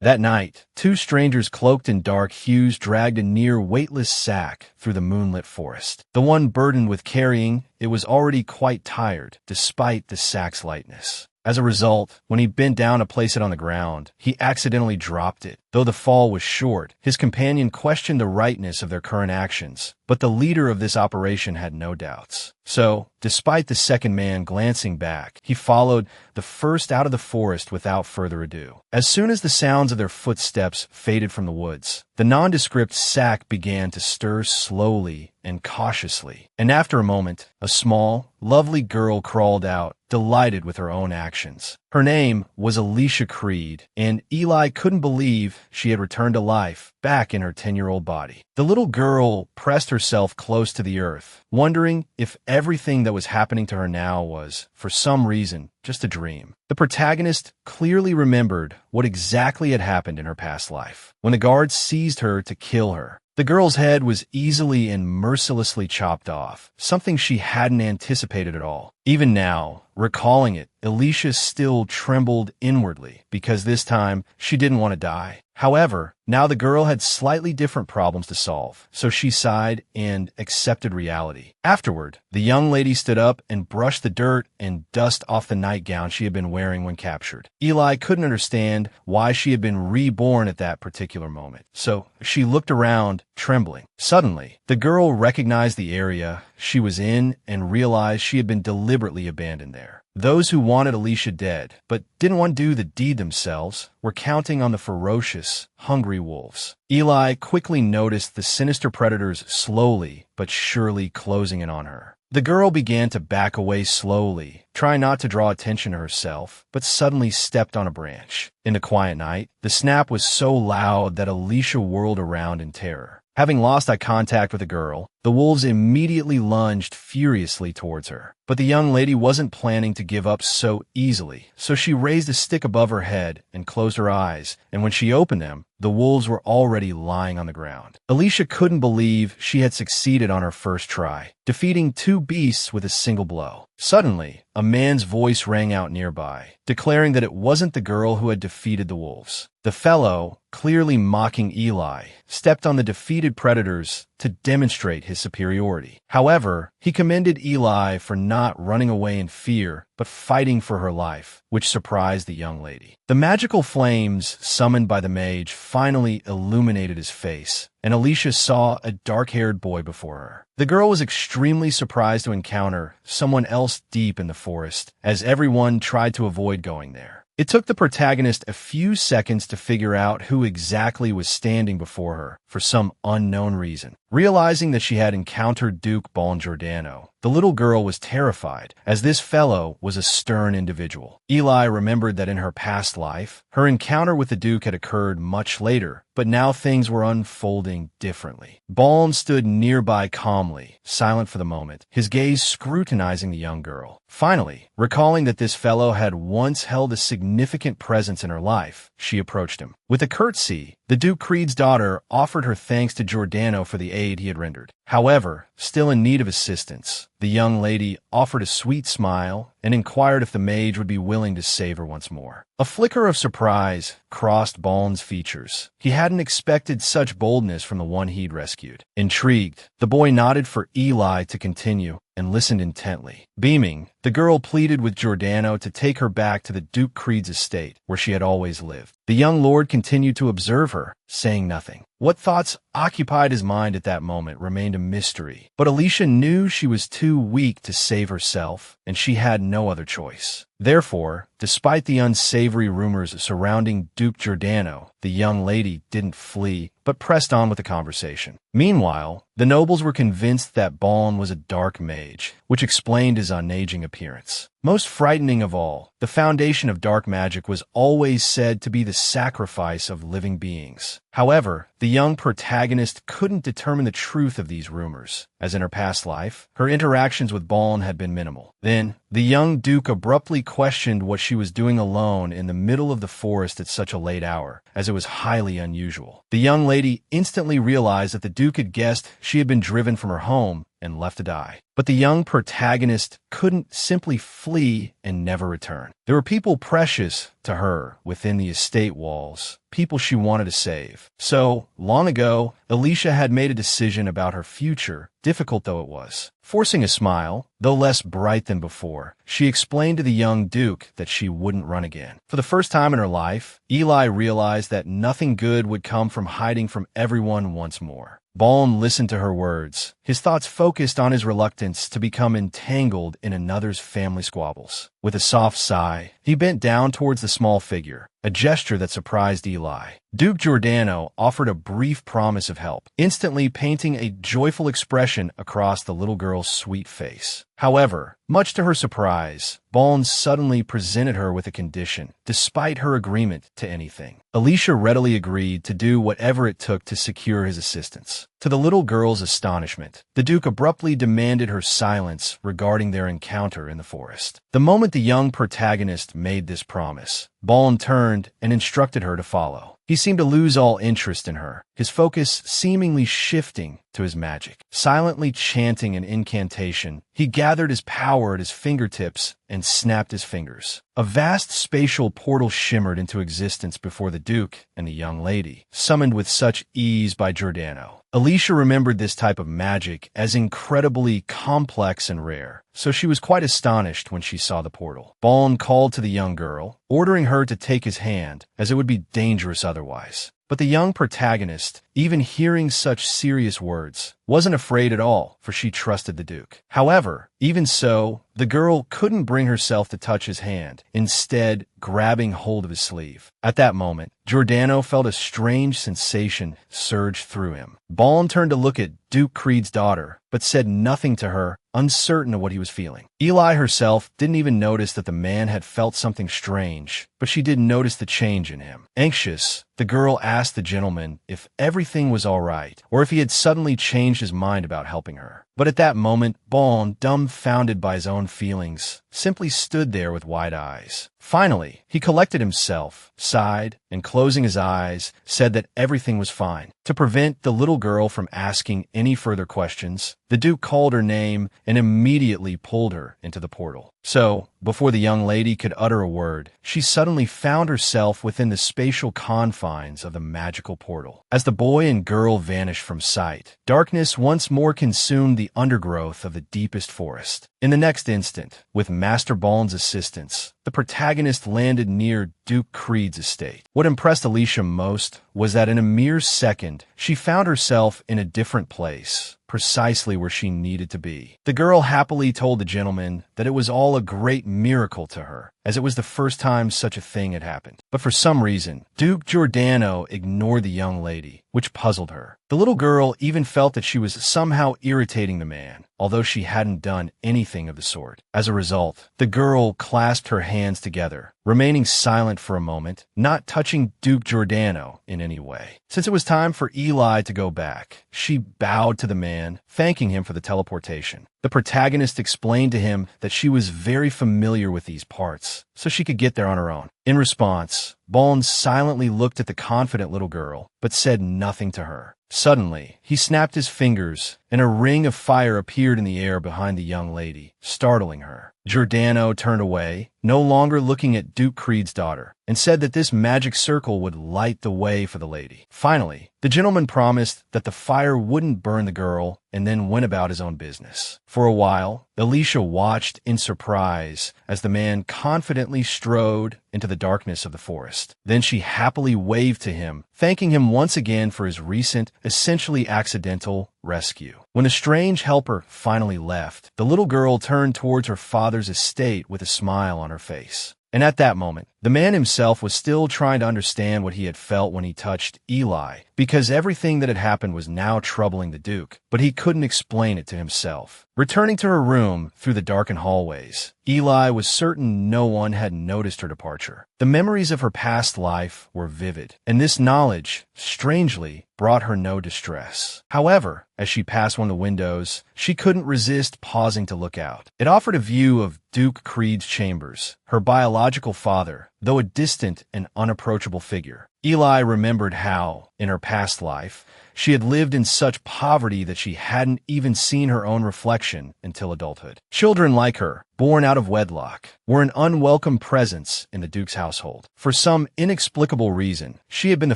That night, two strangers cloaked in dark hues dragged a near weightless sack through the moonlit forest. The one burdened with carrying it was already quite tired, despite the sack's lightness. As a result, when he bent down to place it on the ground, he accidentally dropped it. Though the fall was short, his companion questioned the rightness of their current actions, but the leader of this operation had no doubts. So, despite the second man glancing back, he followed the first out of the forest without further ado. As soon as the sounds of their footsteps faded from the woods, the nondescript sack began to stir slowly and cautiously, and after a moment, a small, lovely girl crawled out, delighted with her own actions. Her name was Alicia Creed, and Eli couldn't believe she had returned to life, back in her 10-year-old body. The little girl pressed herself close to the earth, wondering if everything that was happening to her now was, for some reason, just a dream. The protagonist clearly remembered what exactly had happened in her past life, when the guards seized her to kill her. The girl's head was easily and mercilessly chopped off, something she hadn't anticipated at all. Even now, recalling it, Alicia still trembled inwardly, because this time she didn't want to die. However, now the girl had slightly different problems to solve, so she sighed and accepted reality. Afterward, the young lady stood up and brushed the dirt and dust off the nightgown she had been wearing when captured. Eli couldn't understand why she had been reborn at that particular moment, so she looked around, trembling. Suddenly, the girl recognized the area she was in and realized she had been deliberately abandoned there. Those who wanted Alicia dead, but didn't want to do the deed themselves, were counting on the ferocious, hungry wolves. Eli quickly noticed the sinister predators slowly but surely closing in on her. The girl began to back away slowly, trying not to draw attention to herself, but suddenly stepped on a branch. In the quiet night, the snap was so loud that Alicia whirled around in terror. Having lost eye contact with the girl, the wolves immediately lunged furiously towards her. But the young lady wasn't planning to give up so easily, so she raised a stick above her head and closed her eyes, and when she opened them, the wolves were already lying on the ground. Alicia couldn't believe she had succeeded on her first try, defeating two beasts with a single blow. Suddenly, a man's voice rang out nearby, declaring that it wasn't the girl who had defeated the wolves. The fellow, clearly mocking Eli, stepped on the defeated predators to demonstrate his superiority. However, he commended Eli for not running away in fear, but fighting for her life, which surprised the young lady. The magical flames summoned by the mage finally illuminated his face, and Alicia saw a dark-haired boy before her. The girl was extremely surprised to encounter someone else deep in the forest, as everyone tried to avoid going there. It took the protagonist a few seconds to figure out who exactly was standing before her for some unknown reason. Realizing that she had encountered Duke Giordano, the little girl was terrified, as this fellow was a stern individual. Eli remembered that in her past life, her encounter with the Duke had occurred much later, but now things were unfolding differently. Balm stood nearby calmly, silent for the moment, his gaze scrutinizing the young girl. Finally, recalling that this fellow had once held a significant presence in her life, she approached him. With a curtsy, the Duke Creed's daughter offered her thanks to Giordano for the aid he had rendered. However, still in need of assistance, the young lady offered a sweet smile and inquired if the mage would be willing to save her once more. A flicker of surprise crossed Balm's features. He hadn't expected such boldness from the one he'd rescued. Intrigued, the boy nodded for Eli to continue and listened intently. Beaming, the girl pleaded with Giordano to take her back to the Duke Creed's estate, where she had always lived. The young lord continued to observe her, saying nothing. What thoughts occupied his mind at that moment remained a mystery, but Alicia knew she was too weak to save herself, and she had no other choice. Therefore, despite the unsavory rumors surrounding Duke Giordano, the young lady didn't flee, but pressed on with the conversation. Meanwhile, the nobles were convinced that Balm was a dark mage, which explained his unaging appearance. Most frightening of all, the foundation of dark magic was always said to be the sacrifice of living beings. However, the young protagonist couldn't determine the truth of these rumors, as in her past life, her interactions with Balm had been minimal. Then, the young Duke abruptly questioned what she was doing alone in the middle of the forest at such a late hour, as it was highly unusual. The young lady instantly realized that the Duke had guessed she had been driven from her home, and left to die. But the young protagonist couldn't simply flee and never return. There were people precious to her within the estate walls, people she wanted to save. So, long ago, Alicia had made a decision about her future, difficult though it was. Forcing a smile, though less bright than before, she explained to the young Duke that she wouldn't run again. For the first time in her life, Eli realized that nothing good would come from hiding from everyone once more. Baln listened to her words, his thoughts focused on his reluctance to become entangled in another's family squabbles. With a soft sigh, he bent down towards the small figure, a gesture that surprised Eli. Duke Giordano offered a brief promise of help, instantly painting a joyful expression across the little girl's sweet face. However, much to her surprise, Baln suddenly presented her with a condition, despite her agreement to anything. Alicia readily agreed to do whatever it took to secure his assistance. To the little girl's astonishment, the Duke abruptly demanded her silence regarding their encounter in the forest. The moment the young protagonist made this promise, Baln turned and instructed her to follow. He seemed to lose all interest in her, his focus seemingly shifting to his magic. Silently chanting an incantation, he gathered his power at his fingertips and snapped his fingers. A vast spatial portal shimmered into existence before the Duke and the young lady, summoned with such ease by Giordano. Alicia remembered this type of magic as incredibly complex and rare, so she was quite astonished when she saw the portal. Baln called to the young girl, ordering her to take his hand, as it would be dangerous otherwise. But the young protagonist, even hearing such serious words, wasn't afraid at all, for she trusted the Duke. However, even so, the girl couldn't bring herself to touch his hand, instead grabbing hold of his sleeve. At that moment, Giordano felt a strange sensation surge through him. Baln turned to look at Duke Creed's daughter, but said nothing to her, uncertain of what he was feeling. Eli herself didn't even notice that the man had felt something strange, but she did notice the change in him. Anxious, the girl asked the gentleman if everything was all right, or if he had suddenly changed his mind about helping her. But at that moment, Baln, dumbfounded by his own feelings, simply stood there with wide eyes. Finally, he collected himself, sighed, and closing his eyes, said that everything was fine. To prevent the little girl from asking any further questions, the Duke called her name and immediately pulled her into the portal. So, before the young lady could utter a word, she suddenly found herself within the spatial confines of the magical portal. As the boy and girl vanished from sight, darkness once more consumed the undergrowth of the deepest forest. In the next instant, with Master Baln's assistance, the protagonist landed near Duke Creed's estate. What impressed Alicia most was that in a mere second, she found herself in a different place, precisely where she needed to be. The girl happily told the gentleman that it was all a great miracle to her, as it was the first time such a thing had happened. But for some reason, Duke Giordano ignored the young lady, which puzzled her. The little girl even felt that she was somehow irritating the man, although she hadn't done anything of the sort. As a result, the girl clasped her hands together, remaining silent for a moment, not touching Duke Giordano in any way. Since it was time for Eli to go back, she bowed to the man, thanking him for the teleportation. The protagonist explained to him that she was very familiar with these parts, so she could get there on her own. In response, Baln silently looked at the confident little girl, but said nothing to her. Suddenly, he snapped his fingers, and a ring of fire appeared in the air behind the young lady, startling her. Giordano turned away, no longer looking at Duke Creed's daughter, and said that this magic circle would light the way for the lady. Finally, the gentleman promised that the fire wouldn't burn the girl, and then went about his own business. For a while, Alicia watched in surprise as the man confidently strode into the darkness of the forest. Then she happily waved to him, thanking him once again for his recent, essentially accidental, rescue. When the strange helper finally left, the little girl turned towards her father's estate with a smile on her face. And at that moment, the man himself was still trying to understand what he had felt when he touched Eli, because everything that had happened was now troubling the Duke, but he couldn't explain it to himself. Returning to her room through the darkened hallways, Eli was certain no one had noticed her departure. The memories of her past life were vivid, and this knowledge, strangely, brought her no distress. However, as she passed one of the windows, she couldn't resist pausing to look out. It offered a view of Duke Creed's chambers. Her biological father, though a distant and unapproachable figure. Eli remembered how, in her past life, she had lived in such poverty that she hadn't even seen her own reflection until adulthood. Children like her, born out of wedlock, were an unwelcome presence in the Duke's household. For some inexplicable reason, she had been the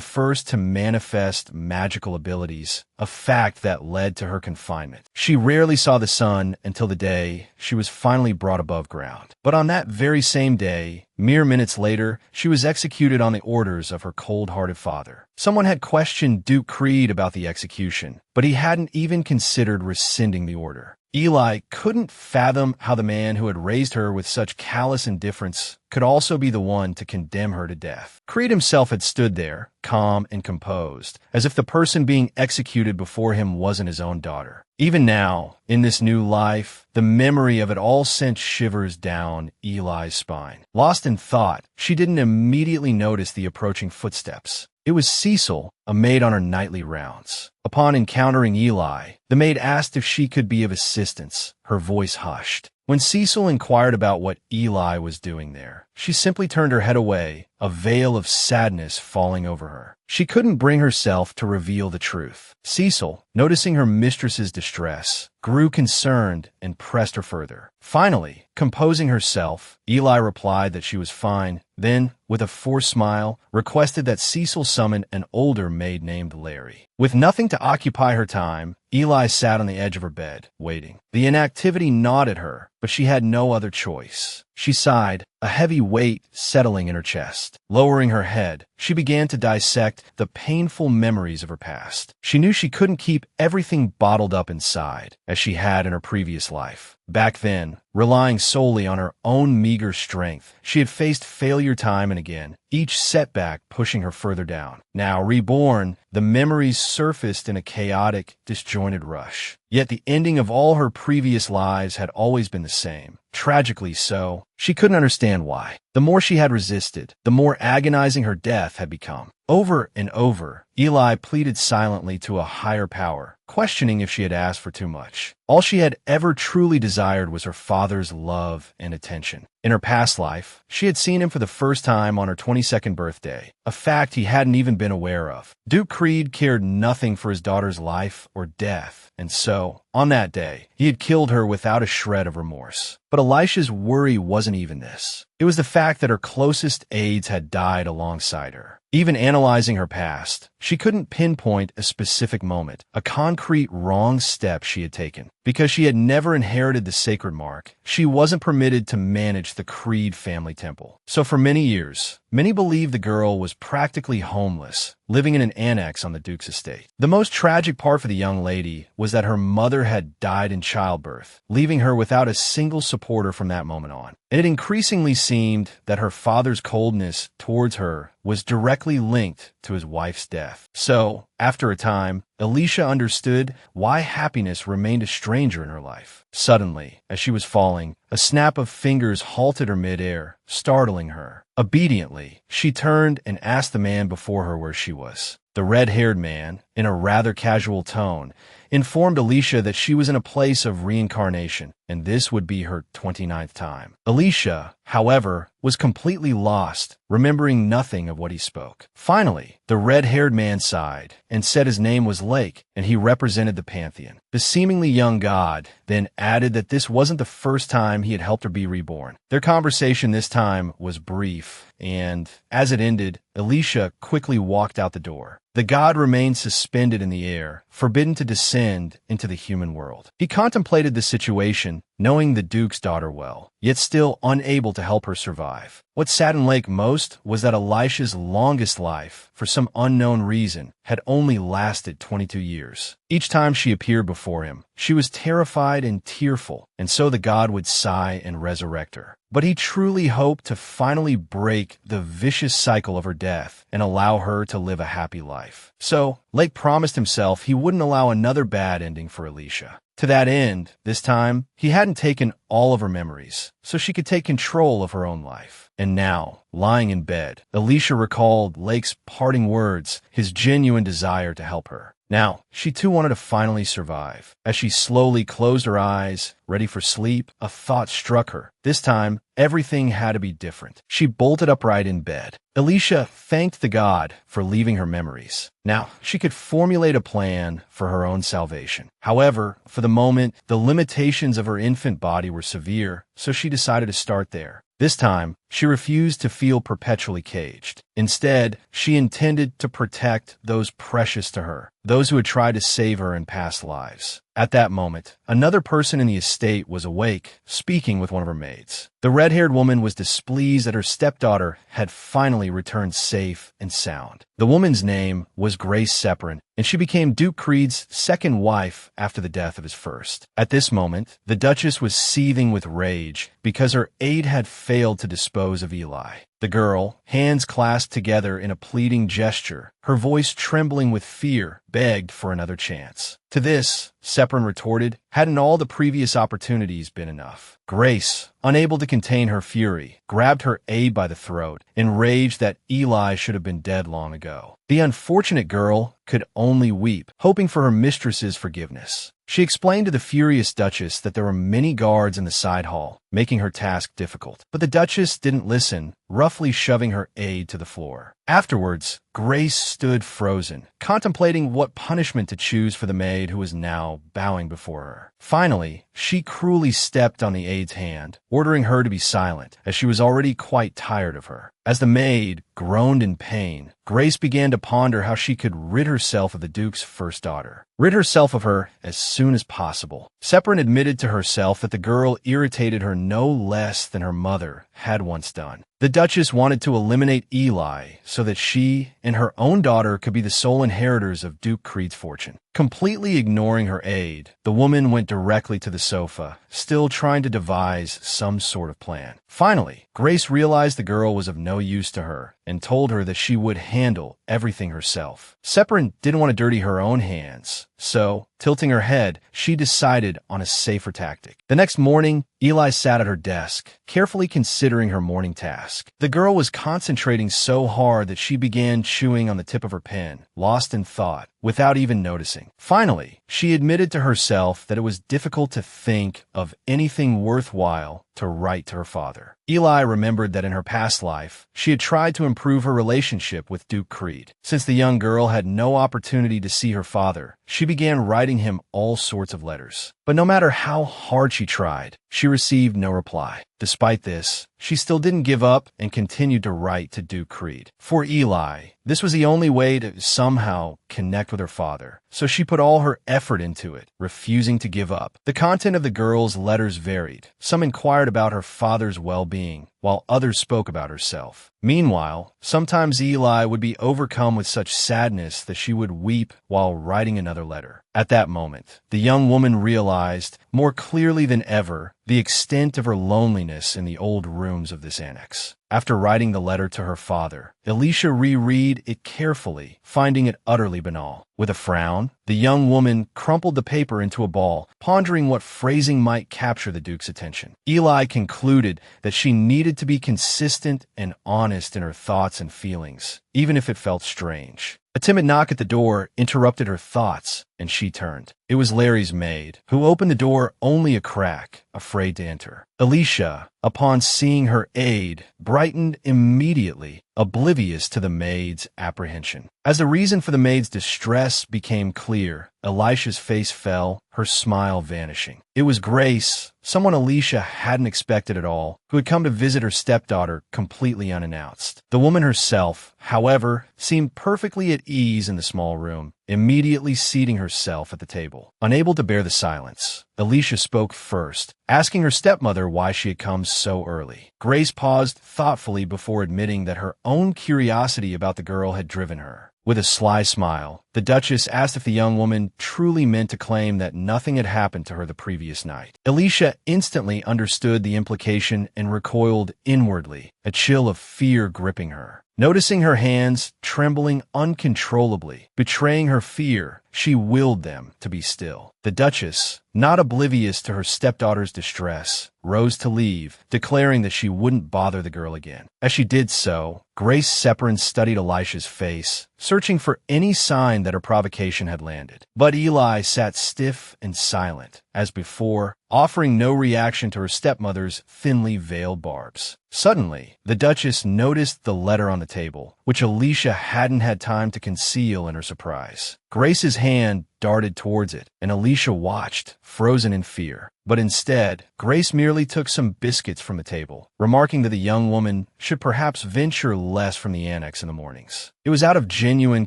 first to manifest magical abilities, a fact that led to her confinement. She rarely saw the sun until the day she was finally brought above ground. But on that very same day, mere minutes later, she was executed on the orders of her cold-hearted father. Someone had questioned Duke Creed about the execution, but he hadn't even considered rescinding the order. Eli couldn't fathom how the man who had raised her with such callous indifference could also be the one to condemn her to death. Creed himself had stood there, calm and composed, as if the person being executed before him wasn't his own daughter. Even now, in this new life, the memory of it all sent shivers down Eli's spine. Lost in thought, she didn't immediately notice the approaching footsteps. It was Cecil, a maid on her nightly rounds. Upon encountering Eli, the maid asked if she could be of assistance. Her voice hushed. When Cecil inquired about what Eli was doing there, she simply turned her head away, a veil of sadness falling over her. She couldn't bring herself to reveal the truth. Cecil, noticing her mistress's distress, grew concerned and pressed her further. Finally, composing herself, Eli replied that she was fine, then, with a forced smile, requested that Cecil summon an older maid named Larry. With nothing to occupy her time, Eli sat on the edge of her bed, waiting. The inactivity gnawed at her, but she had no other choice. She sighed, a heavy weight settling in her chest. Lowering her head, she began to dissect the painful memories of her past. She knew she couldn't keep everything bottled up inside, as she had in her previous life. Back then, relying solely on her own meager strength, she had faced failure time and again, each setback pushing her further down. Now reborn, the memories surfaced in a chaotic, disjointed rush. Yet the ending of all her previous lives had always been the same. Tragically so, she couldn't understand why. The more she had resisted, the more agonizing her death had become. Over and over, Eli pleaded silently to a higher power, questioning if she had asked for too much. All she had ever truly desired was her father's love and attention. In her past life, she had seen him for the first time on her 22nd birthday, a fact he hadn't even been aware of. Duke Creed cared nothing for his daughter's life or death, and so, on that day, he had killed her without a shred of remorse. But Elisha's worry wasn't even this. It was the fact that her closest aides had died alongside her. Even analyzing her past, she couldn't pinpoint a specific moment, a concrete wrong step she had taken. Because she had never inherited the sacred mark, she wasn't permitted to manage the Creed family temple. So for many years, many believed the girl was practically homeless, living in an annex on the Duke's estate. The most tragic part for the young lady was that her mother had died in childbirth, leaving her without a single supporter from that moment on. And it increasingly seemed that her father's coldness towards her was directly linked to his wife's death. So, after a time, Elisha understood why happiness remained a stranger in her life. Suddenly, as she was falling, a snap of fingers halted her midair, startling her. Obediently, she turned and asked the man before her where she was. The red-haired man, in a rather casual tone, informed Elisha that she was in a place of reincarnation, and this would be her 29th time. Elisha, however, was completely lost, remembering nothing of what he spoke. Finally, the red-haired man sighed and said his name was Lake, and he represented the pantheon. The seemingly young god then added that this wasn't the first time he had helped her be reborn. Their conversation this time was brief, and as it ended, Elisha quickly walked out the door. The god remained suspended in the air, forbidden to descend into the human world. He contemplated the situation, knowing the Duke's daughter well, yet still unable to help her survive. What saddened Lake most was that Elisha's longest life, for some unknown reason, had only lasted 22 years. Each time she appeared before him, she was terrified and tearful, and so the god would sigh and resurrect her. But he truly hoped to finally break the vicious cycle of her death and allow her to live a happy life. So, Lake promised himself he wouldn't allow another bad ending for Elisha. To that end, this time, he hadn't taken all of her memories, so she could take control of her own life. And now, lying in bed, Elisha recalled Lake's parting words, his genuine desire to help her. Now, she too wanted to finally survive. As she slowly closed her eyes, ready for sleep, a thought struck her. This time, everything had to be different. She bolted upright in bed. Alicia thanked the god for leaving her memories. Now, she could formulate a plan for her own salvation. However, for the moment, the limitations of her infant body were severe, so she decided to start there. This time, she refused to feel perpetually caged. Instead, she intended to protect those precious to her, those who had tried to save her in past lives. At that moment, another person in the estate was awake, speaking with one of her maids. The red-haired woman was displeased that her stepdaughter had finally returned safe and sound. The woman's name was Grace Separin, and she became Duke Creed's second wife after the death of his first. At this moment, the Duchess was seething with rage because her aide had failed to dispose of Eli. The girl, hands clasped together in a pleading gesture, her voice trembling with fear, begged for another chance. To this, Separin retorted, hadn't all the previous opportunities been enough? Grace, unable to contain her fury, grabbed her aide by the throat, enraged that Eli should have been dead long ago. The unfortunate girl could only weep, hoping for her mistress's forgiveness. She explained to the furious Duchess that there were many guards in the side hall, making her task difficult. But the Duchess didn't listen, roughly shoving her aide to the floor. Afterwards, Grace stood frozen, contemplating what punishment to choose for the maid who was now bowing before her. Finally, she cruelly stepped on the aide's hand, ordering her to be silent, as she was already quite tired of her. As the maid groaned in pain, Grace began to ponder how she could rid herself of the Duke's first daughter. Rid herself of her as soon as possible. Separin admitted to herself that the girl irritated her no less than her mother had once done. The Duchess wanted to eliminate Eli so that she and her own daughter could be the sole inheritors of Duke Creed's fortune. Completely ignoring her aide, the woman went directly to the sofa, still trying to devise some sort of plan. Finally, Grace realized the girl was of no use to her and told her that she would handle everything herself. Separin didn't want to dirty her own hands, so, tilting her head, she decided on a safer tactic. The next morning, Eli sat at her desk, carefully considering her morning task. The girl was concentrating so hard that she began chewing on the tip of her pen, lost in thought, without even noticing. Finally, she admitted to herself that it was difficult to think of anything worthwhile to write to her father. Eli remembered that in her past life, she had tried to improve her relationship with Duke Creed. Since the young girl had no opportunity to see her father, she began writing him all sorts of letters. But no matter how hard she tried, she received no reply. Despite this, she still didn't give up and continued to write to Duke Creed. For Eli, this was the only way to somehow connect with her father, so she put all her effort into it, refusing to give up. The content of the girl's letters varied. Some inquired about her father's well-being, while others spoke about herself. Meanwhile, sometimes Eli would be overcome with such sadness that she would weep while writing another letter. At that moment, the young woman realized, more clearly than ever, the extent of her loneliness in the old rooms of this annex. After writing the letter to her father, Alicia reread it carefully, finding it utterly banal. With a frown, the young woman crumpled the paper into a ball, pondering what phrasing might capture the Duke's attention. Eli concluded that she needed to be consistent and honest in her thoughts and feelings, even if it felt strange. A timid knock at the door interrupted her thoughts, and she turned. It was Larry's maid, who opened the door only a crack, afraid to enter. Alicia, upon seeing her aide, brightened immediately, oblivious to the maid's apprehension. As the reason for the maid's distress became clear, Elisha's face fell, her smile vanishing. It was Grace, someone Alicia hadn't expected at all, who had come to visit her stepdaughter completely unannounced. The woman herself, however, seemed perfectly at ease in the small room, immediately seating herself at the table. Unable to bear the silence, Alicia spoke first, asking her stepmother why she had come so early. Grace paused thoughtfully before admitting that her own curiosity about the girl had driven her. With a sly smile, the Duchess asked if the young woman truly meant to claim that nothing had happened to her the previous night. Alicia instantly understood the implication and recoiled inwardly, a chill of fear gripping her. Noticing her hands trembling uncontrollably, betraying her fear, she willed them to be still. The Duchess, not oblivious to her stepdaughter's distress, rose to leave, declaring that she wouldn't bother the girl again. As she did so, Grace Separin studied Elisha's face, searching for any sign that her provocation had landed. But Eli sat stiff and silent, as before, offering no reaction to her stepmother's thinly veiled barbs. Suddenly, the Duchess noticed the letter on the table, which Elisha hadn't had time to conceal in her surprise. Grace's hand darted towards it, and Elisha watched, frozen in fear. But instead, Grace merely took some biscuits from the table, remarking that the young woman should perhaps venture less from the annex in the mornings. It was out of genuine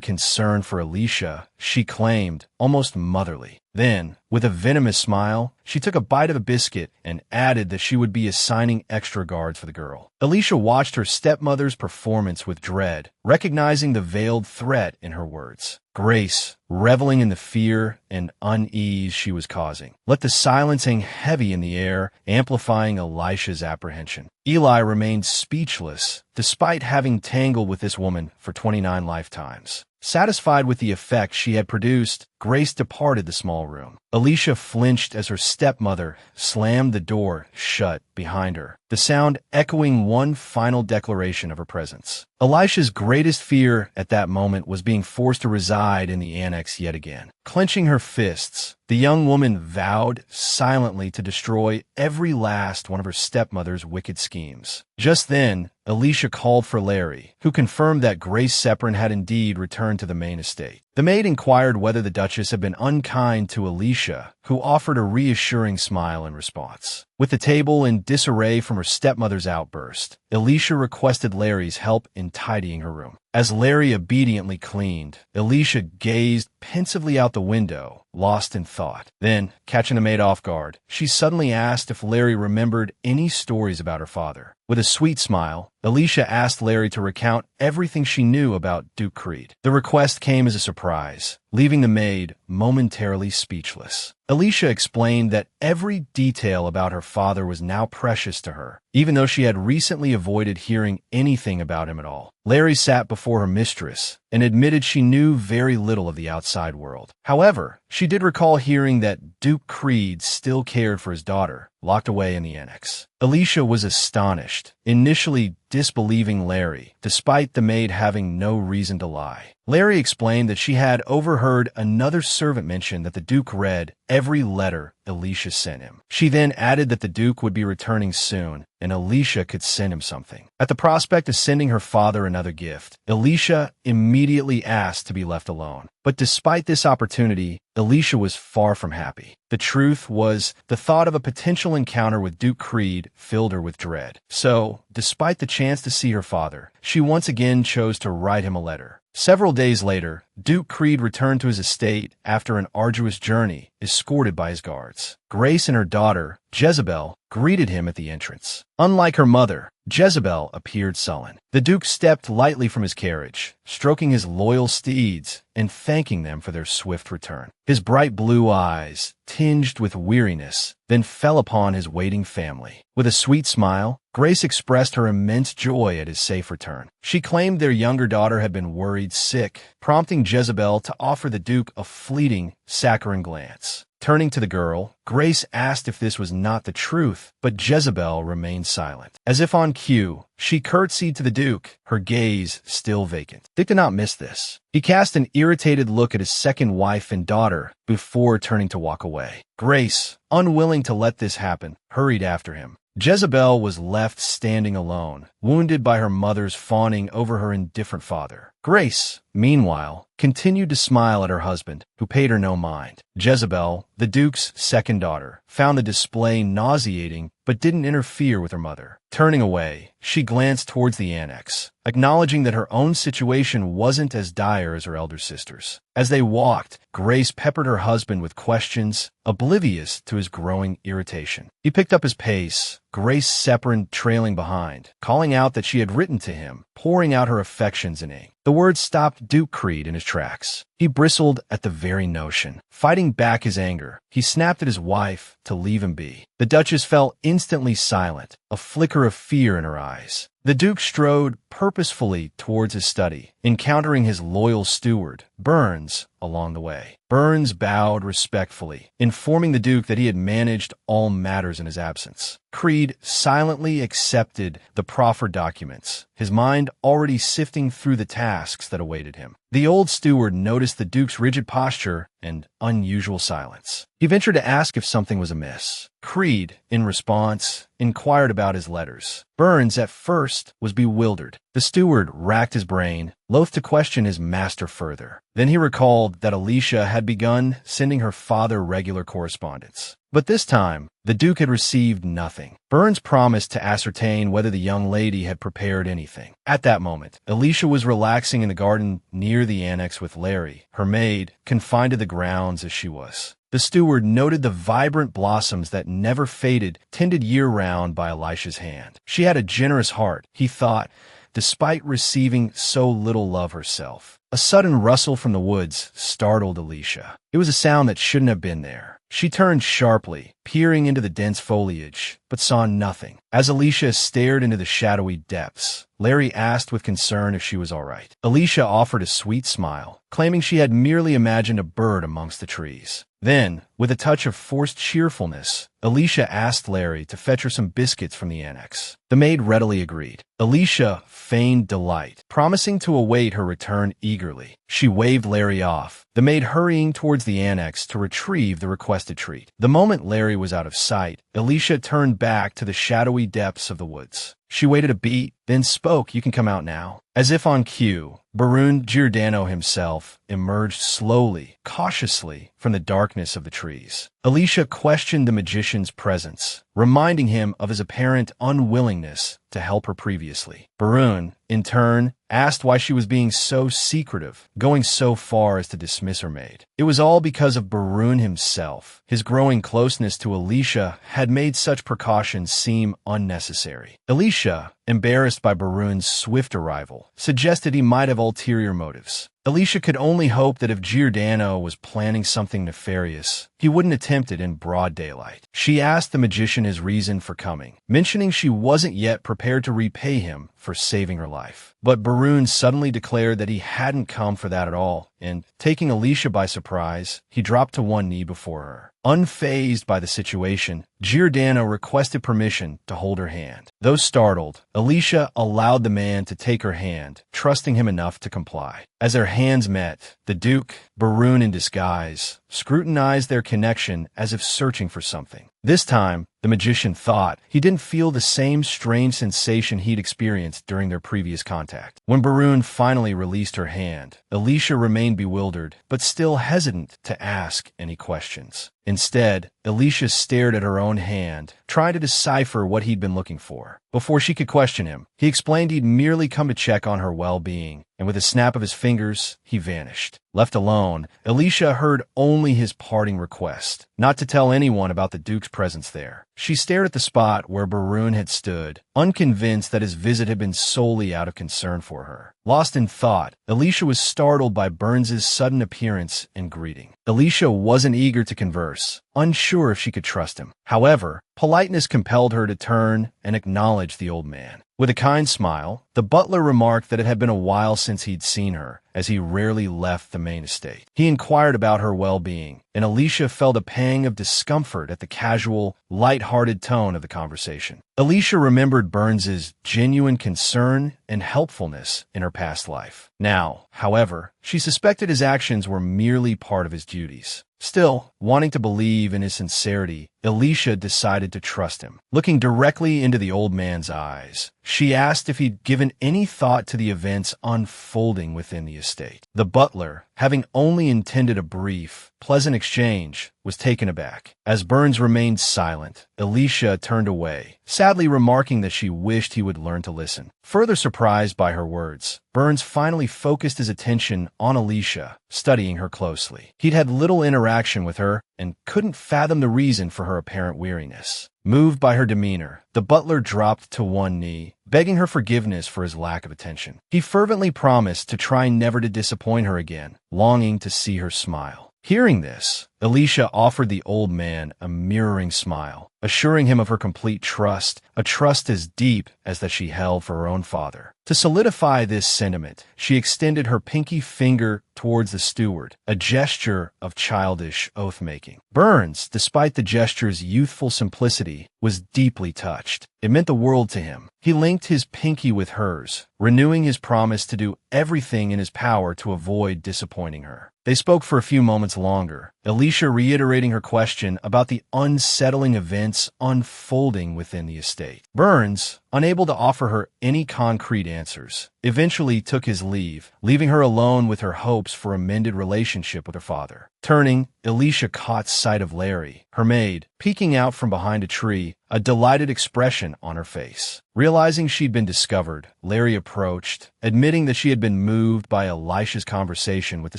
concern for Elisha, she claimed, almost motherly. Then, with a venomous smile, she took a bite of a biscuit and added that she would be assigning extra guards for the girl. Elisha watched her stepmother's performance with dread, recognizing the veiled threat in her words. Grace, reveling in the fear and unease she was causing, let the silence hang heavy in the air, amplifying Elisha's apprehension. Eli remained speechless, despite having tangled with this woman for 29 lifetimes. Satisfied with the effect she had produced, Grace departed the small room. Elisha flinched as her stepmother slammed the door shut behind her, the sound echoing one final declaration of her presence. Elisha's greatest fear at that moment was being forced to reside in the annex yet again. Clenching her fists, the young woman vowed silently to destroy every last one of her stepmother's wicked schemes. Just then, Elisha called for Larry, who confirmed that Grace Separin had indeed returned to the main estate. The maid inquired whether the Duchess had been unkind to Elisha, who offered a reassuring smile in response. With the table in disarray from her stepmother's outburst, Elisha requested Larry's help in tidying her room. As Larry obediently cleaned, Elisha gazed pensively out the window, lost in thought. Then, catching the maid off guard, she suddenly asked if Larry remembered any stories about her father. With a sweet smile, Elisha asked Larry to recount everything she knew about Duke Creed. The request came as a surprise, leaving the maid momentarily speechless. Elisha explained that every detail about her father was now precious to her, even though she had recently avoided hearing anything about him at all. Larry sat before her mistress and admitted she knew very little of the outside world. However, she did recall hearing that Duke Creed still cared for his daughter, locked away in the annex. Elisha was astonished, initially disbelieving Larry, despite the maid having no reason to lie. Larry explained that she had overheard another servant mention that the Duke read every letter Elisha sent him. She then added that the Duke would be returning soon, and Elisha could send him something. At the prospect of sending her father another gift, Elisha immediately asked to be left alone. But despite this opportunity, Elisha was far from happy. The truth was, the thought of a potential encounter with Duke Creed filled her with dread. So, despite the chance to see her father, she once again chose to write him a letter. Several days later, Duke Creed returned to his estate after an arduous journey, escorted by his guards. Grace and her daughter, Jezebel, greeted him at the entrance. Unlike her mother, Jezebel appeared sullen. The Duke stepped lightly from his carriage, stroking his loyal steeds and thanking them for their swift return. His bright blue eyes, tinged with weariness, then fell upon his waiting family. With a sweet smile, Grace expressed her immense joy at his safe return. She claimed their younger daughter had been worried sick, prompting Jezebel to offer the Duke a fleeting, saccharine glance. Turning to the girl, Grace asked if this was not the truth, but Jezebel remained silent. As if on cue, she curtsied to the Duke, her gaze still vacant. Dick did not miss this. He cast an irritated look at his second wife and daughter before turning to walk away. Grace, unwilling to let this happen, hurried after him. Jezebel was left standing alone, wounded by her mother's fawning over her indifferent father. Grace, meanwhile, continued to smile at her husband, who paid her no mind. Jezebel, the Duke's second daughter, found the display nauseating but didn't interfere with her mother. Turning away, she glanced towards the annex, acknowledging that her own situation wasn't as dire as her elder sister's. As they walked, Grace peppered her husband with questions, oblivious to his growing irritation. He picked up his pace, Grace Separin trailing behind, calling out that she had written to him, pouring out her affections in ink. The words stopped Duke Creed in his tracks. He bristled at the very notion. Fighting back his anger, he snapped at his wife to leave him be. The Duchess fell instantly silent, a flicker of fear in her eyes. The Duke strode purposefully towards his study, encountering his loyal steward, Burns, along the way. Burns bowed respectfully, informing the Duke that he had managed all matters in his absence. Creed silently accepted the proffered documents, his mind already sifting through the tasks that awaited him. The old steward noticed the Duke's rigid posture and unusual silence. He ventured to ask if something was amiss. Creed, in response, inquired about his letters. Burns, at first, was bewildered. The steward racked his brain, loath to question his master further. Then he recalled that Alicia had begun sending her father regular correspondence. But this time, the Duke had received nothing. Burns promised to ascertain whether the young lady had prepared anything. At that moment, Alicia was relaxing in the garden near the annex with Larry, her maid, confined to the grounds as she was. The steward noted the vibrant blossoms that never faded, tended year-round by Elisha's hand. She had a generous heart, he thought, despite receiving so little love herself. A sudden rustle from the woods startled Alicia. It was a sound that shouldn't have been there. She turned sharply, peering into the dense foliage, but saw nothing. As Alicia stared into the shadowy depths, Larry asked with concern if she was all right. Alicia offered a sweet smile, claiming she had merely imagined a bird amongst the trees. Then, with a touch of forced cheerfulness, Alicia asked Larry to fetch her some biscuits from the annex. The maid readily agreed. Alicia feigned delight, promising to await her return eagerly. She waved Larry off, the maid hurrying towards the annex to retrieve the requested treat. The moment Larry was out of sight, Alicia turned back to the shadowy depths of the woods. She waited a beat, then spoke, "You can come out now." As if on cue, Barun Giordano himself emerged slowly, cautiously, from the darkness of the trees. Alicia questioned the magician's presence, reminding him of his apparent unwillingness to help her previously. Barun, in turn, asked why she was being so secretive, going so far as to dismiss her maid. It was all because of Barun himself. His growing closeness to Alicia had made such precautions seem unnecessary. Alicia, embarrassed by Barun's swift arrival, suggested he might have ulterior motives. Alicia could only hope that if Giordano was planning something nefarious, he wouldn't attempt it in broad daylight. She asked the magician his reason for coming, mentioning she wasn't yet prepared to repay him for saving her life. But Barun suddenly declared that he hadn't come for that at all, and, taking Alicia by surprise, he dropped to one knee before her. Unfazed by the situation, Giordano requested permission to hold her hand. Though startled, Alicia allowed the man to take her hand, trusting him enough to comply. As their hands met, the Duke, Barun in disguise, scrutinized their connection as if searching for something. This time, the magician thought he didn't feel the same strange sensation he'd experienced during their previous contact. When Barun finally released her hand, Alicia remained bewildered, but still hesitant to ask any questions. Instead, Alicia stared at her own hand, trying to decipher what he'd been looking for. Before she could question him, he explained he'd merely come to check on her well-being, and with a snap of his fingers, he vanished. Left alone, Alicia heard only his parting request, not to tell anyone about the Duke's presence there. She stared at the spot where Barun had stood, unconvinced that his visit had been solely out of concern for her. Lost in thought, Alicia was startled by Burns's sudden appearance and greeting. Alicia wasn't eager to converse, unsure if she could trust him. However, politeness compelled her to turn and acknowledge the old man. With a kind smile, the butler remarked that it had been a while since he'd seen her, as he rarely left the main estate. He inquired about her well-being, and Alicia felt a pang of discomfort at the casual, light-hearted tone of the conversation. Alicia remembered Burns's genuine concern and helpfulness in her past life. Now, however, she suspected his actions were merely part of his duties. Still, wanting to believe in his sincerity, Alicia decided to trust him. Looking directly into the old man's eyes, she asked if he'd given any thought to the events unfolding within the estate. The butler, having only intended a brief, pleasant exchange, was taken aback. As Burns remained silent, Alicia turned away, sadly remarking that she wished he would learn to listen. Further surprised by her words, Burns finally focused his attention on Alicia, studying her closely. He'd had little interaction with her and couldn't fathom the reason for her apparent weariness. Moved by her demeanor, the butler dropped to one knee, begging her forgiveness for his lack of attention. He fervently promised to try never to disappoint her again, longing to see her smile. Hearing this, Alicia offered the old man a mirroring smile, assuring him of her complete trust, a trust as deep as that she held for her own father. To solidify this sentiment, she extended her pinky finger towards the steward, a gesture of childish oath-making. Burns, despite the gesture's youthful simplicity, was deeply touched. It meant the world to him. He linked his pinky with hers, renewing his promise to do everything in his power to avoid disappointing her. They spoke for a few moments longer, Alicia reiterating her question about the unsettling events unfolding within the estate. Burns, unable to offer her any concrete answers, eventually took his leave, leaving her alone with her hopes for a mended relationship with her father. Turning, Alicia caught sight of Larry, her maid, peeking out from behind a tree, a delighted expression on her face. Realizing she'd been discovered, Larry approached, admitting that she had been moved by Elisha's conversation with the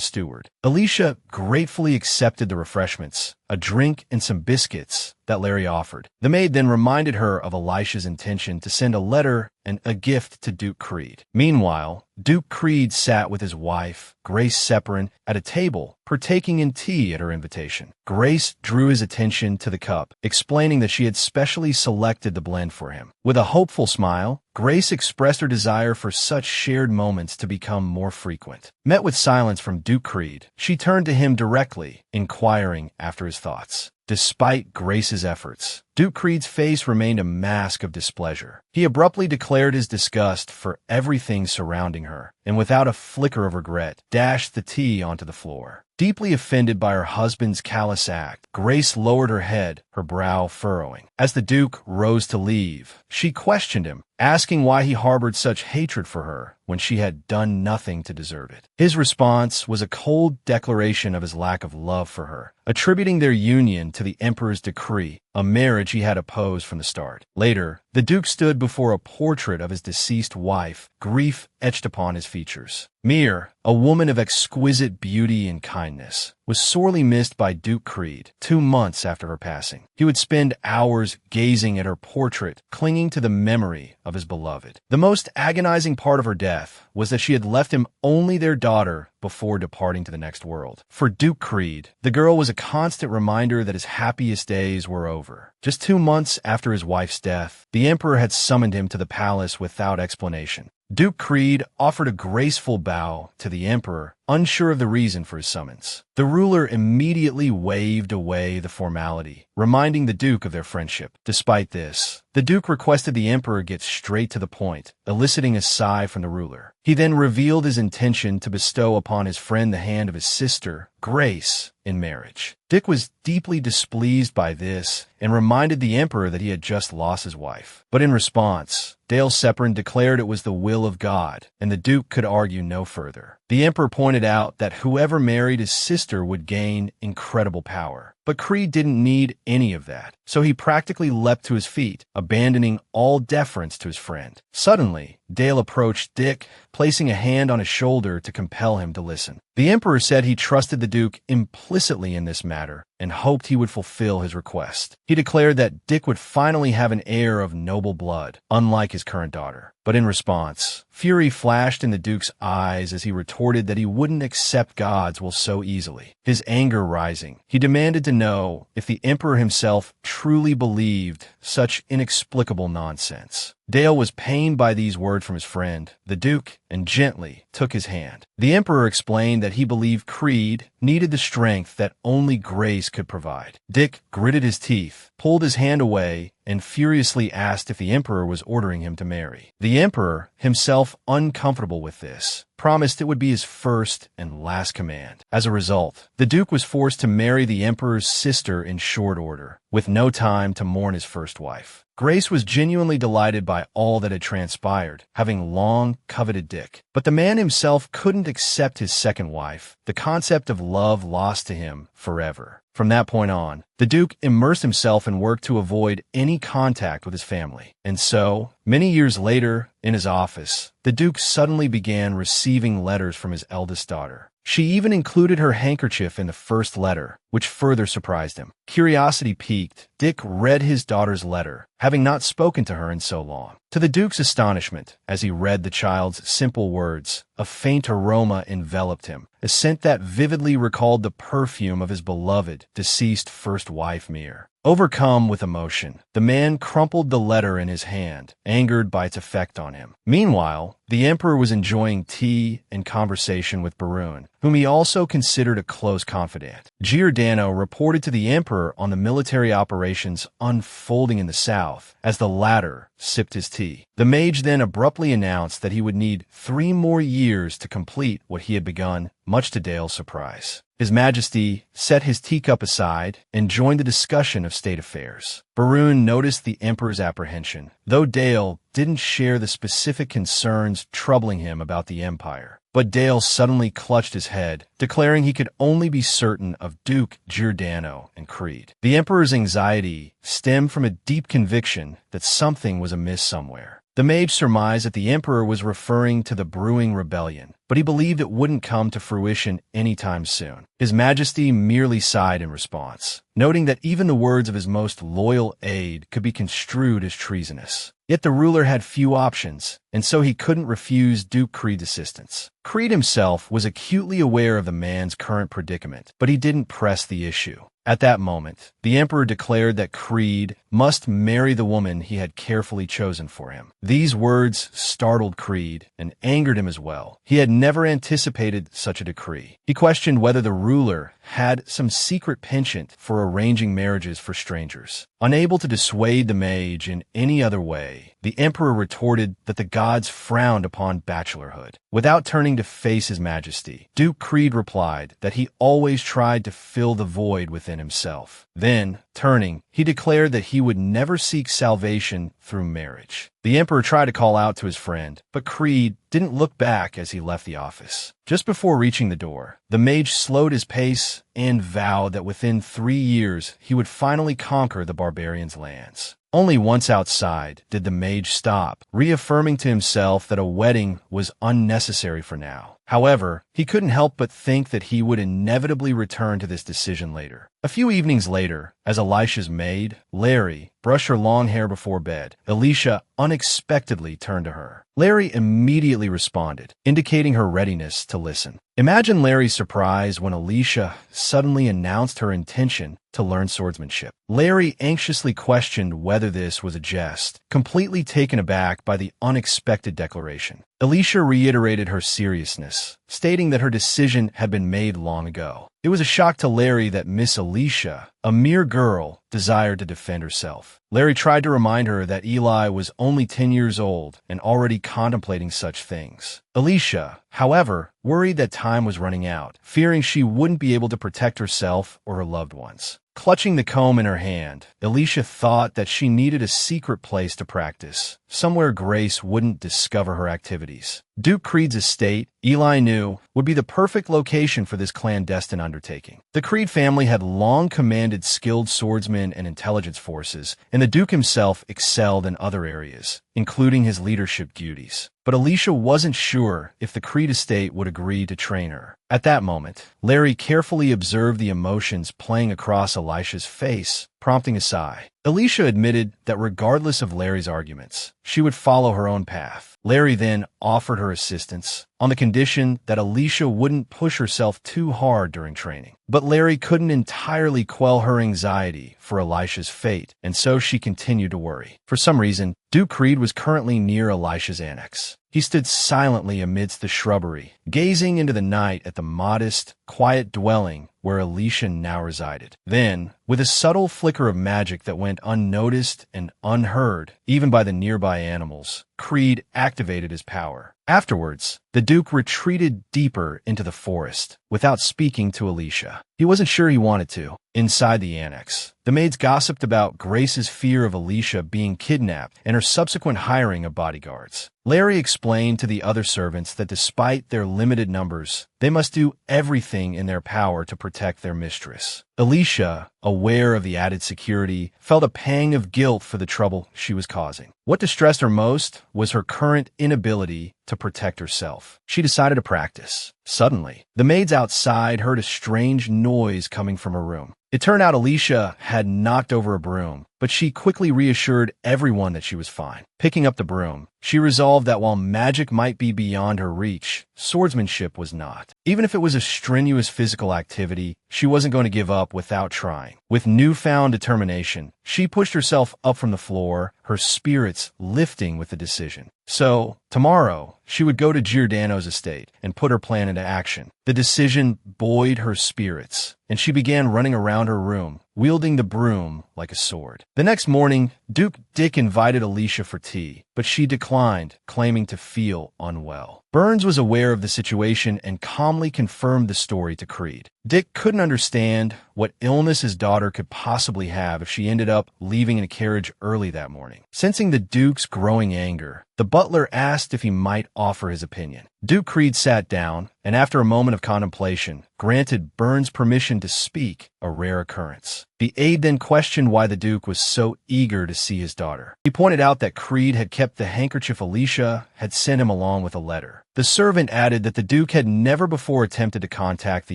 steward. Alicia gratefully accepted the refreshments, a drink and some biscuits, that Larry offered. The maid then reminded her of Elisha's intention to send a letter and a gift to Duke Creed. Meanwhile, Duke Creed sat with his wife, Grace Separin, at a table, partaking in tea at her invitation. Grace drew his attention to the cup, explaining that she had specially selected the blend for him. With a hopeful smile, Grace expressed her desire for such shared moments to become more frequent. Met with silence from Duke Creed, she turned to him directly, inquiring after his thoughts. Despite Grace's efforts, Duke Creed's face remained a mask of displeasure. He abruptly declared his disgust for everything surrounding her, and without a flicker of regret, dashed the tea onto the floor. Deeply offended by her husband's callous act, Grace lowered her head, her brow furrowing. As the Duke rose to leave, she questioned him, asking why he harbored such hatred for her when she had done nothing to deserve it. His response was a cold declaration of his lack of love for her, attributing their union to the Emperor's decree, a marriage he had opposed from the start. Later, the Duke stood before a portrait of his deceased wife, grief etched upon his features. Mir, a woman of exquisite beauty and kindness, was sorely missed by Duke Creed 2 months after her passing. He would spend hours gazing at her portrait, clinging to the memory of his beloved. The most agonizing part of her death was that she had left him only their daughter before departing to the next world. For Duke Creed, the girl was a constant reminder that his happiest days were over. Just 2 months after his wife's death, the Emperor had summoned him to the palace without explanation. Duke Creed offered a graceful bow to the Emperor, unsure of the reason for his summons. The ruler immediately waved away the formality, reminding the Duke of their friendship. Despite this, the Duke requested the Emperor get straight to the point, eliciting a sigh from the ruler. He then revealed his intention to bestow upon his friend the hand of his sister, Grace, in marriage. Dick was deeply displeased by this and reminded the Emperor that he had just lost his wife. But in response, Dale Separin declared it was the will of God, and the Duke could argue no further. The Emperor pointed out that whoever married his sister would gain incredible power. But Creed didn't need any of that, so he practically leapt to his feet, abandoning all deference to his friend. Suddenly, Dale approached Dick, placing a hand on his shoulder to compel him to listen. The Emperor said he trusted the Duke implicitly in this matter and hoped he would fulfill his request. He declared that Dick would finally have an heir of noble blood, unlike his current daughter. But in response, fury flashed in the Duke's eyes as he retorted that he wouldn't accept God's will so easily. His anger rising, he demanded to know if the Emperor himself truly believed such inexplicable nonsense. Dale was pained by these words from his friend, the Duke, and gently took his hand. The Emperor explained that he believed Creed needed the strength that only Grace could provide. Dick gritted his teeth, pulled his hand away, and furiously asked if the Emperor was ordering him to marry. The Emperor, himself uncomfortable with this, promised it would be his first and last command. As a result, the Duke was forced to marry the Emperor's sister in short order, with no time to mourn his first wife. Grace was genuinely delighted by all that had transpired, having long coveted Dick. But the man himself couldn't accept his second wife, the concept of love lost to him forever. From that point on, the Duke immersed himself in work to avoid any contact with his family. And so, many years later, in his office, the Duke suddenly began receiving letters from his eldest daughter. She even included her handkerchief in the first letter, which further surprised him. Curiosity piqued, Dick read his daughter's letter, having not spoken to her in so long. To the Duke's astonishment, as he read the child's simple words, a faint aroma enveloped him, a scent that vividly recalled the perfume of his beloved, deceased first wife Mir. Overcome with emotion, the man crumpled the letter in his hand, angered by its effect on him. Meanwhile, the Emperor was enjoying tea and conversation with Barun, whom he also considered a close confidant. Giordano reported to the Emperor on the military operations unfolding in the south, as the latter sipped his tea. The mage then abruptly announced that he would need 3 more years to complete what he had begun, much to Dale's surprise. His Majesty set his teacup aside and joined the discussion of state affairs. Barun noticed the Emperor's apprehension, though Dale didn't share the specific concerns troubling him about the Empire. But Dale suddenly clutched his head, declaring he could only be certain of Duke Giordano and Creed. The Emperor's anxiety stemmed from a deep conviction that something was amiss somewhere. The mage surmised that the Emperor was referring to the brewing rebellion, but he believed it wouldn't come to fruition anytime soon. His Majesty merely sighed in response, noting that even the words of his most loyal aide could be construed as treasonous. Yet the ruler had few options, and so he couldn't refuse Duke Creed's assistance. Creed himself was acutely aware of the man's current predicament, but he didn't press the issue. At that moment, the Emperor declared that Creed must marry the woman he had carefully chosen for him. These words startled Creed and angered him as well. He had never anticipated such a decree. He questioned whether the ruler had some secret penchant for arranging marriages for strangers. Unable to dissuade the mage in any other way, the Emperor retorted that the gods frowned upon bachelorhood. Without turning to face his Majesty, Duke Creed replied that he always tried to fill the void within himself. Then, turning, he declared that he would never seek salvation through marriage. The Emperor tried to call out to his friend, but Creed didn't look back as he left the office. Just before reaching the door, the mage slowed his pace and vowed that within 3 years he would finally conquer the barbarians' lands. Only once outside did the mage stop, reaffirming to himself that a wedding was unnecessary for now. However, he couldn't help but think that he would inevitably return to this decision later. A few evenings later, as Elisha's maid, Larry, brushed her long hair before bed, Elisha unexpectedly turned to her. Larry immediately responded, indicating her readiness to listen. Imagine Larry's surprise when Elisha suddenly announced her intention to learn swordsmanship. Larry anxiously questioned whether this was a jest, completely taken aback by the unexpected declaration. Elisha reiterated her seriousness, stating that her decision had been made long ago. It was a shock to Larry that Miss Elisha, a mere girl, desired to defend herself. Larry tried to remind her that Eli was only 10 years old and already contemplating such things. Elisha, however, worried that time was running out, fearing she wouldn't be able to protect herself or her loved ones. Clutching the comb in her hand, Elisha thought that she needed a secret place to practice, somewhere Grace wouldn't discover her activities. Duke Creed's estate, Eli knew, would be the perfect location for this clandestine undertaking. The Creed family had long commanded skilled swordsmen and intelligence forces, and the Duke himself excelled in other areas, including his leadership duties. But Elisha wasn't sure if the Creed estate would agree to train her. At that moment, Larry carefully observed the emotions playing across Elisha's face, prompting a sigh. Elisha admitted that regardless of Larry's arguments, she would follow her own path. Larry then offered her assistance, on the condition that Elisha wouldn't push herself too hard during training. But Larry couldn't entirely quell her anxiety for Elisha's fate, and so she continued to worry. For some reason, Duke Creed was currently near Elisha's annex. He stood silently amidst the shrubbery, gazing into the night at the modest, quiet dwelling where Elisha now resided. Then, with a subtle flicker of magic that went unnoticed and unheard, even by the nearby animals, Creed activated his power. Afterwards, the Duke retreated deeper into the forest, without speaking to Elisha. He wasn't sure he wanted to. Inside the annex, the maids gossiped about Grace's fear of Elisha being kidnapped and her subsequent hiring of bodyguards. Larry explained to the other servants that despite their limited numbers, they must do everything in their power to protect their mistress. Elisha, aware of the added security, felt a pang of guilt for the trouble she was causing. What distressed her most was her current inability to protect herself. herself. She decided to practice. Suddenly, the maids outside heard a strange noise coming from her room. It turned out Alicia had knocked over a broom, but she quickly reassured everyone that she was fine. Picking up the broom, she resolved that while magic might be beyond her reach, swordsmanship was not. Even if it was a strenuous physical activity, she wasn't going to give up without trying. With newfound determination, she pushed herself up from the floor, her spirits lifting with the decision. So, tomorrow, she would go to Giordano's estate and put her plan into action. The decision buoyed her spirits, and she began running around her room, wielding the broom like a sword. The next morning, Duke Dick invited Alicia for tea, but she declined, claiming to feel unwell. Burns was aware of the situation and calmly confirmed the story to Creed. Dick couldn't understand what illness his daughter could possibly have if she ended up leaving in a carriage early that morning. Sensing the Duke's growing anger, the butler asked if he might offer his opinion. Duke Creed sat down, and after a moment of contemplation, granted Burns permission to speak, a rare occurrence. The aide then questioned why the Duke was so eager to see his daughter. He pointed out that Creed had kept the handkerchief Alicia had sent him along with a letter. The servant added that the Duke had never before attempted to contact the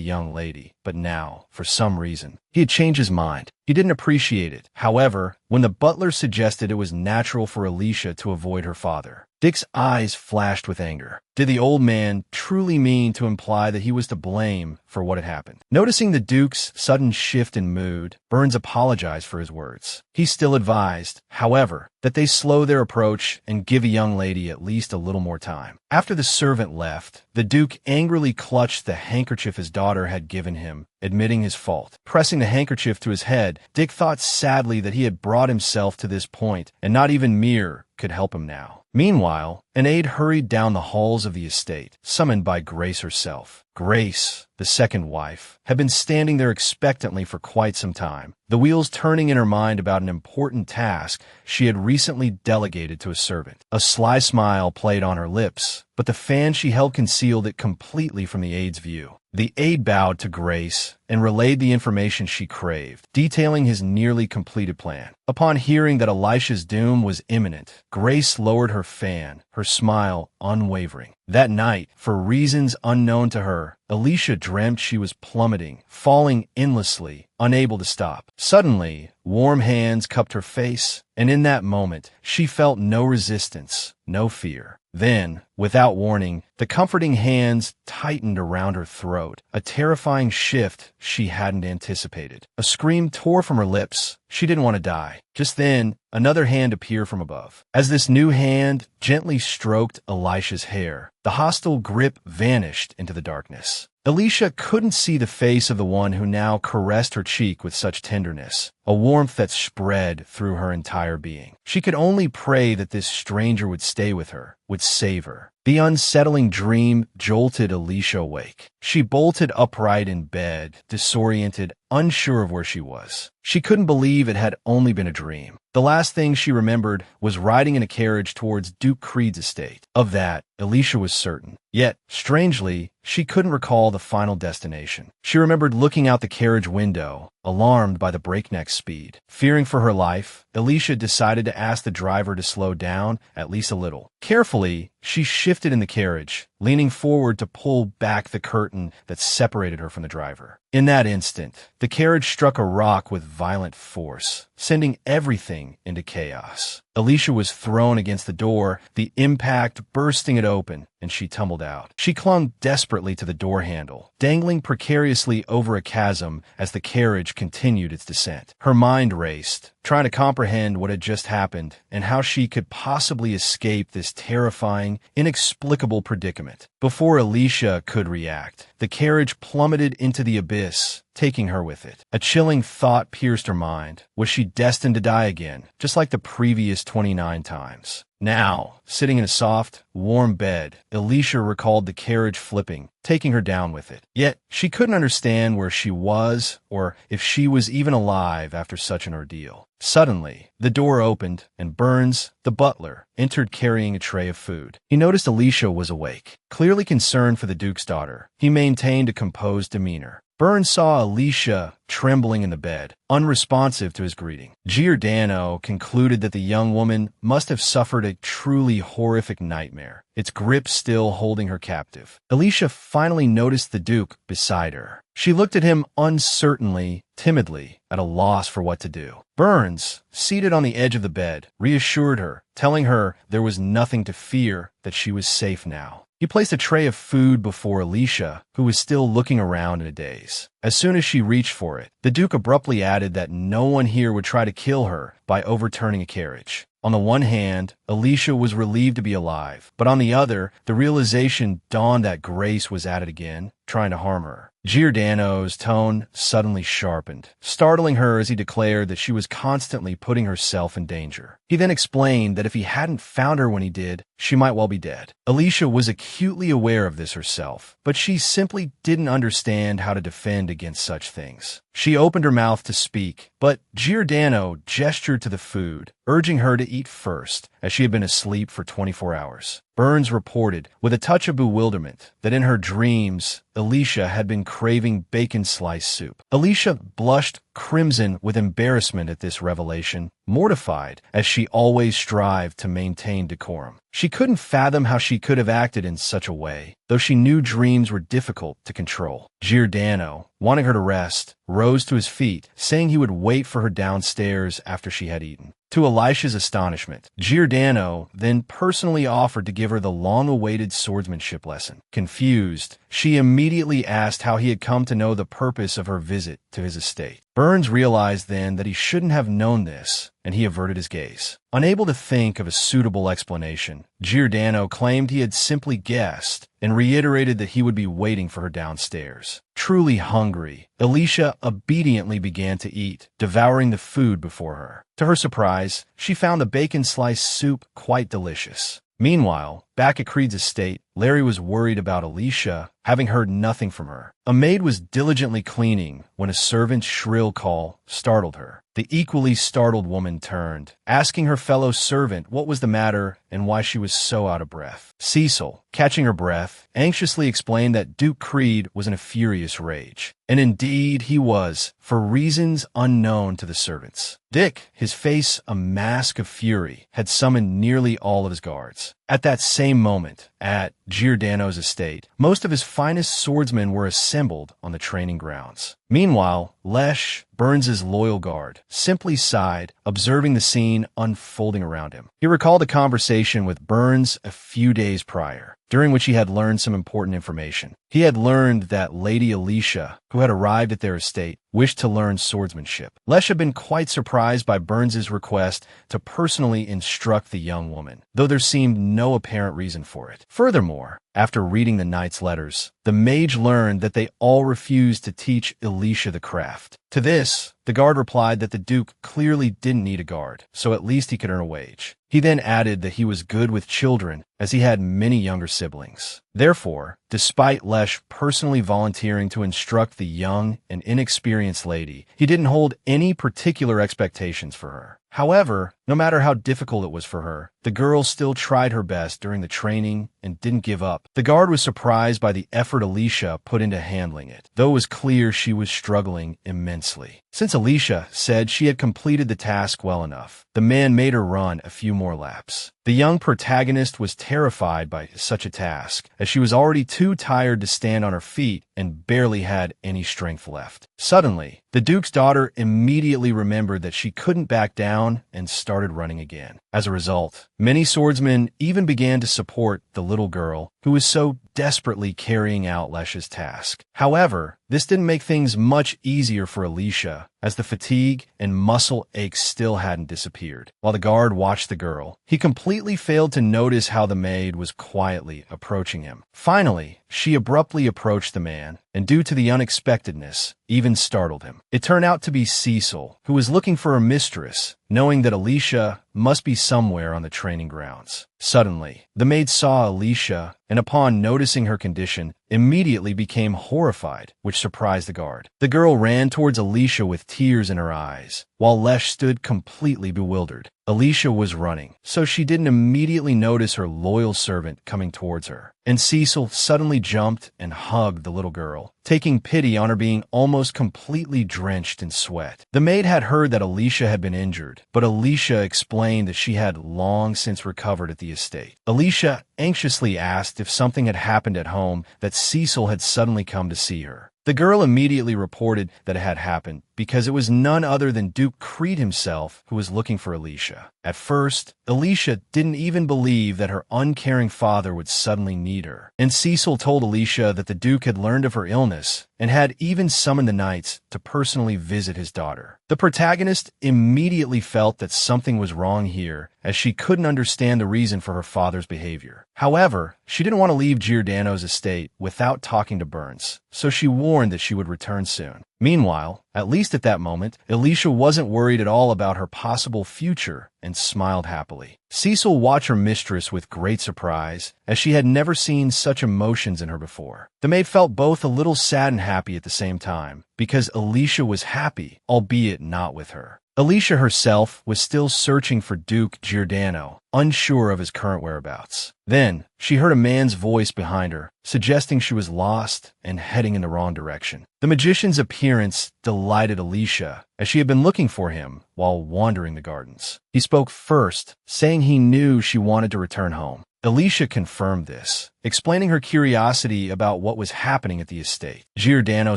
young lady, but now, for some reason, he had changed his mind. He didn't appreciate it, however, when the butler suggested it was natural for Alicia to avoid her father. Dick's eyes flashed with anger. Did the old man truly mean to imply that he was to blame for what had happened? Noticing the Duke's sudden shift in mood, Burns apologized for his words. He still advised, however, that they slow their approach and give a young lady at least a little more time. After the servant left, the Duke angrily clutched the handkerchief his daughter had given him, admitting his fault. Pressing the handkerchief to his head, Dick thought sadly that he had brought himself to this point, and not even Mir could help him now. Meanwhile, an aide hurried down the halls of the estate, summoned by Grace herself. Grace, the second wife, had been standing there expectantly for quite some time, the wheels turning in her mind about an important task she had recently delegated to a servant. A sly smile played on her lips, but the fan she held concealed it completely from the aide's view. The aide bowed to Grace and relayed the information she craved, detailing his nearly completed plan. Upon hearing that Elisha's doom was imminent, Grace lowered her fan, her smile unwavering. That night, for reasons unknown to her, Alicia dreamt she was plummeting, falling endlessly, unable to stop. Suddenly, warm hands cupped her face, and in that moment, she felt no resistance, no fear. Then, without warning, the comforting hands tightened around her throat, a terrifying shift she hadn't anticipated. A scream tore from her lips. She didn't want to die. Just then, another hand appeared from above. As this new hand gently stroked Elisha's hair, the hostile grip vanished into the darkness. Alicia couldn't see the face of the one who now caressed her cheek with such tenderness, a warmth that spread through her entire being. She could only pray that this stranger would stay with her, would save her. The unsettling dream jolted Alicia awake. She bolted upright in bed, disoriented, unsure of where she was. She couldn't believe it had only been a dream. The last thing she remembered was riding in a carriage towards Duke Creed's estate. Of that, Alicia was certain. Yet, strangely, she couldn't recall the final destination. She remembered looking out the carriage window, alarmed by the breakneck speed. Fearing for her life, Alicia decided to ask the driver to slow down at least a little. Carefully, she shifted in the carriage, leaning forward to pull back the curtain that separated her from the driver. In that instant, the carriage struck a rock with violent force, sending everything into chaos. Alicia was thrown against the door, the impact bursting it open, and she tumbled out. She clung desperately to the door handle, dangling precariously over a chasm as the carriage continued its descent. Her mind raced, trying to comprehend what had just happened and how she could possibly escape this terrifying, inexplicable predicament. Before Alicia could react, the carriage plummeted into the abyss, taking her with it. A chilling thought pierced her mind. Was she destined to die again, just like the previous 29 times? Now, sitting in a soft, warm bed, Alicia recalled the carriage flipping, taking her down with it. Yet, she couldn't understand where she was or if she was even alive after such an ordeal. Suddenly, The door opened, and Burns, the butler, entered carrying a tray of food. He noticed Alicia was awake. Clearly concerned for the Duke's daughter, he maintained a composed demeanor. Burns saw Alicia trembling in the bed, unresponsive to his greeting. Giordano concluded that the young woman must have suffered a truly horrific nightmare, its grip still holding her captive. Alicia finally noticed the Duke beside her. She looked at him uncertainly, timidly, at a loss for what to do. Burns, seated on the edge of the bed, reassured her, telling her there was nothing to fear, that she was safe now. He placed a tray of food before Alicia, who was still looking around in a daze. As soon as she reached for it, the Duke abruptly added that no one here would try to kill her by overturning a carriage. On the one hand, Alicia was relieved to be alive, but on the other, the realization dawned that Grace was at it again, trying to harm her. Giordano's tone suddenly sharpened, startling her as he declared that she was constantly putting herself in danger. He then explained that if he hadn't found her when he did, she might well be dead. Alicia was acutely aware of this herself, but she simply didn't understand how to defend against such things. She opened her mouth to speak, but Giordano gestured to the food, urging her to eat first, as she had been asleep for 24 hours. Burns reported, with a touch of bewilderment, that in her dreams, Alicia had been craving bacon slice soup. Alicia blushed crimson with embarrassment at this revelation, mortified as she always strived to maintain decorum. She couldn't fathom how she could have acted in such a way, though she knew dreams were difficult to control. Giordano, wanting her to rest, rose to his feet, saying he would wait for her downstairs after she had eaten. To Elisha's astonishment, Giordano then personally offered to give her the long-awaited swordsmanship lesson. Confused, she immediately asked how he had come to know the purpose of her visit to his estate. Burns realized then that he shouldn't have known this, and he averted his gaze. Unable to think of a suitable explanation, Giordano claimed he had simply guessed and reiterated that he would be waiting for her downstairs. Truly hungry, Alicia obediently began to eat, devouring the food before her. To her surprise, she found the bacon slice soup quite delicious. Meanwhile, back at Creed's estate, Larry was worried about Alicia, having heard nothing from her. A maid was diligently cleaning when a servant's shrill call startled her. The equally startled woman turned, asking her fellow servant what was the matter and why she was so out of breath. Cecil, catching her breath, anxiously explained that Duke Creed was in a furious rage. And indeed he was, for reasons unknown to the servants. Dick, his face a mask of fury, had summoned nearly all of his guards. At that same moment, at Giordano's estate, most of his finest swordsmen were assembled on the training grounds. Meanwhile, Lesh, Burns's loyal guard, simply sighed, observing the scene unfolding around him. He recalled a conversation with Burns a few days prior, during which he had learned some important information. He had learned that Lady Alicia, who had arrived at their estate, wished to learn swordsmanship. Lesh had been quite surprised by Burns's request to personally instruct the young woman, though there seemed no apparent reason for it. Furthermore, after reading the knight's letters, the mage learned that they all refused to teach Alicia the craft. To this, the guard replied that the Duke clearly didn't need a guard, so at least he could earn a wage. He then added that he was good with children, as he had many younger siblings. Therefore, despite Lesh personally volunteering to instruct the young and inexperienced lady, he didn't hold any particular expectations for her. However, no matter how difficult it was for her, the girl still tried her best during the training and didn't give up. The guard was surprised by the effort Alicia put into handling it, though it was clear she was struggling immensely. Since Alicia said she had completed the task well enough, the man made her run a few more laps. The young protagonist was terrified by such a task, as she was already too tired to stand on her feet and barely had any strength left. Suddenly, the Duke's daughter immediately remembered that she couldn't back down and started running again. As a result, many swordsmen even began to support the little girl who was so desperately carrying out Lesh's task. However, this didn't make things much easier for Alicia, as the fatigue and muscle aches still hadn't disappeared. While the guard watched the girl, he completely failed to notice how the maid was quietly approaching him. Finally, she abruptly approached the man, and due to the unexpectedness, even startled him. It turned out to be Cecil, who was looking for a mistress, knowing that Alicia must be somewhere on the training grounds. Suddenly, the maid saw Alicia, and upon noticing her condition, immediately became horrified, which surprised the guard. The girl ran towards Alicia with tears in her eyes, while Lesh stood completely bewildered. Alicia was running, so she didn't immediately notice her loyal servant coming towards her. And Cecil suddenly jumped and hugged the little girl, taking pity on her being almost completely drenched in sweat. The maid had heard that Alicia had been injured, but Alicia explained that she had long since recovered at the estate. Alicia anxiously asked if something had happened at home that Cecil had suddenly come to see her. The girl immediately reported that it had happened because it was none other than Duke Creed himself who was looking for Alicia. At first, Alicia didn't even believe that her uncaring father would suddenly need her. And Cecil told Alicia that the Duke had learned of her illness and had even summoned the knights to personally visit his daughter. The protagonist immediately felt that something was wrong here, as she couldn't understand the reason for her father's behavior. However, she didn't want to leave Giordano's estate without talking to Burns, so she warned that she would return soon. Meanwhile, at least at that moment, Alicia wasn't worried at all about her possible future and smiled happily. Cecil watched her mistress with great surprise, as she had never seen such emotions in her before. The maid felt both a little sad and happy at the same time, because Alicia was happy, albeit not with her. Alicia herself was still searching for Duke Giordano, unsure of his current whereabouts. Then, she heard a man's voice behind her, suggesting she was lost and heading in the wrong direction. The magician's appearance delighted Alicia, as she had been looking for him while wandering the gardens. He spoke first, saying he knew she wanted to return home. Alicia confirmed this, explaining her curiosity about what was happening at the estate. Giordano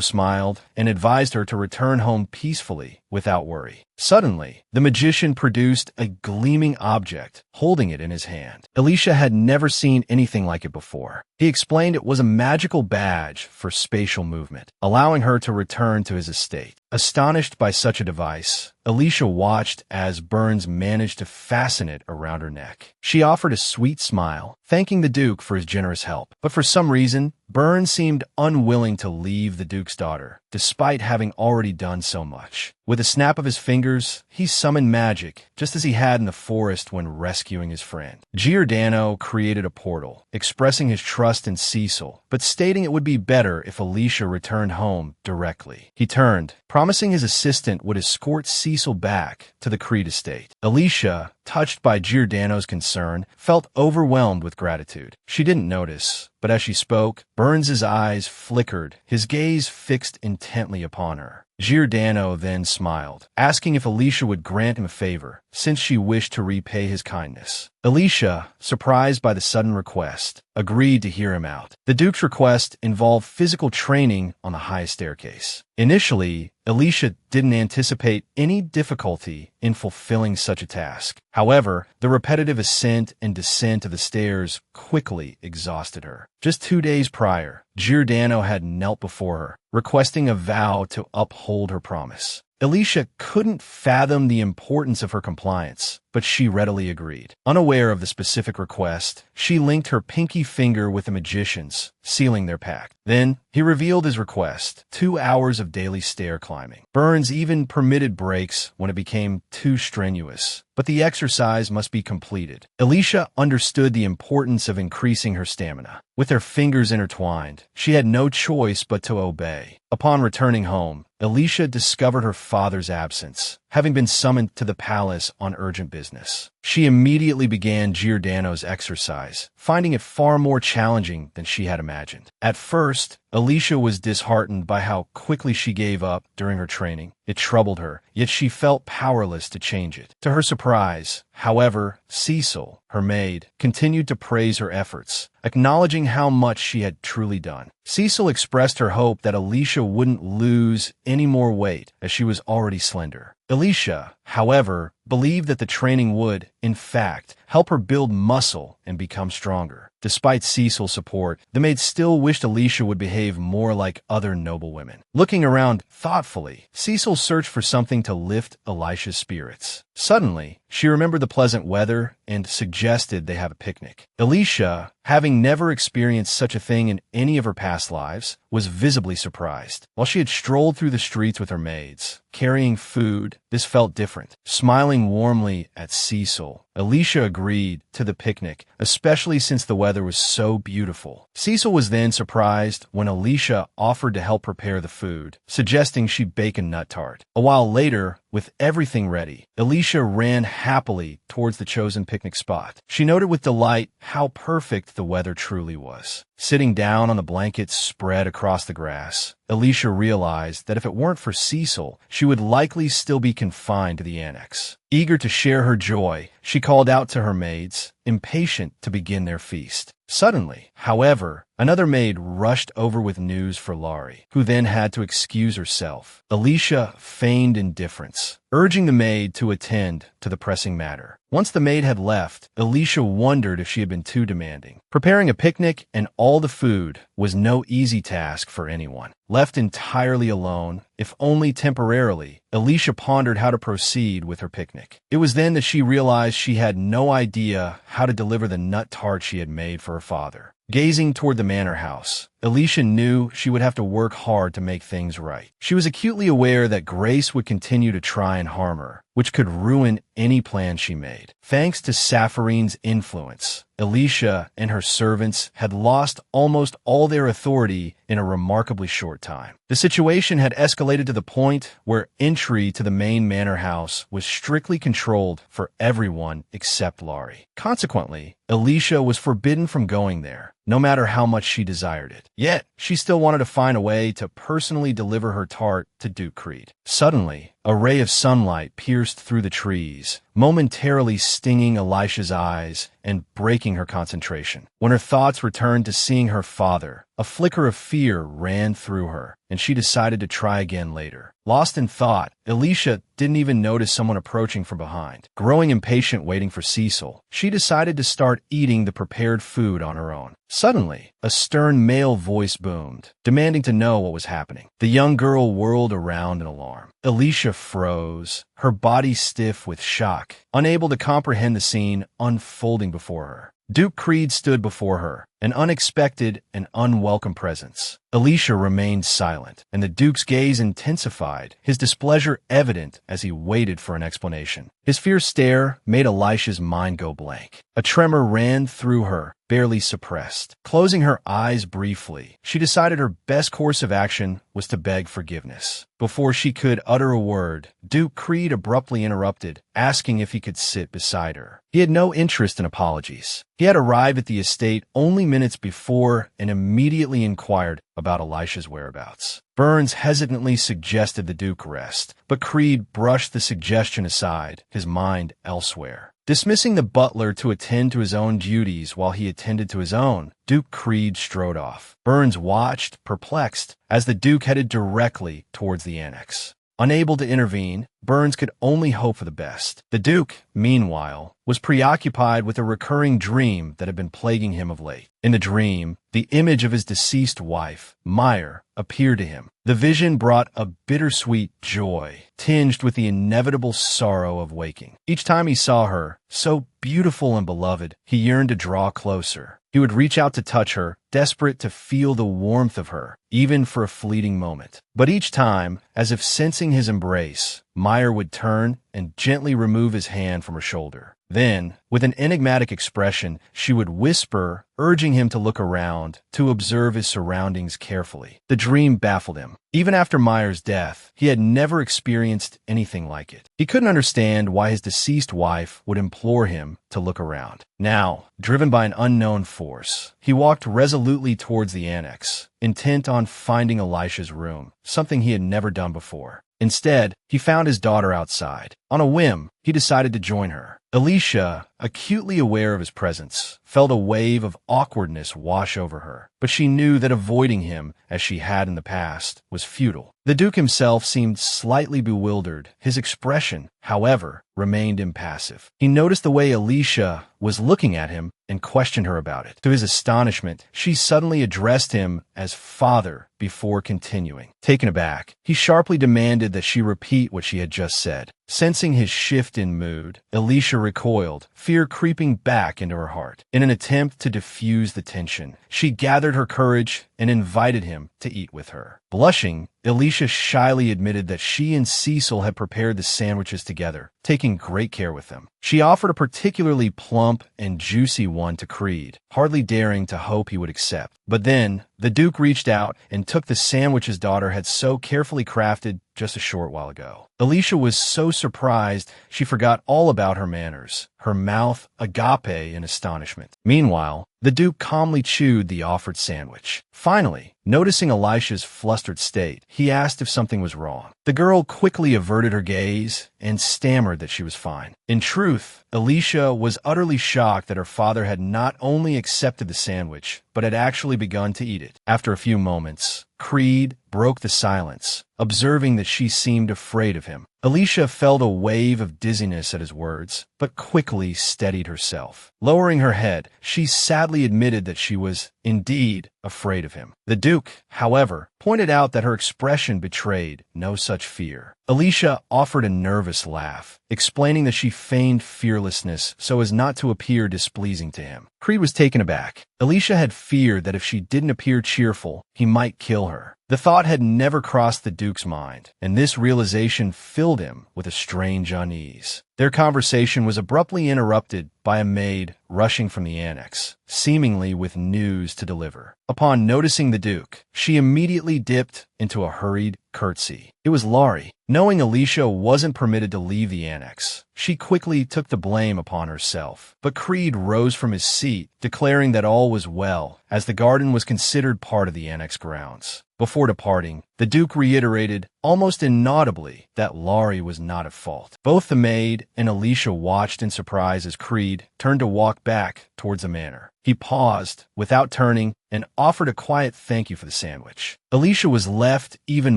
smiled and advised her to return home peacefully, without worry. Suddenly, the magician produced a gleaming object, holding it in his hand. Alicia had never seen anything like it before. He explained it was a magical badge for spatial movement, allowing her to return to his estate. Astonished by such a device, Alicia watched as Burns managed to fasten it around her neck. She offered a sweet smile, thanking the Duke for his generous help. But for some reason, Burns seemed unwilling to leave the Duke's daughter, despite having already done so much. With a snap of his fingers, he summoned magic, just as he had in the forest when rescuing his friend. Giordano created a portal, expressing his trust in Cecil, but stating it would be better if Alicia returned home directly. He turned, promising his assistant would escort Cecil back to the Creed estate. Alicia, touched by Giordano's concern, felt overwhelmed with gratitude. She didn't notice, but as she spoke, Burns's eyes flickered, his gaze fixed intently upon her. Giordano then smiled, asking if Alicia would grant him a favor, since she wished to repay his kindness. Alicia, surprised by the sudden request, agreed to hear him out. The Duke's request involved physical training on the highest staircase. Initially, Alicia didn't anticipate any difficulty in fulfilling such a task. However, the repetitive ascent and descent of the stairs quickly exhausted her. Just 2 days prior, Giordano had knelt before her, requesting a vow to uphold her promise. Alicia couldn't fathom the importance of her compliance, but she readily agreed. Unaware of the specific request, she linked her pinky finger with the magician's, sealing their pact. Then, he revealed his request: 2 hours of daily stair climbing. Burns even permitted breaks when it became too strenuous, but the exercise must be completed. Alicia understood the importance of increasing her stamina. With her fingers intertwined, she had no choice but to obey. Upon returning home, Alicia discovered her father's absence, having been summoned to the palace on urgent business. She immediately began Giordano's exercise, finding it far more challenging than she had imagined. At first, Alicia was disheartened by how quickly she gave up during her training. It troubled her, yet she felt powerless to change it. To her surprise, however, Cecil, her maid, continued to praise her efforts, acknowledging how much she had truly done. Cecil expressed her hope that Alicia wouldn't lose any more weight, as she was already slender. Alicia, however, believed that the training would, in fact, help her build muscle and become stronger. Despite Cecil's support, the maid still wished Alicia would behave more like other noble women. Looking around thoughtfully, Cecil searched for something to lift Alicia's spirits. Suddenly, she remembered the pleasant weather and suggested they have a picnic. Alicia, having never experienced such a thing in any of her past lives, was visibly surprised. While she had strolled through the streets with her maids, carrying food, this felt different. Smiling warmly at Cecil, Alicia agreed to the picnic, especially since the weather was so beautiful. Cecil was then surprised when Alicia offered to help prepare the food, suggesting she bake a nut tart. A while later, with everything ready, Alicia ran happily towards the chosen picnic spot. She noted with delight how perfect the weather truly was. Sitting down on the blankets spread across the grass, Alicia realized that if it weren't for Cecil, she would likely still be confined to the annex. Eager to share her joy, she called out to her maids, impatient to begin their feast. Suddenly, however, another maid rushed over with news for Laurie, who then had to excuse herself. Alicia feigned indifference, urging the maid to attend to the pressing matter. Once the maid had left, Alicia wondered if she had been too demanding. Preparing a picnic and all the food was no easy task for anyone. Left entirely alone, if only temporarily, Alicia pondered how to proceed with her picnic. It was then that she realized she had no idea how to deliver the nut tart she had made for her father. Gazing toward the manor house, Alicia knew she would have to work hard to make things right. She was acutely aware that Grace would continue to try and harm her, which could ruin any plan she made. Thanks to Sapharine's influence, Alicia and her servants had lost almost all their authority in a remarkably short time. The situation had escalated to the point where entry to the main manor house was strictly controlled for everyone except Laurie. Consequently, Alicia was forbidden from going there, no matter how much she desired it. Yet, she still wanted to find a way to personally deliver her tart to Duke Creed. Suddenly, a ray of sunlight pierced through the trees, momentarily stinging Alicia's eyes and breaking her concentration. When her thoughts returned to seeing her father, a flicker of fear ran through her, and she decided to try again later. Lost in thought, Alicia didn't even notice someone approaching from behind. Growing impatient waiting for Cecil, she decided to start eating the prepared food on her own. Suddenly, a stern male voice boomed, demanding to know what was happening. The young girl whirled around in alarm. Alicia froze, her body stiff with shock, unable to comprehend the scene unfolding before her. Duke Creed stood before her, an unexpected and unwelcome presence. Alicia remained silent, and the Duke's gaze intensified, his displeasure evident as he waited for an explanation. His fierce stare made Alicia's mind go blank. A tremor ran through her, barely suppressed. Closing her eyes briefly, she decided her best course of action was to beg forgiveness. Before she could utter a word, Duke Creed abruptly interrupted, asking if he could sit beside her. He had no interest in apologies. He had arrived at the estate only minutes before and immediately inquired about Alicia's whereabouts. Burns hesitantly suggested the Duke rest, but Creed brushed the suggestion aside, his mind elsewhere. Dismissing the butler to attend to his own duties while he attended to his own, Duke Creed strode off. Burns watched, perplexed, as the Duke headed directly towards the annex. Unable to intervene, Burns could only hope for the best. The Duke, meanwhile, was preoccupied with a recurring dream that had been plaguing him of late. In the dream, the image of his deceased wife, Meyer, appeared to him. The vision brought a bittersweet joy, tinged with the inevitable sorrow of waking. Each time he saw her, so beautiful and beloved, he yearned to draw closer. He would reach out to touch her, desperate to feel the warmth of her, even for a fleeting moment. But each time, as if sensing his embrace, Meyer would turn and gently remove his hand from her shoulder. Then, with an enigmatic expression, she would whisper, urging him to look around, to observe his surroundings carefully. The dream baffled him. Even after Meyer's death, he had never experienced anything like it. He couldn't understand why his deceased wife would implore him to look around. Now, driven by an unknown force, he walked resolutely towards the annex, intent on finding Alicia's room, something he had never done before. Instead, he found his daughter outside. On a whim, he decided to join her. Alicia, acutely aware of his presence, felt a wave of awkwardness wash over her, but she knew that avoiding him, as she had in the past, was futile. The Duke himself seemed slightly bewildered. His expression, however, remained impassive. He noticed the way Alicia was looking at him and questioned her about it. To his astonishment, she suddenly addressed him as father before continuing. Taken aback, he sharply demanded that she repeat what she had just said. Sensing his shift in mood, Alicia recoiled, fear creeping back into her heart. In an attempt to diffuse the tension, she gathered her courage and invited him to eat with her. Blushing, Alicia shyly admitted that she and Cecil had prepared the sandwiches together, taking great care with them. She offered a particularly plump and juicy one to Creed, hardly daring to hope he would accept. But then, the Duke reached out and took the sandwich his daughter had so carefully crafted just a short while ago. Alicia was so surprised she forgot all about her manners, her mouth agape in astonishment. Meanwhile, the Duke calmly chewed the offered sandwich. Finally, noticing Alicia's flustered state, he asked if something was wrong. The girl quickly averted her gaze and stammered that she was fine. In truth, Alicia was utterly shocked that her father had not only accepted the sandwich, but had actually begun to eat it. After a few moments, Creed broke the silence, observing that she seemed afraid of him. Alicia felt a wave of dizziness at his words, but quickly steadied herself. Lowering her head, she sadly admitted that she was, indeed, afraid of him. The Duke, however, pointed out that her expression betrayed no such fear. Alicia offered a nervous laugh, explaining that she feigned fearlessness so as not to appear displeasing to him. Creed was taken aback. Alicia had feared that if she didn't appear cheerful, he might kill her. The thought had never crossed the Duke's mind, and this realization filled him with a strange unease. Their conversation was abruptly interrupted by a maid rushing from the annex, seemingly with news to deliver. Upon noticing the Duke, she immediately dipped into a hurried curtsy. It was Laurie. Knowing Alicia wasn't permitted to leave the annex, she quickly took the blame upon herself. But Creed rose from his seat, declaring that all was well, as the garden was considered part of the annex grounds. Before departing, the Duke reiterated, almost inaudibly, that Laurie was not at fault. Both the maid and Alicia watched in surprise as Creed turned to walk back towards the manor. He paused, without turning, and offered a quiet thank you for the sandwich. Alicia was left even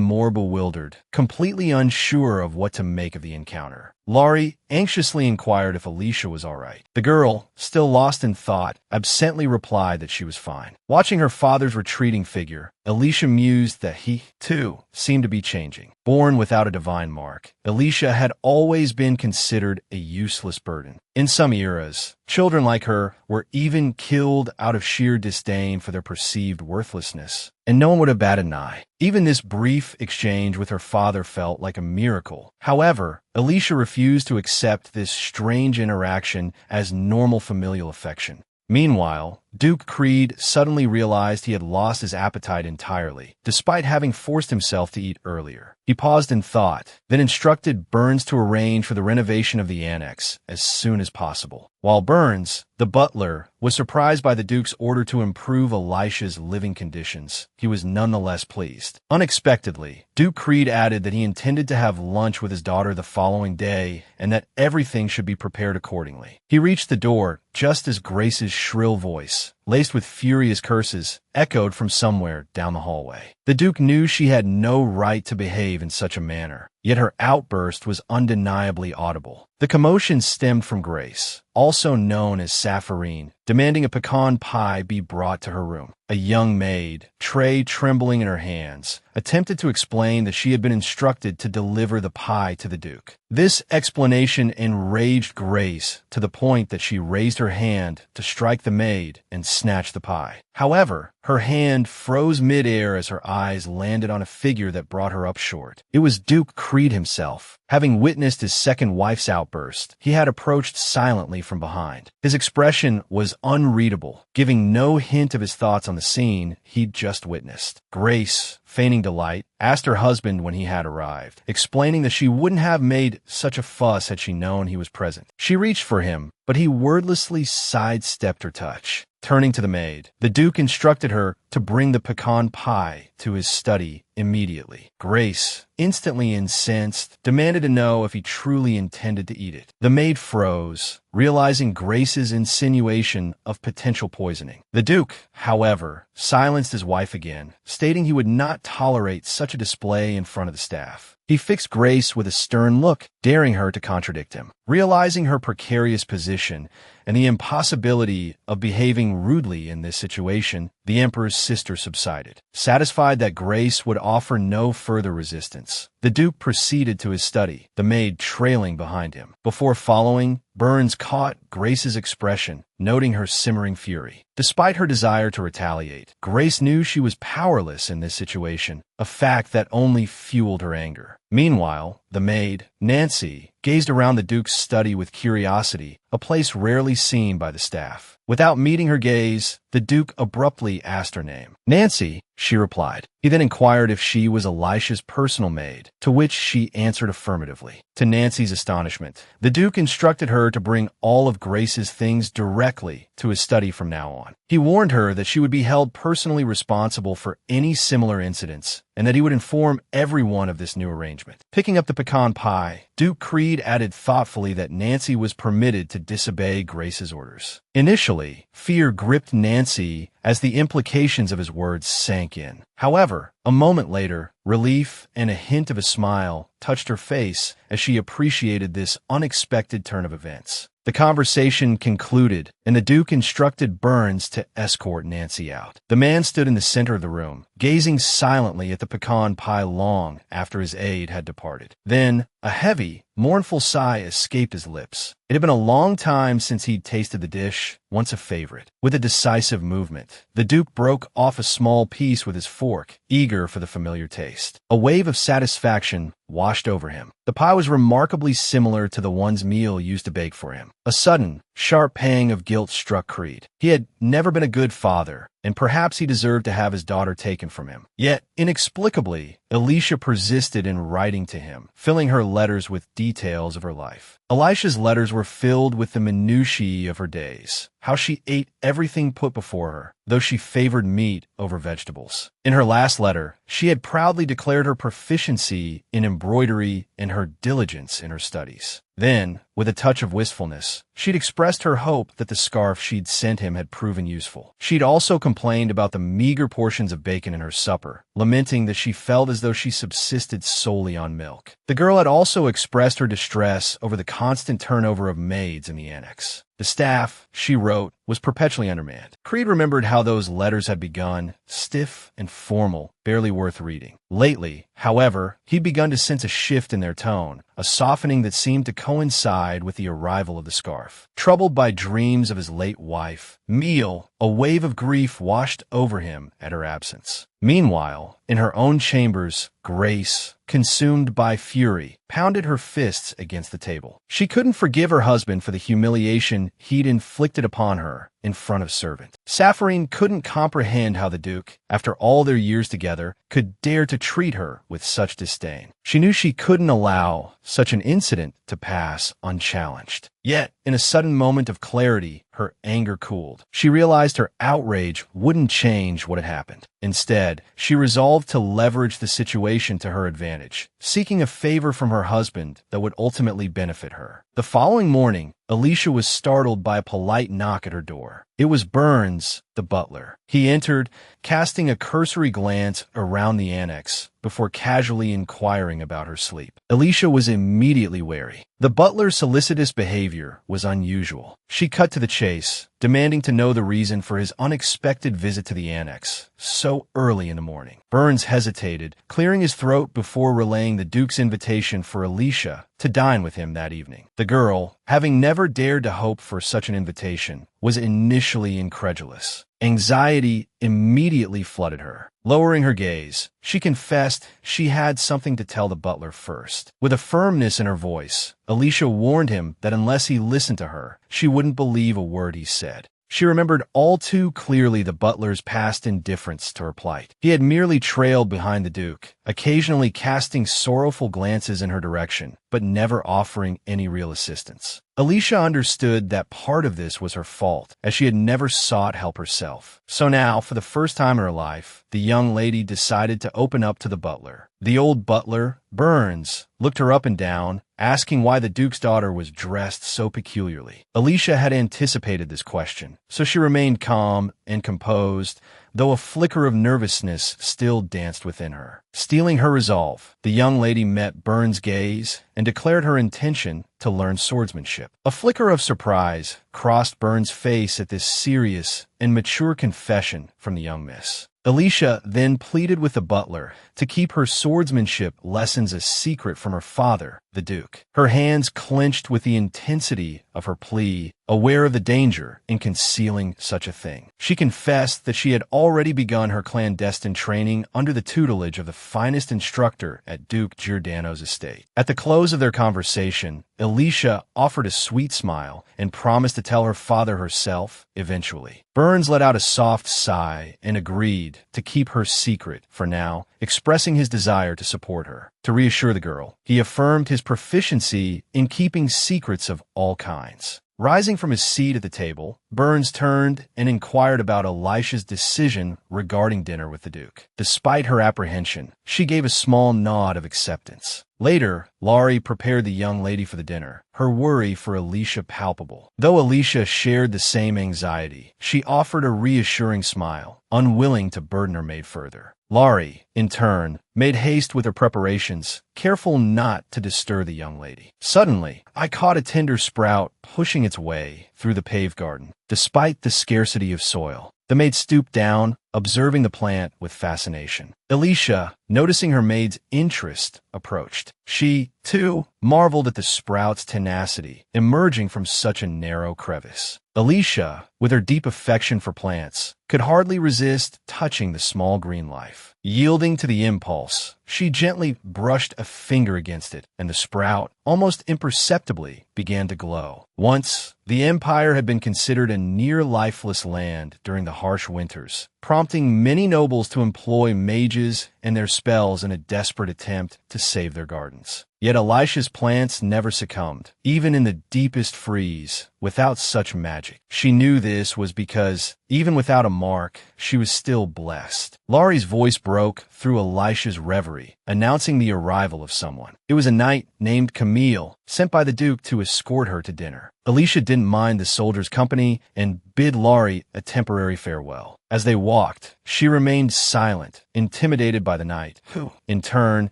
more bewildered, completely unsure of what to make of the encounter. Laurie anxiously inquired if Alicia was all right. The girl, still lost in thought, absently replied that she was fine. Watching her father's retreating figure, Alicia mused that he, too, seemed to be changing. Born without a divine mark, Alicia had always been considered a useless burden. In some eras, children like her were even killed out of sheer disdain for their perceived worthlessness, and no one would have batted an eye. Even this brief exchange with her father felt like a miracle. However, Alicia refused to accept this strange interaction as normal familial affection. Meanwhile, Duke Creed suddenly realized he had lost his appetite entirely, despite having forced himself to eat earlier. He paused in thought, then instructed Burns to arrange for the renovation of the annex as soon as possible. While Burns, the butler, was surprised by the Duke's order to improve Alicia's living conditions, he was nonetheless pleased. Unexpectedly, Duke Creed added that he intended to have lunch with his daughter the following day and that everything should be prepared accordingly. He reached the door just as Grace's shrill voice, laced with furious curses, echoed from somewhere down the hallway. The Duke knew she had no right to behave in such a manner, yet her outburst was undeniably audible. The commotion stemmed from Grace, also known as Sapphirine, demanding a pecan pie be brought to her room. A young maid, tray trembling in her hands, attempted to explain that she had been instructed to deliver the pie to the Duke. This explanation enraged Grace to the point that she raised her hand to strike the maid and snatch the pie. However, her hand froze midair as her eyes landed on a figure that brought her up short. It was Duke Creed himself. Having witnessed his second wife's outburst, he had approached silently from behind. His expression was unreadable, giving no hint of his thoughts on the scene he'd just witnessed. Grace, feigning delight, asked her husband when he had arrived, explaining that she wouldn't have made such a fuss had she known he was present. She reached for him, but he wordlessly sidestepped her touch. Turning to the maid, the Duke instructed her to bring the pecan pie to his study immediately. Grace, instantly incensed, demanded to know if he truly intended to eat it. The maid froze, realizing Grace's insinuation of potential poisoning. The Duke, however, silenced his wife again, stating he would not tolerate such a display in front of the staff. He fixed Grace with a stern look, daring her to contradict him. Realizing her precarious position and the impossibility of behaving rudely in this situation, the Emperor's sister subsided. Satisfied that Grace would offer no further resistance, The Duke proceeded to his study, the maid trailing behind him. Before following, Burns caught Grace's expression, noting her simmering fury. Despite her desire to retaliate, Grace knew she was powerless in this situation, a fact that only fueled her anger. Meanwhile, the maid, Nancy, gazed around the Duke's study with curiosity, a place rarely seen by the staff. Without meeting her gaze, the Duke abruptly asked her name. "Nancy," she replied. He then inquired if she was Elisha's personal maid, to which she answered affirmatively. To Nancy's astonishment, the Duke instructed her to bring all of Grace's things directly to his study from now on. He warned her that she would be held personally responsible for any similar incidents, and that he would inform everyone of this new arrangement. Picking up the pecan pie, Duke Creed added thoughtfully that Nancy was permitted to disobey Grace's orders. Initially, fear gripped Nancy as the implications of his words sank in. However, a moment later, relief and a hint of a smile touched her face as she appreciated this unexpected turn of events. The conversation concluded, and the Duke instructed Burns to escort Nancy out. The man stood in the center of the room, gazing silently at the pecan pie long after his aide had departed. Then, a heavy, mournful sigh escaped his lips. It had been a long time since he'd tasted the dish, once a favorite. With a decisive movement, the Duke broke off a small piece with his fork, eager for the familiar taste. A wave of satisfaction washed over him. The pie was remarkably similar to the one's meal used to bake for him. A sudden, sharp pang of guilt struck Creed. He had never been a good father, and perhaps he deserved to have his daughter taken from him. Yet, inexplicably, Elisha persisted in writing to him, filling her letters with details of her life. Elisha's letters were filled with the minutiae of her days, how she ate everything put before her, though she favored meat over vegetables. In her last letter, she had proudly declared her proficiency in embroidery and her diligence in her studies. Then, with a touch of wistfulness, she'd expressed her hope that the scarf she'd sent him had proven useful. She'd also complained about the meager portions of bacon in her supper, lamenting that she felt as though she subsisted solely on milk. The girl had also expressed her distress over the constant turnover of maids in the annex. The staff, she wrote, was perpetually undermanned. Creed remembered how those letters had begun, stiff and formal, barely worth reading. Lately, however, he'd begun to sense a shift in their tone, a softening that seemed to coincide with the arrival of the scarf. Troubled by dreams of his late wife, Meal, a wave of grief washed over him at her absence. Meanwhile, in her own chambers, Grace, consumed by fury, pounded her fists against the table. She couldn't forgive her husband for the humiliation he'd inflicted upon her in front of servants. Safarine couldn't comprehend how the Duke, after all their years together, could dare to treat her with such disdain. She knew she couldn't allow such an incident to pass unchallenged. Yet, in a sudden moment of clarity, her anger cooled. She realized her outrage wouldn't change what had happened. Instead, she resolved to leverage the situation to her advantage, seeking a favor from her husband that would ultimately benefit her. The following morning, Elisha was startled by a polite knock at her door. It was Burns, the butler. He entered, casting a cursory glance around the annex before casually inquiring about her sleep. Elisha was immediately wary. The butler's solicitous behavior was unusual. She cut to the chase, demanding to know the reason for his unexpected visit to the annex so early in the morning. Burns hesitated, clearing his throat before relaying the Duke's invitation for Elisha to dine with him that evening. The girl, having never dared to hope for such an invitation, was initially incredulous. Anxiety immediately flooded her. Lowering her gaze, she confessed she had something to tell the butler first. With a firmness in her voice, Elisha warned him that unless he listened to her, she wouldn't believe a word he said. She remembered all too clearly the butler's past indifference to her plight. He had merely trailed behind the Duke, occasionally casting sorrowful glances in her direction, but never offering any real assistance. Elisha understood that part of this was her fault, as she had never sought help herself. So now, for the first time in her life, the young lady decided to open up to the butler. The old butler, Burns, looked her up and down, asking why the Duke's daughter was dressed so peculiarly. Elisha had anticipated this question, so she remained calm and composed, though a flicker of nervousness still danced within her. Stealing her resolve, the young lady met Burns' gaze and declared her intention to learn swordsmanship. A flicker of surprise crossed Burns' face at this serious and mature confession from the young miss. Alicia then pleaded with the butler to keep her swordsmanship lessons a secret from her father, the Duke. Her hands clenched with the intensity of her plea, aware of the danger in concealing such a thing. She confessed that she had already begun her clandestine training under the tutelage of the finest instructor at Duke Giordano's estate. At the close of their conversation, Alicia offered a sweet smile and promised to tell her father herself eventually. Burns let out a soft sigh and agreed to keep her secret for now, expressing his desire to support her. To reassure the girl, he affirmed his proficiency in keeping secrets of all kinds. Rising from his seat at the table, Burns turned and inquired about Elisha's decision regarding dinner with the Duke. Despite her apprehension, she gave a small nod of acceptance. Later, Laurie prepared the young lady for the dinner, her worry for Alicia palpable. Though Alicia shared the same anxiety, she offered a reassuring smile, unwilling to burden her maid further. Laurie, in turn, made haste with her preparations, careful not to disturb the young lady. Suddenly, I caught a tender sprout pushing its way through the paved garden. Despite the scarcity of soil, the maid stooped down, observing the plant with fascination. Alicia, noticing her maid's interest, approached. She, too, marveled at the sprout's tenacity, emerging from such a narrow crevice. Alicia, with her deep affection for plants, could hardly resist touching the small green life. Yielding to the impulse, she gently brushed a finger against it, and the sprout, almost imperceptibly, began to glow. Once, the empire had been considered a near-lifeless land during the harsh winters, prompting many nobles to employ mages and their spells in a desperate attempt to save their gardens. Yet Elisha's plants never succumbed, even in the deepest freeze, without such magic. She knew this was because, even without a mark, she was still blessed. Laurie's voice broke through Elisha's reverie, announcing the arrival of someone. It was a knight named Camille, sent by the Duke to escort her to dinner. Alicia didn't mind the soldier's company and bid Laurie a temporary farewell. As they walked, she remained silent, intimidated by the knight, who, in turn,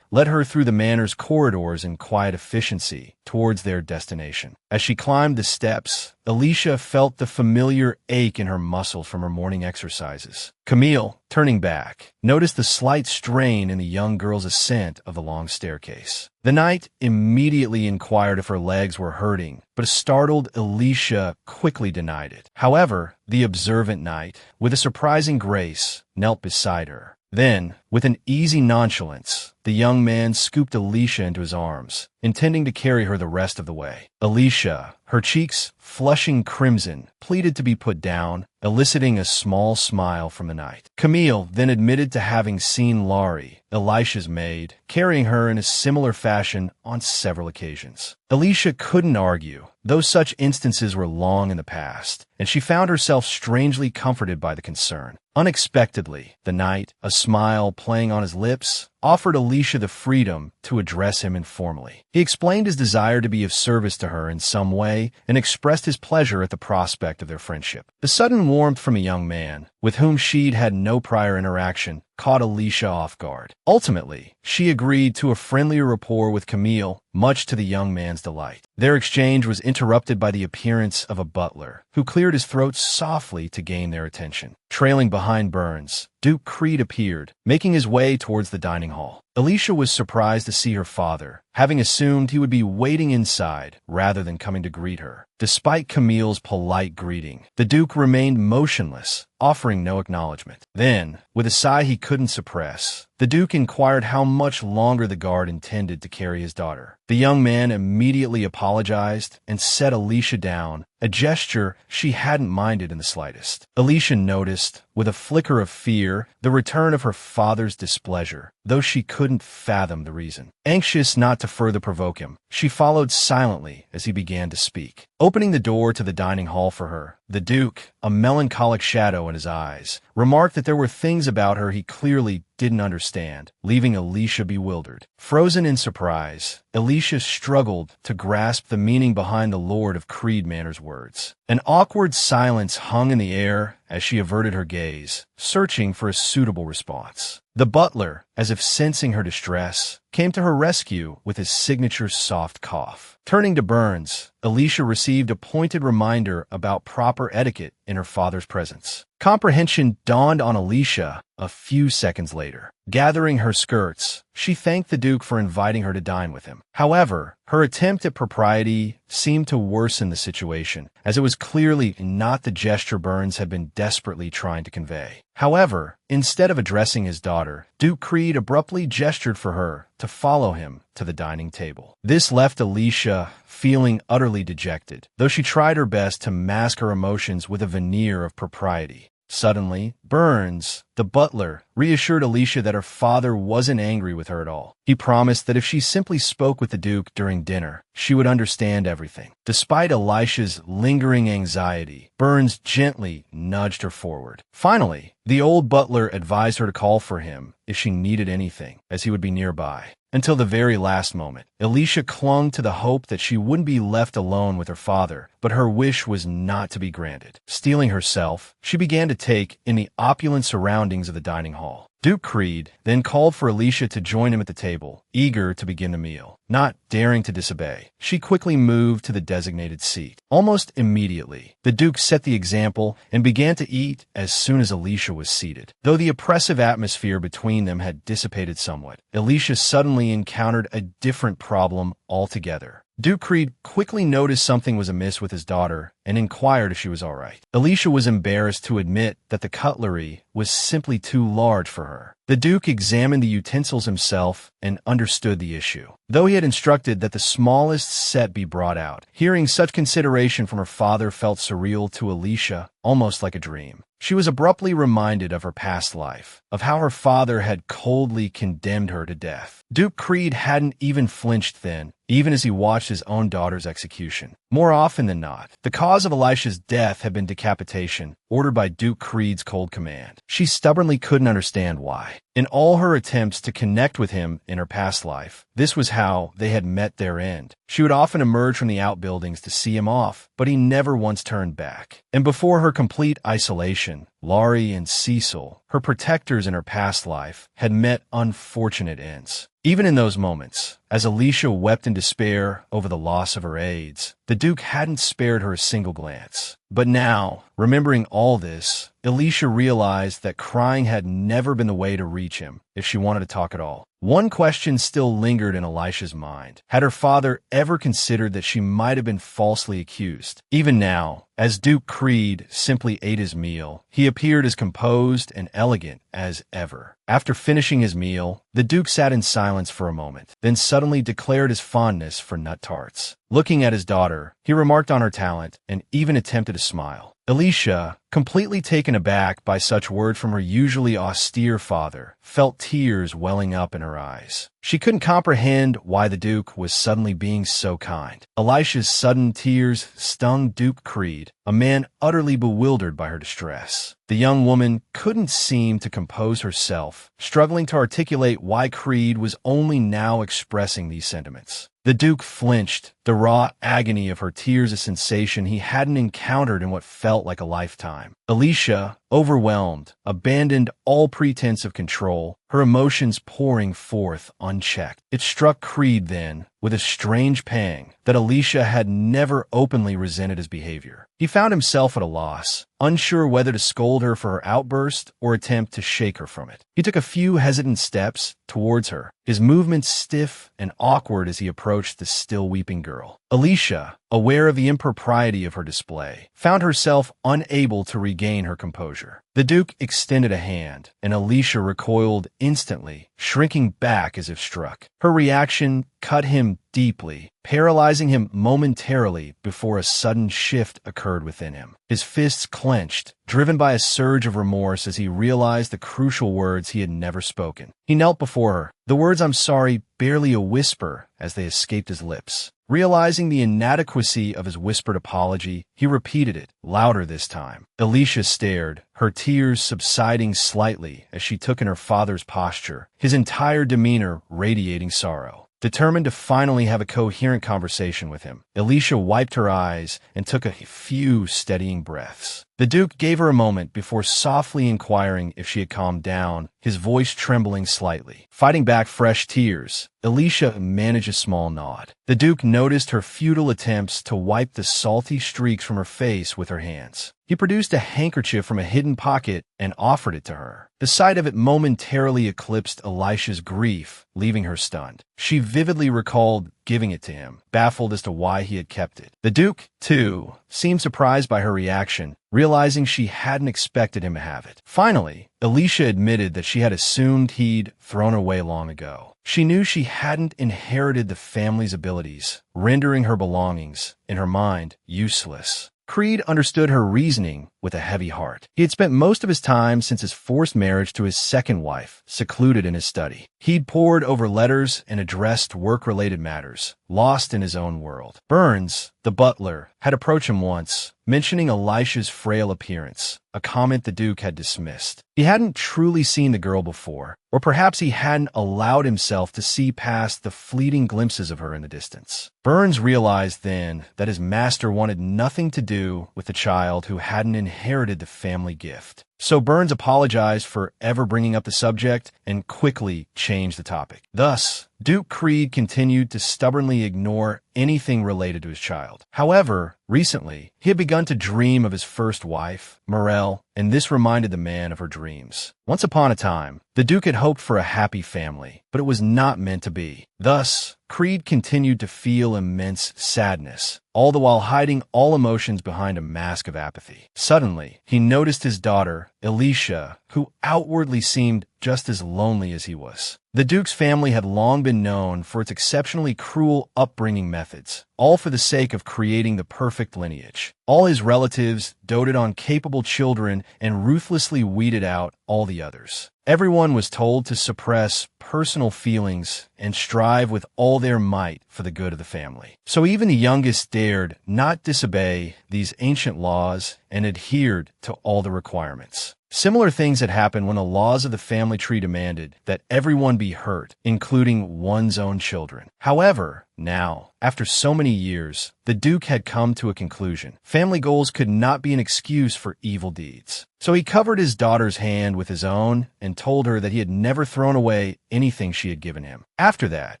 led her through the manor's corridors in quiet efficiency towards their destination. As she climbed the steps, Alicia felt the familiar ache in her muscles from her morning exercises. Camille, turning back, noticed the slight strain in the young girl's ascent of the long staircase. The knight immediately inquired if her legs were hurting, but a startled Alicia quickly denied it. However, the observant knight, with a surprising grace, knelt beside her. Then, with an easy nonchalance, the young man scooped Alicia into his arms, intending to carry her the rest of the way. Alicia, her cheeks flushing crimson, pleaded to be put down, eliciting a small smile from the knight. Camille then admitted to having seen Laurie, Elisha's maid, carrying her in a similar fashion on several occasions. Alicia couldn't argue, though such instances were long in the past, and she found herself strangely comforted by the concern. Unexpectedly, the knight, a smile playing on his lips, offered Alicia the freedom to address him informally. He explained his desire to be of service to her in some way and expressed his pleasure at the prospect of their friendship. The sudden warmth from a young man, with whom she'd had no prior interaction, caught Alicia off guard. Ultimately, she agreed to a friendlier rapport with Camille, much to the young man's delight. Their exchange was interrupted by the appearance of a butler, who cleared his throat softly to gain their attention. Trailing behind Burns, Duke Creed appeared, making his way towards the dining hall. Alicia was surprised to see her father, having assumed he would be waiting inside rather than coming to greet her. Despite Camille's polite greeting, the Duke remained motionless, offering no acknowledgement. Then, with a sigh he couldn't suppress, the Duke inquired how much longer the guard intended to carry his daughter. The young man immediately apologized and set Alicia down, a gesture she hadn't minded in the slightest. Alicia noticed, with a flicker of fear, the return of her father's displeasure, though she couldn't fathom the reason. Anxious not to further provoke him, she followed silently as he began to speak. Opening the door to the dining hall for her, the Duke, a melancholic shadow in his eyes, remarked that there were things about her he clearly didn't understand, leaving Alicia bewildered. Frozen in surprise, Alicia struggled to grasp the meaning behind the Lord of Creed Manor's words. An awkward silence hung in the air as she averted her gaze, searching for a suitable response. The butler, as if sensing her distress, came to her rescue with his signature soft cough. Turning to Burns, Alicia received a pointed reminder about proper etiquette in her father's presence. Comprehension dawned on Alicia a few seconds later. Gathering her skirts, she thanked the Duke for inviting her to dine with him. However, her attempt at propriety seemed to worsen the situation, as it was clearly not the gesture Burns had been desperately trying to convey. However, instead of addressing his daughter, Duke Creed abruptly gestured for her to follow him to the dining table. This left Alicia feeling utterly dejected, though she tried her best to mask her emotions with a veneer of propriety. Suddenly, Burns, the butler, reassured Alicia that her father wasn't angry with her at all. He promised that if she simply spoke with the Duke during dinner, she would understand everything. Despite Alicia's lingering anxiety, Burns gently nudged her forward. Finally, the old butler advised her to call for him if she needed anything, as he would be nearby. Until the very last moment, Alicia clung to the hope that she wouldn't be left alone with her father, but her wish was not to be granted. Steeling herself, she began to take in the opulent surroundings of the dining hall. Duke Creed then called for Alicia to join him at the table, eager to begin the meal. Not daring to disobey, she quickly moved to the designated seat. Almost immediately, the Duke set the example and began to eat as soon as Alicia was seated. Though the oppressive atmosphere between them had dissipated somewhat, Alicia suddenly encountered a different problem altogether. Duke Creed quickly noticed something was amiss with his daughter and inquired if she was all right. Alicia was embarrassed to admit that the cutlery was simply too large for her. The Duke examined the utensils himself and understood the issue, though he had instructed that the smallest set be brought out. Hearing such consideration from her father felt surreal to Alicia, almost like a dream. She was abruptly reminded of her past life, of how her father had coldly condemned her to death. Duke Creed hadn't even flinched then, even as he watched his own daughter's execution. More often than not, the cause of Alicia's death had been decapitation, ordered by Duke Creed's cold command. She stubbornly couldn't understand why. In all her attempts to connect with him in her past life, this was how they had met their end. She would often emerge from the outbuildings to see him off, but he never once turned back. And before her complete isolation, Laurie and Cecil, her protectors in her past life, had met unfortunate ends. Even in those moments, as Alicia wept in despair over the loss of her aides, the Duke hadn't spared her a single glance. But now, remembering all this, Alicia realized that crying had never been the way to reach him if she wanted to talk at all. One question still lingered in Alicia's mind. Had her father ever considered that she might have been falsely accused? Even now, as Duke Creed simply ate his meal, he appeared as composed and elegant as ever. After finishing his meal, the Duke sat in silence for a moment, then suddenly declared his fondness for nut tarts. Looking at his daughter, he remarked on her talent and even attempted a smile. Alicia, completely taken aback by such words from her usually austere father, felt tears welling up in her eyes. She couldn't comprehend why the Duke was suddenly being so kind. Alicia's sudden tears stung Duke Creed, a man utterly bewildered by her distress. The young woman couldn't seem to compose herself, struggling to articulate why Creed was only now expressing these sentiments. The Duke flinched, the raw agony of her tears a sensation he hadn't encountered in what felt like a lifetime. Alicia, overwhelmed, abandoned all pretense of control, her emotions pouring forth unchecked. It struck Creed then, with a strange pang, that Alicia had never openly resented his behavior. He found himself at a loss, unsure whether to scold her for her outburst or attempt to shake her from it. He took a few hesitant steps towards her, his movements stiff and awkward as he approached the still weeping girl. Alicia, aware of the impropriety of her display, found herself unable to regain her composure. The Duke extended a hand, and Alicia recoiled instantly, shrinking back as if struck. Her reaction cut him deeply, paralyzing him momentarily before a sudden shift occurred within him. His fists clenched, driven by a surge of remorse as he realized the crucial words he had never spoken. He knelt before her, the words "I'm sorry" barely a whisper as they escaped his lips. Realizing the inadequacy of his whispered apology, he repeated it, louder this time. Alicia stared, her tears subsiding slightly as she took in her father's posture, his entire demeanor radiating sorrow. Determined to finally have a coherent conversation with him, Alicia wiped her eyes and took a few steadying breaths. The Duke gave her a moment before softly inquiring if she had calmed down, his voice trembling slightly. Fighting back fresh tears, Alicia managed a small nod. The Duke noticed her futile attempts to wipe the salty streaks from her face with her hands. He produced a handkerchief from a hidden pocket and offered it to her. The sight of it momentarily eclipsed Alicia's grief, leaving her stunned. She vividly recalled giving it to him, baffled as to why he had kept it. The Duke, too, seemed surprised by her reaction, realizing she hadn't expected him to have it. Finally, Alicia admitted that she had assumed he'd thrown it away long ago. She knew she hadn't inherited the family's abilities, rendering her belongings, in her mind, useless. Creed understood her reasoning with a heavy heart. He had spent most of his time since his forced marriage to his second wife, secluded in his study. He'd pored over letters and addressed work-related matters, lost in his own world. Burns, the butler, had approached him once, mentioning Alicia's frail appearance, a comment the Duke had dismissed. He hadn't truly seen the girl before, or perhaps he hadn't allowed himself to see past the fleeting glimpses of her in the distance. Burns realized then that his master wanted nothing to do with the child who hadn't inherited the family gift. So Burns apologized for ever bringing up the subject and quickly changed the topic. Thus, Duke Creed continued to stubbornly ignore anything related to his child. However, recently, he had begun to dream of his first wife, Morel, and this reminded the man of her dreams. Once upon a time, the Duke had hoped for a happy family, but it was not meant to be. Thus, Creed continued to feel immense sadness, all the while hiding all emotions behind a mask of apathy. Suddenly, he noticed his daughter, Alicia, who outwardly seemed just as lonely as he was. The Duke's family had long been known for its exceptionally cruel upbringing methods, all for the sake of creating the perfect lineage. All his relatives doted on capable children and ruthlessly weeded out all the others. Everyone was told to suppress personal feelings and strive with all their might for the good of the family. So even the youngest dared not disobey these ancient laws and adhered to all the requirements. Similar things had happened when the laws of the family tree demanded that everyone be hurt, including one's own children. However, now, after so many years, the Duke had come to a conclusion. Family goals could not be an excuse for evil deeds. So he covered his daughter's hand with his own and told her that he had never thrown away anything she had given him. After that,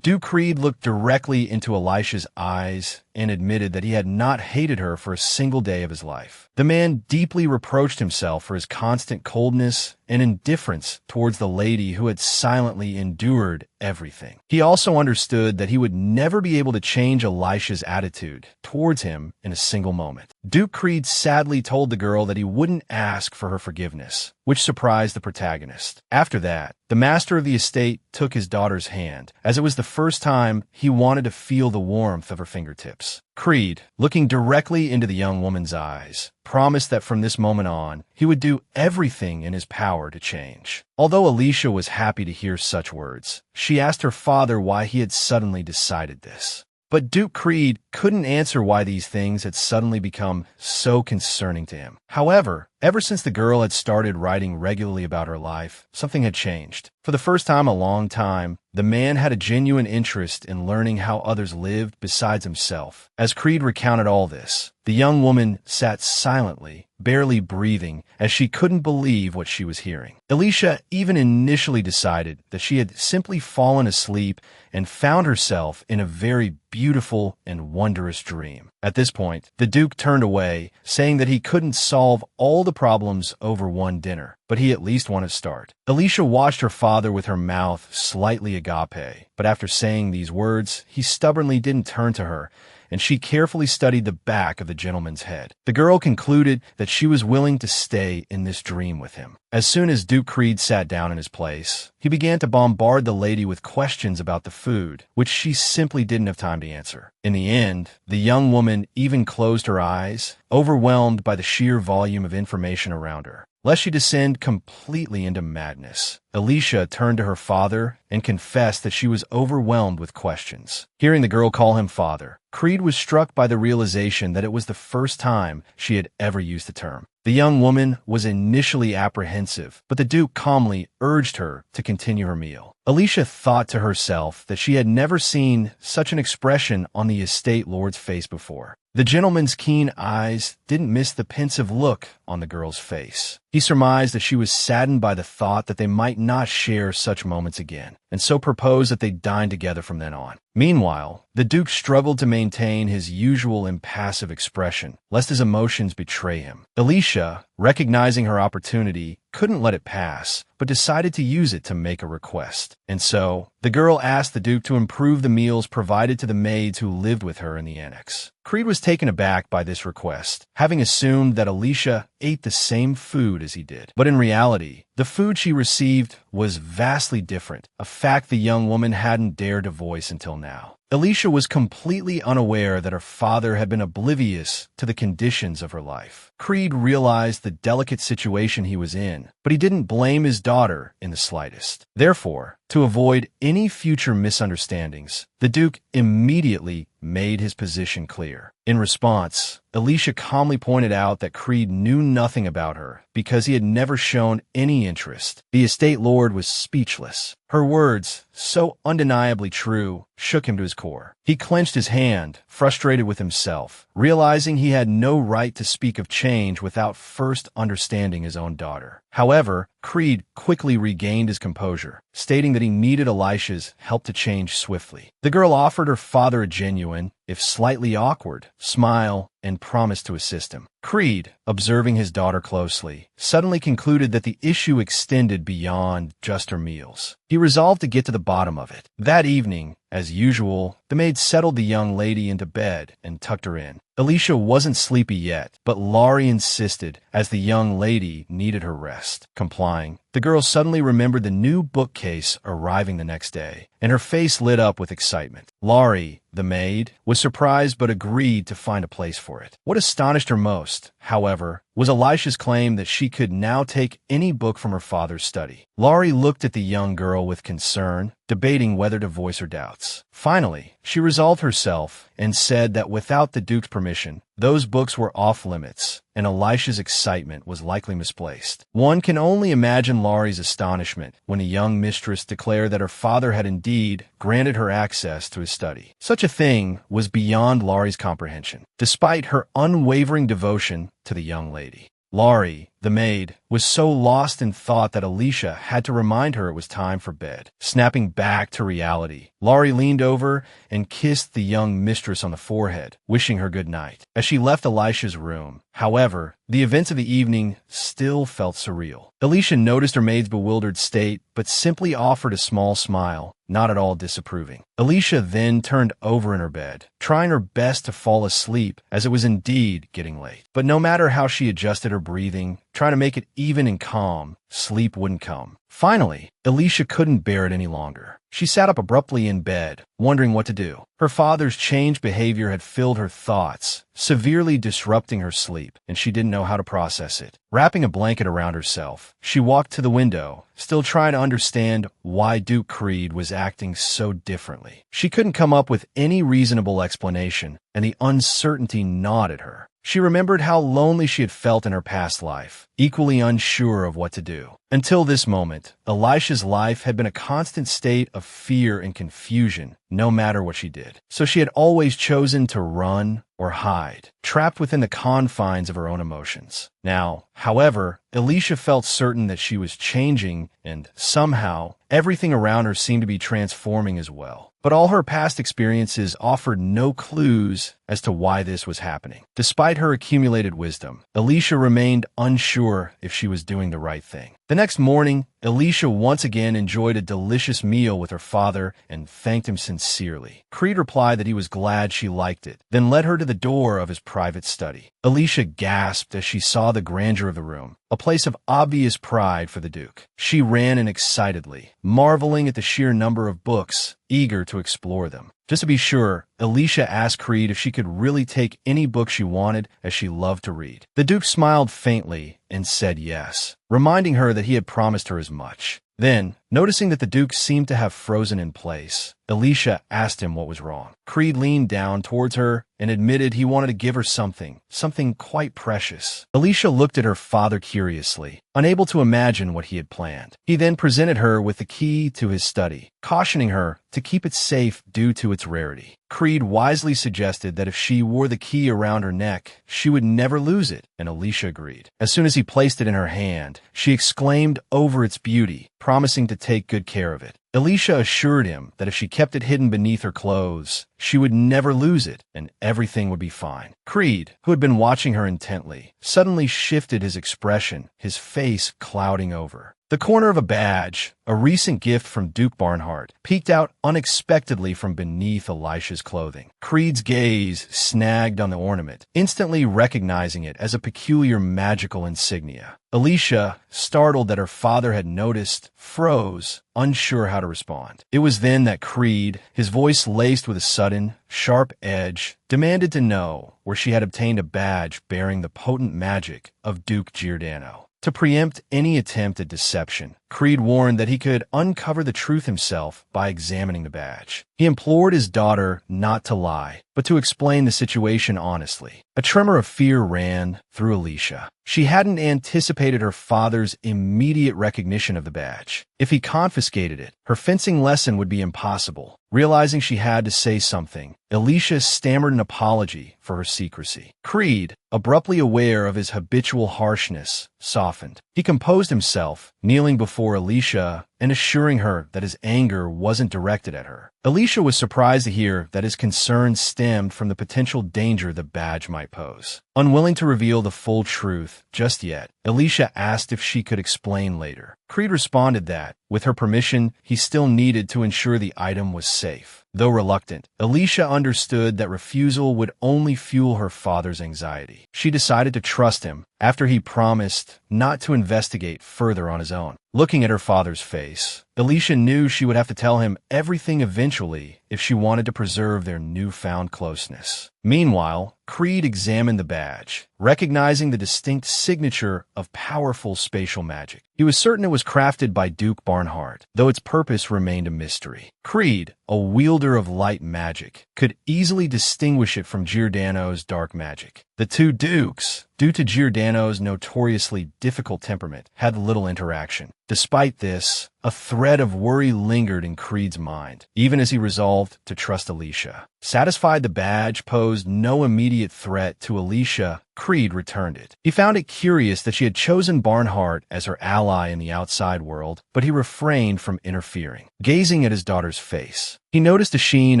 Duke Creed looked directly into Alicia's eyes and admitted that he had not hated her for a single day of his life. The man deeply reproached himself for his constant coldness and indifference towards the lady who had silently endured everything. He also understood that he would never be able to change Alicia's attitude towards him in a single moment. Duke Creed sadly told the girl that he wouldn't ask for her forgiveness, which surprised the protagonist. After that, the master of the estate took his daughter's hand, as it was the first time he wanted to feel the warmth of her fingertips. Creed, looking directly into the young woman's eyes, promised that from this moment on, he would do everything in his power to change. Although Alicia was happy to hear such words, she asked her father why he had suddenly decided this. But Duke Creed couldn't answer why these things had suddenly become so concerning to him. However, ever since the girl had started writing regularly about her life, something had changed. For the first time in a long time, the man had a genuine interest in learning how others lived besides himself. As Creed recounted all this, the young woman sat silently, barely breathing, as she couldn't believe what she was hearing. Alicia even initially decided that she had simply fallen asleep and found herself in a very beautiful and wondrous dream. At this point, the Duke turned away, saying that he couldn't solve all the problems over one dinner, but he at least wanted to start. Alicia watched her father with her mouth slightly agape, but after saying these words, he stubbornly didn't turn to her, and she carefully studied the back of the gentleman's head. The girl concluded that she was willing to stay in this dream with him. As soon as Duke Creed sat down in his place, he began to bombard the lady with questions about the food, which she simply didn't have time to answer. In the end, the young woman even closed her eyes, overwhelmed by the sheer volume of information around her. Lest she descend completely into madness, Alicia turned to her father and confessed that she was overwhelmed with questions. Hearing the girl call him father, Creed was struck by the realization that it was the first time she had ever used the term. The young woman was initially apprehensive, but the Duke calmly urged her to continue her meal. Alicia thought to herself that she had never seen such an expression on the estate lord's face before. The gentleman's keen eyes didn't miss the pensive look on the girl's face. He surmised that she was saddened by the thought that they might not share such moments again, and so proposed that they dine together from then on. Meanwhile, the Duke struggled to maintain his usual impassive expression, lest his emotions betray him. Alicia, recognizing her opportunity, couldn't let it pass, but decided to use it to make a request. And so, the girl asked the Duke to improve the meals provided to the maids who lived with her in the annex. Creed was taken aback by this request, having assumed that Alicia ate the same food as he did. But in reality, the food she received was vastly different, a fact the young woman hadn't dared to voice until now. Alicia was completely unaware that her father had been oblivious to the conditions of her life. Creed realized the delicate situation he was in, but he didn't blame his daughter in the slightest. Therefore, to avoid any future misunderstandings, the Duke immediately made his position clear. In response, Alicia calmly pointed out that Creed knew nothing about her because he had never shown any interest. The estate lord was speechless. Her words, so undeniably true, shook him to his core. He clenched his hand, frustrated with himself, realizing he had no right to speak of change without first understanding his own daughter. However, Creed quickly regained his composure, stating that he needed Elisha's help to change swiftly. The girl offered her father a genuine, if slightly awkward, smile and promised to assist him. Creed, observing his daughter closely, suddenly concluded that the issue extended beyond just her meals. He resolved to get to the bottom of it. That evening, as usual, the maid settled the young lady into bed and tucked her in. Alicia wasn't sleepy yet, but Laurie insisted as the young lady needed her rest. Complying, the girl suddenly remembered the new bookcase arriving the next day, and her face lit up with excitement. Laurie, the maid, was surprised but agreed to find a place for it. What astonished her most, however, was Elisha's claim that she could now take any book from her father's study. Laurie looked at the young girl with concern, debating whether to voice her doubts. Finally, she resolved herself and said that without the Duke's permission, those books were off limits, and Elisha's excitement was likely misplaced. One can only imagine Laurie's astonishment when a young mistress declared that her father had indeed granted her access to his study. Such a thing was beyond Laurie's comprehension, despite her unwavering devotion to the young lady. Laurie, the maid, was so lost in thought that Alicia had to remind her it was time for bed. Snapping back to reality, Laurie leaned over and kissed the young mistress on the forehead, wishing her good night. As she left Elisha's room, however, the events of the evening still felt surreal. Alicia noticed her maid's bewildered state, but simply offered a small smile, not at all disapproving. Alicia then turned over in her bed, trying her best to fall asleep as it was indeed getting late. But no matter how she adjusted her breathing, trying to make it even and calm, sleep wouldn't come. Finally, Alicia couldn't bear it any longer. She sat up abruptly in bed, wondering what to do. Her father's changed behavior had filled her thoughts, severely disrupting her sleep, and she didn't know how to process it. Wrapping a blanket around herself, she walked to the window, still trying to understand why Duke Creed was acting so differently. She couldn't come up with any reasonable explanation, and the uncertainty gnawed at her. She remembered how lonely she had felt in her past life, equally unsure of what to do. Until this moment, Elisha's life had been a constant state of fear and confusion, no matter what she did. So she had always chosen to run or hide, trapped within the confines of her own emotions. Now, however, Alicia felt certain that she was changing, and somehow, everything around her seemed to be transforming as well. But all her past experiences offered no clues as to why this was happening. Despite her accumulated wisdom, Alicia remained unsure if she was doing the right thing. The next morning, Alicia once again enjoyed a delicious meal with her father and thanked him sincerely. Creed replied that he was glad she liked it, then led her to the door of his private study. Alicia gasped as she saw the grandeur of the room, a place of obvious pride for the Duke. She ran in excitedly, marveling at the sheer number of books, eager to explore them. Just to be sure, Alicia asked Creed if she could really take any book she wanted, as she loved to read. The Duke smiled faintly and said yes, reminding her that he had promised her as much. Then, Noticing that the Duke seemed to have frozen in place, Alicia asked him what was wrong. Creed leaned down towards her and admitted he wanted to give her something quite precious. Alicia looked at her father curiously, unable to imagine what he had planned. He then presented her with the key to his study, cautioning her to keep it safe due to its rarity. Creed wisely suggested that if she wore the key around her neck, she would never lose it, and Alicia agreed. As soon as he placed it in her hand, she exclaimed over its beauty, promising to take good care of it. Alicia assured him that if she kept it hidden beneath her clothes, she would never lose it and everything would be fine. Creed, who had been watching her intently, suddenly shifted his expression, his face clouding over. The corner of a badge, a recent gift from Duke Barnhart, peeked out unexpectedly from beneath Alicia's clothing. Creed's gaze snagged on the ornament, instantly recognizing it as a peculiar magical insignia. Alicia, startled that her father had noticed, froze, unsure how to respond. It was then that Creed, his voice laced with a sudden, sharp edge, demanded to know where she had obtained a badge bearing the potent magic of Duke Giordano. To preempt any attempt at deception, Creed warned that he could uncover the truth himself by examining the badge. He implored his daughter not to lie, but to explain the situation honestly. A tremor of fear ran through Alicia. She hadn't anticipated her father's immediate recognition of the badge. If he confiscated it, her fencing lesson would be impossible. Realizing she had to say something, Alicia stammered an apology for her secrecy. Creed, abruptly aware of his habitual harshness, softened. He composed himself, kneeling before Alicia and assuring her that his anger wasn't directed at her. Alicia was surprised to hear that his concern stemmed from the potential danger the badge might pose. Unwilling to reveal the full truth just yet, Alicia asked if she could explain later. Creed responded that, with her permission, he still needed to ensure the item was safe. Though reluctant, Alicia understood that refusal would only fuel her father's anxiety. She decided to trust him after he promised not to investigate further on his own. Looking at her father's face, Alicia knew she would have to tell him everything eventually if she wanted to preserve their newfound closeness. Meanwhile, Creed examined the badge, recognizing the distinct signature of powerful spatial magic. He was certain it was crafted by Duke Barnhart, though its purpose remained a mystery. Creed, a wielder of light magic, could easily distinguish it from Giordano's dark magic. The two dukes, due to Giordano's notoriously difficult temperament, had little interaction. Despite this, a thread of worry lingered in Creed's mind, even as he resolved to trust Alicia. Satisfied the badge posed no immediate threat to Alicia, Creed returned it. He found it curious that she had chosen Barnhart as her ally in the outside world, but he refrained from interfering. Gazing at his daughter's face, he noticed a sheen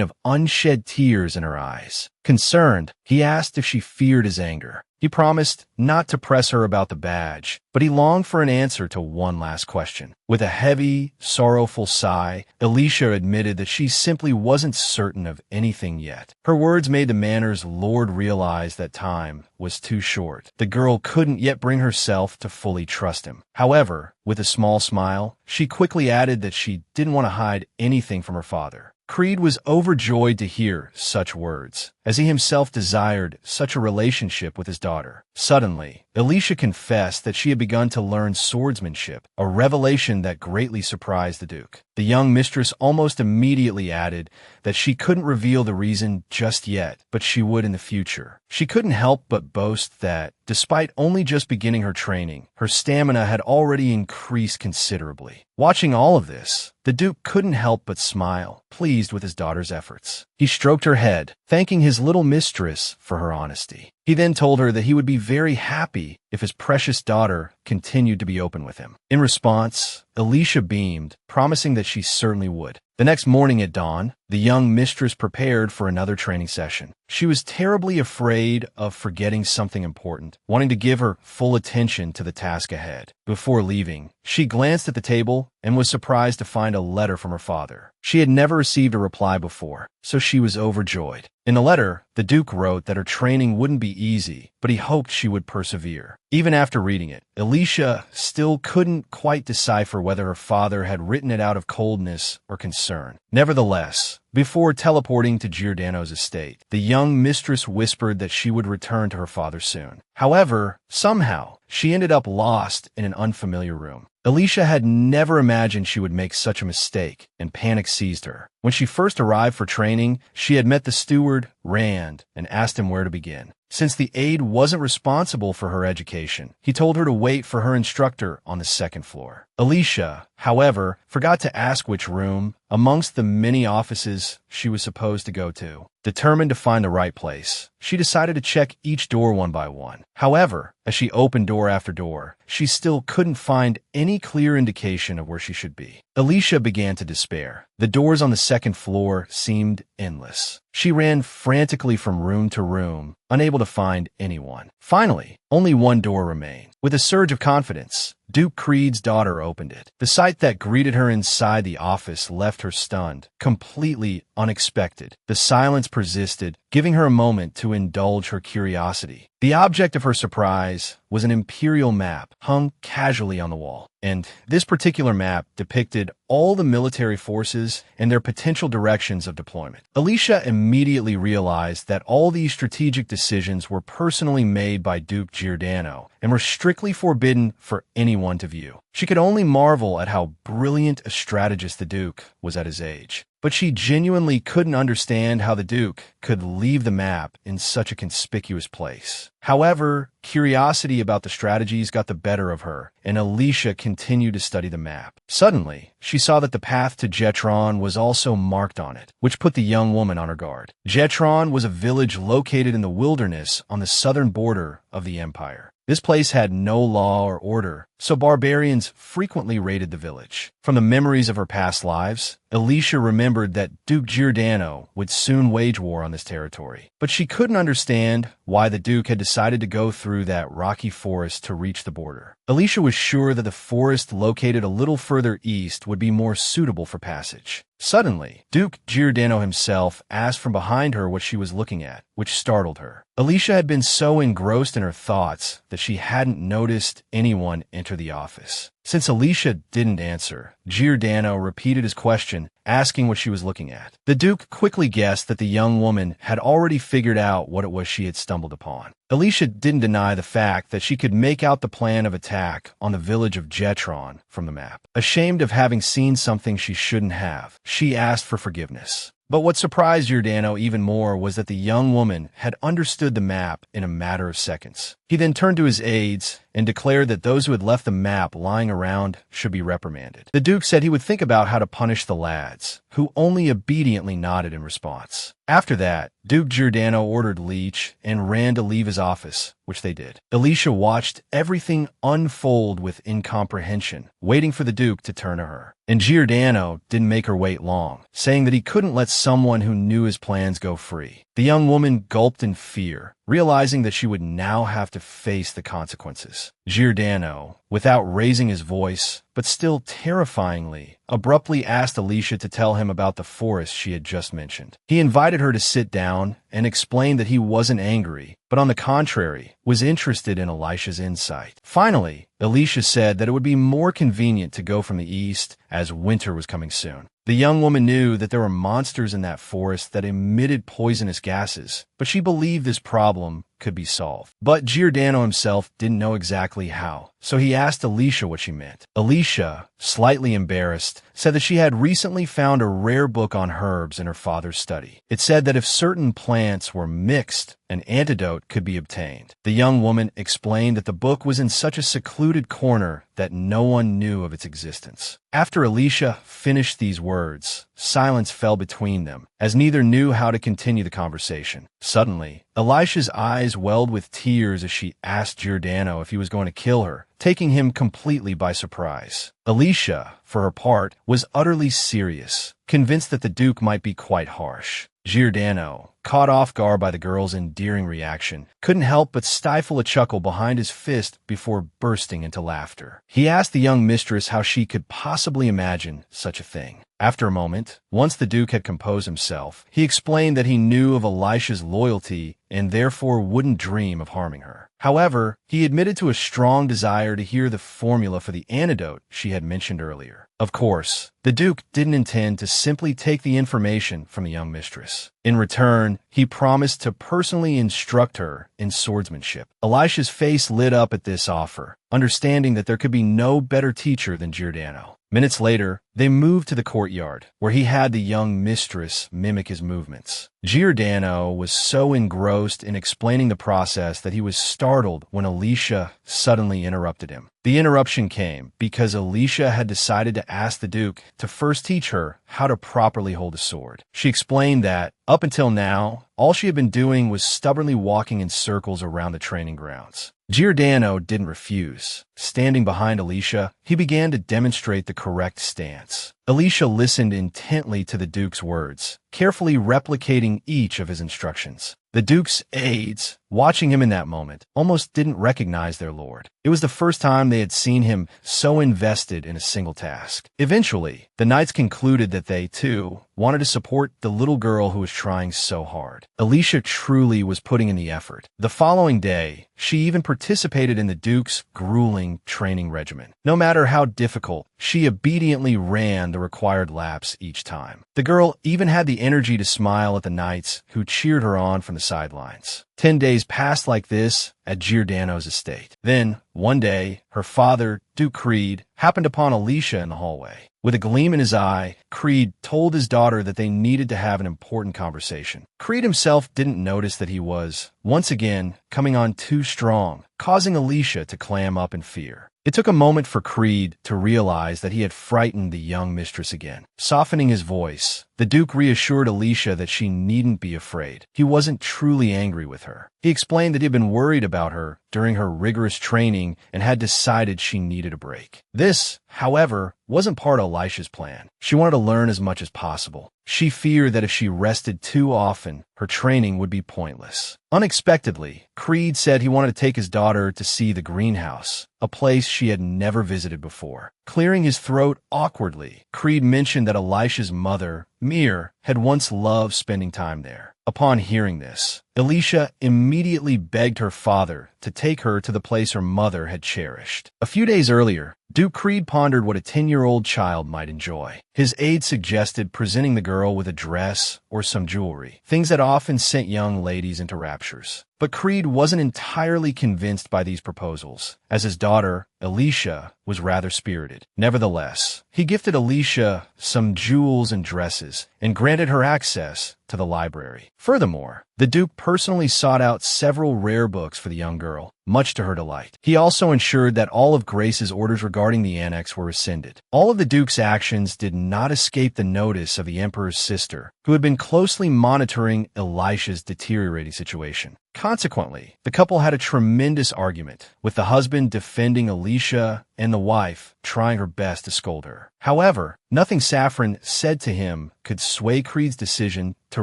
of unshed tears in her eyes. Concerned, he asked if she feared his anger. He promised not to press her about the badge, but he longed for an answer to one last question. With a heavy, sorrowful sigh, Alicia admitted that she simply wasn't certain of anything yet. Her words made the manor's lord realize that time was too short. The girl couldn't yet bring herself to fully trust him. However, with a small smile, she quickly added that she didn't want to hide anything from her father. Creed was overjoyed to hear such words, as he himself desired such a relationship with his daughter. Suddenly, Alicia confessed that she had begun to learn swordsmanship, a revelation that greatly surprised the Duke. The young mistress almost immediately added that she couldn't reveal the reason just yet, but she would in the future. She couldn't help but boast that, despite only just beginning her training, her stamina had already increased considerably. Watching all of this, the Duke couldn't help but smile, pleased with his daughter's efforts. He stroked her head, thanking his little mistress for her honesty. He then told her that he would be very happy if his precious daughter continued to be open with him. In response, Alicia beamed, promising that she certainly would. The next morning at dawn, the young mistress prepared for another training session. She was terribly afraid of forgetting something important, wanting to give her full attention to the task ahead. Before leaving, she glanced at the table and was surprised to find a letter from her father. She had never received a reply before, so she was overjoyed. In the letter, the Duke wrote that her training wouldn't be easy, but he hoped she would persevere. Even after reading it, Alicia still couldn't quite decipher whether her father had written it out of coldness or concern. Nevertheless, before teleporting to Giordano's estate, the young mistress whispered that she would return to her father soon. However, somehow, she ended up lost in an unfamiliar room. Alicia had never imagined she would make such a mistake, and panic seized her. When she first arrived for training, she had met the steward, Rand, and asked him where to begin. Since the aide wasn't responsible for her education, he told her to wait for her instructor on the second floor. Alicia, however, forgot to ask which room amongst the many offices she was supposed to go to. Determined to find the right place, she decided to check each door one by one. However, as she opened door after door, she still couldn't find any clear indication of where she should be. Alicia began to despair. The doors on the second floor seemed endless. She ran frantically from room to room, unable to find anyone. Finally, only one door remained. With a surge of confidence, Duke Creed's daughter opened it. The sight that greeted her inside the office left her stunned, completely unexpected. The silence persisted, giving her a moment to indulge her curiosity. The object of her surprise was an imperial map hung casually on the wall. And this particular map depicted all the military forces and their potential directions of deployment. Alicia immediately realized that all these strategic decisions were personally made by Duke Giordano and were strictly forbidden for anyone to view. She could only marvel at how brilliant a strategist the Duke was at his age. But she genuinely couldn't understand how the Duke could leave the map in such a conspicuous place. However, curiosity about the strategies got the better of her, and Alicia continued to study the map. Suddenly, she saw that the path to Jetron was also marked on it, which put the young woman on her guard. Jetron was a village located in the wilderness on the southern border of the Empire. This place had no law or order, so barbarians frequently raided the village. From the memories of her past lives, Alicia remembered that Duke Giordano would soon wage war on this territory. But she couldn't understand why the Duke had decided to go through that rocky forest to reach the border. Alicia was sure that the forest located a little further east would be more suitable for passage. Suddenly, Duke Giordano himself asked from behind her what she was looking at, which startled her. Alicia had been so engrossed in her thoughts that she hadn't noticed anyone enter the office. Since Alicia didn't answer, Giordano repeated his question, asking what she was looking at. The Duke quickly guessed that the young woman had already figured out what it was she had stumbled upon. Alicia didn't deny the fact that she could make out the plan of attack on the village of Jetron from the map. Ashamed of having seen something she shouldn't have, she asked for forgiveness. But what surprised Giordano even more was that the young woman had understood the map in a matter of seconds. He then turned to his aides and declared that those who had left the map lying around should be reprimanded. The Duke said he would think about how to punish the lads, who only obediently nodded in response. After that, Duke Giordano ordered Leech and Rand to leave his office, which they did. Alicia watched everything unfold with incomprehension, waiting for the Duke to turn to her. And Giordano didn't make her wait long, saying that he couldn't let someone who knew his plans go free. The young woman gulped in fear, realizing that she would now have to face the consequences. Giordano, without raising his voice, but still terrifyingly, abruptly asked Alicia to tell him about the forest she had just mentioned. He invited her to sit down and explained that he wasn't angry, but on the contrary, was interested in Alicia's insight. Finally, Alicia said that it would be more convenient to go from the east, as winter was coming soon. The young woman knew that there were monsters in that forest that emitted poisonous gases, but she believed this problem could be solved. But Giordano himself didn't know exactly how, so he asked Alicia what she meant. Alicia, slightly embarrassed, said that she had recently found a rare book on herbs in her father's study. It said that if certain plants were mixed, an antidote could be obtained. The young woman explained that the book was in such a secluded corner that no one knew of its existence. After Alicia finished these words, silence fell between them, as neither knew how to continue the conversation. Suddenly, Alicia's eyes welled with tears as she asked Giordano if he was going to kill her, taking him completely by surprise. Alicia, for her part, was utterly serious, convinced that the Duke might be quite harsh. Giordano, caught off guard by the girl's endearing reaction, couldn't help but stifle a chuckle behind his fist before bursting into laughter. He asked the young mistress how she could possibly imagine such a thing. After a moment, once the Duke had composed himself, he explained that he knew of Alicia's loyalty and therefore wouldn't dream of harming her. However, he admitted to a strong desire to hear the formula for the antidote she had mentioned earlier. Of course, the Duke didn't intend to simply take the information from the young mistress. In return, he promised to personally instruct her in swordsmanship. Elisha's face lit up at this offer, understanding that there could be no better teacher than Giordano. Minutes later, they moved to the courtyard, where he had the young mistress mimic his movements. Giordano was so engrossed in explaining the process that he was startled when Alicia suddenly interrupted him. The interruption came because Alicia had decided to ask the Duke to first teach her how to properly hold a sword. She explained that, up until now, all she had been doing was stubbornly walking in circles around the training grounds. Giordano didn't refuse. Standing behind Alicia, he began to demonstrate the correct stance. Alicia listened intently to the Duke's words, carefully replicating each of his instructions. The Duke's aides, watching him in that moment, almost didn't recognize their lord. It was the first time they had seen him so invested in a single task. Eventually, the knights concluded that they, too, wanted to support the little girl who was trying so hard. Alicia truly was putting in the effort. The following day, she even participated in the Duke's grueling training regimen. No matter how difficult, she obediently ran the required laps each time. The girl even had the energy to smile at the knights who cheered her on from the sidelines. 10 days passed like this at Giordano's estate. Then, one day, her father, Duke Creed, happened upon Alicia in the hallway. With a gleam in his eye, Creed told his daughter that they needed to have an important conversation. Creed himself didn't notice that he was, once again, coming on too strong, causing Alicia to clam up in fear. It took a moment for Creed to realize that he had frightened the young mistress again. Softening his voice, the Duke reassured Alicia that she needn't be afraid. He wasn't truly angry with her. He explained that he had been worried about her during her rigorous training and had decided she needed a break. This, however, wasn't part of Elisha's plan. She wanted to learn as much as possible. She feared that if she rested too often, her training would be pointless. Unexpectedly, Creed said he wanted to take his daughter to see the greenhouse, a place she had never visited before. Clearing his throat awkwardly, Creed mentioned that Elisha's mother, Mir, had once loved spending time there. Upon hearing this, Alicia immediately begged her father to take her to the place her mother had cherished. A few days earlier, Duke Creed pondered what a 10-year-old child might enjoy. His aide suggested presenting the girl with a dress or some jewelry, things that often sent young ladies into raptures. But Creed wasn't entirely convinced by these proposals, as his daughter, Alicia, was rather spirited. Nevertheless, he gifted Alicia some jewels and dresses and granted her access to the library. Furthermore, the Duke personally sought out several rare books for the young girl, much to her delight. He also ensured that all of Grace's orders regarding the annex were rescinded. All of the Duke's actions did not escape the notice of the Emperor's sister, who had been closely monitoring Elisha's deteriorating situation. Consequently, the couple had a tremendous argument, with the husband defending Alicia and the wife trying her best to scold her. However, nothing Saffron said to him could sway Creed's decision to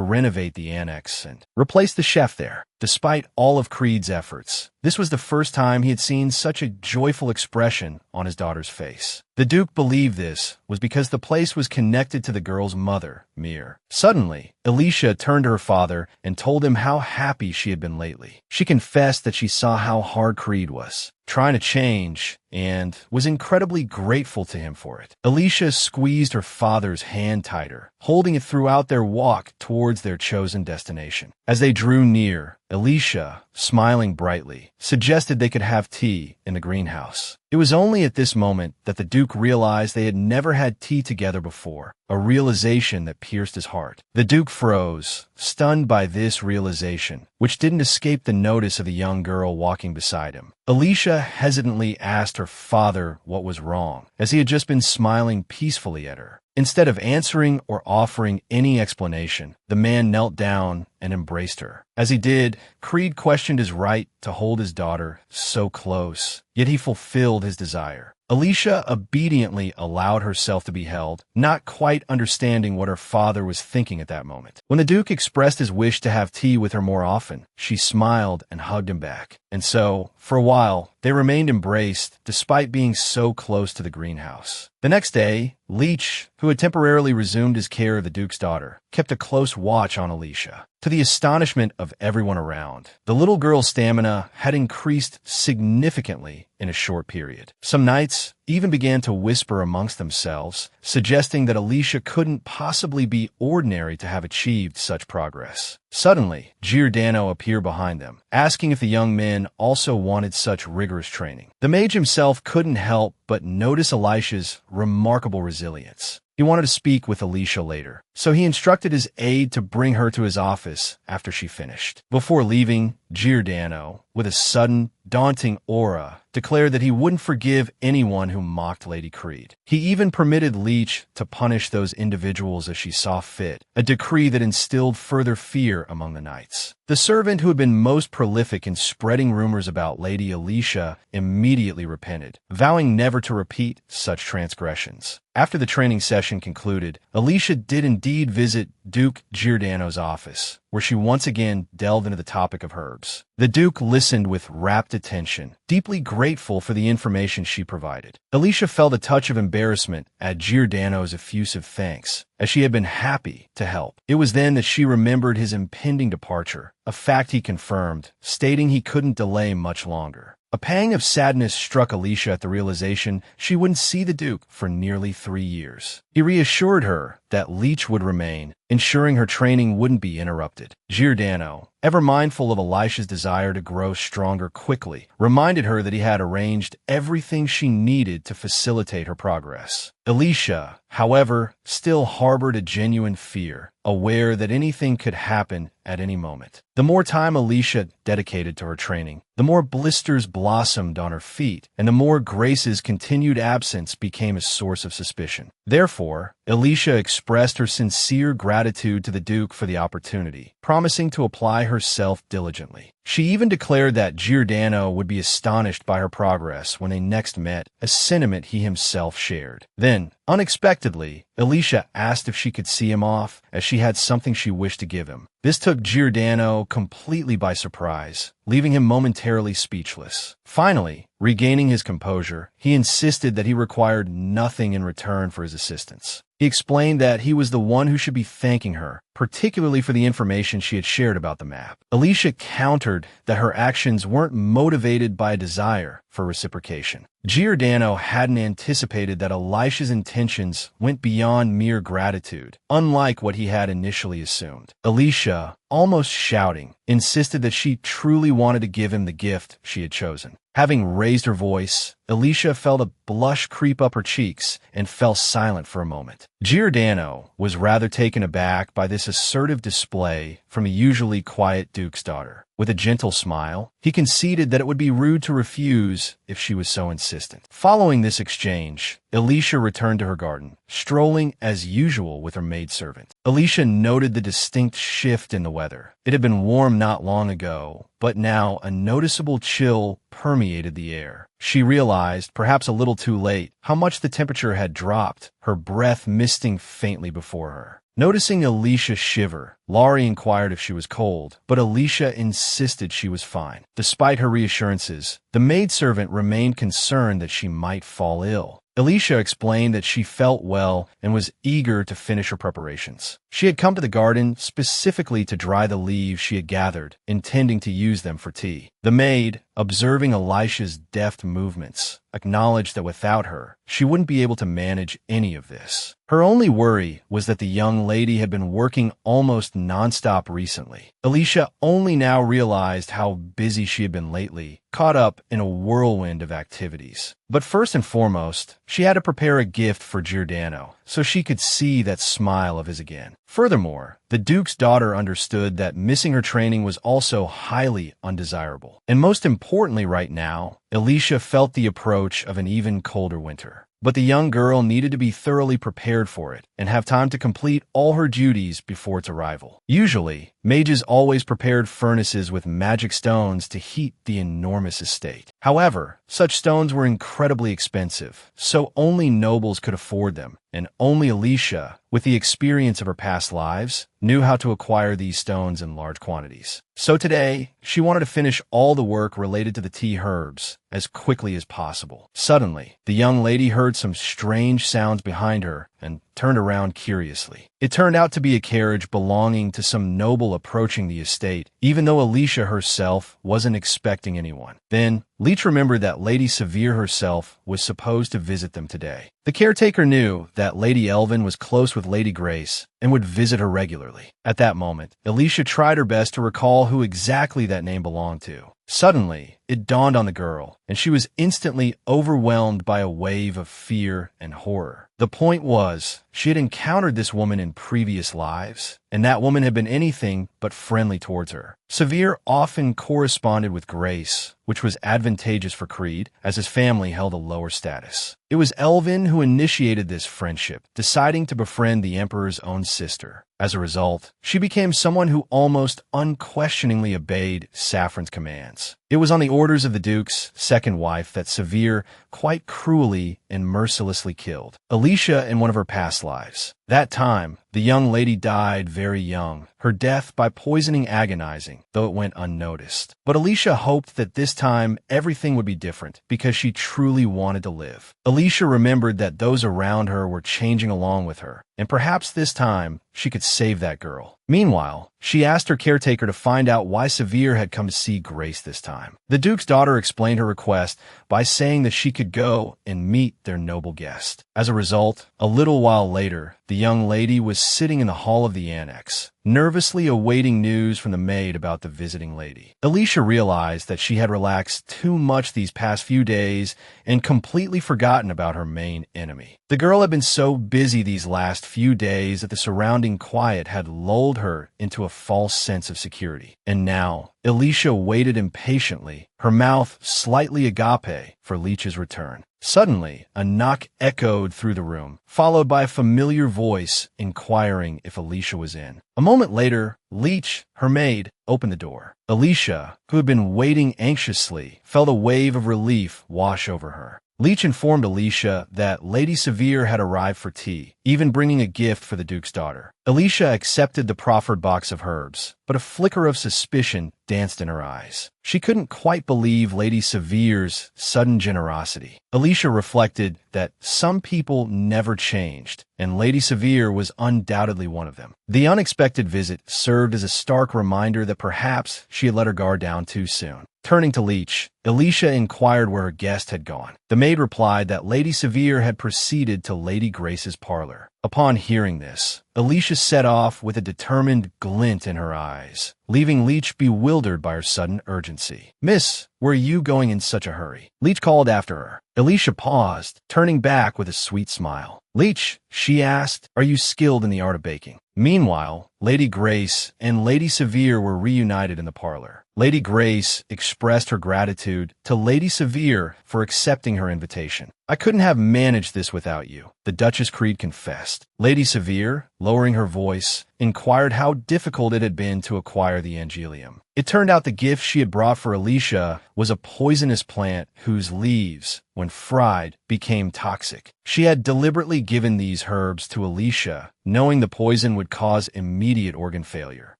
renovate the annex and replace the chef there. Despite all of Creed's efforts, this was the first time he had seen such a joyful expression on his daughter's face. The Duke believed this was because the place was connected to the girl's mother, Mir. Suddenly, Alicia turned to her father and told him how happy she had been lately. She confessed that she saw how hard Creed was, trying to change, and was incredibly grateful to him for it. Alicia squeezed her father's hand tighter, holding it throughout their walk towards their chosen destination. As they drew near, Alicia, smiling brightly, suggested they could have tea in the greenhouse. It was only at this moment that the Duke realized they had never had tea together before, a realization that pierced his heart. The Duke froze, stunned by this realization, which didn't escape the notice of the young girl walking beside him. Alicia hesitantly asked her father what was wrong, as he had just been smiling peacefully at her. Instead of answering or offering any explanation, the man knelt down and embraced her. As he did, Creed questioned his right to hold his daughter so close, yet he fulfilled his desire. Alicia obediently allowed herself to be held, not quite understanding what her father was thinking at that moment. When the Duke expressed his wish to have tea with her more often, she smiled and hugged him back. And so, for a while, they remained embraced despite being so close to the greenhouse. The next day, Leech, who had temporarily resumed his care of the Duke's daughter, kept a close close watch on Alicia. To the astonishment of everyone around, the little girl's stamina had increased significantly in a short period. Some knights even began to whisper amongst themselves, suggesting that Alicia couldn't possibly be ordinary to have achieved such progress. Suddenly, Giordano appeared behind them, asking if the young men also wanted such rigorous training. The mage himself couldn't help but notice Alicia's remarkable resilience. He wanted to speak with Alicia later, so he instructed his aide to bring her to his office after she finished. Before leaving, Giordano, with a sudden, daunting aura, declared that he wouldn't forgive anyone who mocked Lady Creed. He even permitted Leech to punish those individuals as she saw fit, a decree that instilled further fear among the knights. The servant who had been most prolific in spreading rumors about Lady Alicia immediately repented, vowing never to repeat such transgressions. After the training session concluded, Alicia did indeed visit Duke Giordano's office, where she once again delved into the topic of herbs. The Duke listened with rapt attention, deeply grateful for the information she provided. Alicia felt a touch of embarrassment at Giordano's effusive thanks, as she had been happy to help. It was then that she remembered his impending departure, a fact he confirmed, stating he couldn't delay much longer. A pang of sadness struck Alicia at the realization she wouldn't see the Duke for nearly 3 years. He reassured her that Leech would remain, ensuring her training wouldn't be interrupted. Giordano, ever mindful of Alicia's desire to grow stronger quickly, reminded her that he had arranged everything she needed to facilitate her progress. Alicia, however, still harbored a genuine fear, aware that anything could happen at any moment. The more time Alicia dedicated to her training, the more blisters blossomed on her feet, and the more Grace's continued absence became a source of suspicion. Therefore, Alicia expressed her sincere gratitude to the Duke for the opportunity, promising to apply herself diligently. She even declared that Giordano would be astonished by her progress when they next met, a sentiment he himself shared. Then, unexpectedly, Alicia asked if she could see him off, as she had something she wished to give him. This took Giordano completely by surprise, leaving him momentarily speechless. Finally, regaining his composure, he insisted that he required nothing in return for his assistance. He explained that he was the one who should be thanking her, particularly for the information she had shared about the map. Alicia countered that her actions weren't motivated by a desire for reciprocation. Giordano hadn't anticipated that Alicia's intentions went beyond mere gratitude, unlike what he had initially assumed. Alicia, almost shouting, insisted that she truly wanted to give him the gift she had chosen. Having raised her voice, Alicia felt a blush creep up her cheeks and fell silent for a moment. Giordano was rather taken aback by this assertive display from a usually quiet Duke's daughter. With a gentle smile, he conceded that it would be rude to refuse if she was so insistent. Following this exchange, Alicia returned to her garden, strolling as usual with her maidservant. Alicia noted the distinct shift in the weather. It had been warm not long ago, but now a noticeable chill permeated the air. She realized, perhaps a little too late, how much the temperature had dropped, her breath misting faintly before her. Noticing Alicia shiver, Laurie inquired if she was cold, but Alicia insisted she was fine. Despite her reassurances, the maidservant remained concerned that she might fall ill. Alicia explained that she felt well and was eager to finish her preparations. She had come to the garden specifically to dry the leaves she had gathered, intending to use them for tea. The maid, observing Alicia's deft movements, acknowledged that without her, she wouldn't be able to manage any of this. Her only worry was that the young lady had been working almost nonstop recently. Alicia only now realized how busy she had been lately, caught up in a whirlwind of activities. But first and foremost, she had to prepare a gift for Giordano, so she could see that smile of his again. Furthermore, the Duke's daughter understood that missing her training was also highly undesirable. And most importantly right now, Alicia felt the approach of an even colder winter. But the young girl needed to be thoroughly prepared for it and have time to complete all her duties before its arrival. Usually, mages always prepared furnaces with magic stones to heat the enormous estate. However, such stones were incredibly expensive, so only nobles could afford them, and only Alicia, with the experience of her past lives, knew how to acquire these stones in large quantities. So today, she wanted to finish all the work related to the tea herbs as quickly as possible. Suddenly, the young lady heard some strange sounds behind her and turned around curiously. It turned out to be a carriage belonging to some noble approaching the estate, even though Alicia herself wasn't expecting anyone. Then, Leach remembered that Lady Severe herself was supposed to visit them today. The caretaker knew that Lady Elvin was close with Lady Grace and would visit her regularly. At that moment, Alicia tried her best to recall who exactly that name belonged to. Suddenly, it dawned on the girl, and she was instantly overwhelmed by a wave of fear and horror. The point was, she had encountered this woman in previous lives, and that woman had been anything but friendly towards her. Severe often corresponded with Grace, which was advantageous for Creed, as his family held a lower status. It was Elvin who initiated this friendship, deciding to befriend the Emperor's own sister. As a result, she became someone who almost unquestioningly obeyed Saffron's commands. It was on the orders of the Duke's second wife that Severe quite cruelly and mercilessly killed Alicia in one of her past lives. That time, the young lady died very young, her death by poisoning agonizing, though it went unnoticed. But Alicia hoped that this time everything would be different because she truly wanted to live. Alicia remembered that those around her were changing along with her, and perhaps this time she could save that girl. Meanwhile, she asked her caretaker to find out why Severe had come to see Grace this time. The Duke's daughter explained her request by saying that she could go and meet their noble guest. As a result, a little while later, the young lady was sitting in the hall of the annex, nervously awaiting news from the maid about the visiting lady. Alicia realized that she had relaxed too much these past few days and completely forgotten about her main enemy. The girl had been so busy these last few days that the surrounding quiet had lulled her into a false sense of security. And now, Alicia waited impatiently, her mouth slightly agape for Leach's return. Suddenly, a knock echoed through the room, followed by a familiar voice inquiring if Alicia was in. A moment later, Leach, her maid, opened the door. Alicia, who had been waiting anxiously, felt a wave of relief wash over her. Leach informed Alicia that Lady Severe had arrived for tea, even bringing a gift for the Duke's daughter. Alicia accepted the proffered box of herbs, but a flicker of suspicion danced in her eyes. She couldn't quite believe Lady Severe's sudden generosity. Alicia reflected that some people never changed, and Lady Severe was undoubtedly one of them. The unexpected visit served as a stark reminder that perhaps she had let her guard down too soon. Turning to Leach, Alicia inquired where her guest had gone. The maid replied that Lady Severe had proceeded to Lady Grace's parlor. Upon hearing this, Alicia set off with a determined glint in her eyes, leaving Leach bewildered by her sudden urgency. "Miss, where are you going in such a hurry?" Leach called after her. Alicia paused, turning back with a sweet smile. "Leach," she asked, "are you skilled in the art of baking?" Meanwhile, Lady Grace and Lady Severe were reunited in the parlor. Lady Grace expressed her gratitude to Lady Severe for accepting her invitation. "I couldn't have managed this without you," the Duchess Creed confessed. Lady Severe, lowering her voice, inquired how difficult it had been to acquire the angelium. It turned out the gift she had brought for Alicia was a poisonous plant whose leaves, when fried, became toxic. She had deliberately given these herbs to Alicia, knowing the poison would cause immediate organ failure.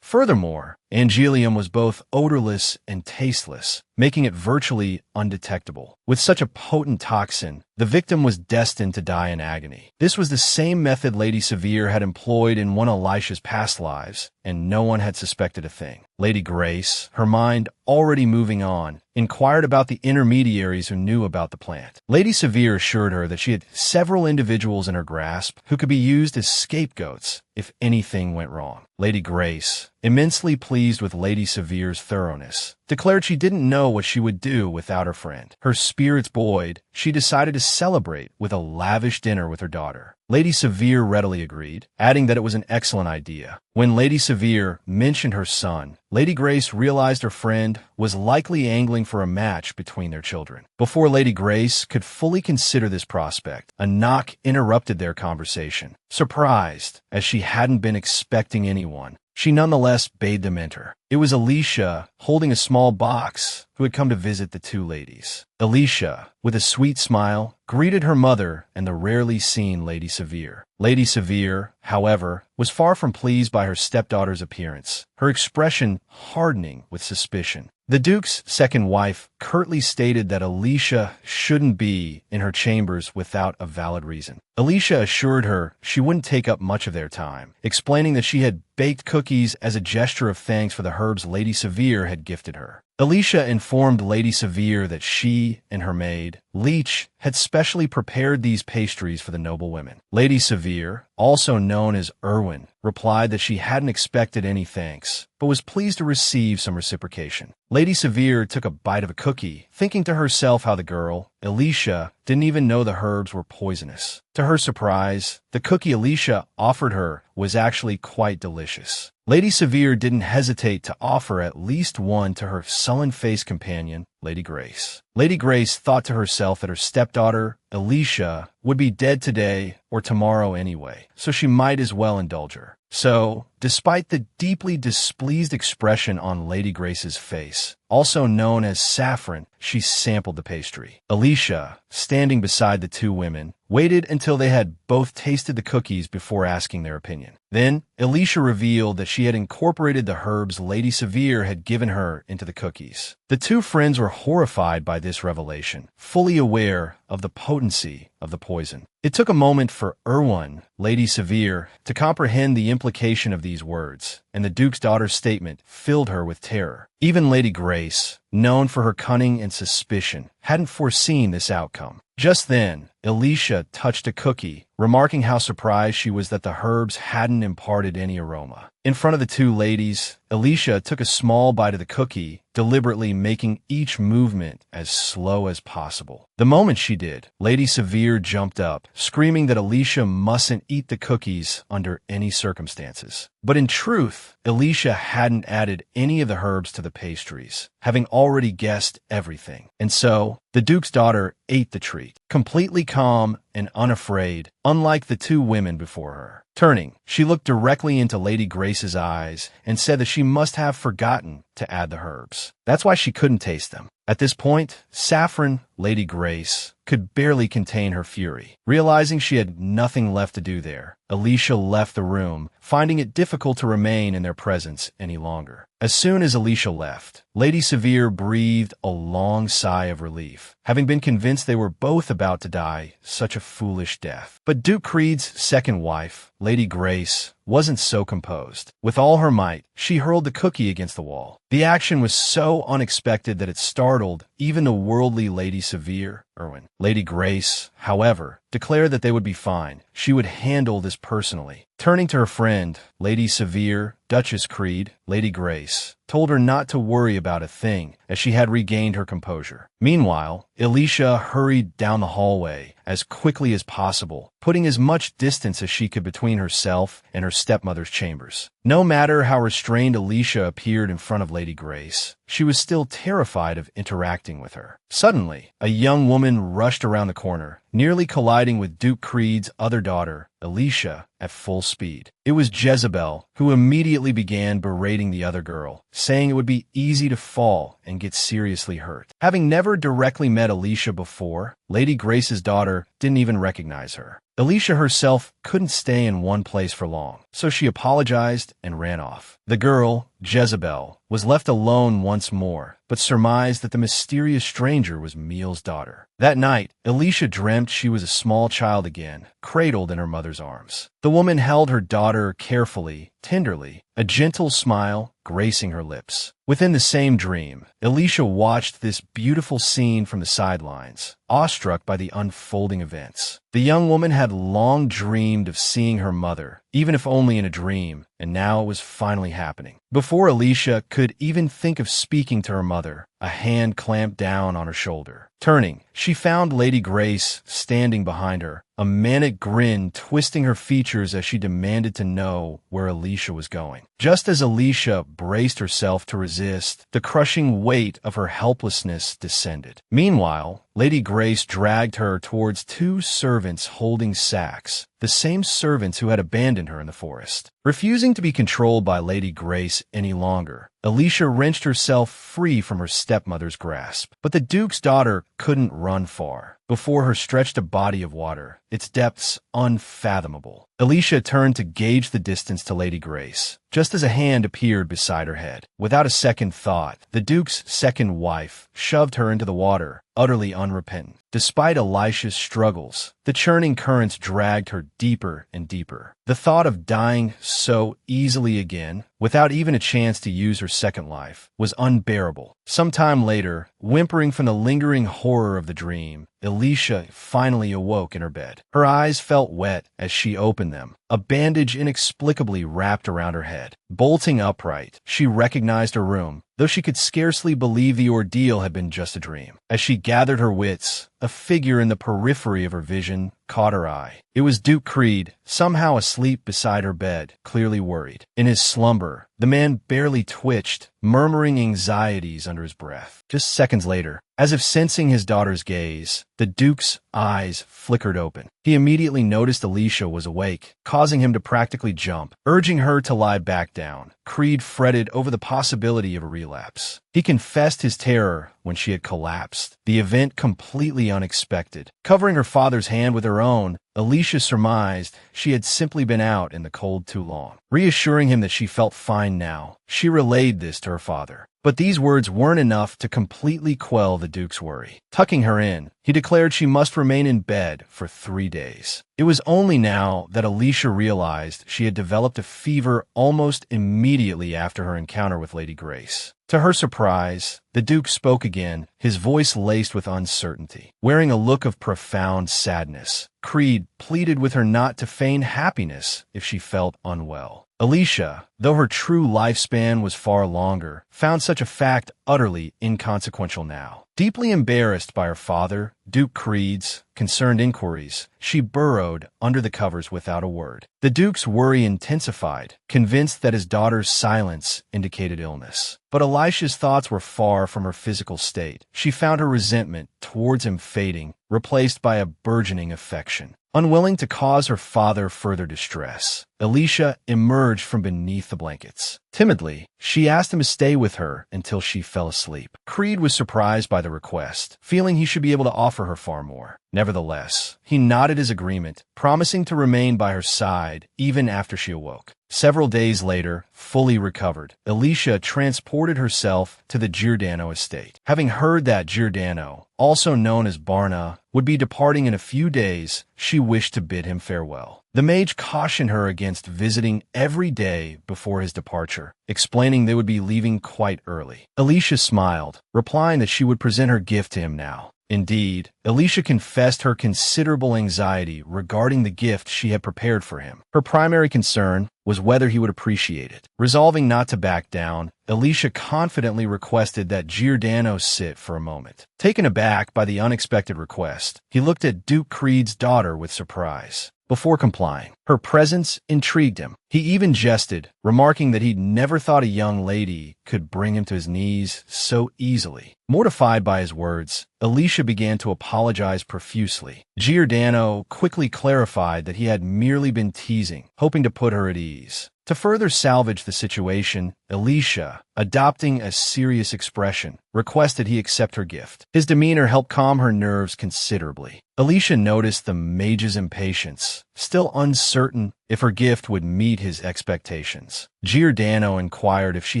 Furthermore, angelium was both odorless and tasteless, making it virtually undetectable. With such a potent toxin, the victim was destined to die in agony. This was the same method Lady Severe had employed in one of Elisha's past lives, and no one had suspected a thing. Lady Grace, her mind already moving on, inquired about the intermediaries who knew about the plant. Lady Severe assured her that she had several individuals in her grasp who could be used as scapegoats if anything went wrong. Lady Grace, immensely pleased with Lady Severe's thoroughness, declared she didn't know what she would do without her friend. Her spirits buoyed, she decided to celebrate with a lavish dinner with her daughter. Lady Severe readily agreed, adding that it was an excellent idea. When Lady Severe mentioned her son, Lady Grace realized her friend was likely angling for a match between their children. Before Lady Grace could fully consider this prospect, a knock interrupted their conversation. Surprised, as she hadn't been expecting anyone, she nonetheless bade them enter. It was Alicia, holding a small box, who had come to visit the two ladies. Alicia, with a sweet smile, greeted her mother and the rarely seen Lady Severe. Lady Severe, however, was far from pleased by her stepdaughter's appearance, her expression hardening with suspicion. The Duke's second wife curtly stated that Alicia shouldn't be in her chambers without a valid reason. Alicia assured her she wouldn't take up much of their time, explaining that she had baked cookies as a gesture of thanks for the herbs Lady Severe had gifted her. Alicia informed Lady Severe that she and her maid, Leech, had specially prepared these pastries for the noble women. Lady Severe, also known as Irwin, replied that she hadn't expected any thanks, but was pleased to receive some reciprocation. Lady Severe took a bite of a cookie, thinking to herself how the girl, Alicia, didn't even know the herbs were poisonous. To her surprise, the cookie Alicia offered her was actually quite delicious. Lady Severe didn't hesitate to offer at least one to her sullen-faced companion, Lady Grace. Lady Grace thought to herself that her stepdaughter, Alicia, would be dead today or tomorrow anyway, so she might as well indulge her. So, despite the deeply displeased expression on Lady Grace's face, also known as saffron, she sampled the pastry. Alicia, standing beside the two women, waited until they had both tasted the cookies before asking their opinion. Then, Alicia revealed that she had incorporated the herbs Lady Severe had given her into the cookies. The two friends were horrified by this revelation, fully aware of the potency of the poison. It took a moment for Irwin, Lady Severe, to comprehend the implication of these words, and the Duke's daughter's statement filled her with terror. Even Lady Grace, known for her cunning and suspicion, hadn't foreseen this outcome. Just then, Alicia touched a cookie, remarking how surprised she was that the herbs hadn't imparted any aroma. In front of the two ladies, Alicia took a small bite of the cookie, deliberately making each movement as slow as possible. The moment she did, Lady Severe jumped up, screaming that Alicia mustn't eat the cookies under any circumstances. But in truth, Alicia hadn't added any of the herbs to the pastries, having already guessed everything. And so, the Duke's daughter ate the treat, completely calm and unafraid, unlike the two women before her. Turning, she looked directly into Lady Grace's eyes and said that she must have forgotten to add the herbs. That's why she couldn't taste them. At this point, Saffron, Lady Grace, could barely contain her fury. Realizing she had nothing left to do there, Alicia left the room, finding it difficult to remain in their presence any longer. As soon as Alicia left, Lady Severe breathed a long sigh of relief, having been convinced they were both about to die such a foolish death. But Duke Creed's second wife, Lady Grace, wasn't so composed. With all her might, she hurled the cookie against the wall. The action was so unexpected that it startled even the worldly Lady Severe, Irwin. Lady Grace, however, declared that they would be fine. She would handle this personally. Turning to her friend, Lady Severe, Duchess Creed, Lady Grace told her not to worry about a thing, as she had regained her composure. Meanwhile, Alicia hurried down the hallway as quickly as possible, putting as much distance as she could between herself and her stepmother's chambers. No matter how restrained Alicia appeared in front of Lady Grace, she was still terrified of interacting with her. Suddenly, a young woman rushed around the corner, nearly colliding with Duke Creed's other daughter, Alicia, at full speed. It was Jezebel, who immediately began berating the other girl, saying it would be easy to fall and get seriously hurt. Having never directly met Alicia before, Lady Grace's daughter didn't even recognize her. Alicia herself couldn't stay in one place for long, so she apologized and ran off. The girl, Jezebel, was left alone once more, but surmised that the mysterious stranger was Meal's daughter. That night, Alicia dreamt she was a small child again, cradled in her mother's arms. The woman held her daughter carefully, tenderly, a gentle smile gracing her lips. Within the same dream, Alicia watched this beautiful scene from the sidelines, awestruck by the unfolding events. The young woman had long dreamed of seeing her mother, even if only in a dream, and now it was finally happening. Before Alicia could even think of speaking to her mother, a hand clamped down on her shoulder. Turning, she found Lady Grace standing behind her, a manic grin twisting her features as she demanded to know where Alicia was going. Just as Alicia braced herself to resist, the crushing weight of her helplessness descended. Meanwhile, Lady Grace dragged her towards two servants holding sacks, the same servants who had abandoned her in the forest. Refusing to be controlled by Lady Grace any longer, Alicia wrenched herself free from her stepmother's grasp. But the Duke's daughter couldn't run far. Before her stretched a body of water, its depths unfathomable. Alicia turned to gauge the distance to Lady Grace, just as a hand appeared beside her head. Without a second thought, the Duke's second wife shoved her into the water, utterly unrepentant. Despite Elisha's struggles, the churning currents dragged her deeper and deeper. The thought of dying so easily again, without even a chance to use her second life, was unbearable. Sometime later, whimpering from the lingering horror of the dream, Alicia finally awoke in her bed. Her eyes felt wet as she opened them, a bandage inexplicably wrapped around her head. Bolting upright, she recognized her room, though she could scarcely believe the ordeal had been just a dream. As she gathered her wits, a figure in the periphery of her vision caught her eye. It was Duke Creed, somehow asleep beside her bed, clearly worried. In his slumber, the man barely twitched, murmuring anxieties under his breath. Just seconds later, as if sensing his daughter's gaze, the Duke's eyes flickered open. He immediately noticed Alicia was awake, causing him to practically jump. Urging her to lie back down, Creed fretted over the possibility of a relapse. He confessed his terror when she had collapsed, the event completely unexpected. Covering her father's hand with her own, Alicia surmised she had simply been out in the cold too long. Reassuring him that she felt fine now, she relayed this to her father. But these words weren't enough to completely quell the Duke's worry. Tucking her in, he declared she must remain in bed for 3 days. It was only now that Alicia realized she had developed a fever almost immediately after her encounter with Lady Grace. To her surprise, the Duke spoke again, his voice laced with uncertainty. Wearing a look of profound sadness, Creed pleaded with her not to feign happiness if she felt unwell. Alicia, though her true lifespan was far longer, found such a fact utterly inconsequential now. Deeply embarrassed by her father, Duke Creed's concerned inquiries, she burrowed under the covers without a word. The Duke's worry intensified, convinced that his daughter's silence indicated illness. But Elisha's thoughts were far from her physical state. She found her resentment towards him fading, replaced by a burgeoning affection. Unwilling to cause her father further distress, Alicia emerged from beneath the blankets. Timidly, she asked him to stay with her until she fell asleep. Creed was surprised by the request, feeling he should be able to offer her far more. Nevertheless, he nodded his agreement, promising to remain by her side even after she awoke. Several days later, fully recovered, Alicia transported herself to the Giordano estate. Having heard that Giordano, also known as Barna, would be departing in a few days, she wished to bid him farewell. The mage cautioned her against visiting every day before his departure, explaining they would be leaving quite early. Alicia smiled, replying that she would present her gift to him now. Indeed, Alicia confessed her considerable anxiety regarding the gift she had prepared for him. Her primary concern was whether he would appreciate it. Resolving not to back down, Alicia confidently requested that Giordano sit for a moment. Taken aback by the unexpected request, he looked at Duke Creed's daughter with surprise. Before complying, her presence intrigued him. He even jested, remarking that he'd never thought a young lady could bring him to his knees so easily. Mortified by his words, Alicia began to apologize profusely. Giordano quickly clarified that he had merely been teasing, hoping to put her at ease. To further salvage the situation, Alicia, adopting a serious expression, requested he accept her gift. His demeanor helped calm her nerves considerably. Alicia noticed the mage's impatience, still uncertain if her gift would meet his expectations. Giordano inquired if she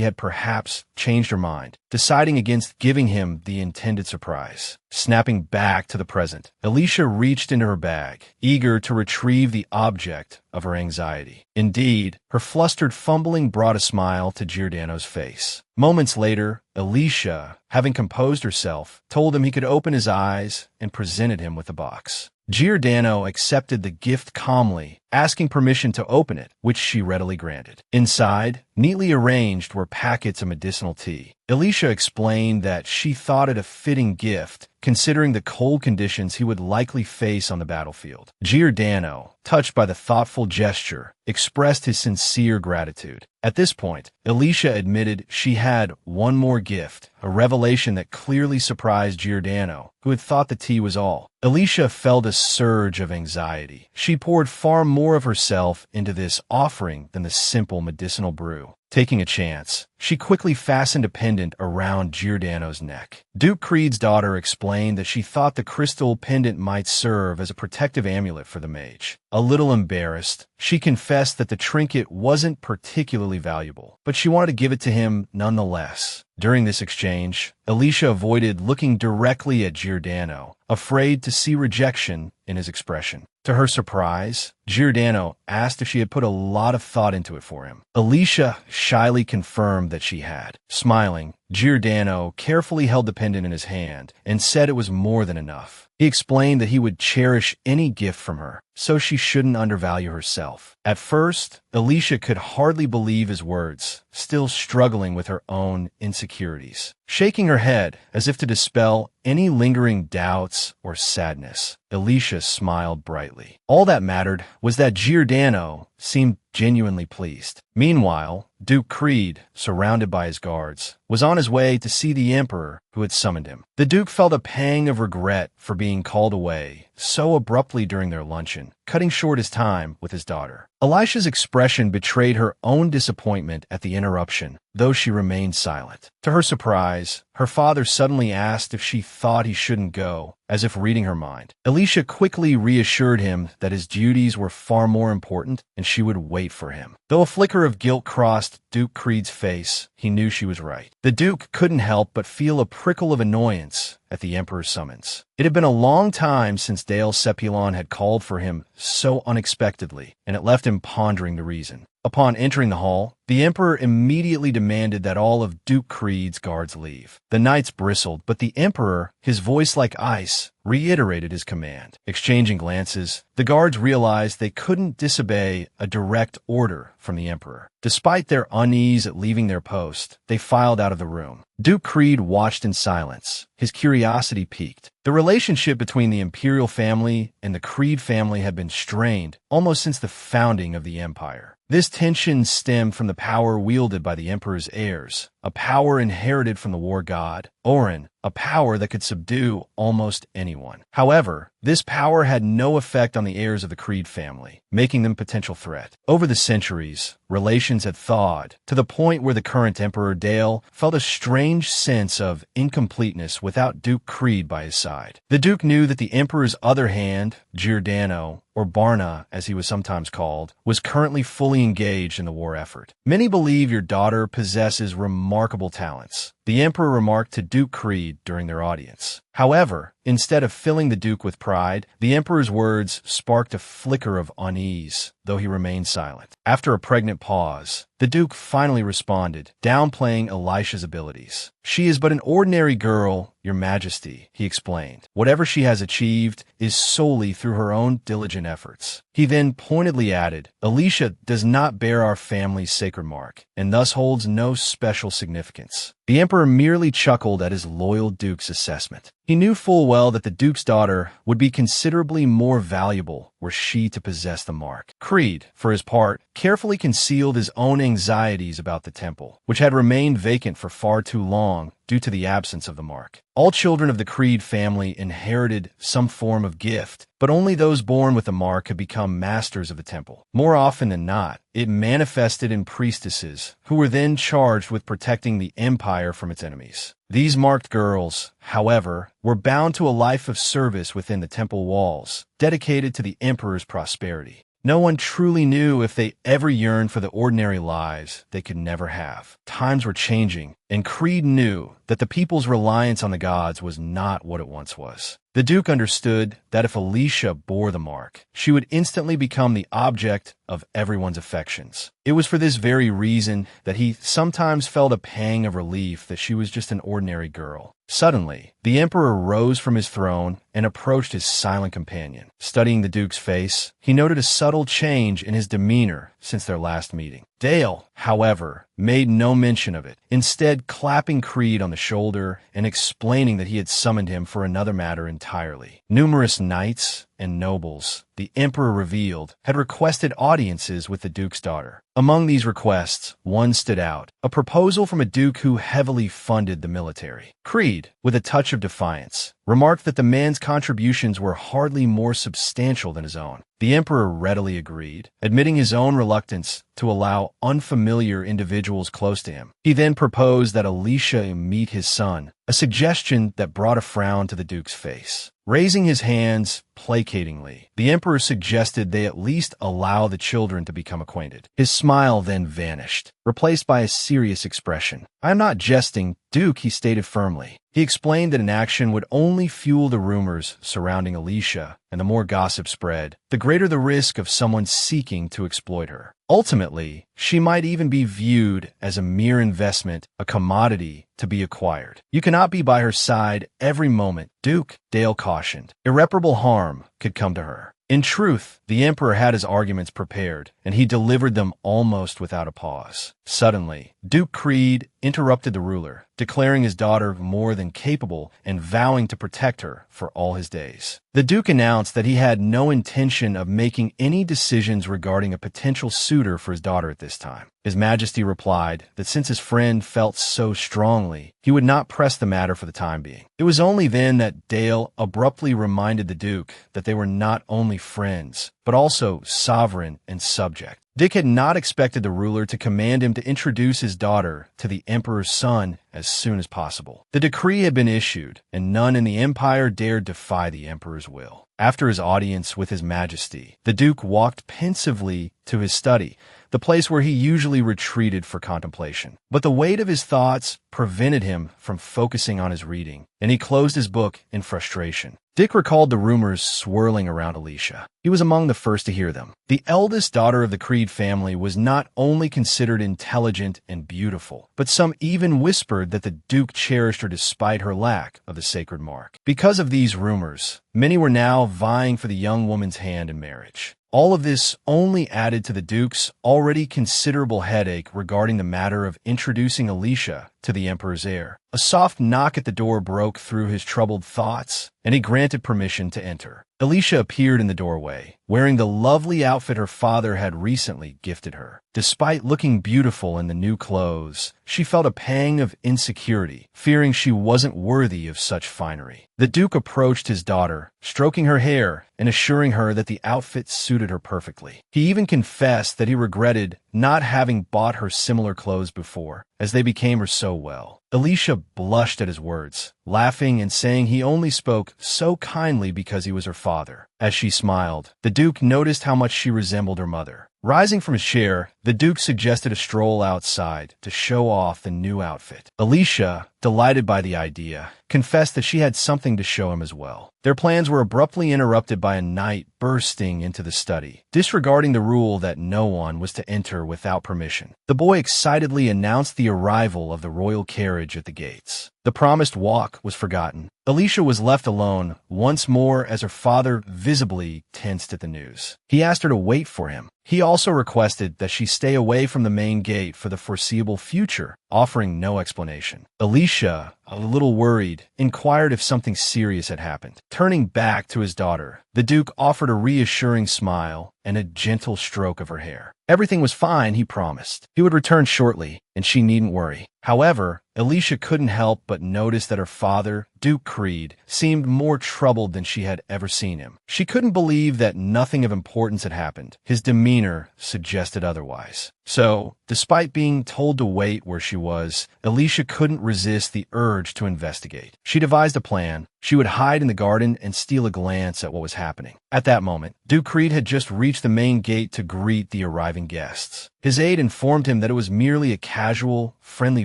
had perhaps changed her mind, deciding against giving him the intended surprise. Snapping back to the present, Alicia reached into her bag, eager to retrieve the object of her anxiety. Indeed, her flustered fumbling brought a smile to Giordano's face. Moments later, Alicia, having composed herself, told him he could open his eyes and presented him with the box. Giordano accepted the gift calmly, asking permission to open it, which she readily granted. Inside, neatly arranged, were packets of medicinal tea. Alicia explained that she thought it a fitting gift, considering the cold conditions he would likely face on the battlefield. Giordano, touched by the thoughtful gesture, expressed his sincere gratitude. At this point, Alicia admitted she had one more gift, a revelation that clearly surprised Giordano, who had thought the tea was all. Alicia felt a surge of anxiety. She poured far more of herself into this offering than the simple medicinal brew. Taking a chance, she quickly fastened a pendant around Giordano's neck. Duke Creed's daughter explained that she thought the crystal pendant might serve as a protective amulet for the mage. A little embarrassed, she confessed that the trinket wasn't particularly valuable, but she wanted to give it to him nonetheless. During this exchange, Alicia avoided looking directly at Giordano, afraid to see rejection in his expression. To her surprise, Giordano asked if she had put a lot of thought into it for him. Alicia shyly confirmed that she had. Smiling, Giordano carefully held the pendant in his hand and said it was more than enough. He explained that he would cherish any gift from her, so she shouldn't undervalue herself. At first, Alicia could hardly believe his words, still struggling with her own insecurities. Shaking her head as if to dispel any lingering doubts or sadness, Alicia smiled brightly. All that mattered was that Giordano seemed genuinely pleased. Meanwhile, Duke Creed, surrounded by his guards, was on his way to see the Emperor who had summoned him. The Duke felt a pang of regret for being called away so abruptly during their luncheon, cutting short his time with his daughter. Elisha's expression betrayed her own disappointment at the interruption, though she remained silent. To her surprise, her father suddenly asked if she thought he shouldn't go, as if reading her mind. Alicia quickly reassured him that his duties were far more important and she would wait for him. Though a flicker of guilt crossed Duke Creed's face, he knew she was right. The Duke couldn't help but feel a prickle of annoyance at the Emperor's summons. It had been a long time since Dale Sepulon had called for him so unexpectedly, and it left him pondering the reason. Upon entering the hall, the Emperor immediately demanded that all of Duke Creed's guards leave. The knights bristled, but the Emperor, his voice like ice, reiterated his command. Exchanging glances, the guards realized they couldn't disobey a direct order from the Emperor. Despite their unease at leaving their post, they filed out of the room. Duke Creed watched in silence, his curiosity piqued. The relationship between the imperial family and the Creed family had been strained almost since the founding of the empire. This tension stemmed from the power wielded by the Emperor's heirs, a power inherited from the war god, Orin, a power that could subdue almost anyone. However, this power had no effect on the heirs of the Creed family, making them a potential threat. Over the centuries, relations had thawed, to the point where the current Emperor Dale felt a strange sense of incompleteness without Duke Creed by his side. The Duke knew that the Emperor's other hand, Giordano, or Barna as he was sometimes called, was currently fully engaged in the war effort. Many believe your daughter possesses remarkable talents, the Emperor remarked to Duke Creed during their audience. However, instead of filling the Duke with pride, the Emperor's words sparked a flicker of unease, though he remained silent. After a pregnant pause, the Duke finally responded, downplaying Elisha's abilities. "She is but an ordinary girl, Your Majesty," he explained. "Whatever she has achieved is solely through her own diligent efforts." He then pointedly added, "Alicia does not bear our family's sacred mark, and thus holds no special significance." The Emperor merely chuckled at his loyal Duke's assessment. He knew full well that the Duke's daughter would be considerably more valuable were she to possess the mark. Creed, for his part, carefully concealed his own anxieties about the temple, which had remained vacant for far too long due to the absence of the mark. All children of the Creed family inherited some form of gift, but only those born with the mark could become masters of the temple. More often than not, it manifested in priestesses, who were then charged with protecting the empire from its enemies. These marked girls, however, were bound to a life of service within the temple walls, dedicated to the emperor's prosperity. No one truly knew if they ever yearned for the ordinary lives they could never have. Times were changing, and Creed knew that the people's reliance on the gods was not what it once was. The Duke understood that if Alicia bore the mark, she would instantly become the object of everyone's affections. It was for this very reason that he sometimes felt a pang of relief that she was just an ordinary girl. Suddenly, the Emperor rose from his throne and approached his silent companion. Studying the Duke's face, he noted a subtle change in his demeanor since their last meeting. Dale, however, made no mention of it, instead clapping Creed on the shoulder and explaining that he had summoned him for another matter entirely. Numerous knights and nobles, the Emperor revealed, had requested audiences with the Duke's daughter. Among these requests, one stood out, a proposal from a Duke who heavily funded the military. Creed, with a touch of defiance, remarked that the man's contributions were hardly more substantial than his own. The emperor readily agreed, admitting his own reluctance to allow unfamiliar individuals close to him. He then proposed that Alicia meet his son, a suggestion that brought a frown to the duke's face. Raising his hands placatingly, the emperor suggested they at least allow the children to become acquainted. His smile then vanished, replaced by a serious expression. "I am not jesting, Duke," he stated firmly. He explained that an action would only fuel the rumors surrounding Alicia, and the more gossip spread, the greater the risk of someone seeking to exploit her. Ultimately, she might even be viewed as a mere investment, a commodity to be acquired. "You cannot be by her side every moment, Duke," Dale cautioned. Irreparable harm could come to her. In truth, the emperor had his arguments prepared, and he delivered them almost without a pause. Suddenly, Duke Creed interrupted the ruler, declaring his daughter more than capable and vowing to protect her for all his days. The Duke announced that he had no intention of making any decisions regarding a potential suitor for his daughter at this time. His Majesty replied that since his friend felt so strongly, he would not press the matter for the time being. It was only then that Dale abruptly reminded the Duke that they were not only friends, but also sovereign and subject. Dick had not expected the ruler to command him to introduce his daughter to the emperor's son as soon as possible. The decree had been issued, and none in the empire dared defy the emperor's will. After his audience with his Majesty, the Duke walked pensively to his study, the place where he usually retreated for contemplation. But the weight of his thoughts prevented him from focusing on his reading, and he closed his book in frustration. Dick recalled the rumors swirling around Alicia. He was among the first to hear them. The eldest daughter of the Creed family was not only considered intelligent and beautiful, but some even whispered that the Duke cherished her despite her lack of the sacred mark. Because of these rumors, many were now vying for the young woman's hand in marriage. All of this only added to the Duke's already considerable headache regarding the matter of introducing Alicia to the emperor's heir. A soft knock at the door broke through his troubled thoughts, and he granted permission to enter. Alicia appeared in the doorway, wearing the lovely outfit her father had recently gifted her. Despite looking beautiful in the new clothes, she felt a pang of insecurity, fearing she wasn't worthy of such finery. The Duke approached his daughter, stroking her hair and assuring her that the outfit suited her perfectly. He even confessed that he regretted not having bought her similar clothes before, as they became her so well. Alicia blushed at his words, laughing and saying he only spoke so kindly because he was her father. As she smiled, the Duke noticed how much she resembled her mother. Rising from his chair, the Duke suggested a stroll outside to show off the new outfit. Alicia, delighted by the idea, confessed that she had something to show him as well. Their plans were abruptly interrupted by a knight bursting into the study, disregarding the rule that no one was to enter without permission. The boy excitedly announced the arrival of the royal carriage at the gates. The promised walk was forgotten. Alicia was left alone once more as her father visibly tensed at the news. He asked her to wait for him. He also requested that she stay away from the main gate for the foreseeable future, offering no explanation. Alicia, a little worried, inquired if something serious had happened. Turning back to his daughter, the Duke offered a reassuring smile and a gentle stroke of her hair. Everything was fine, he promised. He would return shortly, and she needn't worry. However, Alicia couldn't help but notice that her father, Duke Creed, seemed more troubled than she had ever seen him. She couldn't believe that nothing of importance had happened. His demeanor suggested otherwise. So, despite being told to wait where she was, Alicia couldn't resist the urge to investigate. She devised a plan. She would hide in the garden and steal a glance at what was happening. At that moment, Duke Creed had just reached the main gate to greet the arriving guests. His aide informed him that it was merely a casual, friendly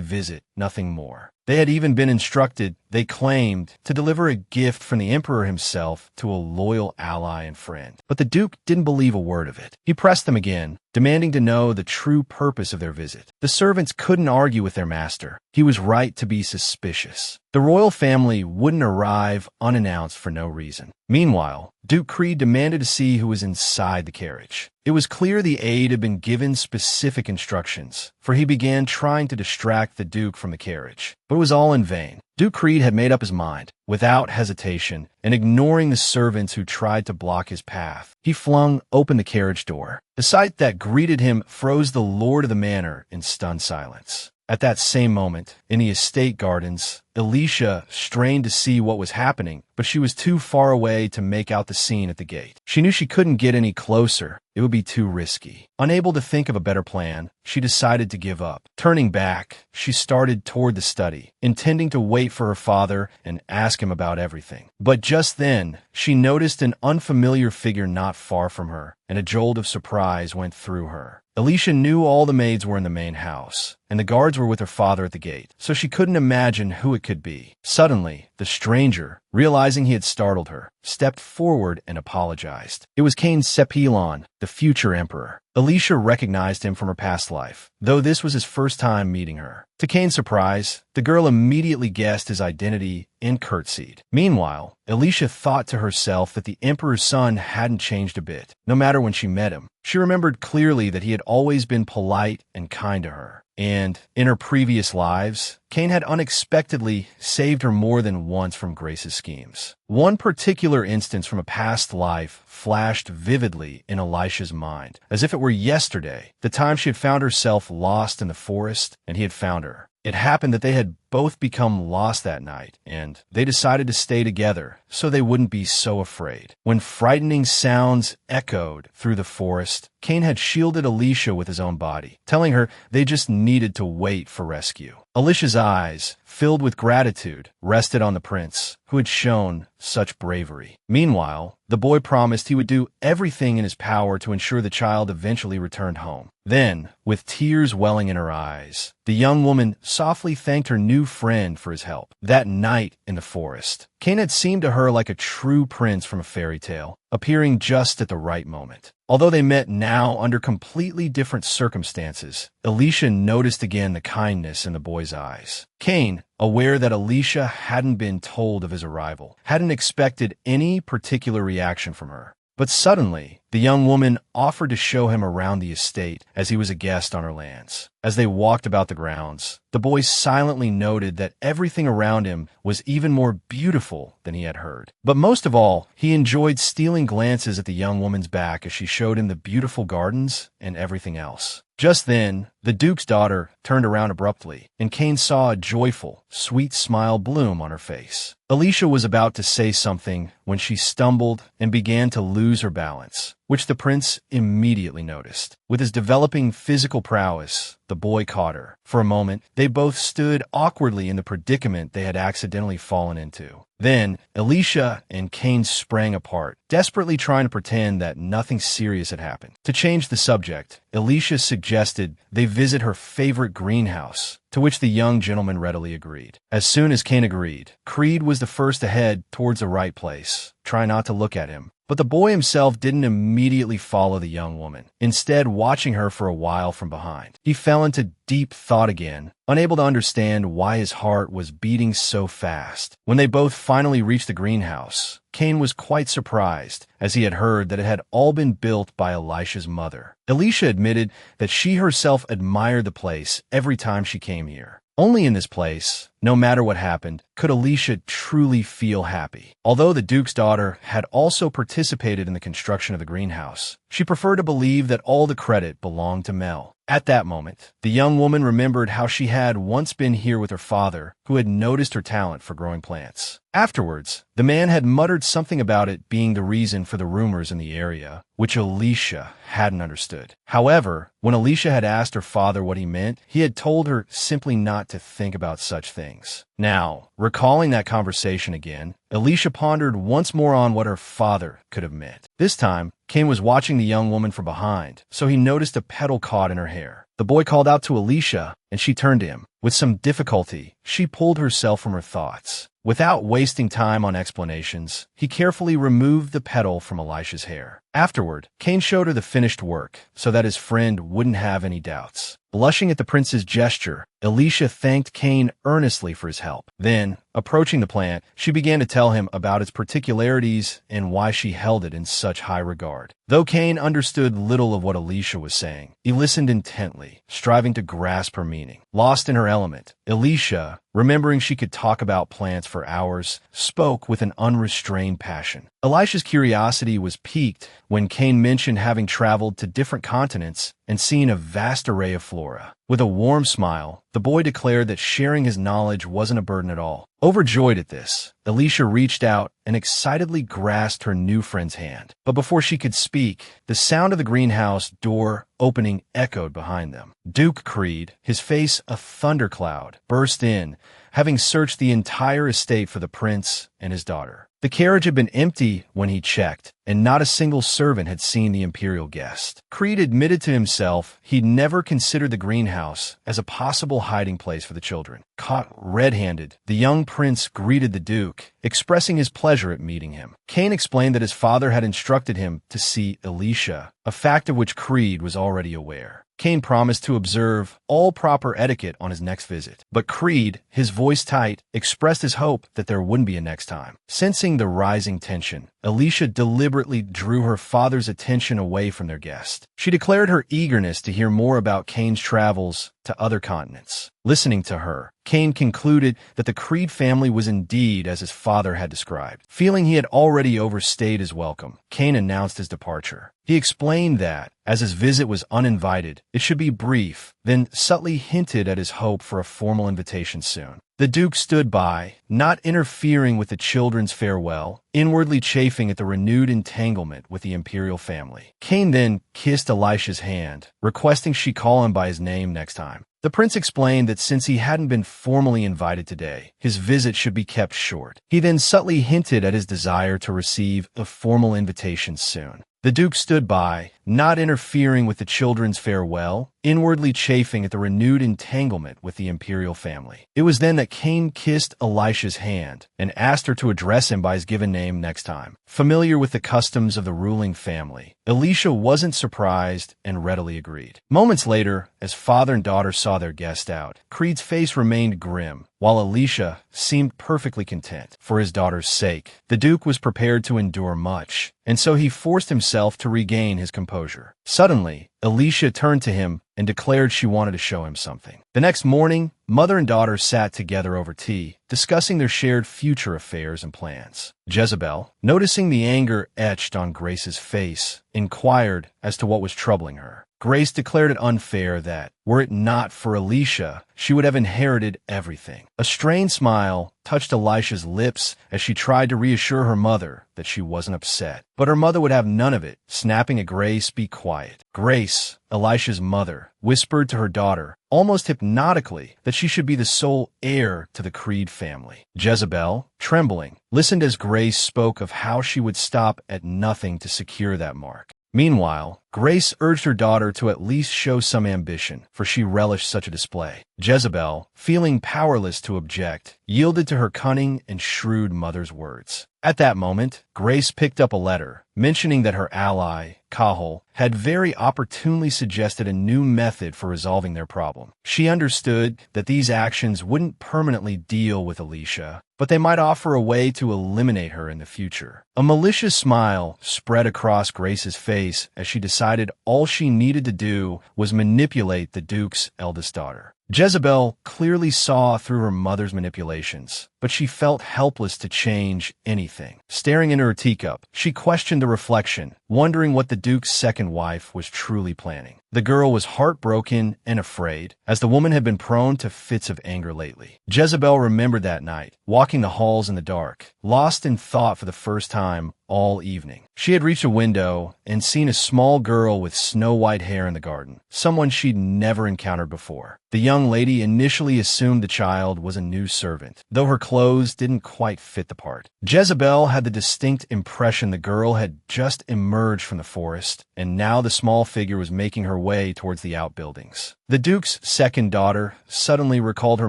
visit, nothing more. They had even been instructed, they claimed, to deliver a gift from the emperor himself to a loyal ally and friend. But the Duke didn't believe a word of it. He pressed them again, demanding to know the true purpose of their visit. The servants couldn't argue with their master. He was right to be suspicious. The royal family wouldn't arrive unannounced for no reason. Meanwhile, Duke Creed demanded to see who was inside the carriage. It was clear the aide had been given specific instructions, for he began trying to distract the Duke from the carriage. But it was all in vain. Duke Creed had made up his mind. Without hesitation, and ignoring the servants who tried to block his path, he flung open the carriage door. The sight that greeted him froze the lord of the manor in stunned silence. At that same moment, in the estate gardens, Alicia strained to see what was happening, but she was too far away to make out the scene at the gate. She knew she couldn't get any closer. It would be too risky. Unable to think of a better plan, she decided to give up. Turning back, she started toward the study, intending to wait for her father and ask him about everything. But just then, she noticed an unfamiliar figure not far from her, and a jolt of surprise went through her. Alicia knew all the maids were in the main house, and the guards were with her father at the gate, so she couldn't imagine who it could be. Suddenly, the stranger, realizing he had startled her, stepped forward and apologized. It was Cain Sepilon, the future emperor. Alicia recognized him from her past life, though this was his first time meeting her. To Cain's surprise, the girl immediately guessed his identity and curtsied. Meanwhile, Alicia thought to herself that the emperor's son hadn't changed a bit, no matter when she met him. She remembered clearly that he had always been polite and kind to her. And in her previous lives, Cain had unexpectedly saved her more than once from Grace's schemes. One particular instance from a past life flashed vividly in Elisha's mind, as if it were yesterday, the time she had found herself lost in the forest and he had found her. It happened that they had both become lost that night, and they decided to stay together so they wouldn't be so afraid. When frightening sounds echoed through the forest, Cain had shielded Alicia with his own body, telling her they just needed to wait for rescue. Alicia's eyes, filled with gratitude, rested on the prince, who had shown such bravery. Meanwhile, the boy promised he would do everything in his power to ensure the child eventually returned home. Then, with tears welling in her eyes, the young woman softly thanked her new friend for his help. That night in the forest, Cain had seemed to her like a true prince from a fairy tale, appearing just at the right moment. Although they met now under completely different circumstances, Alicia noticed again the kindness in the boy's eyes. Cain, aware that Alicia hadn't been told of his arrival, hadn't expected any particular reaction from her. But suddenly, the young woman offered to show him around the estate as he was a guest on her lands. As they walked about the grounds, the boy silently noted that everything around him was even more beautiful than he had heard. But most of all, he enjoyed stealing glances at the young woman's back as she showed him the beautiful gardens and everything else. Just then, the Duke's daughter turned around abruptly, and Cain saw a joyful, sweet smile bloom on her face. Alicia was about to say something when she stumbled and began to lose her balance, which the prince immediately noticed. With his developing physical prowess, the boy caught her. For a moment, they both stood awkwardly in the predicament they had accidentally fallen into. Then, Alicia and Cain sprang apart, desperately trying to pretend that nothing serious had happened. To change the subject, Alicia suggested they visit her favorite greenhouse, to which the young gentleman readily agreed. As soon as Cain agreed, Creed was the first to head towards the right place. Try not to look at him. But the boy himself didn't immediately follow the young woman, instead watching her for a while from behind. He fell into deep thought again, unable to understand why his heart was beating so fast. When they both finally reached the greenhouse, Cain was quite surprised, as he had heard that it had all been built by Elisha's mother. Alicia admitted that she herself admired the place every time she came here. Only in this place, no matter what happened, could Alicia truly feel happy. Although the Duke's daughter had also participated in the construction of the greenhouse, she preferred to believe that all the credit belonged to Mel. At that moment, the young woman remembered how she had once been here with her father, who had noticed her talent for growing plants. Afterwards, the man had muttered something about it being the reason for the rumors in the area, which Alicia hadn't understood. However, when Alicia had asked her father what he meant, he had told her simply not to think about such things. Now, recalling that conversation again, Alicia pondered once more on what her father could have meant. This time, Cain was watching the young woman from behind, so he noticed a petal caught in her hair. The boy called out to Alicia, and she turned to him. With some difficulty, she pulled herself from her thoughts. Without wasting time on explanations, he carefully removed the petal from Elisha's hair. Afterward, Cain showed her the finished work, so that his friend wouldn't have any doubts. Blushing at the prince's gesture, Alicia thanked Cain earnestly for his help. Then, approaching the plant, she began to tell him about its particularities and why she held it in such high regard. Though Cain understood little of what Alicia was saying, he listened intently, striving to grasp her meaning. Lost in her element, Alicia, remembering she could talk about plants for hours, spoke with an unrestrained passion. Elisha's curiosity was piqued when Cain mentioned having traveled to different continents and seen a vast array of flora. With a warm smile, the boy declared that sharing his knowledge wasn't a burden at all. Overjoyed at this, Elisha reached out and excitedly grasped her new friend's hand. But before she could speak, the sound of the greenhouse door opening echoed behind them. Duke Creed, his face a thundercloud, burst in, having searched the entire estate for the prince and his daughter. The carriage had been empty when he checked, and not a single servant had seen the imperial guest. Creed admitted to himself he'd never considered the greenhouse as a possible hiding place for the children. Caught red-handed, the young prince greeted the duke, expressing his pleasure at meeting him. Cain explained that his father had instructed him to see Elisha, a fact of which Creed was already aware. Cain promised to observe all proper etiquette on his next visit. But Creed, his voice tight, expressed his hope that there wouldn't be a next time. Sensing the rising tension, Elisha deliberately drew her father's attention away from their guest. She declared her eagerness to hear more about Cain's travels to other continents. Listening to her, Cain concluded that the Creed family was indeed as his father had described. Feeling he had already overstayed his welcome, Cain announced his departure. He explained that, as his visit was uninvited, it should be brief, then subtly hinted at his hope for a formal invitation soon. The Duke stood by, not interfering with the children's farewell, inwardly chafing at the renewed entanglement with the imperial family. Cain then kissed Elisha's hand, requesting she call him by his name next time. The prince explained that since he hadn't been formally invited today, his visit should be kept short. He then subtly hinted at his desire to receive a formal invitation soon. The Duke stood by, not interfering with the children's farewell, inwardly chafing at the renewed entanglement with the imperial family. It was then that Cain kissed Elisha's hand and asked her to address him by his given name next time. Familiar with the customs of the ruling family, Elisha wasn't surprised and readily agreed. Moments later, as father and daughter saw their guest out, Creed's face remained grim, while Elisha seemed perfectly content. For his daughter's sake, the Duke was prepared to endure much, and so he forced himself to regain his composure. Suddenly, Elisha turned to him and declared she wanted to show him something. The next morning, mother and daughter sat together over tea, discussing their shared future affairs and plans. Jezebel, noticing the anger etched on Grace's face, inquired as to what was troubling her. Grace declared it unfair that, were it not for Elisha, she would have inherited everything. A strained smile touched Elisha's lips as she tried to reassure her mother that she wasn't upset. But her mother would have none of it, snapping at Grace, "Be quiet." Grace, Elisha's mother, whispered to her daughter, almost hypnotically, that she should be the sole heir to the Creed family. Jezebel, trembling, listened as Grace spoke of how she would stop at nothing to secure that mark. Meanwhile, Grace urged her daughter to at least show some ambition, for she relished such a display. Jezebel, feeling powerless to object, yielded to her cunning and shrewd mother's words. At that moment, Grace picked up a letter, mentioning that her ally, Kahal, had very opportunely suggested a new method for resolving their problem. She understood that these actions wouldn't permanently deal with Elisha, but they might offer a way to eliminate her in the future. A malicious smile spread across Grace's face as she decided all she needed to do was manipulate the Duke's eldest daughter. Jezebel clearly saw through her mother's manipulations, but she felt helpless to change anything. Staring into her teacup, she questioned the reflection, wondering what the Duke's second wife was truly planning. The girl was heartbroken and afraid, as the woman had been prone to fits of anger lately. Jezebel remembered that night, walking the halls in the dark, lost in thought for the first time all evening. She had reached a window and seen a small girl with snow-white hair in the garden, someone she'd never encountered before. The young lady initially assumed the child was a new servant, though her clothes didn't quite fit the part. Jezebel had the distinct impression the girl had just emerged from the forest, and now the small figure was making her way towards the outbuildings. The Duke's second daughter suddenly recalled her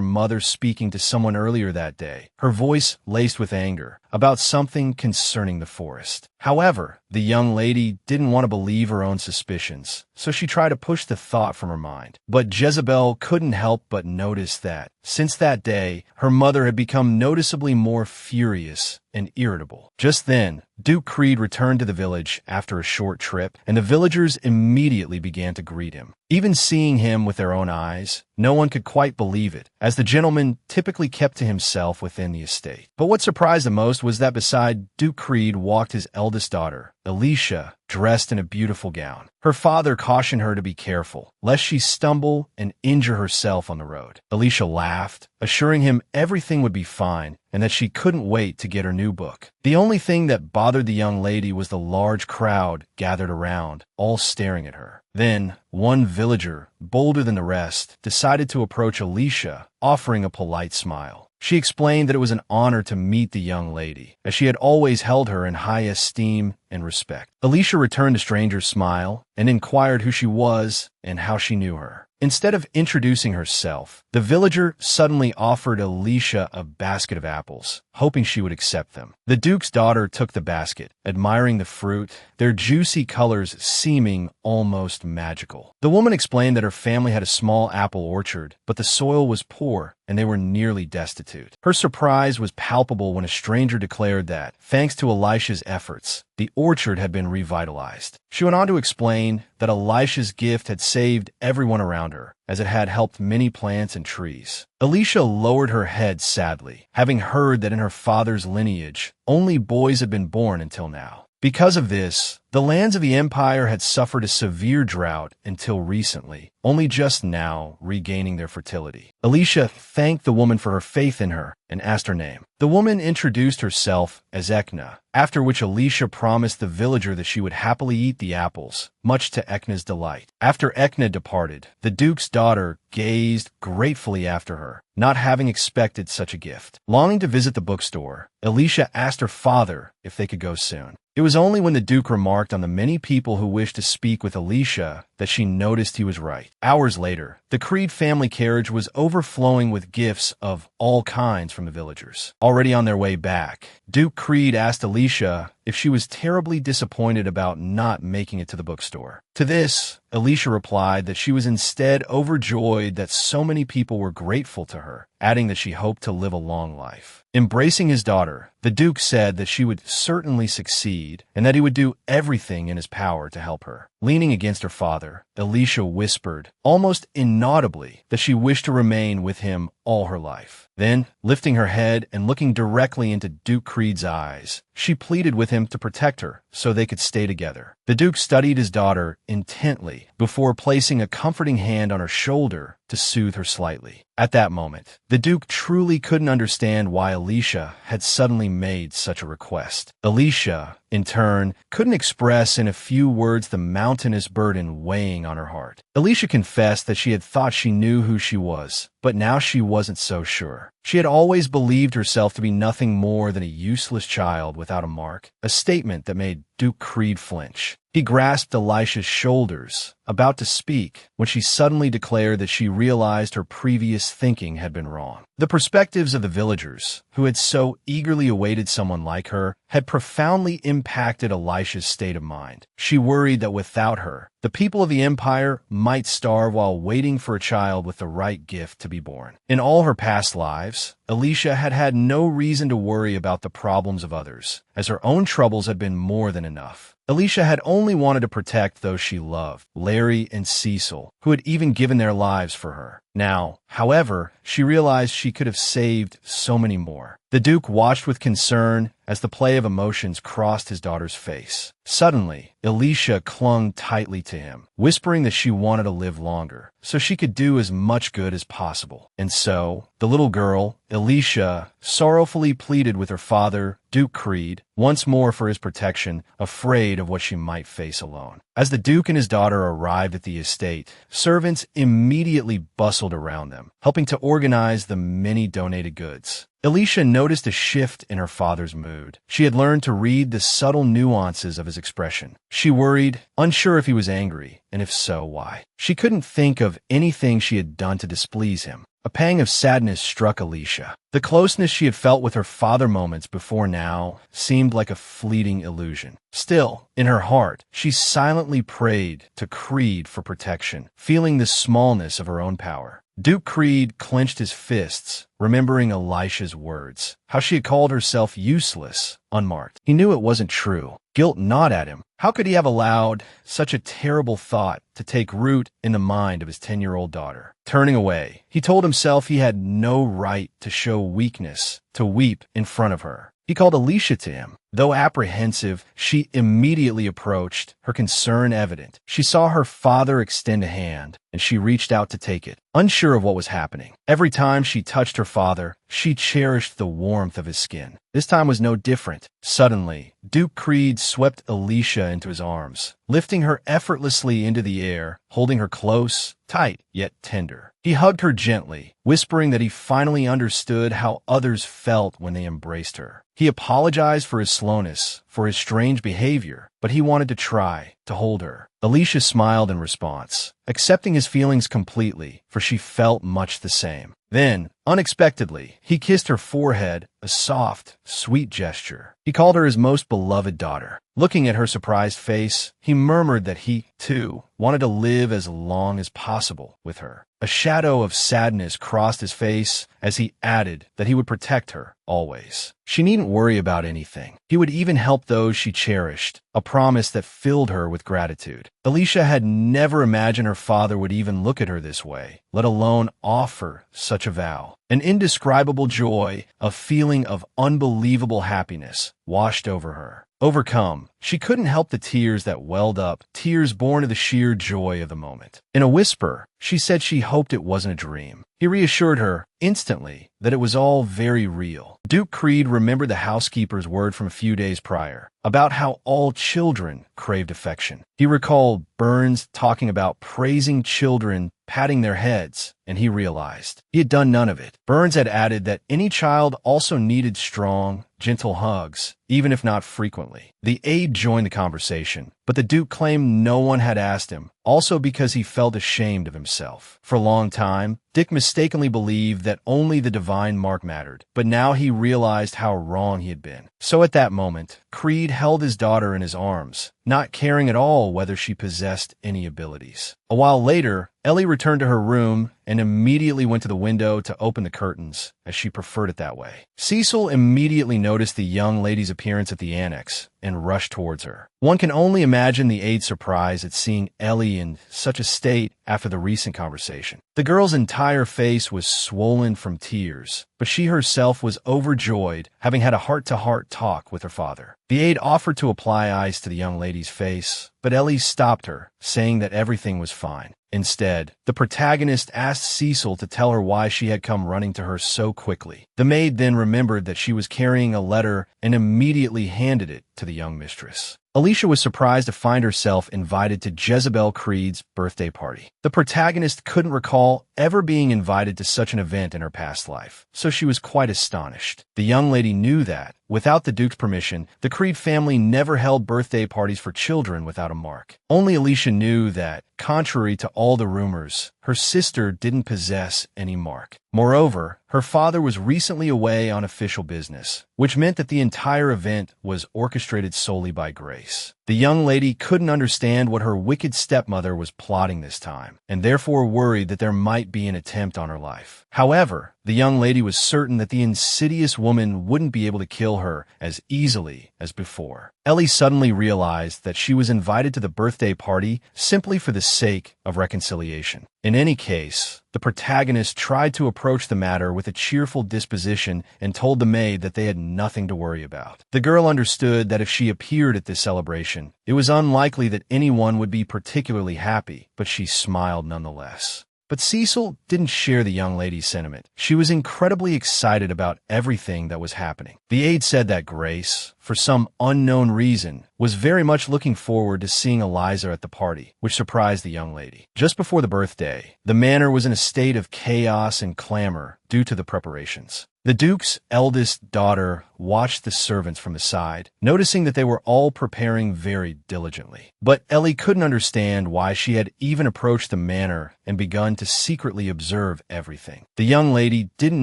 mother speaking to someone earlier that day, her voice laced with anger, about something concerning the forest. However, the young lady didn't want to believe her own suspicions, so she tried to push the thought from her mind. But Jezebel couldn't help but notice that, since that day, her mother had become noticeably more furious and irritable. Just then, Duke Creed returned to the village after a short trip, and the villagers immediately began to greet him. Even seeing him with their own eyes, no one could quite believe it, as the gentleman typically kept to himself within the estate. But what surprised the most was that beside Duke Creed walked his eldest daughter, Alicia, dressed in a beautiful gown. Her father cautioned her to be careful, lest she stumble and injure herself on the road. Alicia laughed, assuring him everything would be fine and that she couldn't wait to get her new book. The only thing that bothered the young lady was the large crowd gathered around, all staring at her. Then, one villager, bolder than the rest, decided to approach Alicia, offering a polite smile. She explained that it was an honor to meet the young lady, as she had always held her in high esteem and respect. Alicia returned the stranger's smile and inquired who she was and how she knew her. Instead of introducing herself, the villager suddenly offered Alicia a basket of apples, hoping she would accept them. The Duke's daughter took the basket, admiring the fruit, their juicy colors seeming almost magical. The woman explained that her family had a small apple orchard, but the soil was poor and they were nearly destitute. Her surprise was palpable when a stranger declared that, thanks to Elisha's efforts, the orchard had been revitalized. She went on to explain that Elisha's gift had saved everyone around her, as it had helped many plants and trees. Alicia lowered her head sadly, having heard that in her father's lineage, only boys had been born until now. Because of this, the lands of the empire had suffered a severe drought until recently, only just now regaining their fertility. Alicia thanked the woman for her faith in her and asked her name. The woman introduced herself as Ekna, after which Alicia promised the villager that she would happily eat the apples, much to Ekna's delight. After Ekna departed, the Duke's daughter gazed gratefully after her, not having expected such a gift. Longing to visit the bookstore, Alicia asked her father if they could go soon. It was only when the Duke remarked on the many people who wished to speak with Alicia that she noticed he was right. Hours later, the Creed family carriage was overflowing with gifts of all kinds from the villagers. Already on their way back, Duke Creed asked Alicia if she was terribly disappointed about not making it to the bookstore. To this, Alicia replied that she was instead overjoyed that so many people were grateful to her, adding that she hoped to live a long life. Embracing his daughter, the Duke said that she would certainly succeed and that he would do everything in his power to help her. Leaning against her father, Alicia whispered, almost inaudibly, that she wished to remain with him all her life. Then, lifting her head and looking directly into Duke Creed's eyes, she pleaded with him to protect her so they could stay together. The Duke studied his daughter intently before placing a comforting hand on her shoulder to soothe her slightly. At that moment, the Duke truly couldn't understand why Alicia had suddenly made such a request. Alicia, in turn, couldn't express in a few words the mountainous burden weighing on her heart. Alicia confessed that she had thought she knew who she was, but now she wasn't so sure. She had always believed herself to be nothing more than a useless child without a mark, a statement that made Duke Creed flinch. He grasped Elisha's shoulders, about to speak, when she suddenly declared that she realized her previous thinking had been wrong. The perspectives of the villagers, who had so eagerly awaited someone like her, had profoundly impacted Elisha's state of mind. She worried that without her, the people of the empire might starve while waiting for a child with the right gift to be born. In all her past lives, Alicia had had no reason to worry about the problems of others, as her own troubles had been more than enough. Alicia had only wanted to protect those she loved, Larry and Cecil, who had even given their lives for her. Now, however, she realized she could have saved so many more. The Duke watched with concern as the play of emotions crossed his daughter's face. Suddenly, Alicia clung tightly to him, whispering that she wanted to live longer, so she could do as much good as possible. And so, the little girl, Alicia, sorrowfully pleaded with her father, Duke Creed, once more for his protection, afraid of what she might face alone. As the Duke and his daughter arrived at the estate, servants immediately bustled around them, helping to organize the many donated goods. Alicia noticed a shift in her father's mood. She had learned to read the subtle nuances of his expression. She worried, unsure if he was angry, and if so, why. She couldn't think of anything she had done to displease him. A pang of sadness struck Alicia. The closeness she had felt with her father moments before now seemed like a fleeting illusion. Still, in her heart, she silently prayed to Creed for protection, feeling the smallness of her own power. Duke Creed clenched his fists, remembering Alicia's words, how she had called herself useless, unmarked. He knew it wasn't true. Guilt gnawed at him. How could he have allowed such a terrible thought to take root in the mind of his 10-year-old daughter? Turning away, he told himself he had no right to show weakness, to weep in front of her. He called Alicia to him. Though apprehensive, she immediately approached, her concern evident. She saw her father extend a hand, and she reached out to take it, unsure of what was happening. Every time she touched her father, she cherished the warmth of his skin. This time was no different. Suddenly, Duke Creed swept Alicia into his arms, lifting her effortlessly into the air, holding her close, tight, yet tender. He hugged her gently, whispering that he finally understood how others felt when they embraced her. He apologized for his slowness, for his strange behavior, but he wanted to try to hold her. Alicia smiled in response, accepting his feelings completely, for she felt much the same. Then, unexpectedly, he kissed her forehead, a soft, sweet gesture. He called her his most beloved daughter. Looking at her surprised face, he murmured that he, too, wanted to live as long as possible with her. A shadow of sadness crossed his face as he added that he would protect her, always. She needn't worry about anything. He would even help those she cherished, a promise that filled her with gratitude. Alicia had never imagined her father would even look at her this way, let alone offer such a vow. An indescribable joy, a feeling of unbelievable happiness, washed over her. Overcome, she couldn't help the tears that welled up, tears born of the sheer joy of the moment. In a whisper, she said she hoped it wasn't a dream. He reassured her, instantly, that it was all very real. Duke Creed remembered the housekeeper's word from a few days prior, about how all children craved affection. He recalled Burns talking about praising children, patting their heads, and he realized he had done none of it. Burns had added that any child also needed strong, gentle hugs, even if not frequently. The aide joined the conversation, but the Duke claimed no one had asked him, also because he felt ashamed of himself. For a long time, Dick mistakenly believed that only the divine mark mattered, but now he realized how wrong he had been. So at that moment, Creed held his daughter in his arms, not caring at all whether she possessed any abilities. A while later, Ellie returned to her room and immediately went to the window to open the curtains, as she preferred it that way. Cecil immediately noticed the young lady's appearance at the annex and rushed towards her. One can only imagine the aide's surprise at seeing Ellie in such a state after the recent conversation. The girl's entire face was swollen from tears, but she herself was overjoyed, having had a heart-to-heart talk with her father. The aide offered to apply ice to the young lady's face, but Ellie stopped her, saying that everything was fine. Instead, the protagonist asked Cecil to tell her why she had come running to her so quickly. The maid then remembered that she was carrying a letter and immediately handed it to the young mistress. Alicia was surprised to find herself invited to Jezebel Creed's birthday party. The protagonist couldn't recall ever being invited to such an event in her past life, so she was quite astonished. The young lady knew that, without the Duke's permission, the Creed family never held birthday parties for children without a mark. Only Alicia knew that, contrary to all the rumors, her sister didn't possess any mark. Moreover, her father was recently away on official business, which meant that the entire event was orchestrated solely by Grace. The young lady couldn't understand what her wicked stepmother was plotting this time, and therefore worried that there might be an attempt on her life. However, the young lady was certain that the insidious woman wouldn't be able to kill her as easily as before. Ellie suddenly realized that she was invited to the birthday party simply for the sake of reconciliation. In any case, the protagonist tried to approach the matter with a cheerful disposition and told the maid that they had nothing to worry about. The girl understood that if she appeared at this celebration, it was unlikely that anyone would be particularly happy, but she smiled nonetheless. But Cecil didn't share the young lady's sentiment. She was incredibly excited about everything that was happening. The aide said that Grace, for some unknown reason, was very much looking forward to seeing Eliza at the party, which surprised the young lady. Just before the birthday, the manor was in a state of chaos and clamor due to the preparations. The Duke's eldest daughter watched the servants from the side, noticing that they were all preparing very diligently. But Ellie couldn't understand why she had even approached the manor and begun to secretly observe everything. The young lady didn't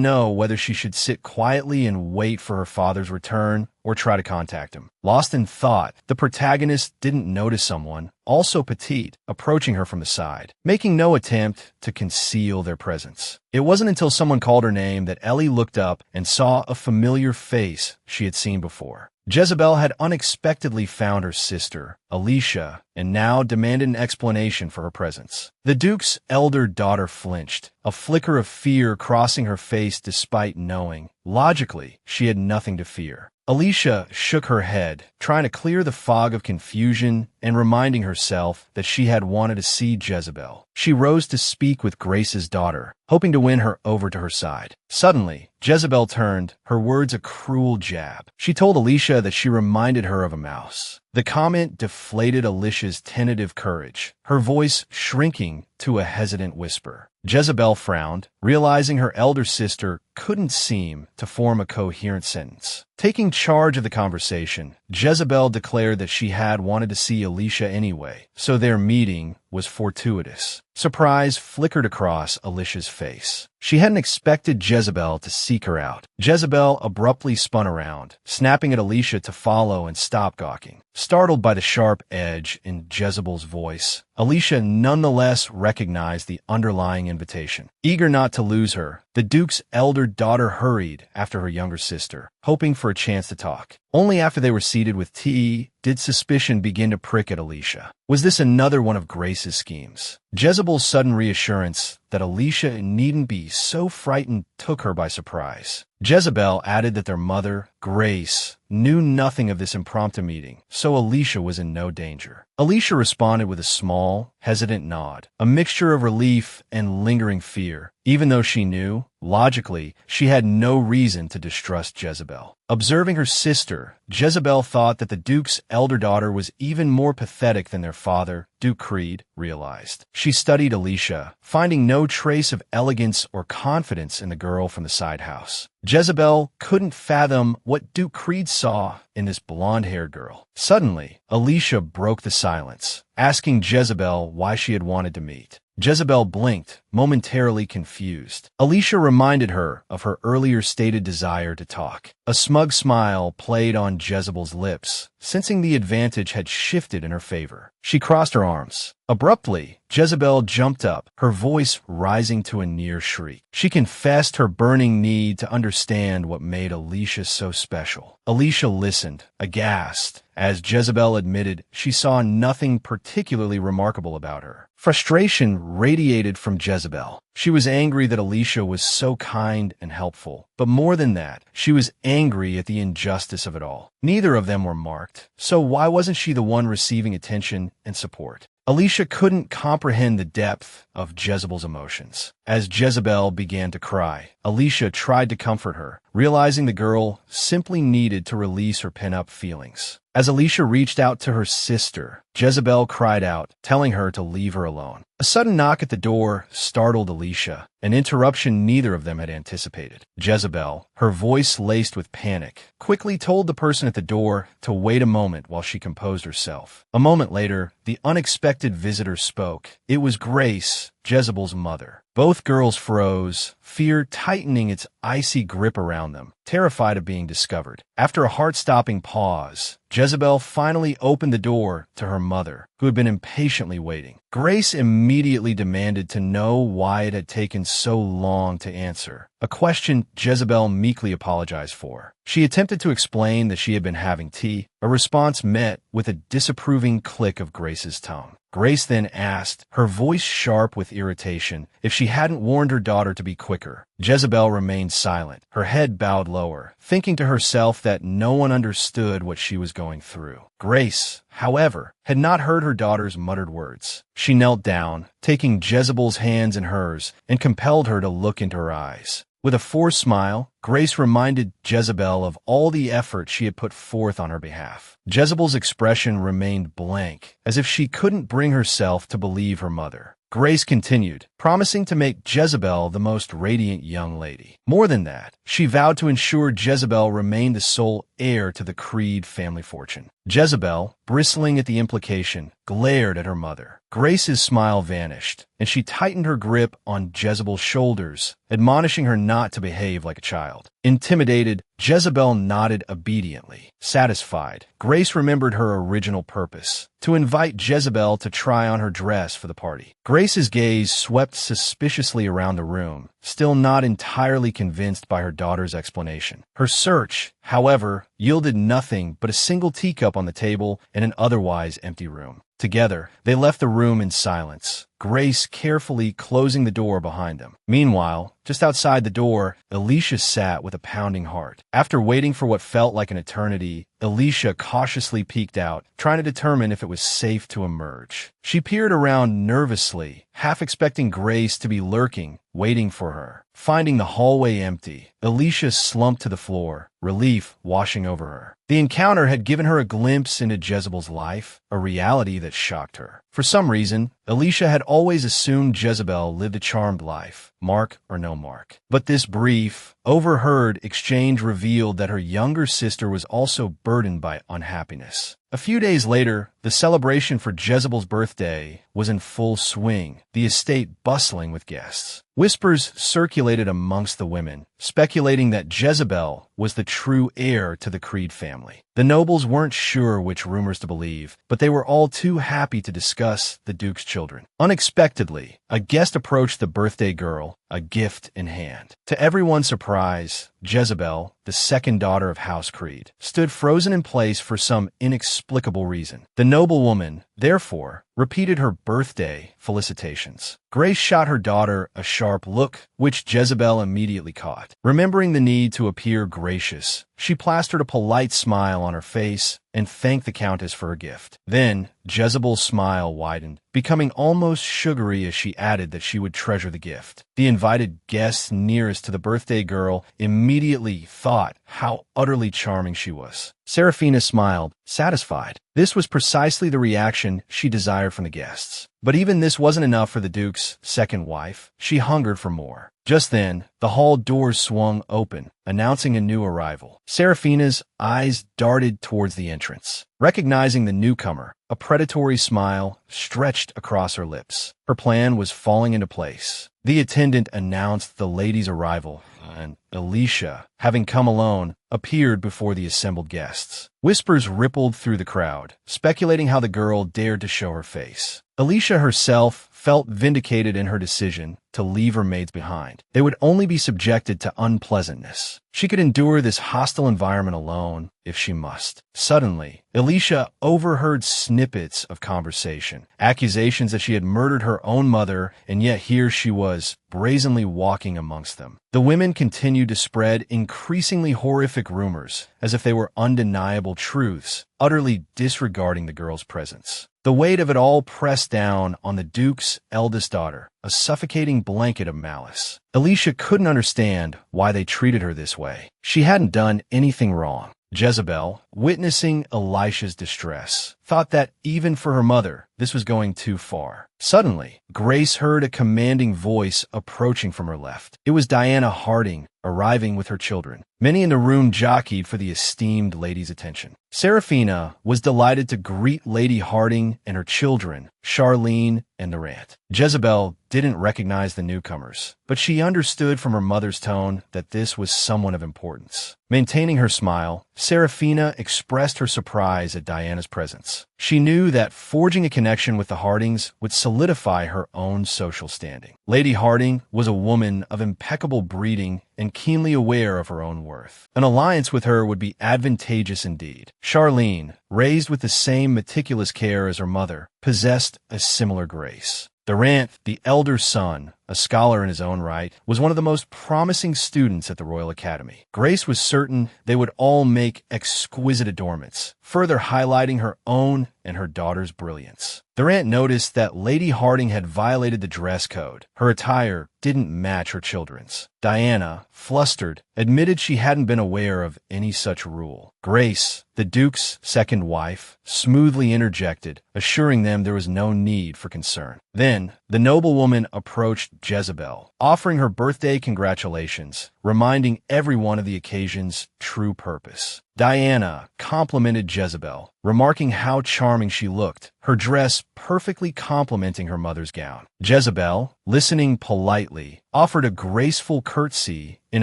know whether she should sit quietly and wait for her father's return or try to contact him. Lost in thought, the protagonist didn't notice someone, also petite, approaching her from the side, making no attempt to conceal their presence. It wasn't until someone called her name that Ellie looked up and saw a familiar face she had seen before. Jezebel had unexpectedly found her sister, Alicia, and now demanded an explanation for her presence. The Duke's elder daughter flinched, a flicker of fear crossing her face despite knowing, logically, she had nothing to fear. Alicia shook her head, trying to clear the fog of confusion and reminding herself that she had wanted to see Jezebel. She rose to speak with Grace's daughter, hoping to win her over to her side. Suddenly, Jezebel turned, her words a cruel jab. She told Alicia that she reminded her of a mouse. The comment deflated Alicia's tentative courage, her voice shrinking to a hesitant whisper. Jezebel frowned, realizing her elder sister couldn't seem to form a coherent sentence. Taking charge of the conversation, Jezebel declared that she had wanted to see Alicia anyway, so their meeting was fortuitous. Surprise flickered across Alicia's face. She hadn't expected Jezebel to seek her out. Jezebel abruptly spun around, snapping at Alicia to follow and stop gawking. Startled by the sharp edge in Jezebel's voice, Alicia nonetheless recognized the underlying invitation. Eager not to lose her, the Duke's elder daughter hurried after her younger sister, hoping for a chance to talk. Only after they were seated with tea did suspicion begin to prick at Alicia. Was this another one of Grace's schemes? Jezebel's sudden reassurance that Alicia needn't be so frightened took her by surprise. Jezebel added that their mother, Grace, knew nothing of this impromptu meeting, so Alicia was in no danger. Alicia responded with a small, hesitant nod, a mixture of relief and lingering fear, even though she knew, logically, she had no reason to distrust Jezebel. Observing her sister, Jezebel thought that the Duke's elder daughter was even more pathetic than their father, Duke Creed, realized. She studied Alicia, finding no trace of elegance or confidence in the girl from the side house. Jezebel couldn't fathom what Duke Creed saw in this blonde-haired girl. Suddenly, Alicia broke the silence, asking Jezebel why she had wanted to meet. Jezebel blinked, momentarily confused. Alicia reminded her of her earlier stated desire to talk. A smug smile played on Jezebel's lips, sensing the advantage had shifted in her favor. She crossed her arms. Abruptly, Jezebel jumped up, her voice rising to a near shriek. She confessed her burning need to understand what made Alicia so special. Alicia listened, aghast, as Jezebel admitted she saw nothing particularly remarkable about her. Frustration radiated from Jezebel. She was angry that Alicia was so kind and helpful, but more than that, she was angry at the injustice of it all. Neither of them were marked, so why wasn't she the one receiving attention and support? Alicia couldn't comprehend the depth of Jezebel's emotions. As Jezebel began to cry, Alicia tried to comfort her, realizing the girl simply needed to release her pent-up feelings. As Alicia reached out to her sister, Jezebel cried out, telling her to leave her alone. A sudden knock at the door startled Alicia, an interruption neither of them had anticipated. Jezebel, her voice laced with panic, quickly told the person at the door to wait a moment while she composed herself. A moment later, the unexpected visitor spoke. It was Grace, Jezebel's mother. Both girls froze, fear tightening its icy grip around them, terrified of being discovered. After a heart-stopping pause, Jezebel finally opened the door to her mother, who had been impatiently waiting. Grace immediately demanded to know why it had taken so long to answer, a question Jezebel meekly apologized for. She attempted to explain that she had been having tea, a response met with a disapproving click of Grace's tongue. Grace then asked, her voice sharp with irritation, if she hadn't warned her daughter to be quicker. Jezebel remained silent, her head bowed lower, thinking to herself that no one understood what she was going through. Grace, however, had not heard her daughter's muttered words. She knelt down, taking Jezebel's hands in hers, and compelled her to look into her eyes. With a forced smile, Grace reminded Jezebel of all the effort she had put forth on her behalf. Jezebel's expression remained blank, as if she couldn't bring herself to believe her mother. Grace continued, promising to make Jezebel the most radiant young lady. More than that, she vowed to ensure Jezebel remained the sole heir to the Creed family fortune. Jezebel, bristling at the implication, glared at her mother. Grace's smile vanished, and she tightened her grip on Jezebel's shoulders, admonishing her not to behave like a child. Intimidated, Jezebel nodded obediently. Satisfied, Grace remembered her original purpose, to invite Jezebel to try on her dress for the party. Grace's gaze swept suspiciously around the room, still not entirely convinced by her daughter's explanation. Her search, however, yielded nothing but a single teacup on the table in an otherwise empty room. Together, they left the room in silence, Grace carefully closing the door behind them. Meanwhile, just outside the door, Alicia sat with a pounding heart. After waiting for what felt like an eternity, Alicia cautiously peeked out, trying to determine if it was safe to emerge. She peered around nervously, half expecting Grace to be lurking, waiting for her. Finding the hallway empty, Alicia slumped to the floor, relief washing over her. The encounter had given her a glimpse into Jezebel's life, a reality that shocked her. For some reason, Alicia had always assumed Jezebel lived a charmed life, mark or no mark. But this brief, overheard exchange revealed that her younger sister was also burdened by unhappiness. A few days later, the celebration for Jezebel's birthday was in full swing, the estate bustling with guests. Whispers circulated amongst the women, speculating that Jezebel was the true heir to the Creed family. The nobles weren't sure which rumors to believe, but they were all too happy to discuss the Duke's children. Unexpectedly, a guest approached the birthday girl, a gift in hand. To everyone's surprise, Jezebel, the second daughter of House Creed, stood frozen in place for some inexplicable reason. The noblewoman, therefore, repeated her birthday felicitations. Grace shot her daughter a sharp look, which Jezebel immediately caught. Remembering the need to appear gracious, she plastered a polite smile on her face and thanked the Countess for her gift. Then, Jezebel's smile widened, becoming almost sugary as she added that she would treasure the gift. The invited guests nearest to the birthday girl immediately thought how utterly charming she was. Seraphina smiled, satisfied. This was precisely the reaction she desired from the guests. But even this wasn't enough for the Duke's second wife. She hungered for more. Just then, the hall doors swung open, announcing a new arrival. Seraphina's eyes darted towards the entrance. Recognizing the newcomer, a predatory smile stretched across her lips. Her plan was falling into place. The attendant announced the lady's arrival, and Alicia, having come alone, appeared before the assembled guests. Whispers rippled through the crowd, speculating how the girl dared to show her face. Alicia herself felt vindicated in her decision to leave her maids behind. They would only be subjected to unpleasantness. She could endure this hostile environment alone if she must. Suddenly, Alicia overheard snippets of conversation, accusations that she had murdered her own mother, and yet here she was, brazenly walking amongst them. The women continued to spread increasingly horrific rumors, as if they were undeniable truths, utterly disregarding the girl's presence. The weight of it all pressed down on the Duke's eldest daughter, a suffocating blanket of malice. Alicia couldn't understand why they treated her this way. She hadn't done anything wrong. Jezebel, witnessing Elisha's distress, thought that even for her mother, this was going too far. Suddenly, Grace heard a commanding voice approaching from her left. It was Diana Harding, arriving with her children. Many in the room jockeyed for the esteemed lady's attention. Seraphina was delighted to greet Lady Harding and her children, Charlene and Durant. Jezebel didn't recognize the newcomers, but she understood from her mother's tone that this was someone of importance. Maintaining her smile, Seraphina expressed her surprise at Diana's presence. She knew that forging a connection with the Hardings would solidify her own social standing. Lady Harding was a woman of impeccable breeding and keenly aware of her own worth. An alliance with her would be advantageous indeed. Charlene, raised with the same meticulous care as her mother, possessed a similar grace. Durant, the elder son, a scholar in his own right, was one of the most promising students at the Royal Academy. Grace was certain they would all make exquisite adornments, further highlighting her own and her daughter's brilliance. Their aunt noticed that Lady Harding had violated the dress code. Her attire didn't match her children's. Diana, flustered, admitted she hadn't been aware of any such rule. Grace, the Duke's second wife, smoothly interjected, assuring them there was no need for concern. Then, the noblewoman approached Jezebel, offering her birthday congratulations, reminding everyone of the occasion's true purpose. Diana complimented Jezebel, remarking how charming she looked, her dress perfectly complementing her mother's gown. Jezebel, listening politely, offered a graceful curtsy in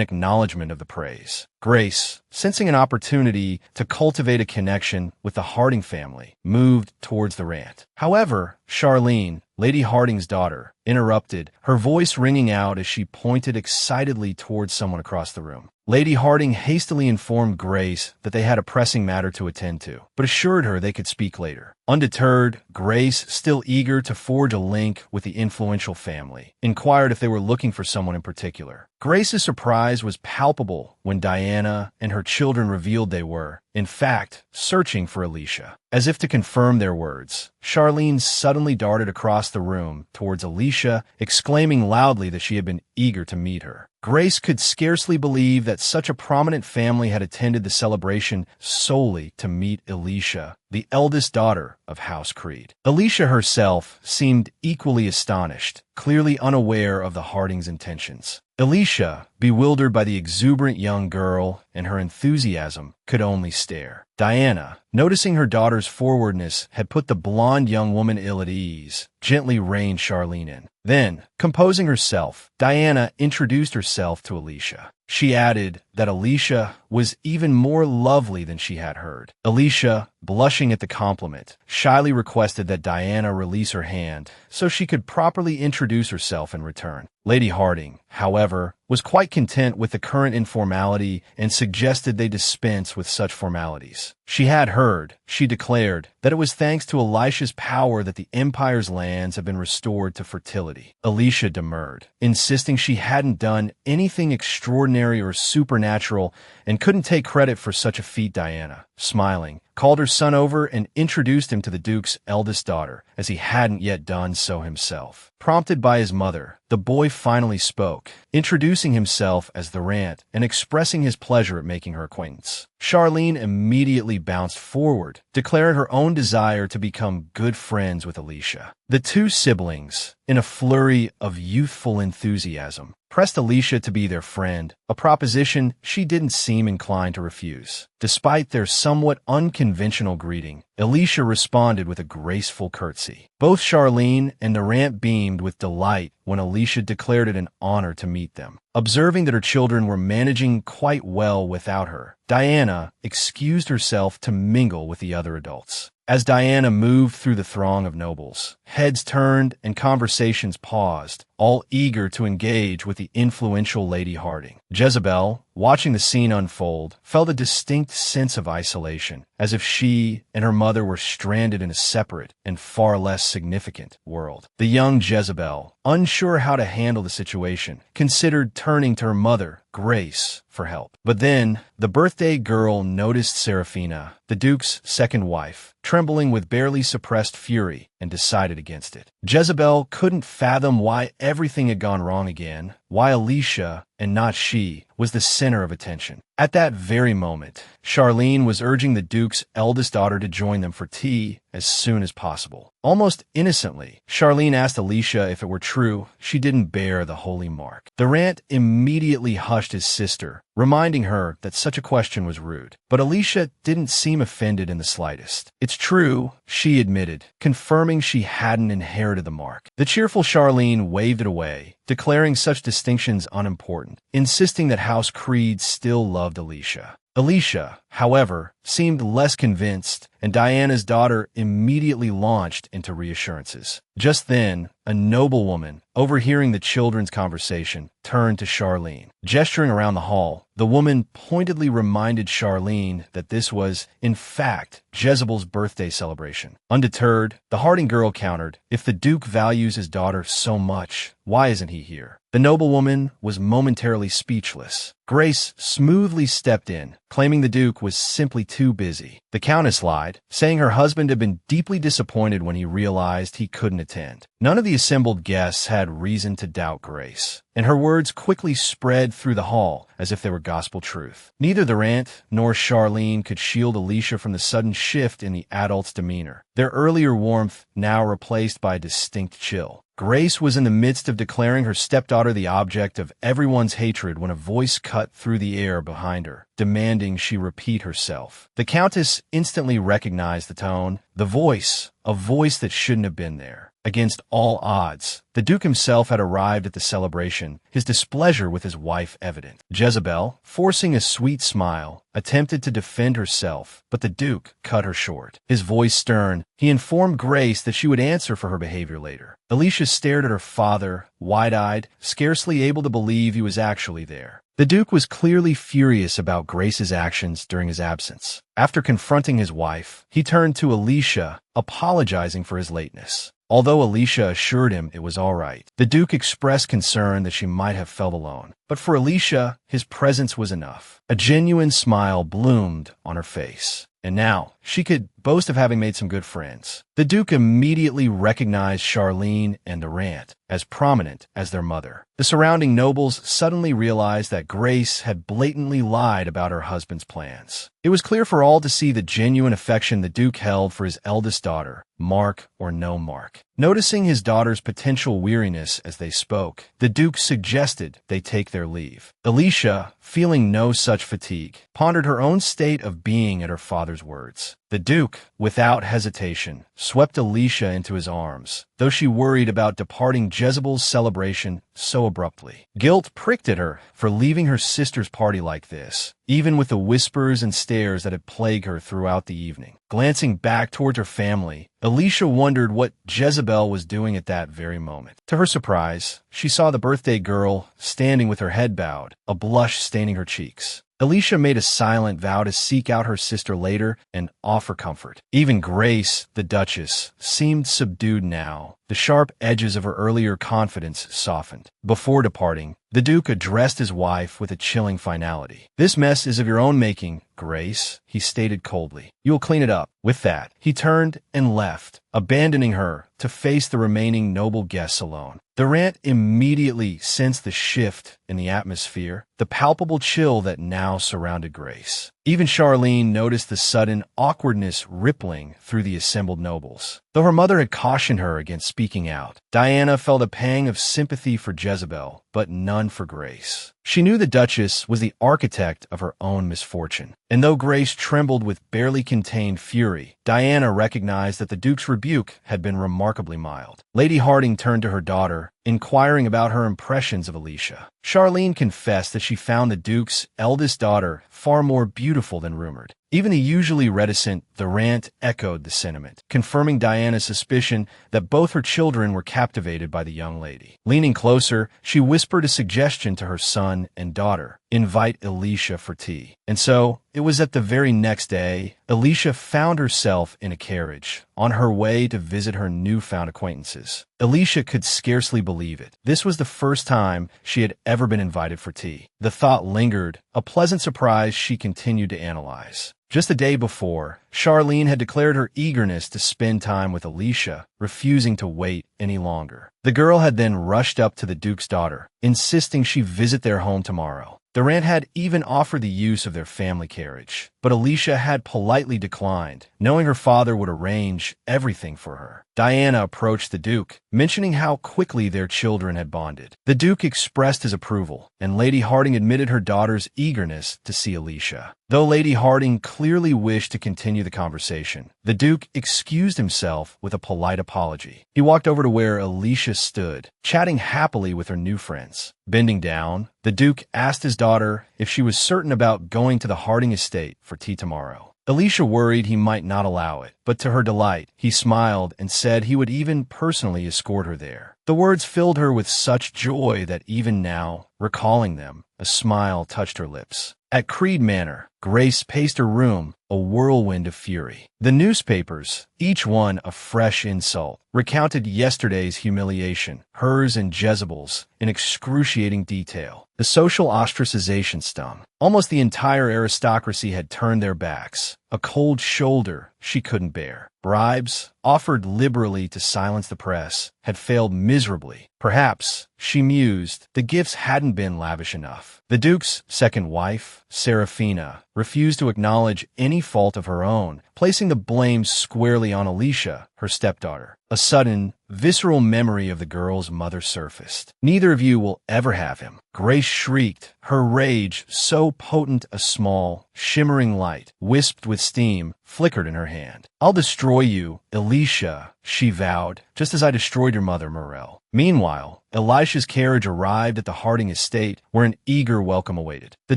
acknowledgement of the praise. Grace, sensing an opportunity to cultivate a connection with the Harding family, moved towards the rant. However, Charlene, Lady Harding's daughter, interrupted, her voice ringing out as she pointed excitedly towards someone across the room. Lady Harding hastily informed Grace that they had a pressing matter to attend to, but assured her they could speak later. Undeterred, Grace, still eager to forge a link with the influential family, inquired if they were looking for someone in particular. Grace's surprise was palpable when Diana and her children revealed they were, in fact, searching for Alicia. As if to confirm their words, Charlene suddenly darted across the room towards Alicia, exclaiming loudly that she had been eager to meet her. Grace could scarcely believe that such a prominent family had attended the celebration solely to meet Alicia, the eldest daughter of House Creed. Alicia herself seemed equally astonished, clearly unaware of the Hardings' intentions. Alicia, bewildered by the exuberant young girl and her enthusiasm, could only stare. Diana, noticing her daughter's forwardness had put the blonde young woman ill at ease, gently reined Charlene in. Then, composing herself, Diana introduced herself to Alicia. She added that Alicia was even more lovely than she had heard. Alicia, blushing at the compliment, shyly requested that Diana release her hand so she could properly introduce herself in return. Lady Harding, however, was quite content with the current informality and suggested they dispense with such formalities. She had heard, she declared, that it was thanks to Elisha's power that the Empire's lands had been restored to fertility. Alicia demurred, insisting she hadn't done anything extraordinary or supernatural and couldn't take credit for such a feat. Diana, smiling, called her son over and introduced him to the Duke's eldest daughter, as he hadn't yet done so himself. Prompted by his mother, the boy finally spoke, introducing himself as the Rant and expressing his pleasure at making her acquaintance. Charlene immediately bounced forward, declaring her own desire to become good friends with Alicia. The two siblings, in a flurry of youthful enthusiasm, pressed Alicia to be their friend, a proposition she didn't seem inclined to refuse. Despite their somewhat unconventional greeting, Alicia responded with a graceful curtsy. Both Charlene and the Rant beamed with delight when Alicia declared it an honor to meet them. Observing that her children were managing quite well without her, Diana excused herself to mingle with the other adults. As Diana moved through the throng of nobles, heads turned and conversations paused, all eager to engage with the influential Lady Harding. Jezebel, watching the scene unfold, felt a distinct sense of isolation, as if she and her mother were stranded in a separate and far less significant world. The young Jezebel, unsure how to handle the situation, considered turning to her mother, Grace, for help. But then, the birthday girl noticed Seraphina, the Duke's second wife, trembling with barely suppressed fury, and decided against it. Jezebel couldn't fathom why everything had gone wrong again, why Alicia, and not she, was the center of attention. At that very moment, Charlene was urging the Duke's eldest daughter to join them for tea as soon as possible. Almost innocently, Charlene asked Alicia if it were true she didn't bear the holy mark. The Rant immediately hushed his sister, reminding her that such a question was rude. But Alicia didn't seem offended in the slightest. It's true, she admitted, confirming she hadn't inherited the mark. The cheerful Charlene waved it away, declaring such distinctions unimportant, insisting that House Creed still loved Alicia. Alicia, however, seemed less convinced, and Diana's daughter immediately launched into reassurances. Just then, a noblewoman, overhearing the children's conversation, turned to Charlene. Gesturing around the hall, the woman pointedly reminded Charlene that this was, in fact, Jezebel's birthday celebration. Undeterred, the Harding girl countered, "If the Duke values his daughter so much, Why isn't he here?" The noblewoman was momentarily speechless. Grace smoothly stepped in, claiming the Duke was simply too busy. The Countess lied, saying her husband had been deeply disappointed when he realized he couldn't attend. None of the assembled guests had reason to doubt Grace, and her words quickly spread through the hall as if they were gospel truth. Neither the aunt nor Charlene could shield Alicia from the sudden shift in the adult's demeanor, their earlier warmth now replaced by a distinct chill. Grace was in the midst of declaring her stepdaughter the object of everyone's hatred when a voice cut through the air behind her, demanding she repeat herself. The Countess instantly recognized the tone, the voice, a voice that shouldn't have been there. Against all odds, the Duke himself had arrived at the celebration, his displeasure with his wife evident. Jezebel, forcing a sweet smile, attempted to defend herself, but the Duke cut her short. His voice stern, he informed Grace that she would answer for her behavior later. Alicia stared at her father, wide-eyed, scarcely able to believe he was actually there. The Duke was clearly furious about Grace's actions during his absence. After confronting his wife, he turned to Alicia, apologizing for his lateness. Although Alicia assured him it was all right, the Duke expressed concern that she might have felt alone. But for Alicia, his presence was enough. A genuine smile bloomed on her face. And now, she could boast of having made some good friends. The Duke immediately recognized Charlene and the aunt as prominent as their mother. The surrounding nobles suddenly realized that Grace had blatantly lied about her husband's plans. It was clear for all to see the genuine affection the Duke held for his eldest daughter, Mark or no Mark. Noticing his daughter's potential weariness as they spoke, the Duke suggested they take their leave. Alicia, feeling no such fatigue, pondered her own state of being at her father's words. The Duke, without hesitation, swept Alicia into his arms, though she worried about departing Jezebel's celebration so abruptly. Guilt pricked at her for leaving her sister's party like this, even with the whispers and stares that had plagued her throughout the evening. Glancing back towards her family, Alicia wondered what Jezebel was doing at that very moment. To her surprise, she saw the birthday girl standing with her head bowed, a blush staining her cheeks. Alicia made a silent vow to seek out her sister later and offer comfort. Even Grace, the Duchess, seemed subdued now. The sharp edges of her earlier confidence softened. Before departing, the Duke addressed his wife with a chilling finality. "This mess is of your own making, Grace," he stated coldly. "You will clean it up." With that, he turned and left, abandoning her to face the remaining noble guests alone. The aunt immediately sensed the shift in the atmosphere, the palpable chill that now surrounded Grace. Even Charlene noticed the sudden awkwardness rippling through the assembled nobles. Though her mother had cautioned her against speaking out, Diana felt a pang of sympathy for Jezebel, but none for Grace. She knew the Duchess was the architect of her own misfortune, and though Grace trembled with barely contained fury, Diana recognized that the Duke's rebuke had been remarkably mild. Lady Harding turned to her daughter, inquiring about her impressions of Alicia. Charlene confessed that she found the Duke's eldest daughter far more beautiful than rumored. Even the usually reticent Thorant echoed the sentiment, confirming Diana's suspicion that both her children were captivated by the young lady. Leaning closer, she whispered a suggestion to her son and daughter: invite Alicia for tea. And so, it was that the very next day, Alicia found herself in a carriage, on her way to visit her newfound acquaintances. Alicia could scarcely believe it. This was the first time she had ever been invited for tea. The thought lingered, a pleasant surprise she continued to analyze. Just the day before, Charlene had declared her eagerness to spend time with Alicia, refusing to wait any longer. The girl had then rushed up to the Duke's daughter, insisting she visit their home tomorrow. Thorant had even offered the use of their family carriage, but Alicia had politely declined, knowing her father would arrange everything for her. Diana approached the Duke, mentioning how quickly their children had bonded. The Duke expressed his approval, and Lady Harding admitted her daughter's eagerness to see Alicia. Though Lady Harding clearly wished to continue the conversation, the Duke excused himself with a polite apology. He walked over to where Alicia stood, chatting happily with her new friends. Bending down, the Duke asked his daughter if she was certain about going to the Harding estate for tea tomorrow. Alicia worried he might not allow it, but to her delight, he smiled and said he would even personally escort her there. The words filled her with such joy that even now, recalling them, a smile touched her lips. At Creed Manor, Grace paced her room, a whirlwind of fury. The newspapers, each one a fresh insult, recounted yesterday's humiliation, hers and Jezebel's, in excruciating detail. The social ostracization stung. Almost the entire aristocracy had turned their backs. A cold shoulder she couldn't bear. Bribes, offered liberally to silence the press, had failed miserably. Perhaps, she mused, the gifts hadn't been lavish enough. The Duke's second wife, Serafina, refused to acknowledge any fault of her own, placing the blame squarely on Alicia, her stepdaughter. A sudden, visceral memory of the girl's mother surfaced. "Neither of you will ever have him," Grace shrieked, her rage so potent a small, shimmering light, wisped with steam, flickered in her hand. "I'll destroy you, Alicia," she vowed, "just as I destroyed your mother, Morel." Meanwhile, Elisha's carriage arrived at the Harding estate, where an eager welcome awaited. The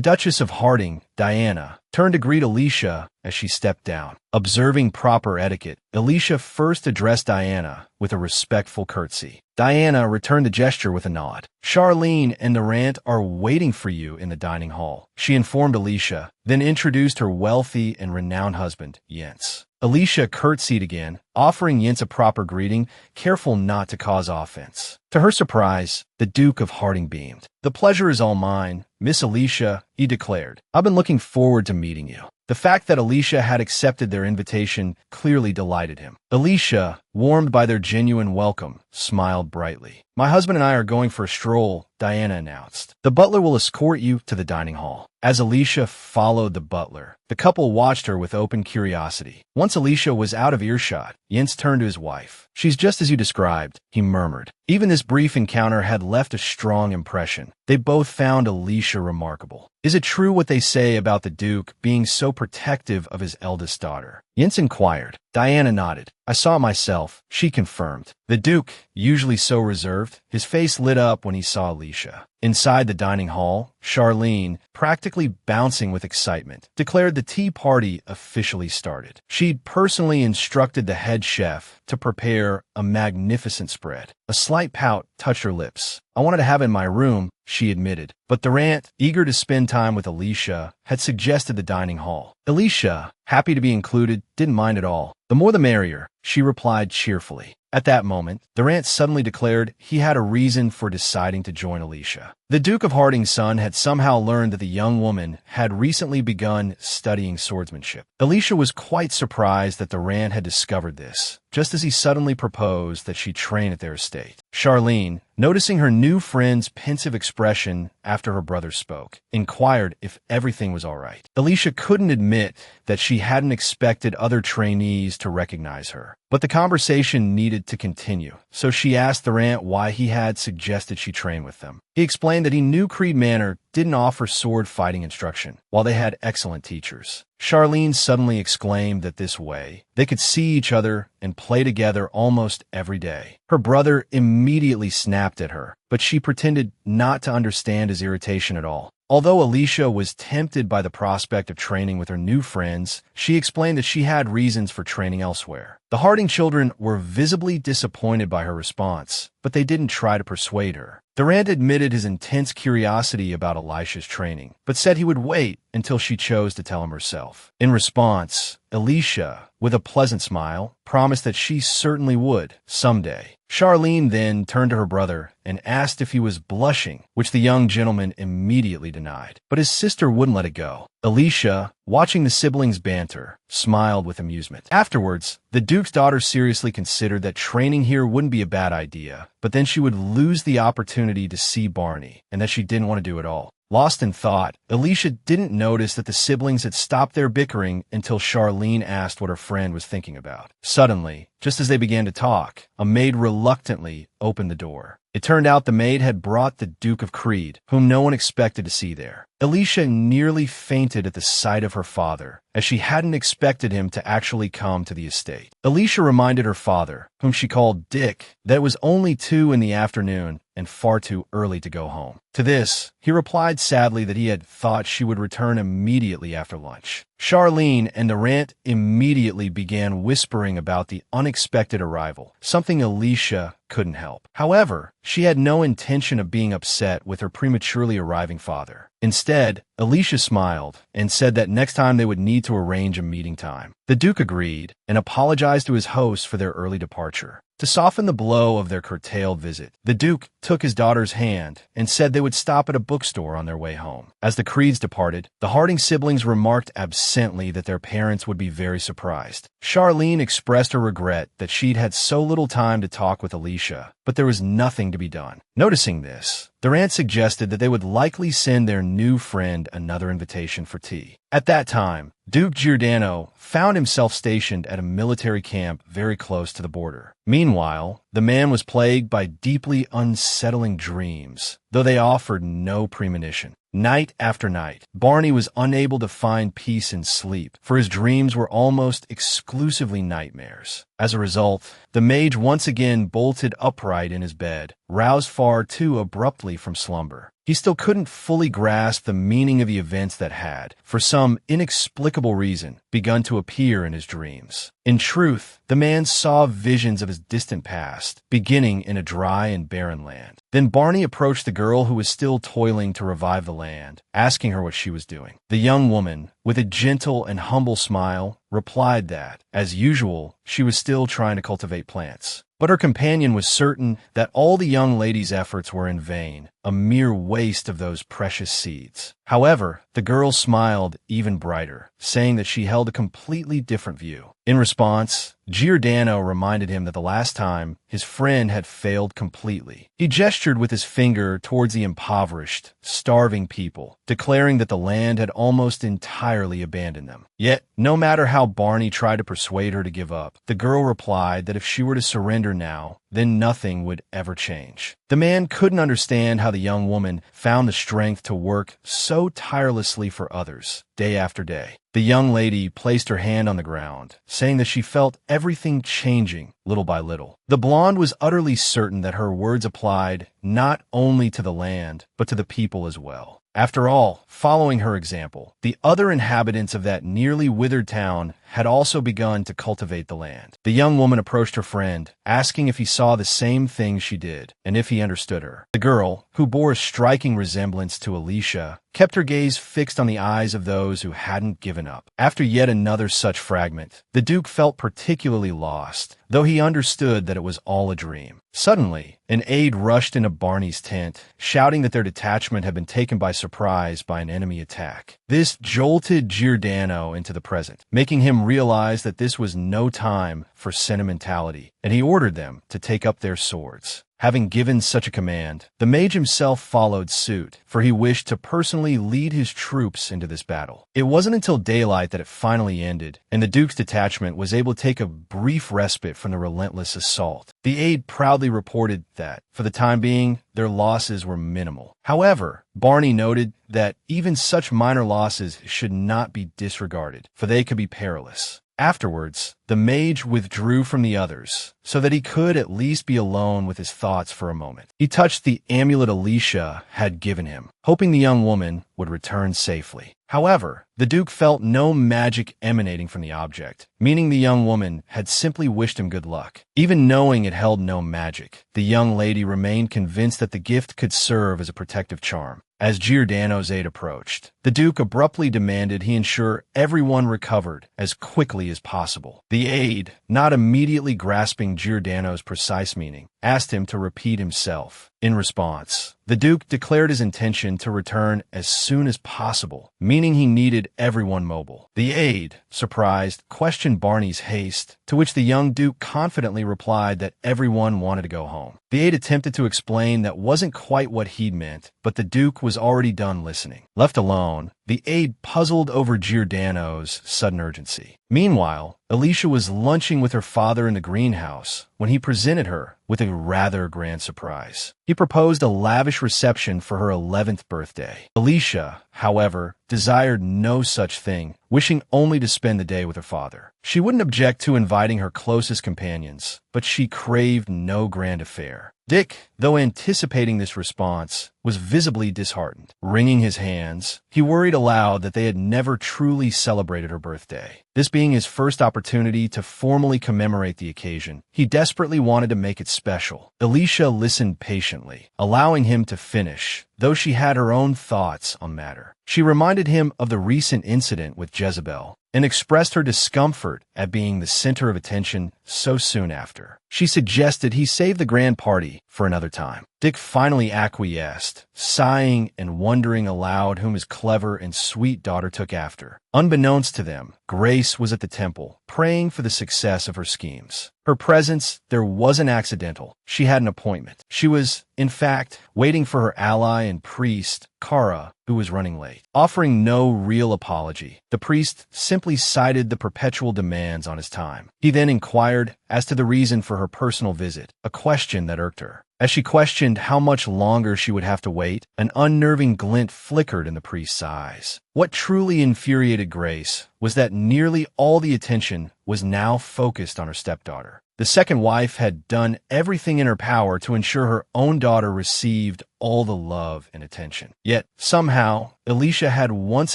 Duchess of Harding, Diana, turned to greet Alicia as she stepped down. Observing proper etiquette, Alicia first addressed Diana with a respectful curtsy. Diana returned the gesture with a nod. "Charlene and Narant are waiting for you in the dining hall," she informed Alicia, then introduced her wealthy and renowned husband, Jens. Alicia curtsied again, offering Jens a proper greeting, careful not to cause offense. To her surprise, the Duke of Harding beamed. "The pleasure is all mine, Miss Alicia," he declared. "I've been looking forward to meeting you." The fact that Alicia had accepted their invitation clearly delighted him. Alicia, warmed by their genuine welcome, smiled brightly. "My husband and I are going for a stroll," Diana announced. "The butler will escort you to the dining hall." As Alicia followed the butler, the couple watched her with open curiosity. Once Alicia was out of earshot, Jens turned to his wife. "She's just as you described," he murmured. Even this brief encounter had left a strong impression. They both found Alicia remarkable. "Is it true what they say about the Duke being so protective of his eldest daughter?" Jens inquired. Diana nodded. "I saw it myself," she confirmed. The Duke, usually so reserved, his face lit up when he saw Alicia. Inside the dining hall, Charlene, practically bouncing with excitement, declared the tea party officially started. She'd personally instructed the head chef to prepare a magnificent spread. A slight pout touched her lips. "I wanted to have it in my room," she admitted. But Durant, eager to spend time with Alicia, had suggested the dining hall. Alicia, happy to be included, didn't mind at all. "The more the merrier," she replied cheerfully. At that moment, Durant suddenly declared he had a reason for deciding to join Alicia. The Duke of Harding's son had somehow learned that the young woman had recently begun studying swordsmanship. Alicia was quite surprised that Durant had discovered this, just as he suddenly proposed that she train at their estate. Charlene, noticing her new friend's pensive expression after her brother spoke, inquired if everything was all right. Alicia couldn't admit that she hadn't expected other trainees to recognize her. But the conversation needed to continue, so she asked Durant why he had suggested she train with them. He explained that he knew Creed Manor didn't offer sword fighting instruction, while they had excellent teachers. Charlene suddenly exclaimed that this way, they could see each other and play together almost every day. Her brother immediately snapped at her, but she pretended not to understand his irritation at all. Although Alicia was tempted by the prospect of training with her new friends, she explained that she had reasons for training elsewhere. The Harding children were visibly disappointed by her response, but they didn't try to persuade her. Durant admitted his intense curiosity about Elisha's training, but said he would wait until she chose to tell him herself. In response, Alicia, with a pleasant smile, promised that she certainly would, someday. Charlene then turned to her brother and asked if he was blushing, which the young gentleman immediately denied. But his sister wouldn't let it go. Alicia, watching the siblings banter, smiled with amusement. Afterwards, the Duke's daughter seriously considered that training here wouldn't be a bad idea, but then she would lose the opportunity to see Barney, and that she didn't want to do it all. Lost in thought, Alicia didn't notice that the siblings had stopped their bickering until Charlene asked what her friend was thinking about. Suddenly, just as they began to talk, a maid reluctantly opened the door. It turned out the maid had brought the Duke of Creed, whom no one expected to see there. Alicia nearly fainted at the sight of her father, as she hadn't expected him to actually come to the estate. Alicia reminded her father, whom she called Dick, that it was only 2 in the afternoon and far too early to go home. To this, he replied sadly that he had thought she would return immediately after lunch. Charlene and Durant immediately began whispering about the unexpected arrival, something Alicia couldn't help. However, she had no intention of being upset with her prematurely arriving father. Instead, Alicia smiled and said that next time they would need to arrange a meeting time. The Duke agreed and apologized to his hosts for their early departure. To soften the blow of their curtailed visit, the Duke took his daughter's hand and said they would stop at a bookstore on their way home. As the Creeds departed, the Harding siblings remarked absently that their parents would be very surprised. Charlene expressed her regret that she'd had so little time to talk with Alicia, but there was nothing to be done. Noticing this, their aunt suggested that they would likely send their new friend another invitation for tea. At that time, Duke Giordano found himself stationed at a military camp very close to the border. Meanwhile, the man was plagued by deeply unsettling dreams, though they offered no premonition. Night after night, Barney was unable to find peace in sleep, for his dreams were almost exclusively nightmares. As a result, the mage once again bolted upright in his bed, roused far too abruptly from slumber. He still couldn't fully grasp the meaning of the events that had, for some inexplicable reason, begun to appear in his dreams. In truth, the man saw visions of his distant past, beginning in a dry and barren land. Then Barney approached the girl who was still toiling to revive the land, asking her what she was doing. The young woman, with a gentle and humble smile, replied that, as usual, she was still trying to cultivate plants. But her companion was certain that all the young lady's efforts were in vain, a mere waste of those precious seeds. However, the girl smiled even brighter, saying that she held a completely different view. In response, Giordano reminded him that the last time his friend had failed completely. He gestured with his finger towards the impoverished, starving people, declaring that the land had almost entirely abandoned them. Yet, no matter how Barney tried to persuade her to give up, the girl replied that if she were to surrender now, then nothing would ever change. The man couldn't understand how the young woman found the strength to work so tirelessly for others, day after day. The young lady placed her hand on the ground, saying that she felt everything changing little by little. The blonde was utterly certain that her words applied not only to the land, but to the people as well. After all, following her example, the other inhabitants of that nearly withered town had also begun to cultivate the land. The young woman approached her friend, asking if he saw the same thing she did, and if he understood her. The girl, who bore a striking resemblance to Alicia, kept her gaze fixed on the eyes of those who hadn't given up. After yet another such fragment, the Duke felt particularly lost, though he understood that it was all a dream. Suddenly, an aide rushed into Barney's tent, shouting that their detachment had been taken by surprise by an enemy attack. This jolted Giordano into the present, making him realize that this was no time for sentimentality, and he ordered them to take up their swords. Having given such a command, the mage himself followed suit, for he wished to personally lead his troops into this battle. It wasn't until daylight that it finally ended, and the Duke's detachment was able to take a brief respite from the relentless assault. The aide proudly reported that, for the time being, their losses were minimal. However, Barney noted that even such minor losses should not be disregarded, for they could be perilous. Afterwards, the mage withdrew from the others, so that he could at least be alone with his thoughts for a moment. He touched the amulet Alicia had given him, hoping the young woman would return safely. However, the Duke felt no magic emanating from the object, meaning the young woman had simply wished him good luck. Even knowing it held no magic, the young lady remained convinced that the gift could serve as a protective charm. As Giordano's aide approached, the Duke abruptly demanded he ensure everyone recovered as quickly as possible. The aide, not immediately grasping Giordano's precise meaning, asked him to repeat himself. In response, the Duke declared his intention to return as soon as possible, meaning he needed everyone mobile. The aide, surprised, questioned Barney's haste, to which the young Duke confidently replied that everyone wanted to go home. The aide attempted to explain that wasn't quite what he'd meant, but the Duke was already done listening. Left alone, the aide puzzled over Giordano's sudden urgency. Meanwhile, Alicia was lunching with her father in the greenhouse when he presented her with a rather grand surprise. He proposed a lavish reception for her 11th birthday. Alicia, however, desired no such thing, wishing only to spend the day with her father. She wouldn't object to inviting her closest companions, but she craved no grand affair. Dick, though anticipating this response, was visibly disheartened. Wringing his hands, he worried aloud that they had never truly celebrated her birthday. This being his first opportunity to formally commemorate the occasion, he desperately wanted to make it special. Alicia listened patiently, allowing him to finish, though she had her own thoughts on the matter. She reminded him of the recent incident with Jezebel and expressed her discomfort at being the center of attention so soon after. She suggested he save the grand party for another time. Dick finally acquiesced, sighing and wondering aloud whom his clever and sweet daughter took after. Unbeknownst to them, Grace was at the temple, praying for the success of her schemes. Her presence there wasn't accidental. She had an appointment. She was, in fact, waiting for her ally and priest, Kara, who was running late. Offering no real apology, the priest simply cited the perpetual demands on his time. He then inquired as to the reason for her personal visit, a question that irked her. As she questioned how much longer she would have to wait, an unnerving glint flickered in the priest's eyes. What truly infuriated Grace was that nearly all the attention was now focused on her stepdaughter. The second wife had done everything in her power to ensure her own daughter received all the love and attention. Yet, somehow, Alicia had once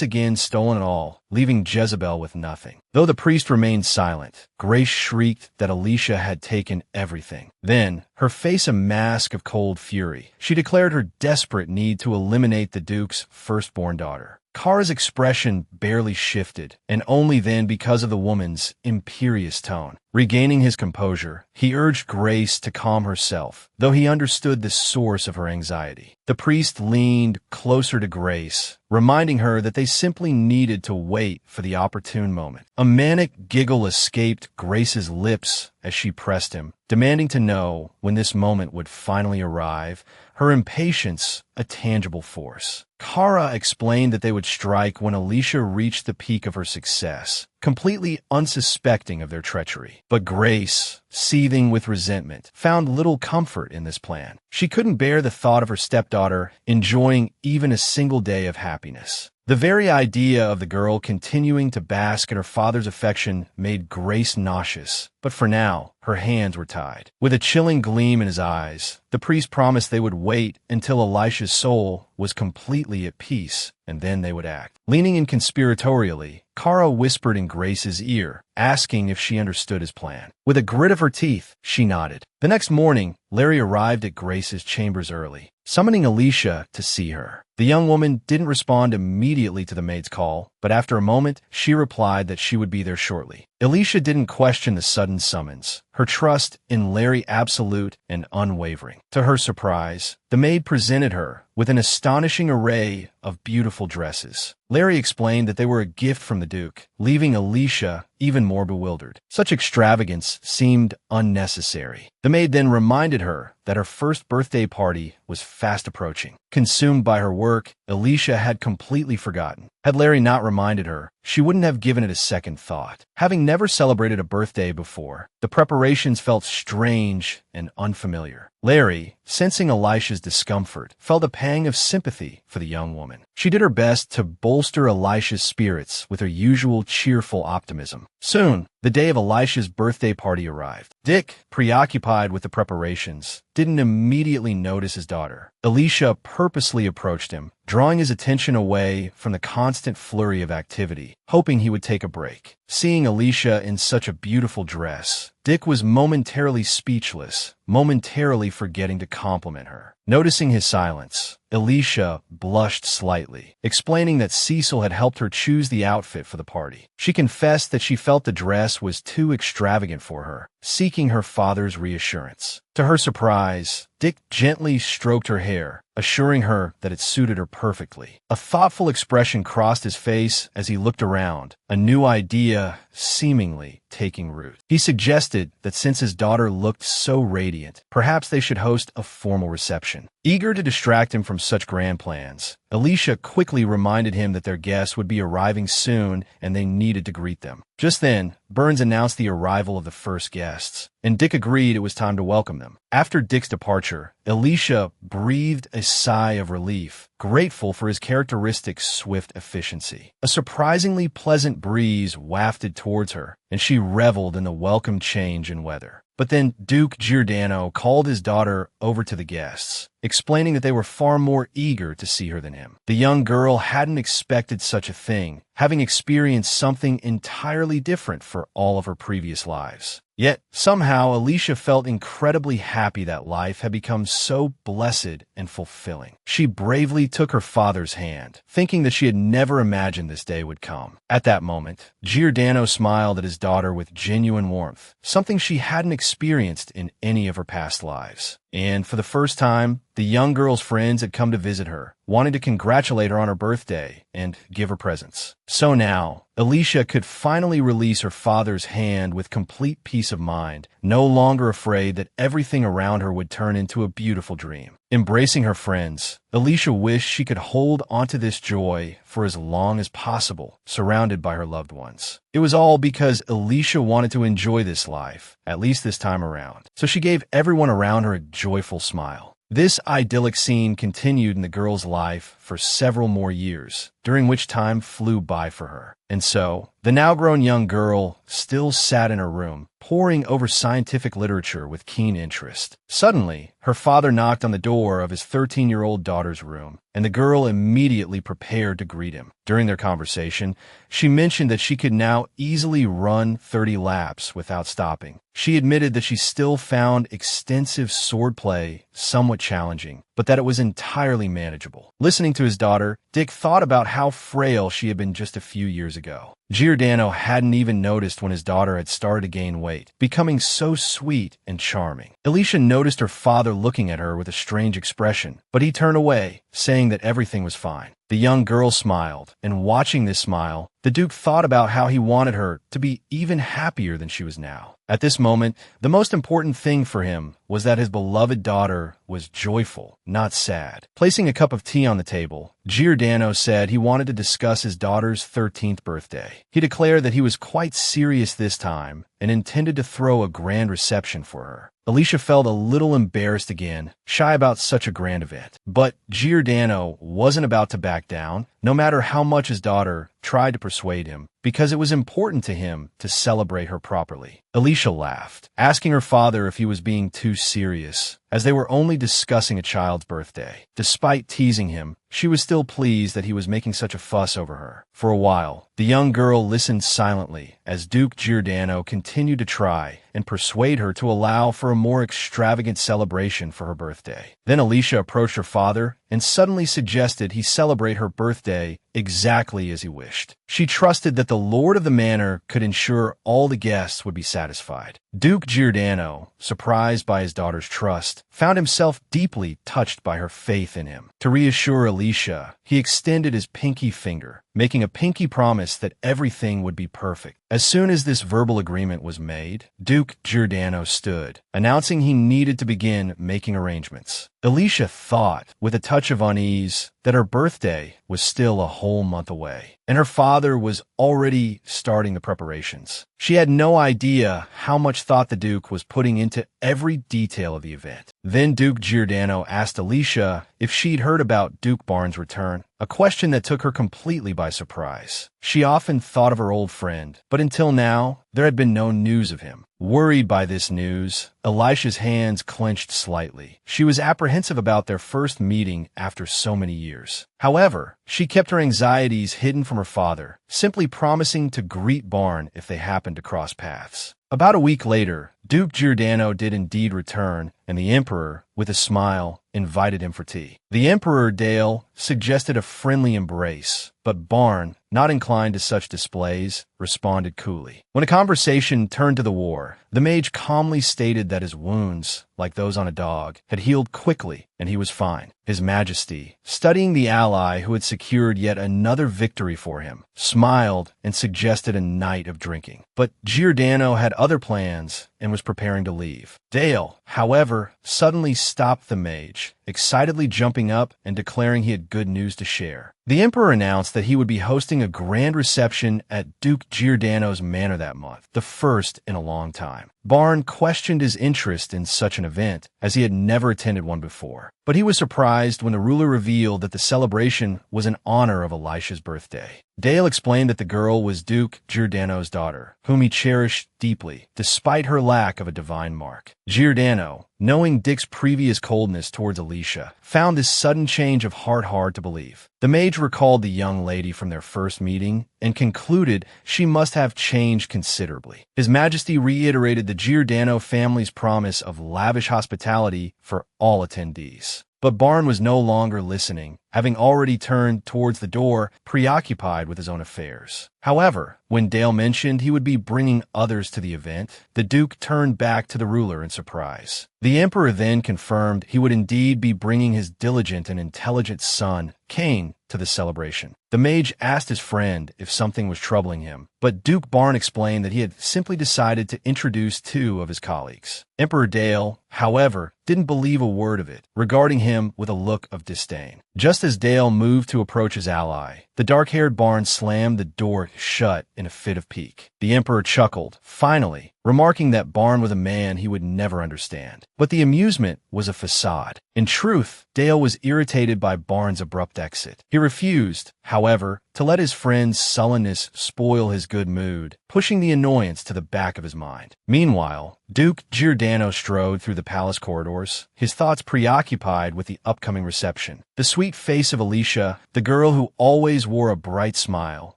again stolen it all, leaving Jezebel with nothing. Though the priest remained silent, Grace shrieked that Alicia had taken everything. Then, her face a mask of cold fury, she declared her desperate need to eliminate the Duke's firstborn daughter. Kara's expression barely shifted, and only then because of the woman's imperious tone. Regaining his composure, he urged Grace to calm herself, though he understood the source of her anxiety. The priest leaned closer to Grace, reminding her that they simply needed to wait for the opportune moment. A manic giggle escaped Grace's lips as she pressed him, demanding to know when this moment would finally arrive, her impatience a tangible force. Kara explained that they would strike when Alicia reached the peak of her success, completely unsuspecting of their treachery. But Grace, seething with resentment, found little comfort in this plan. She couldn't bear the thought of her stepdaughter enjoying even a single day of happiness. The very idea of the girl continuing to bask in her father's affection made Grace nauseous, but for now, her hands were tied. With a chilling gleam in his eyes, the priest promised they would wait until Elisha's soul was completely at peace, and then they would act. Leaning in conspiratorially, Kara whispered in Grace's ear, asking if she understood his plan. With a grit of her teeth, she nodded. The next morning, Larry arrived at Grace's chambers early, summoning Alicia to see her. The young woman didn't respond immediately to the maid's call, but after a moment, she replied that she would be there shortly. Alicia didn't question the sudden summons, her trust in Larry absolute and unwavering. To her surprise, the maid presented her with an astonishing array of beautiful dresses. Larry explained that they were a gift from the Duke, leaving Alicia even more bewildered. Such extravagance seemed unnecessary. The maid then reminded her that her first birthday party was fast approaching. Consumed by her work, Alicia had completely forgotten. Had Larry not reminded her, she wouldn't have given it a second thought. Having never celebrated a birthday before, the preparations felt strange and unfamiliar. Larry, sensing Elisha's discomfort, felt a pang of sympathy for the young woman. She did her best to bolster Elisha's spirits with her usual cheerful optimism. Soon, the day of Elisha's birthday party arrived. Dick, preoccupied with the preparations, didn't immediately notice his daughter. Alicia purposely approached him, drawing his attention away from the constant flurry of activity, hoping he would take a break. Seeing Alicia in such a beautiful dress, Dick was momentarily speechless, momentarily forgetting to compliment her. Noticing his silence, Alicia blushed slightly, explaining that Cecil had helped her choose the outfit for the party. She confessed that she felt the dress was too extravagant for her, seeking her father's reassurance. To her surprise, Dick gently stroked her hair, assuring her that it suited her perfectly. A thoughtful expression crossed his face as he looked around, a new idea seemingly taking root. He suggested that since his daughter looked so radiant, perhaps they should host a formal reception. Eager to distract him from such grand plans, Alicia quickly reminded him that their guests would be arriving soon and they needed to greet them. Just then, Burns announced the arrival of the first guests, and Dick agreed it was time to welcome them. After Dick's departure, Alicia breathed a sigh of relief, grateful for his characteristic swift efficiency. A surprisingly pleasant breeze wafted towards her, and she reveled in the welcome change in weather. But then Duke Giordano called his daughter over to the guests, explaining that they were far more eager to see her than him. The young girl hadn't expected such a thing, having experienced something entirely different for all of her previous lives. Yet, somehow, Alicia felt incredibly happy that life had become so blessed and fulfilling. She bravely took her father's hand, thinking that she had never imagined this day would come. At that moment, Giordano smiled at his daughter with genuine warmth, something she hadn't experienced in any of her past lives. And for the first time, the young girl's friends had come to visit her, wanting to congratulate her on her birthday and give her presents. So now, Alicia could finally release her father's hand with complete peace of mind, no longer afraid that everything around her would turn into a beautiful dream. Embracing her friends, Alicia wished she could hold onto this joy for as long as possible, surrounded by her loved ones. It was all because Alicia wanted to enjoy this life, at least this time around. So she gave everyone around her a joyful smile. This idyllic scene continued in the girl's life for several more years, during which time flew by for her. And so, the now-grown young girl still sat in her room, poring over scientific literature with keen interest. Suddenly, her father knocked on the door of his 13-year-old daughter's room, and the girl immediately prepared to greet him. During their conversation, she mentioned that she could now easily run 30 laps without stopping. She admitted that she still found extensive swordplay somewhat challenging, but that it was entirely manageable. Listening to his daughter, Dick thought about how frail she had been just a few years ago. Giordano hadn't even noticed when his daughter had started to gain weight, becoming so sweet and charming. Alicia noticed her father looking at her with a strange expression, but he turned away, saying that everything was fine. The young girl smiled, and watching this smile, the Duke thought about how he wanted her to be even happier than she was now. At this moment, the most important thing for him was that his beloved daughter was joyful, not sad. Placing a cup of tea on the table, Giordano said he wanted to discuss his daughter's 13th birthday. He declared that he was quite serious this time and intended to throw a grand reception for her. Alicia felt a little embarrassed again, shy about such a grand event. But Giordano wasn't about to back down, no matter how much his daughter tried to persuade him, because it was important to him to celebrate her properly. Alicia laughed, asking her father if he was being too serious, as they were only discussing a child's birthday. Despite teasing him, she was still pleased that he was making such a fuss over her. For a while, the young girl listened silently as Duke Giordano continued to try and persuade her to allow for a more extravagant celebration for her birthday. Then Alicia approached her father and suddenly suggested he celebrate her birthday exactly as he wished. She trusted that the lord of the manor could ensure all the guests would be satisfied. Duke Giordano, surprised by his daughter's trust, found himself deeply touched by her faith in him. To reassure Alicia, he extended his pinky finger, making a pinky promise that everything would be perfect. As soon as this verbal agreement was made, Duke Giordano stood, announcing he needed to begin making arrangements. Alicia thought, with a touch of unease, that her birthday was still a whole month away, and her father was already starting the preparations. She had no idea how much thought the Duke was putting into every detail of the event. Then Duke Giordano asked Alicia if she'd heard about Duke Barnes' return, a question that took her completely by surprise. She often thought of her old friend, but until now, there had been no news of him. Worried by this news, Elisha's hands clenched slightly. She was apprehensive about their first meeting after so many years. However, she kept her anxieties hidden from her father, simply promising to greet Barn if they happened to cross paths. About a week later, Duke Giordano did indeed return, and the Emperor, with a smile, invited him for tea. The Emperor Dale suggested a friendly embrace, but Barn, not inclined to such displays, responded coolly. When a conversation turned to the war, the mage calmly stated that his wounds, like those on a dog, had healed quickly and he was fine. His Majesty, studying the ally who had secured yet another victory for him, smiled and suggested a night of drinking. But Giordano had other plans and was preparing to leave. Dale, however, suddenly stopped the mage excitedly jumping up and declaring he had good news to share. The emperor announced that he would be hosting a grand reception at Duke Giordano's manor that month, the first in a long time. Barn questioned his interest in such an event, as he had never attended one before. But he was surprised when the ruler revealed that the celebration was in honor of Elisha's birthday. Dale explained that the girl was Duke Giordano's daughter, whom he cherished deeply, despite her lack of a divine mark. Giordano, knowing Dick's previous coldness towards Elisha, found this sudden change of heart hard to believe. The mage recalled the young lady from their first meeting and concluded she must have changed considerably. His Majesty reiterated the Giordano family's promise of lavish hospitality for all attendees. But Barn was no longer listening, having already turned towards the door, preoccupied with his own affairs. However, when Dale mentioned he would be bringing others to the event, the Duke turned back to the ruler in surprise. The Emperor then confirmed he would indeed be bringing his diligent and intelligent son, Cain, to the celebration. The mage asked his friend if something was troubling him, but Duke Barn explained that he had simply decided to introduce two of his colleagues. Emperor Dale, however, didn't believe a word of it, regarding him with a look of disdain. Just as Dale moved to approach his ally, the dark-haired Barn slammed the door shut in a fit of pique. The Emperor chuckled, finally, remarking that Barn was a man he would never understand. But the amusement was a facade. In truth, Dale was irritated by Barn's abrupt exit. He refused, however, to let his friend's sullenness spoil his good mood, pushing the annoyance to the back of his mind. Meanwhile, Duke Giordano strode through the palace corridors, his thoughts preoccupied with the upcoming reception. The sweet face of Elisha, the girl who always wore a bright smile,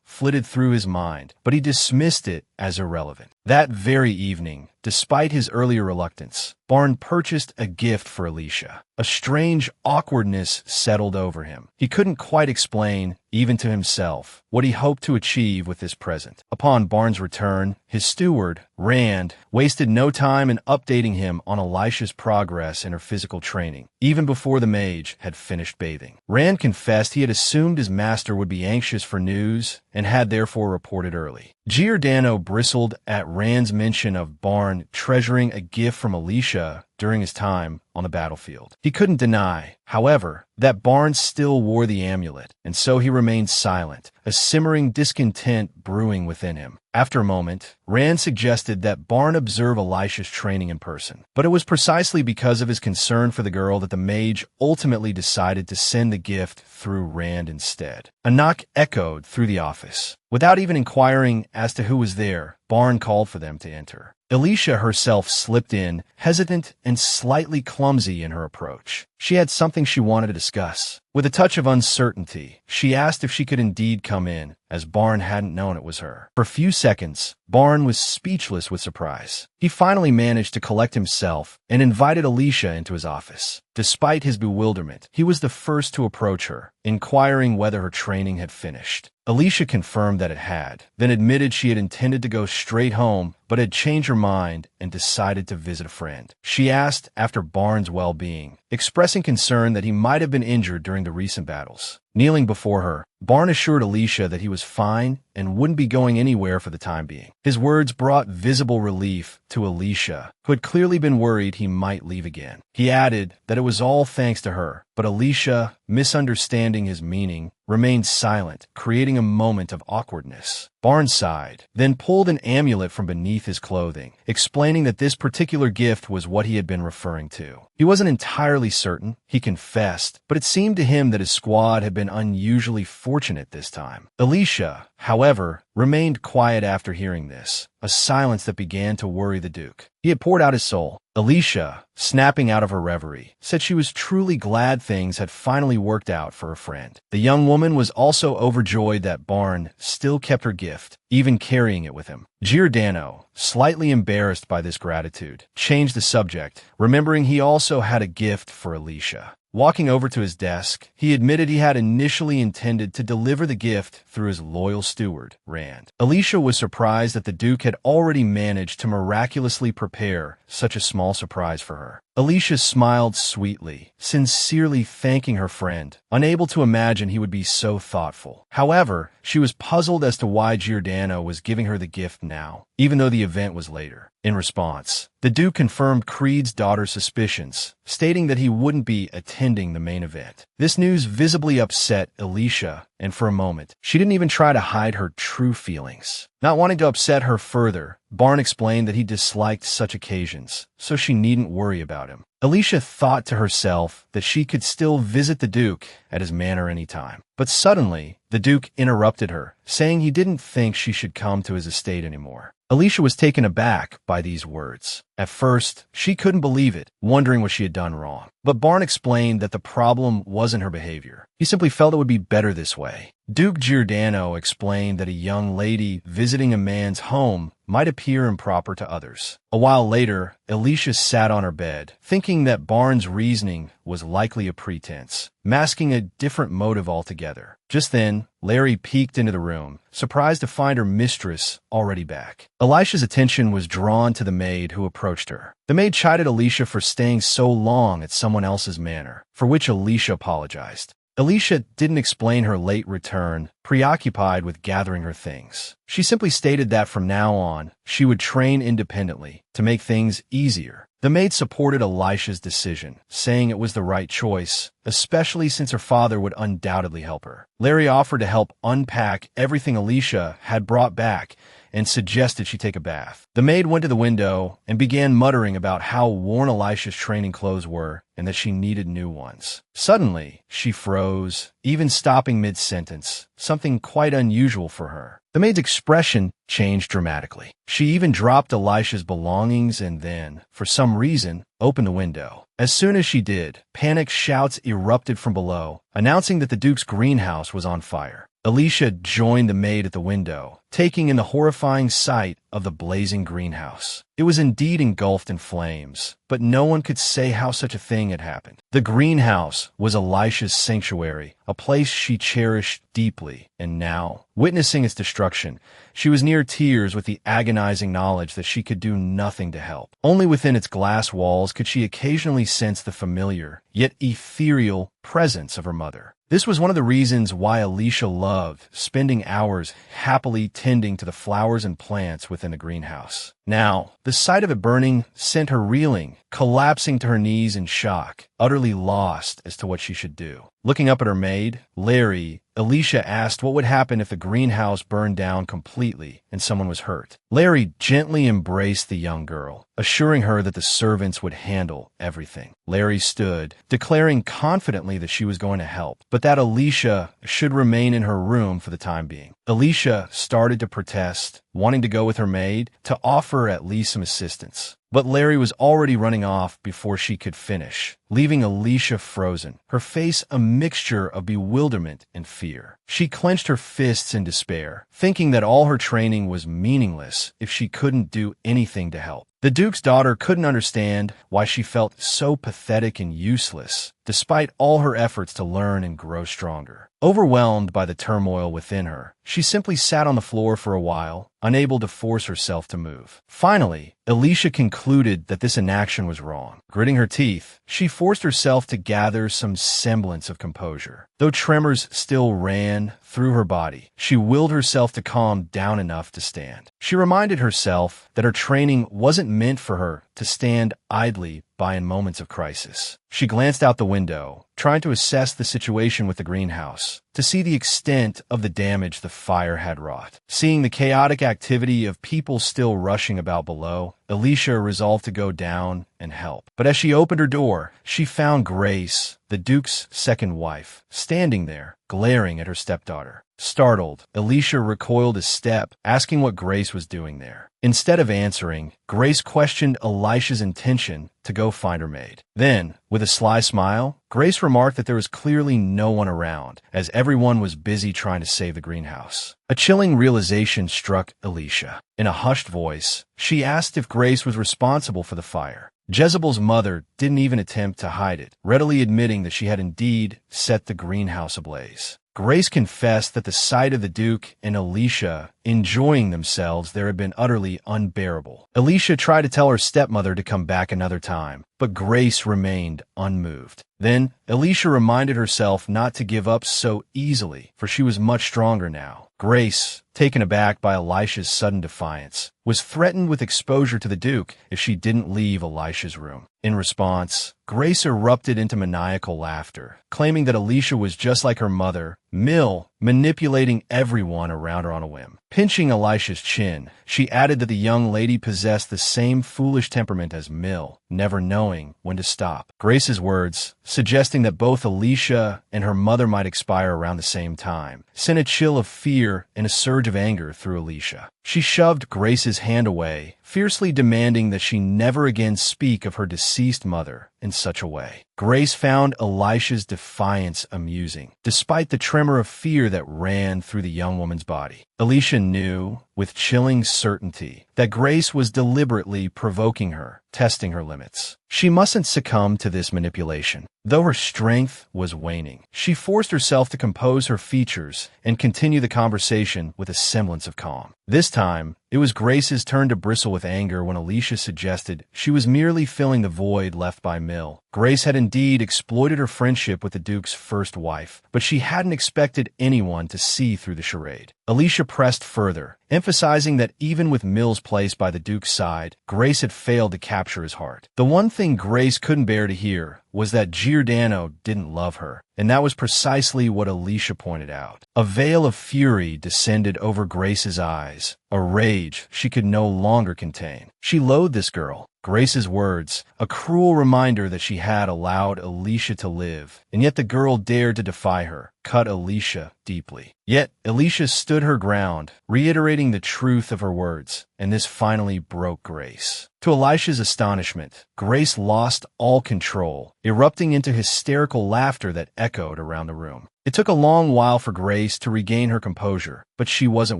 flitted through his mind, but he dismissed it as irrelevant. That very evening, despite his earlier reluctance, Barn purchased a gift for Elisha. A strange awkwardness settled over him. He couldn't quite explain, even to himself, what he hoped to achieve with this present. Upon Barn's return, his steward, Rand, wasted no time in updating him on Elisha's progress in her physical training, even before the mage had finished bathing. Rand confessed he had assumed his master would be anxious for news and had therefore reported early. Giordano bristled at Rand's mention of Barn treasuring a gift from Elisha during his time on the battlefield. He couldn't deny, however, that Barn still wore the amulet, and so he remained silent, a simmering discontent brewing within him. After a moment, Rand suggested that Barn observe Elisha's training in person, but it was precisely because of his concern for the girl that the mage ultimately decided to send the gift through Rand instead. A knock echoed through the office. Without even inquiring as to who was there, Barn called for them to enter. Elisha herself slipped in, hesitant and slightly clumsy in her approach. She had something she wanted to discuss. With a touch of uncertainty, she asked if she could indeed come in, as Barn hadn't known it was her. For a few seconds, Barn was speechless with surprise. He finally managed to collect himself and invited Elisha into his office. Despite his bewilderment, he was the first to approach her, inquiring whether her training had finished. Elisha confirmed that it had, then admitted she had intended to go straight home, but had changed her mind and decided to visit a friend. She asked after Barn's well-being, expressing concern that he might have been injured during the recent battles. Kneeling before her, Barn assured Elisha that he was fine and wouldn't be going anywhere for the time being. His words brought visible relief to Elisha, who had clearly been worried he might leave again. He added that it was all thanks to her, but Elisha, misunderstanding his meaning, remained silent, creating a moment of awkwardness. Barn sighed, then pulled an amulet from beneath his clothing, explaining that this particular gift was what he had been referring to. He wasn't entirely certain, he confessed, but it seemed to him that his squad had been unusually fortunate this time. Elisha, however, remained quiet after hearing this, a silence that began to worry the Duke. He had poured out his soul. Elisha, snapping out of her reverie, said she was truly glad things had finally worked out for her friend. The young woman was also overjoyed that Barn still kept her gift, even carrying it with him. Giordano, slightly embarrassed by this gratitude, changed the subject, remembering he also had a gift for Elisha. Walking over to his desk, he admitted he had initially intended to deliver the gift through his loyal steward, Rand. Elisha was surprised that the Duke had already managed to miraculously prepare such a small surprise for her. Alicia smiled sweetly, sincerely thanking her friend, unable to imagine he would be so thoughtful. However, she was puzzled as to why Giordano was giving her the gift now, even though the event was later. In response, the Duke confirmed Creed's daughter's suspicions, stating that he wouldn't be attending the main event. This news visibly upset Alicia, and for a moment, she didn't even try to hide her true feelings. Not wanting to upset her further, Barn explained that he disliked such occasions, so she needn't worry about him. Alicia thought to herself that she could still visit the Duke at his manor anytime. But suddenly, the Duke interrupted her, saying he didn't think she should come to his estate anymore. Alicia was taken aback by these words. At first, she couldn't believe it, wondering what she had done wrong. But Barn explained that the problem wasn't her behavior. He simply felt it would be better this way. Duke Giordano explained that a young lady visiting a man's home might appear improper to others. A while later, Alicia sat on her bed, thinking that Barn's reasoning was likely a pretense, masking a different motive altogether. Just then, Larry peeked into the room, surprised to find her mistress already back. Alicia's attention was drawn to the maid who approached her. The maid chided Alicia for staying so long at someone else's manor, for which Alicia apologized. Alicia didn't explain her late return, preoccupied with gathering her things. She simply stated that from now on, she would train independently to make things easier. The maid supported Alicia's decision, saying it was the right choice, especially since her father would undoubtedly help her. Larry offered to help unpack everything Alicia had brought back and suggested she take a bath. The maid went to the window and began muttering about how worn Alicia's training clothes were and that she needed new ones. Suddenly, she froze, even stopping mid-sentence, something quite unusual for her. The maid's expression changed dramatically. She even dropped Alicia's belongings and then, for some reason, opened the window. As soon as she did, panic shouts erupted from below, announcing that the Duke's greenhouse was on fire. Alicia joined the maid at the window, taking in the horrifying sight of the blazing greenhouse. It was indeed engulfed in flames, but no one could say how such a thing had happened. The greenhouse was Alicia's sanctuary, a place she cherished deeply, and now, witnessing its destruction, she was near tears with the agonizing knowledge that she could do nothing to help. Only within its glass walls could she occasionally sense the familiar, yet ethereal, presence of her mother. This was one of the reasons why Alicia loved spending hours happily tending to the flowers and plants within the greenhouse. Now, the sight of it burning sent her reeling, collapsing to her knees in shock, utterly lost as to what she should do. Looking up at her maid, Larry, Alicia asked what would happen if the greenhouse burned down completely and someone was hurt. Larry gently embraced the young girl, assuring her that the servants would handle everything. Larry stood, declaring confidently that she was going to help, but that Alicia should remain in her room for the time being. Alicia started to protest, wanting to go with her maid to offer at least some assistance. But Larry was already running off before she could finish, leaving Alicia frozen, her face a mixture of bewilderment and fear. She clenched her fists in despair, thinking that all her training was meaningless if she couldn't do anything to help. The Duke's daughter couldn't understand why she felt so pathetic and useless, despite all her efforts to learn and grow stronger. Overwhelmed by the turmoil within her, she simply sat on the floor for a while, unable to force herself to move. Finally, Alicia concluded that this inaction was wrong. Gritting her teeth, she forced herself to gather some semblance of composure. Though tremors still ran through her body, she willed herself to calm down enough to stand. She reminded herself that her training wasn't meant for her to stand idly by in moments of crisis. She glanced out the window, trying to assess the situation with the greenhouse, to see the extent of the damage the fire had wrought. Seeing the chaotic activity of people still rushing about below, Alicia resolved to go down and help. But as she opened her door, she found Grace, the Duke's second wife, standing there, glaring at her stepdaughter. Startled, Alicia recoiled a step, asking what Grace was doing there. Instead of answering, Grace questioned Alicia's intention to go find her maid. Then, with a sly smile, Grace remarked that there was clearly no one around, as everyone was busy trying to save the greenhouse. A chilling realization struck Alicia. In a hushed voice, she asked if Grace was responsible for the fire. Jezebel's mother didn't even attempt to hide it, readily admitting that she had indeed set the greenhouse ablaze. Grace confessed that the sight of the Duke and Alicia enjoying themselves there had been utterly unbearable. Alicia tried to tell her stepmother to come back another time, but Grace remained unmoved. Then, Alicia reminded herself not to give up so easily, for she was much stronger now. Grace, taken aback by Elisha's sudden defiance, was threatened with exposure to the Duke if she didn't leave Elisha's room. In response, Grace erupted into maniacal laughter, claiming that Alicia was just like her mother, Mill, manipulating everyone around her on a whim. Pinching Elisha's chin, she added that the young lady possessed the same foolish temperament as Mill, never knowing when to stop. Grace's words, suggesting that both Alicia and her mother might expire around the same time, sent a chill of fear and a surge of anger through Alicia. She shoved Grace's hand away, fiercely demanding that she never again speak of her deceased mother in such a way. Grace found Elisha's defiance amusing, despite the tremor of fear that ran through the young woman's body. Alicia knew, with chilling certainty, that Grace was deliberately provoking her, testing her limits. She mustn't succumb to this manipulation. Though her strength was waning, she forced herself to compose her features and continue the conversation with a semblance of calm. This time, it was Grace's turn to bristle with anger when Alicia suggested she was merely filling the void left by Mill. Grace had indeed exploited her friendship with the Duke's first wife, but she hadn't expected anyone to see through the charade. Alicia pressed further, emphasizing that even with Mill's place by the Duke's side, Grace had failed to capture his heart. The one thing Grace couldn't bear to hear was that Giordano didn't love her, and that was precisely what Alicia pointed out. A veil of fury descended over Grace's eyes, a rage she could no longer contain. She loathed this girl. Grace's words, a cruel reminder that she had allowed Alicia to live, and yet the girl dared to defy her, cut Alicia deeply. Yet, Alicia stood her ground, reiterating the truth of her words, and this finally broke Grace. To Elisha's astonishment, Grace lost all control, erupting into hysterical laughter that echoed around the room. It took a long while for Grace to regain her composure, but she wasn't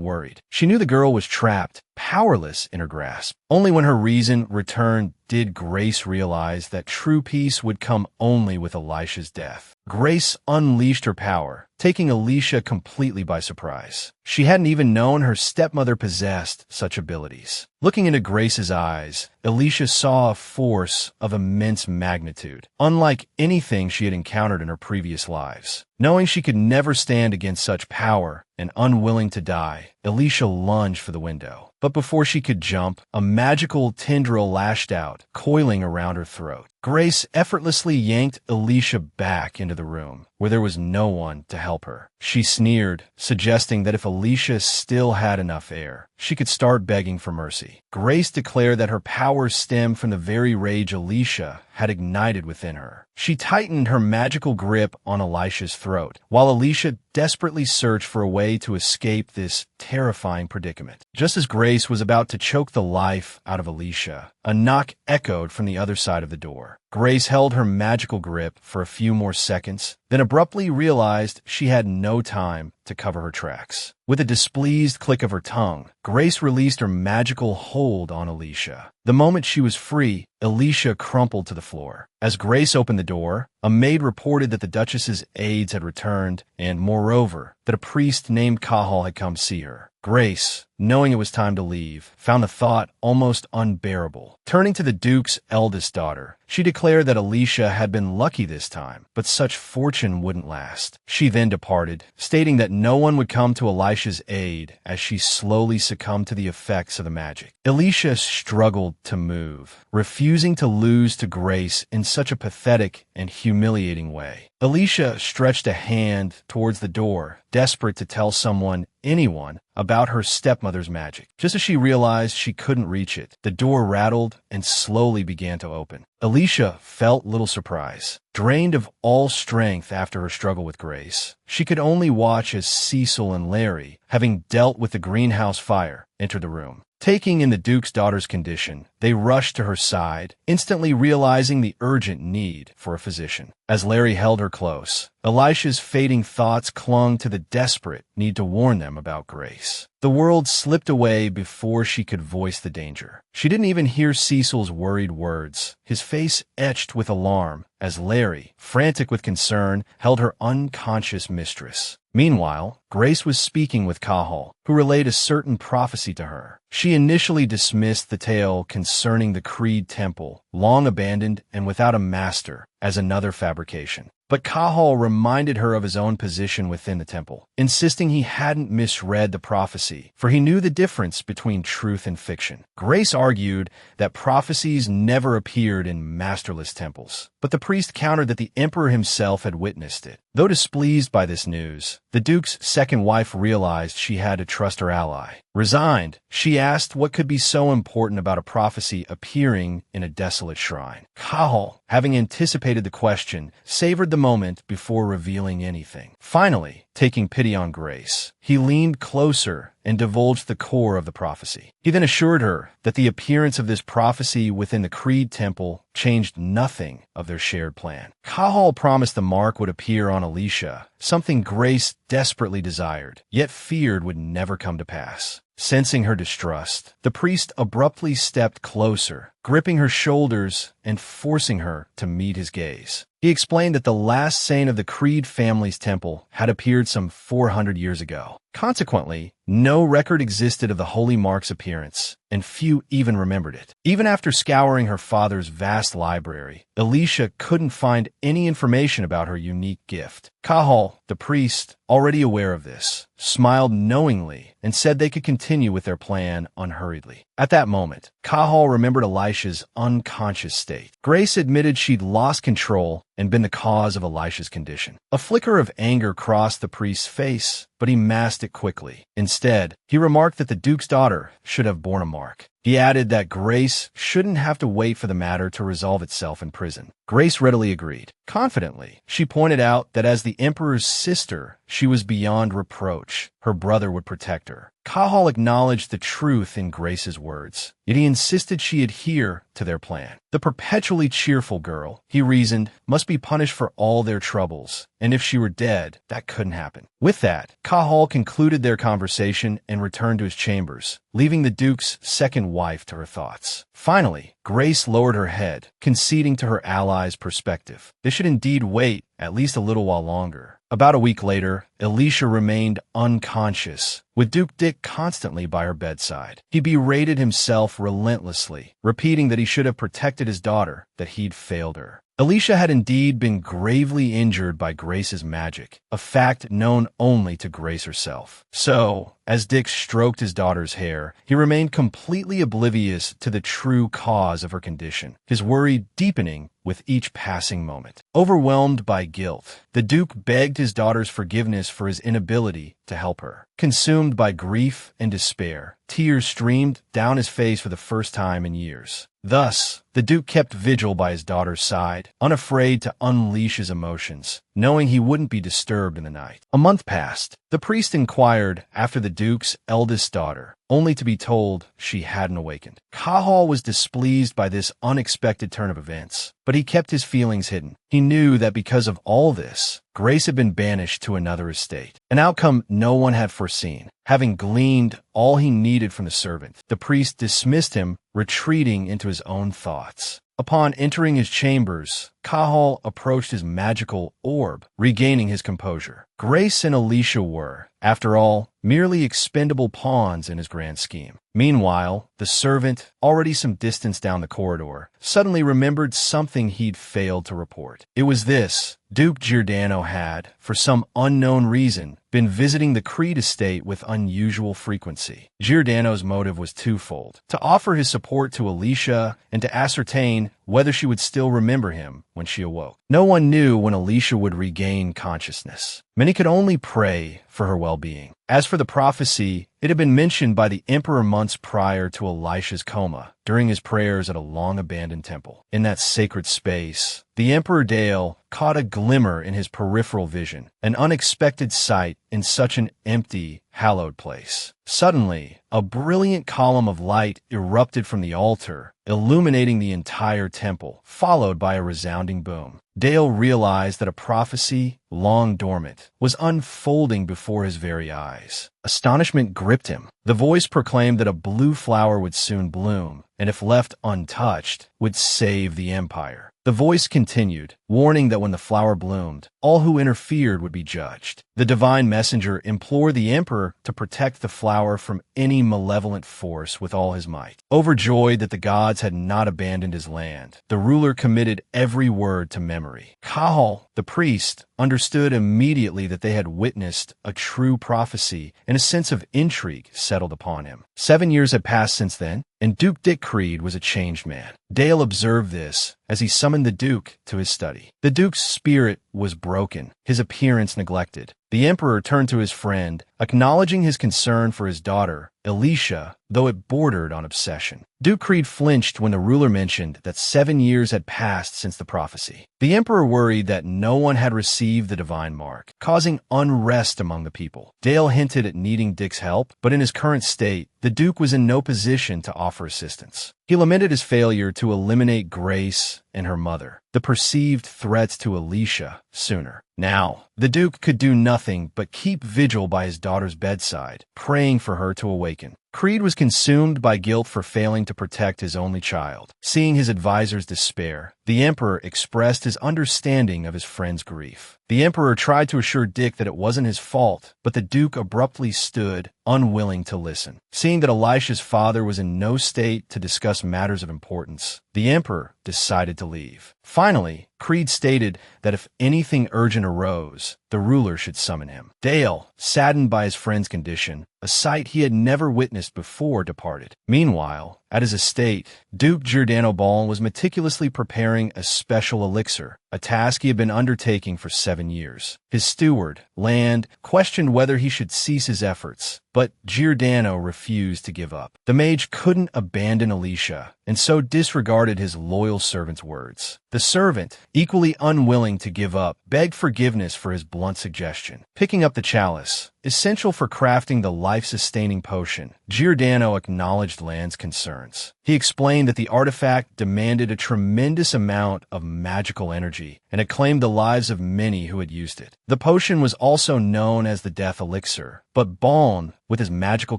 worried. She knew the girl was trapped, powerless in her grasp. Only when her reason returned did Grace realize that true peace would come only with Elisha's death. Grace unleashed her power, taking Alicia completely by surprise. She hadn't even known her stepmother possessed such abilities. Looking into Grace's eyes, Alicia saw a force of immense magnitude, unlike anything she had encountered in her previous lives. Knowing she could never stand against such power and unwilling to die, Alicia lunged for the window. But before she could jump, a magical tendril lashed out, coiling around her throat. Grace effortlessly yanked Alicia back into the room, where there was no one to help her. She sneered, suggesting that if Alicia still had enough air, she could start begging for mercy. Grace declared that her power stemmed from the very rage Alicia had ignited within her. She tightened her magical grip on Elisha's throat, while Alicia desperately searched for a way to escape this terrifying predicament. Just as Grace was about to choke the life out of Alicia, a knock echoed from the other side of the door. Grace held her magical grip for a few more seconds, then abruptly realized she had no time to cover her tracks. With a displeased click of her tongue, Grace released her magical hold on Alicia. The moment she was free, Alicia crumpled to the floor. As Grace opened the door, a maid reported that the Duchess's aides had returned, and moreover, that a priest named Cahal had come see her. Grace, knowing it was time to leave, found the thought almost unbearable. Turning to the Duke's eldest daughter, she declared that Alicia had been lucky this time, but such fortune wouldn't last. She then departed, stating that no one would come to Elisha's aid as she slowly succumbed to the effects of the magic. Alicia struggled to move, refusing to lose to Grace in such a pathetic and humiliating way. Alicia stretched a hand towards the door, desperate to tell someone, anyone, about her stepmother's magic. Just as she realized she couldn't reach it, the door rattled and slowly began to open. Alicia felt little surprise. Drained of all strength after her struggle with Grace, she could only watch as Cecil and Larry, having dealt with the greenhouse fire, entered the room. Taking in the Duke's daughter's condition, they rushed to her side, instantly realizing the urgent need for a physician. As Larry held her close, Elisha's fading thoughts clung to the desperate need to warn them about Grace. The world slipped away before she could voice the danger. She didn't even hear Cecil's worried words, his face etched with alarm as Larry, frantic with concern, held her unconscious mistress. Meanwhile, Grace was speaking with Cahal, who relayed a certain prophecy to her. She initially dismissed the tale concerning the Creed Temple, long abandoned and without a master, as another fabrication. But Cahal reminded her of his own position within the temple, insisting he hadn't misread the prophecy, for he knew the difference between truth and fiction. Grace argued that prophecies never appeared in masterless temples, but the priest countered that the emperor himself had witnessed it. Though displeased by this news, the Duke's second wife realized she had to trust her ally. Resigned, she asked what could be so important about a prophecy appearing in a desolate shrine. Cahal, having anticipated the question, savored the moment before revealing anything. Finally, taking pity on Grace, he leaned closer and divulged the core of the prophecy. He then assured her that the appearance of this prophecy within the Creed Temple changed nothing of their shared plan. Cahal promised the mark would appear on Elisha, something Grace desperately desired, yet feared would never come to pass. Sensing her distrust, the priest abruptly stepped closer, gripping her shoulders and forcing her to meet his gaze. He explained that the last saint of the Creed family's temple had appeared some 400 years ago. Consequently, no record existed of the holy mark's appearance, and few even remembered it. Even after scouring her father's vast library, Elisha couldn't find any information about her unique gift. Cahal, the priest, already aware of this, smiled knowingly and said they could continue with their plan unhurriedly. At that moment, Cahal remembered Elisha's unconscious state. Grace admitted she'd lost control and been the cause of Elisha's condition. A flicker of anger crossed the priest's face, but he masked it quickly. Instead, he remarked that the Duke's daughter should have borne a mark. He added that Grace shouldn't have to wait for the matter to resolve itself in prison. Grace readily agreed. Confidently, she pointed out that as the emperor's sister, she was beyond reproach. Her brother would protect her. Cahal acknowledged the truth in Grace's words, yet he insisted she adhere to their plan. The perpetually cheerful girl, he reasoned, must be punished for all their troubles, and if she were dead, that couldn't happen. With that, Cahal concluded their conversation and returned to his chambers, leaving the Duke's second wife to her thoughts. Finally, Grace lowered her head, conceding to her ally's perspective. They should indeed wait at least a little while longer. About a week later, Elisha remained unconscious, with Duke Dick constantly by her bedside. He berated himself relentlessly, repeating that he should have protected his daughter, that he'd failed her. Elisha had indeed been gravely injured by Grace's magic, a fact known only to Grace herself. So, as Dick stroked his daughter's hair, he remained completely oblivious to the true cause of her condition, his worry deepening with each passing moment. Overwhelmed by guilt, the Duke begged his daughter's forgiveness for his inability to help her. Consumed by grief and despair, tears streamed down his face for the first time in years. Thus, the Duke kept vigil by his daughter's side, unafraid to unleash his emotions, knowing he wouldn't be disturbed in the night. A month passed. The priest inquired after the Duke's eldest daughter, only to be told she hadn't awakened. Cahal was displeased by this unexpected turn of events, but he kept his feelings hidden. He knew that because of all this, Grace had been banished to another estate, an outcome no one had foreseen. Having gleaned all he needed from the servant, the priest dismissed him, retreating into his own thoughts. Upon entering his chambers, Cahal approached his magical orb, regaining his composure. Grace and Elisha were, after all, merely expendable pawns in his grand scheme. Meanwhile, the servant, already some distance down the corridor, suddenly remembered something he'd failed to report. It was this: Duke Giordano had, for some unknown reason, been visiting the Creed estate with unusual frequency. Giordano's motive was twofold: to offer his support to Elisha and to ascertain whether she would still remember him when she awoke. No one knew when Elisha would regain consciousness. Many could only pray for her well-being. As for the prophecy, it had been mentioned by the emperor months prior to Elisha's coma, during his prayers at a long-abandoned temple. In that sacred space, the Emperor Dale caught a glimmer in his peripheral vision, an unexpected sight in such an empty hallowed place. Suddenly, a brilliant column of light erupted from the altar, illuminating the entire temple, followed by a resounding boom. Dale realized that a prophecy, long dormant, was unfolding before his very eyes. Astonishment gripped him. The voice proclaimed that a blue flower would soon bloom, and if left untouched, would save the empire. The voice continued, warning that when the flower bloomed, all who interfered would be judged. The divine messenger implored the emperor to protect the flower from any malevolent force with all his might. Overjoyed that the gods had not abandoned his land, the ruler committed every word to memory. Kahal, the priest, understood immediately that they had witnessed a true prophecy, and a sense of intrigue settled upon him. 7 years had passed since then, and Duke Dick Creed was a changed man. Dale observed this as he summoned the Duke to his study. The Duke's spirit was broken, his appearance neglected. The Emperor turned to his friend, acknowledging his concern for his daughter, Alicia, though it bordered on obsession. Duke Creed flinched when the ruler mentioned that 7 years had passed since the prophecy. The Emperor worried that no one had received the divine mark, causing unrest among the people. Dale hinted at needing Dick's help, but in his current state, the Duke was in no position to offer assistance. He lamented his failure to eliminate Grace and her mother, the perceived threats to Alicia, sooner. Now, the Duke could do nothing but keep vigil by his daughter's bedside, praying for her to awaken. Creed was consumed by guilt for failing to protect his only child. Seeing his advisor's despair, the Emperor expressed his understanding of his friend's grief. The Emperor tried to assure Dick that it wasn't his fault, but the Duke abruptly stood, unwilling to listen. Seeing that Elisha's father was in no state to discuss matters of importance, the Emperor decided to leave. Finally, Creed stated that if anything urgent arose, the ruler should summon him. Dale, saddened by his friend's condition, a sight he had never witnessed before, departed. Meanwhile, at his estate, Duke Giordano Ball was meticulously preparing a special elixir, a task he had been undertaking for 7 years. His steward, Land, questioned whether he should cease his efforts, but Giordano refused to give up. The mage couldn't abandon Alicia, and so disregarded his loyal servant's words. The servant, equally unwilling to give up, begged forgiveness for his blunt suggestion. Picking up the chalice, essential for crafting the life-sustaining potion, Giordano acknowledged Land's concerns. He explained that the artifact demanded a tremendous amount of magical energy and had claimed the lives of many who had used it. The potion was also known as the Death Elixir, but Baln, with his magical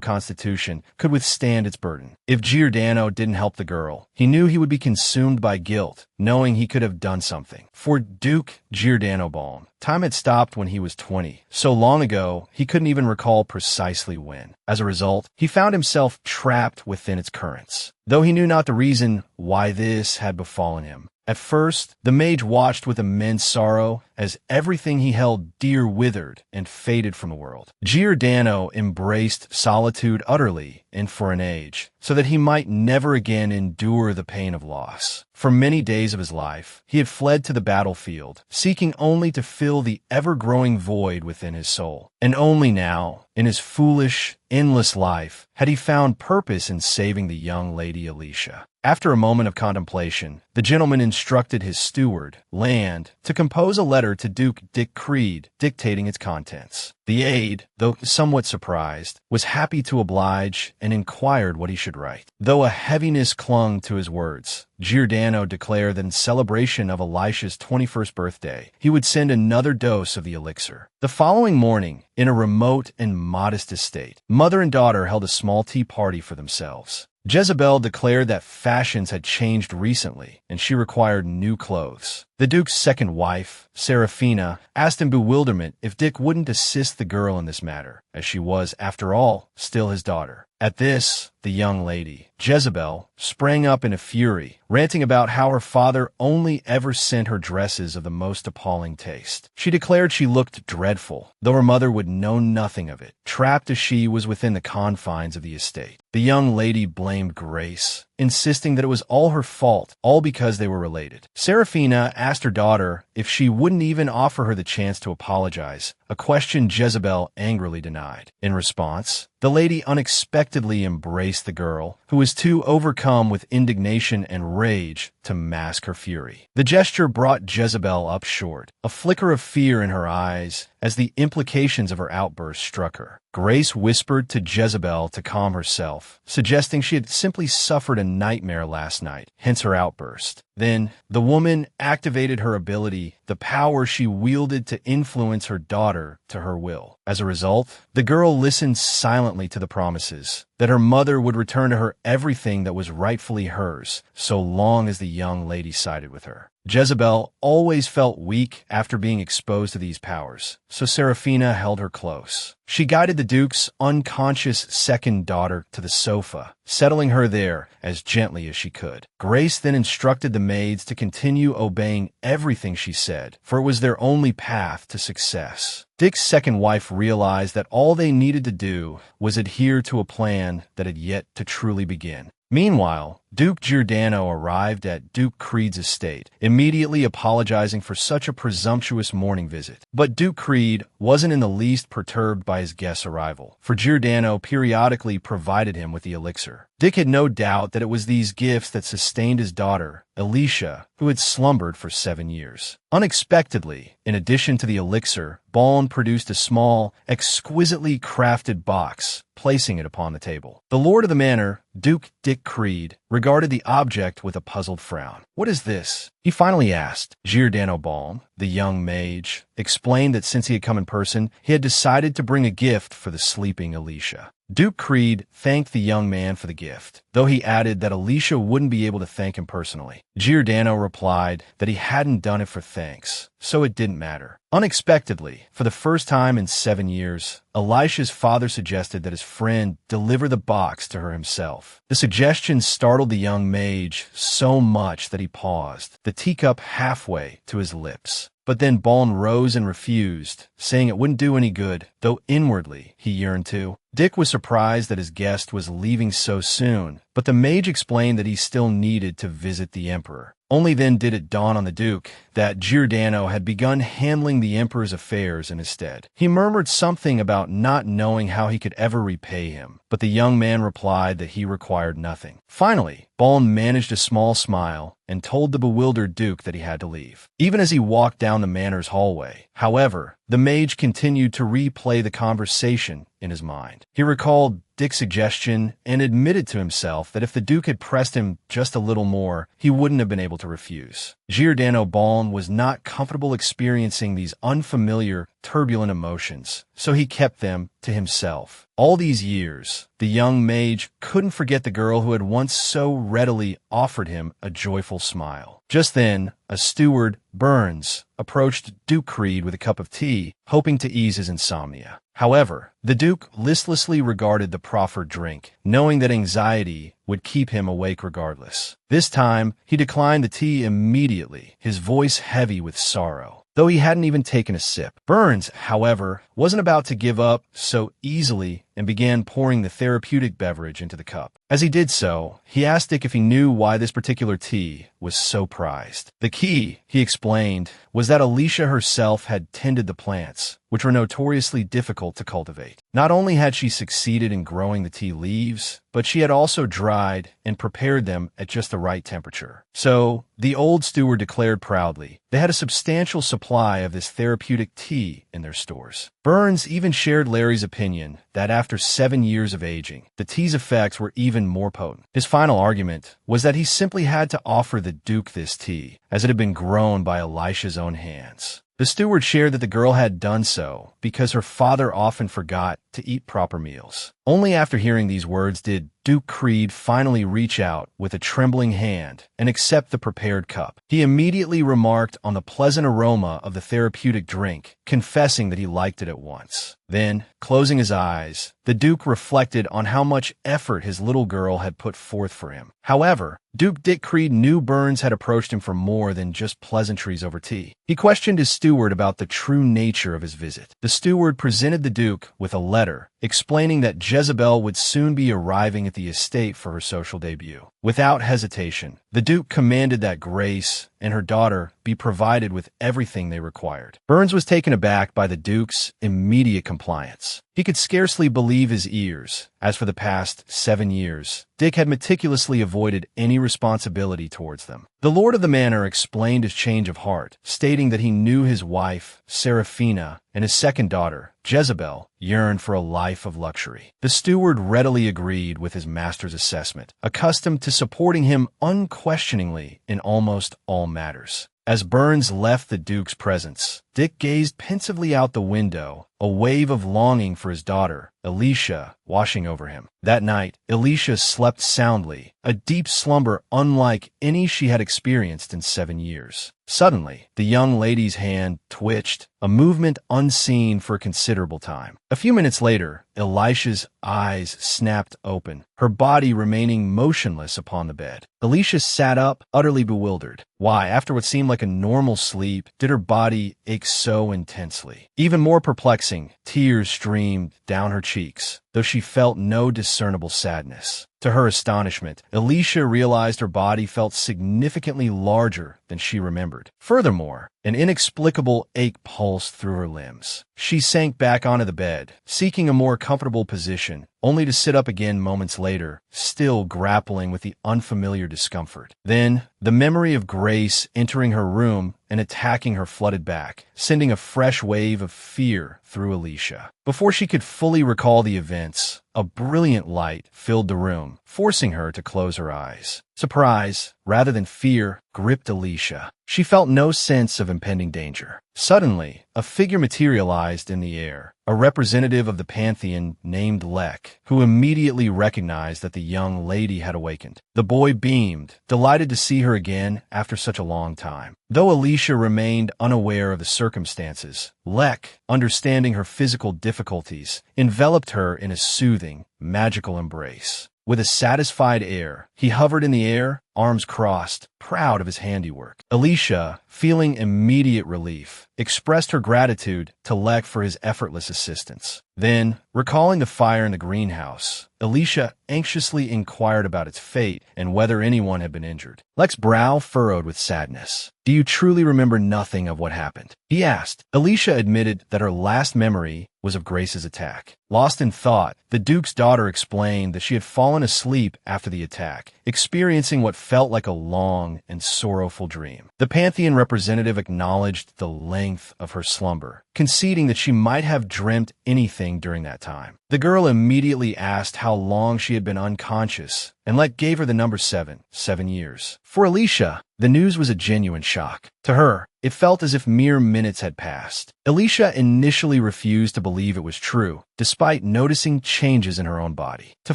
constitution, could withstand its burden. If Giordano didn't help the girl, he knew he would be consumed by guilt, knowing he could have done something. For Duke Giordano Baln, time had stopped when he was 20, so long ago he couldn't even recall precisely when. As a result, he found himself trapped within its currents, though he knew not the reason why this had befallen him. At first, the mage watched with immense sorrow as everything he held dear withered and faded from the world. Giordano embraced solitude utterly and for an age, so that he might never again endure the pain of loss. For many days of his life, he had fled to the battlefield, seeking only to fill the ever-growing void within his soul. And only now, in his foolish, endless life, had he found purpose in saving the young lady Alicia. After a moment of contemplation, the gentleman instructed his steward, Land, to compose a letter to Duke Dick Creed, dictating its contents. The aide, though somewhat surprised, was happy to oblige and inquired what he should write. Though a heaviness clung to his words, Giordano declared that in celebration of Elisha's 21st birthday, he would send another dose of the elixir. The following morning, in a remote and modest estate, mother and daughter held a small tea party for themselves. Jezebel declared that fashions had changed recently, and she required new clothes. The Duke's second wife, Serafina, asked in bewilderment if Dick wouldn't assist the girl in this matter, as she was, after all, still his daughter. At this, the young lady, Jezebel, sprang up in a fury, ranting about how her father only ever sent her dresses of the most appalling taste. She declared she looked dreadful, though her mother would know nothing of it, trapped as she was within the confines of the estate. The young lady blamed Grace, insisting that it was all her fault, all because they were related. Serafina asked her daughter if she wouldn't even offer her the chance to apologize, a question Jezebel angrily denied. In response, the lady unexpectedly embraced the girl, who was too overcome with indignation and rage to mask her fury. The gesture brought Jezebel up short, a flicker of fear in her eyes as the implications of her outburst struck her. Grace whispered to Jezebel to calm herself, suggesting she had simply suffered a nightmare last night, hence her outburst. Then, the woman activated her ability, the power she wielded to influence her daughter to her will. As a result, the girl listened silently to the promises that her mother would return to her everything that was rightfully hers, so long as the young lady sided with her. Jezebel always felt weak after being exposed to these powers, so Seraphina held her close. She guided the Duke's unconscious second daughter to the sofa, settling her there as gently as she could. Grace then instructed the maids to continue obeying everything she said, for it was their only path to success. Dick's second wife realized that all they needed to do was adhere to a plan that had yet to truly begin. Meanwhile, Duke Giordano arrived at Duke Creed's estate, immediately apologizing for such a presumptuous morning visit. But Duke Creed wasn't in the least perturbed by his guest's arrival, for Giordano periodically provided him with the elixir. Dick had no doubt that it was these gifts that sustained his daughter, Alicia, who had slumbered for 7 years. Unexpectedly, in addition to the elixir, Baln produced a small, exquisitely crafted box, placing it upon the table. The lord of the manor, Duke Dick Creed, regarded the object with a puzzled frown. "What is this?" he finally asked. Giordano Baln, the young mage, explained that since he had come in person, he had decided to bring a gift for the sleeping Alicia. Duke Creed thanked the young man for the gift, though he added that Alicia wouldn't be able to thank him personally. Giordano replied that he hadn't done it for thanks, so it didn't matter. Unexpectedly, for the first time in 7 years, Elisha's father suggested that his friend deliver the box to her himself. The suggestion startled the young mage so much that he paused, the teacup halfway to his lips. But then Baln rose and refused, saying it wouldn't do any good, though inwardly he yearned to. Dick was surprised that his guest was leaving so soon, but the mage explained that he still needed to visit the emperor. Only then did it dawn on the Duke that Giordano had begun handling the emperor's affairs in his stead. He murmured something about not knowing how he could ever repay him, but the young man replied that he required nothing. Finally, Baln managed a small smile and told the bewildered Duke that he had to leave. Even as he walked down the manor's hallway, however, the mage continued to replay the conversation in his mind. He recalled Dick's suggestion and admitted to himself that if the Duke had pressed him just a little more, he wouldn't have been able to refuse. Giordano Baln was not comfortable experiencing these unfamiliar, turbulent emotions, so he kept them to himself. All these years, the young mage couldn't forget the girl who had once so readily offered him a joyful smile. Just then, a steward, Burns, approached Duke Creed with a cup of tea, hoping to ease his insomnia. However, the Duke listlessly regarded the proffered drink, knowing that anxiety would keep him awake regardless. This time, he declined the tea immediately, his voice heavy with sorrow, though he hadn't even taken a sip. Burns, however, wasn't about to give up so easily and began pouring the therapeutic beverage into the cup. As he did so, he asked Dick if he knew why this particular tea was so prized. The key, he explained, was that Alicia herself had tended the plants, which were notoriously difficult to cultivate. Not only had she succeeded in growing the tea leaves, but she had also dried and prepared them at just the right temperature. So, the old steward declared proudly, they had a substantial supply of this therapeutic tea in their stores. Burns even shared Larry's opinion that after 7 years of aging, the tea's effects were even more potent. His final argument was that he simply had to offer the Duke this tea, as it had been grown by Elisha's own hands. The steward shared that the girl had done so because her father often forgot to eat proper meals. Only after hearing these words did Duke Creed finally reach out with a trembling hand and accept the prepared cup. He immediately remarked on the pleasant aroma of the therapeutic drink, confessing that he liked it at once. Then, closing his eyes, the Duke reflected on how much effort his little girl had put forth for him. However, Duke Dick Creed knew Burns had approached him for more than just pleasantries over tea. He questioned his steward about the true nature of his visit. The steward presented the Duke with a letter explaining that Jezebel would soon be arriving at the estate for her social debut. Without hesitation, the Duke commanded that Grace and her daughter be provided with everything they required. Burns was taken aback by the Duke's immediate compliance. He could scarcely believe his ears, as for the past 7 years, Dick had meticulously avoided any responsibility towards them. The Lord of the Manor explained his change of heart, stating that he knew his wife, Seraphina, and his second daughter, Jezebel, yearned for a life of luxury. The steward readily agreed with his master's assessment, accustomed to supporting him unquestioningly in almost all matters. As Burns left the Duke's presence, Dick gazed pensively out the window, a wave of longing for his daughter, Alicia, washing over him. That night, Alicia slept soundly, a deep slumber unlike any she had experienced in 7 years. Suddenly, the young lady's hand twitched, a movement unseen for a considerable time. A few minutes later, Alicia's eyes snapped open, her body remaining motionless upon the bed. Alicia sat up, utterly bewildered. Why, after what seemed like a normal sleep, did her body ache so intensely? Even more perplexing, tears streamed down her cheeks, though she felt no discernible sadness. To her astonishment, Alicia realized her body felt significantly larger than she remembered. Furthermore, an inexplicable ache pulsed through her limbs. She sank back onto the bed, seeking a more comfortable position, only to sit up again moments later, still grappling with the unfamiliar discomfort. Then, the memory of Grace entering her room and attacking her flooded back, sending a fresh wave of fear through Alicia. Before she could fully recall the events, a brilliant light filled the room, forcing her to close her eyes. Surprise, rather than fear, gripped Alicia. She felt no sense of impending danger. Suddenly, a figure materialized in the air, a representative of the pantheon named Lek, who immediately recognized that the young lady had awakened. The boy beamed, delighted to see her again after such a long time. Though Alicia remained unaware of the circumstances, Lek, understanding her physical difficulties, enveloped her in a soothing, magical embrace. With a satisfied air, he hovered in the air, arms crossed, proud of his handiwork. Alicia, feeling immediate relief, expressed her gratitude to Lek for his effortless assistance. Then, recalling the fire in the greenhouse, Alicia anxiously inquired about its fate and whether anyone had been injured. Lek's brow furrowed with sadness. "Do you truly remember nothing of what happened?" he asked. Alicia admitted that her last memory was of Grace's attack. Lost in thought, the Duke's daughter explained that she had fallen asleep after the attack, experiencing what felt like a long and sorrowful dream. The Pantheon representative acknowledged the length of her slumber, conceding that she might have dreamt anything during that time. The girl immediately asked how long she had been unconscious, and Lek gave her the number 7 years. For Alicia, the news was a genuine shock. To her, it felt as if mere minutes had passed. Alicia initially refused to believe it was true, despite noticing changes in her own body. To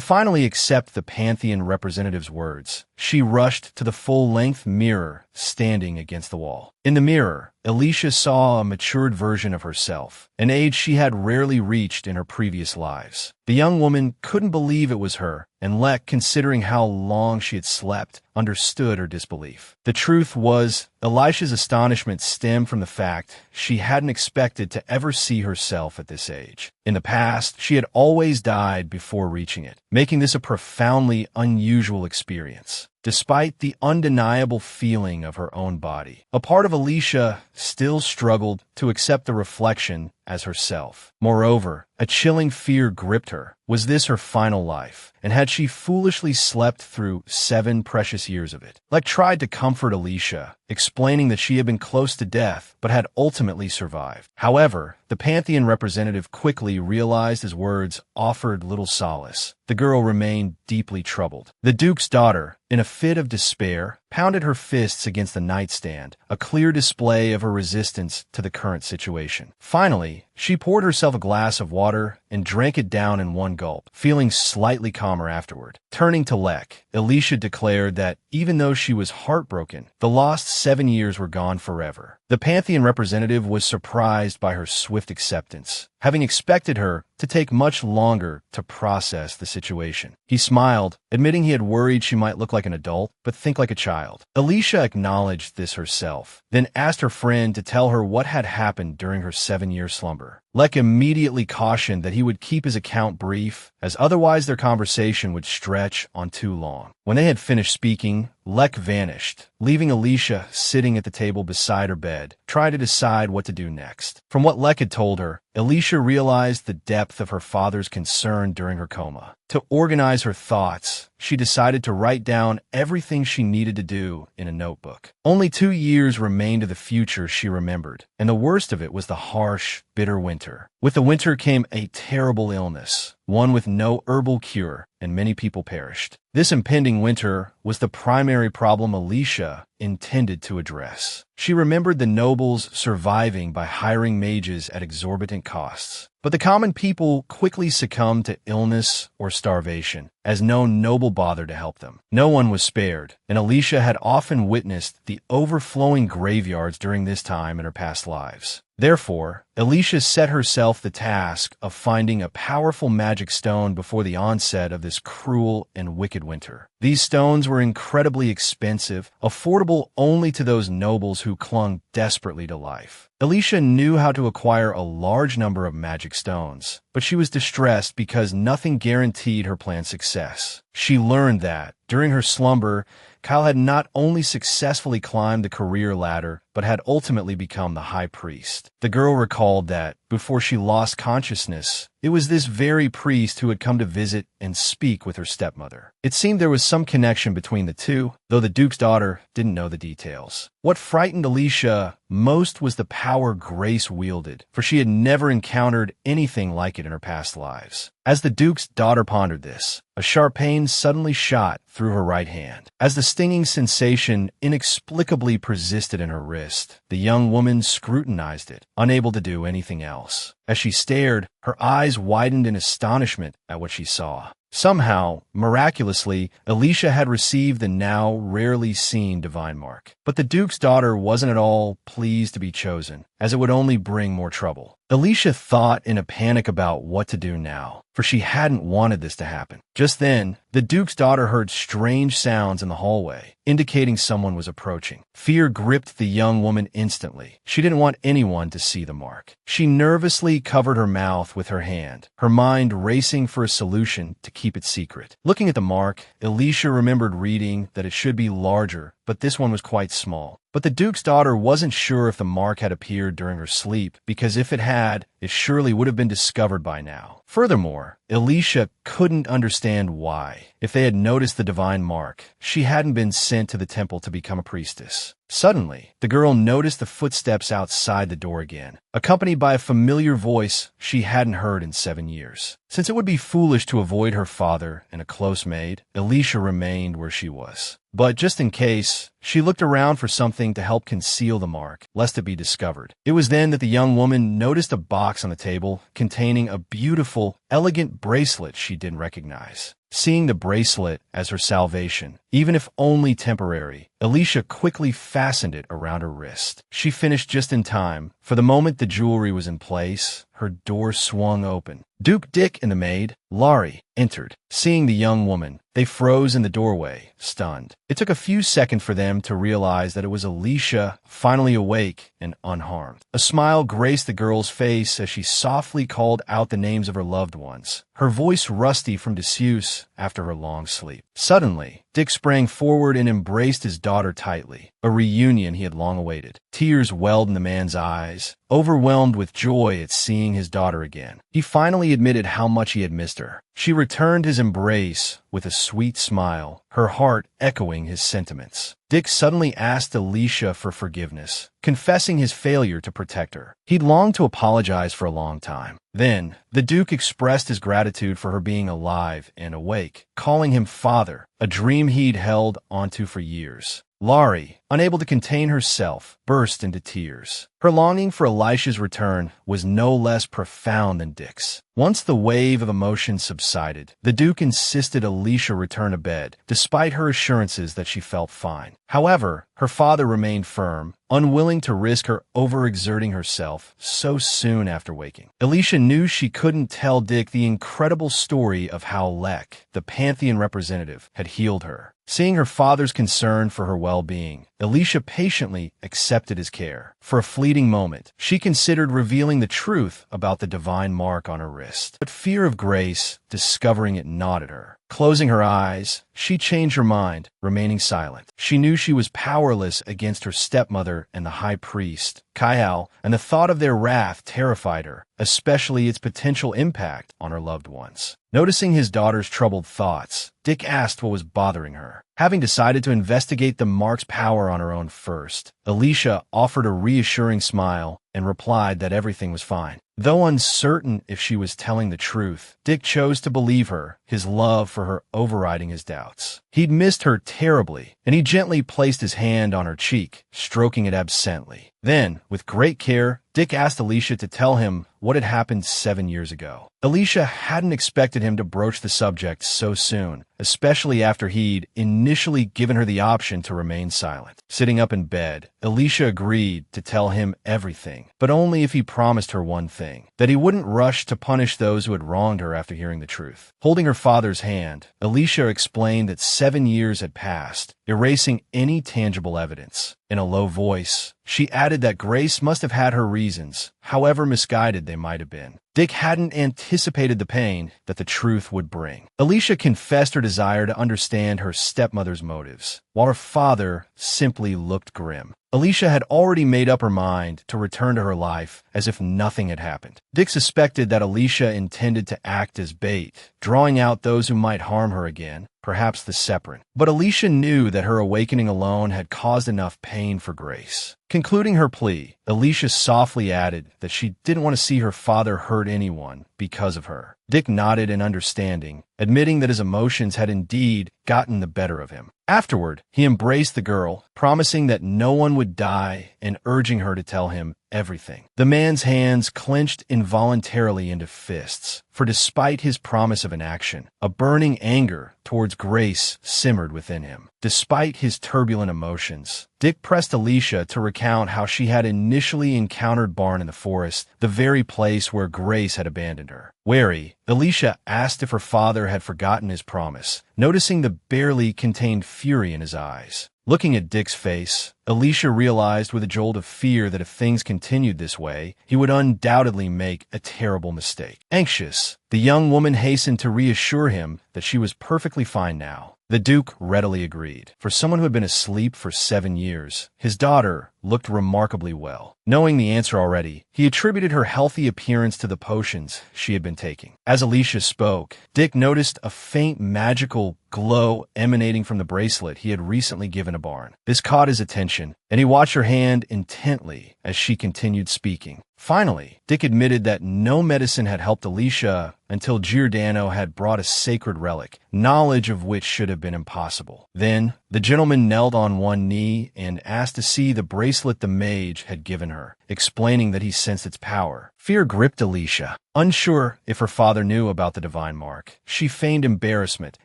finally accept the Pantheon representative's words, she rushed to the full-length mirror standing against the wall. In the mirror, Alicia saw a matured version of herself, an age she had rarely reached in her previous lives. The young woman couldn't believe it was her, and Lek, considering how long she had slept, understood her disbelief. The truth was, Alicia's astonishment stemmed from the fact she hadn't expected to ever see herself at this age. In the past, she had always died before reaching it, making this a profoundly unusual experience. Despite the undeniable feeling of her own body, a part of Alicia still struggled to accept the reflection as herself. Moreover, a chilling fear gripped her. Was this her final life? And had she foolishly slept through 7 precious years of it? Lek tried to comfort Alicia, explaining that she had been close to death, but had ultimately survived. However, the Pantheon representative quickly realized his words offered little solace. The girl remained deeply troubled. The Duke's daughter, in a fit of despair, pounded her fists against the nightstand, a clear display of her resistance to the current situation. Finally, she poured herself a glass of water and drank it down in one gulp, feeling slightly calmer afterward. Turning to Lek, Alicia declared that even though she was heartbroken, the lost 7 years were gone forever. The Pantheon representative was surprised by her swift acceptance, having expected her to take much longer to process the situation. He smiled, admitting he had worried she might look like an adult, but think like a child. Alicia acknowledged this herself, then asked her friend to tell her what had happened during her 7-year slumber. Lek immediately cautioned that he would keep his account brief, as otherwise their conversation would stretch on too long. When they had finished speaking, Lek vanished, leaving Alicia sitting at the table beside her bed, trying to decide what to do next. From what Lek had told her, Alicia realized the depth of her father's concern during her coma. To organize her thoughts, she decided to write down everything she needed to do in a notebook. Only 2 years remained of the future she remembered, and the worst of it was the harsh, bitter winter. With the winter came a terrible illness, one with no herbal cure, and many people perished. This impending winter was the primary problem Alicia intended to address. She remembered the nobles surviving by hiring mages at exorbitant costs. But the common people quickly succumbed to illness or starvation, as no noble bothered to help them. No one was spared, and Alicia had often witnessed the overflowing graveyards during this time in her past lives. Therefore, Alicia set herself the task of finding a powerful magic stone before the onset of this cruel and wicked winter. These stones were incredibly expensive, affordable only to those nobles who clung desperately to life. Alicia knew how to acquire a large number of magic stones, but she was distressed because nothing guaranteed her plan's success. She learned that, during her slumber, Kyle had not only successfully climbed the career ladder, but had ultimately become the high priest. The girl recalled that, before she lost consciousness, it was this very priest who had come to visit and speak with her stepmother. It seemed there was some connection between the two, though the Duke's daughter didn't know the details. What frightened Alicia most was the power Grace wielded, for she had never encountered anything like it in her past lives. As the Duke's daughter pondered this, a sharp pain suddenly shot through her right hand. As the stinging sensation inexplicably persisted in her wrist, the young woman scrutinized it, unable to do anything else. As she stared, her eyes widened in astonishment at what she saw. Somehow, miraculously, Alicia had received the now rarely seen divine mark. But the Duke's daughter wasn't at all pleased to be chosen, as it would only bring more trouble. Alicia thought in a panic about what to do now, for she hadn't wanted this to happen. Just then, the Duke's daughter heard strange sounds in the hallway, indicating someone was approaching. Fear gripped the young woman instantly. She didn't want anyone to see the mark. She nervously covered her mouth with her hand, her mind racing for a solution to keep it secret. Looking at the mark, Alicia remembered reading that it should be larger, but this one was quite small. But the Duke's daughter wasn't sure if the mark had appeared during her sleep, because if it had, it surely would have been discovered by now. Furthermore, Alicia couldn't understand why, if they had noticed the divine mark, she hadn't been sent to the temple to become a priestess. Suddenly, the girl noticed the footsteps outside the door again, accompanied by a familiar voice she hadn't heard in 7 years. Since it would be foolish to avoid her father and a close maid, Alicia remained where she was. But just in case, she looked around for something to help conceal the mark, lest it be discovered. It was then that the young woman noticed a box on the table containing a beautiful, elegant bracelet she didn't recognize. Seeing the bracelet as her salvation, even if only temporary, Alicia quickly fastened it around her wrist. She finished just in time, for the moment the jewelry was in place, her door swung open. Duke Dick and the maid, Laurie, entered. Seeing the young woman, they froze in the doorway, stunned. It took a few seconds for them to realize that it was Alicia, finally awake and unharmed. A smile graced the girl's face as she softly called out the names of her loved ones, her voice rusty from disuse after her long sleep. Suddenly, Dick sprang forward and embraced his daughter tightly, a reunion he had long awaited. Tears welled in the man's eyes, overwhelmed with joy at seeing his daughter again. He finally admitted how much he had missed her. She returned his embrace with a sweet smile, her heart echoing his sentiments. Dick suddenly asked Alicia for forgiveness, confessing his failure to protect her. He'd longed to apologize for a long time. Then, the Duke expressed his gratitude for her being alive and awake, calling him father, a dream he'd held onto for years. Laurie, unable to contain herself, burst into tears. Her longing for Elisha's return was no less profound than Dick's. Once the wave of emotion subsided, the Duke insisted Alicia return to bed, despite her assurances that she felt fine. However, her father remained firm, unwilling to risk her overexerting herself so soon after waking. Alicia knew she couldn't tell Dick the incredible story of how Lek, the Pantheon representative, had healed her. Seeing her father's concern for her well-being, Alicia patiently accepted his care. For a fleeting moment, she considered revealing the truth about the divine mark on her wrist. But fear of Grace, discovering it, gnawed at her. Closing her eyes, she changed her mind, remaining silent. She knew she was powerless against her stepmother and the high priest, Kyle, and the thought of their wrath terrified her, especially its potential impact on her loved ones. Noticing his daughter's troubled thoughts, Dick asked what was bothering her. Having decided to investigate the mark's power on her own first, Alicia offered a reassuring smile and replied that everything was fine. Though uncertain if she was telling the truth, Dick chose to believe her, his love for her overriding his doubts. He'd missed her terribly, and he gently placed his hand on her cheek, stroking it absently. Then, with great care, Dick asked Alicia to tell him what had happened 7 years ago. Alicia hadn't expected him to broach the subject so soon, especially after he'd initially given her the option to remain silent. Sitting up in bed, Alicia agreed to tell him everything, but only if he promised her one thing, that he wouldn't rush to punish those who had wronged her after hearing the truth. Holding her father's hand, Alicia explained that 7 years had passed, erasing any tangible evidence. In a low voice, she added that Grace must have had her reasons, however misguided they might have been. Dick hadn't anticipated the pain that the truth would bring. Alicia confessed her desire to understand her stepmother's motives, while her father simply looked grim. Alicia had already made up her mind to return to her life as if nothing had happened. Dick suspected that Alicia intended to act as bait, drawing out those who might harm her again, perhaps the Separate. But Alicia knew that her awakening alone had caused enough pain for Grace. Concluding her plea, Alicia softly added that she didn't want to see her father hurt anyone because of her. Dick nodded in understanding, admitting that his emotions had indeed gotten the better of him. Afterward, he embraced the girl, promising that no one would die and urging her to tell him everything. The man's hands clenched involuntarily into fists, for despite his promise of inaction, a burning anger towards Grace simmered within him. Despite his turbulent emotions, Dick pressed Alicia to recount how she had initially encountered Barn in the forest, the very place where Grace had abandoned her. Wary, Alicia asked if her father had forgotten his promise, noticing the barely contained fury in his eyes. Looking at Dick's face, Alicia realized with a jolt of fear that if things continued this way, he would undoubtedly make a terrible mistake. Anxious, the young woman hastened to reassure him that she was perfectly fine now. The Duke readily agreed. For someone who had been asleep for 7 years, his daughter looked remarkably well. Knowing the answer already, he attributed her healthy appearance to the potions she had been taking. As Alicia spoke, Dick noticed a faint magical glow emanating from the bracelet he had recently given to Barn. This caught his attention, and he watched her hand intently as she continued speaking. Finally, Dick admitted that no medicine had helped Alicia until Giordano had brought a sacred relic, knowledge of which should have been impossible. Then, the gentleman knelt on one knee and asked to see the bracelet the mage had given her, explaining that he sensed its power. Fear gripped Alicia. Unsure if her father knew about the divine mark, she feigned embarrassment,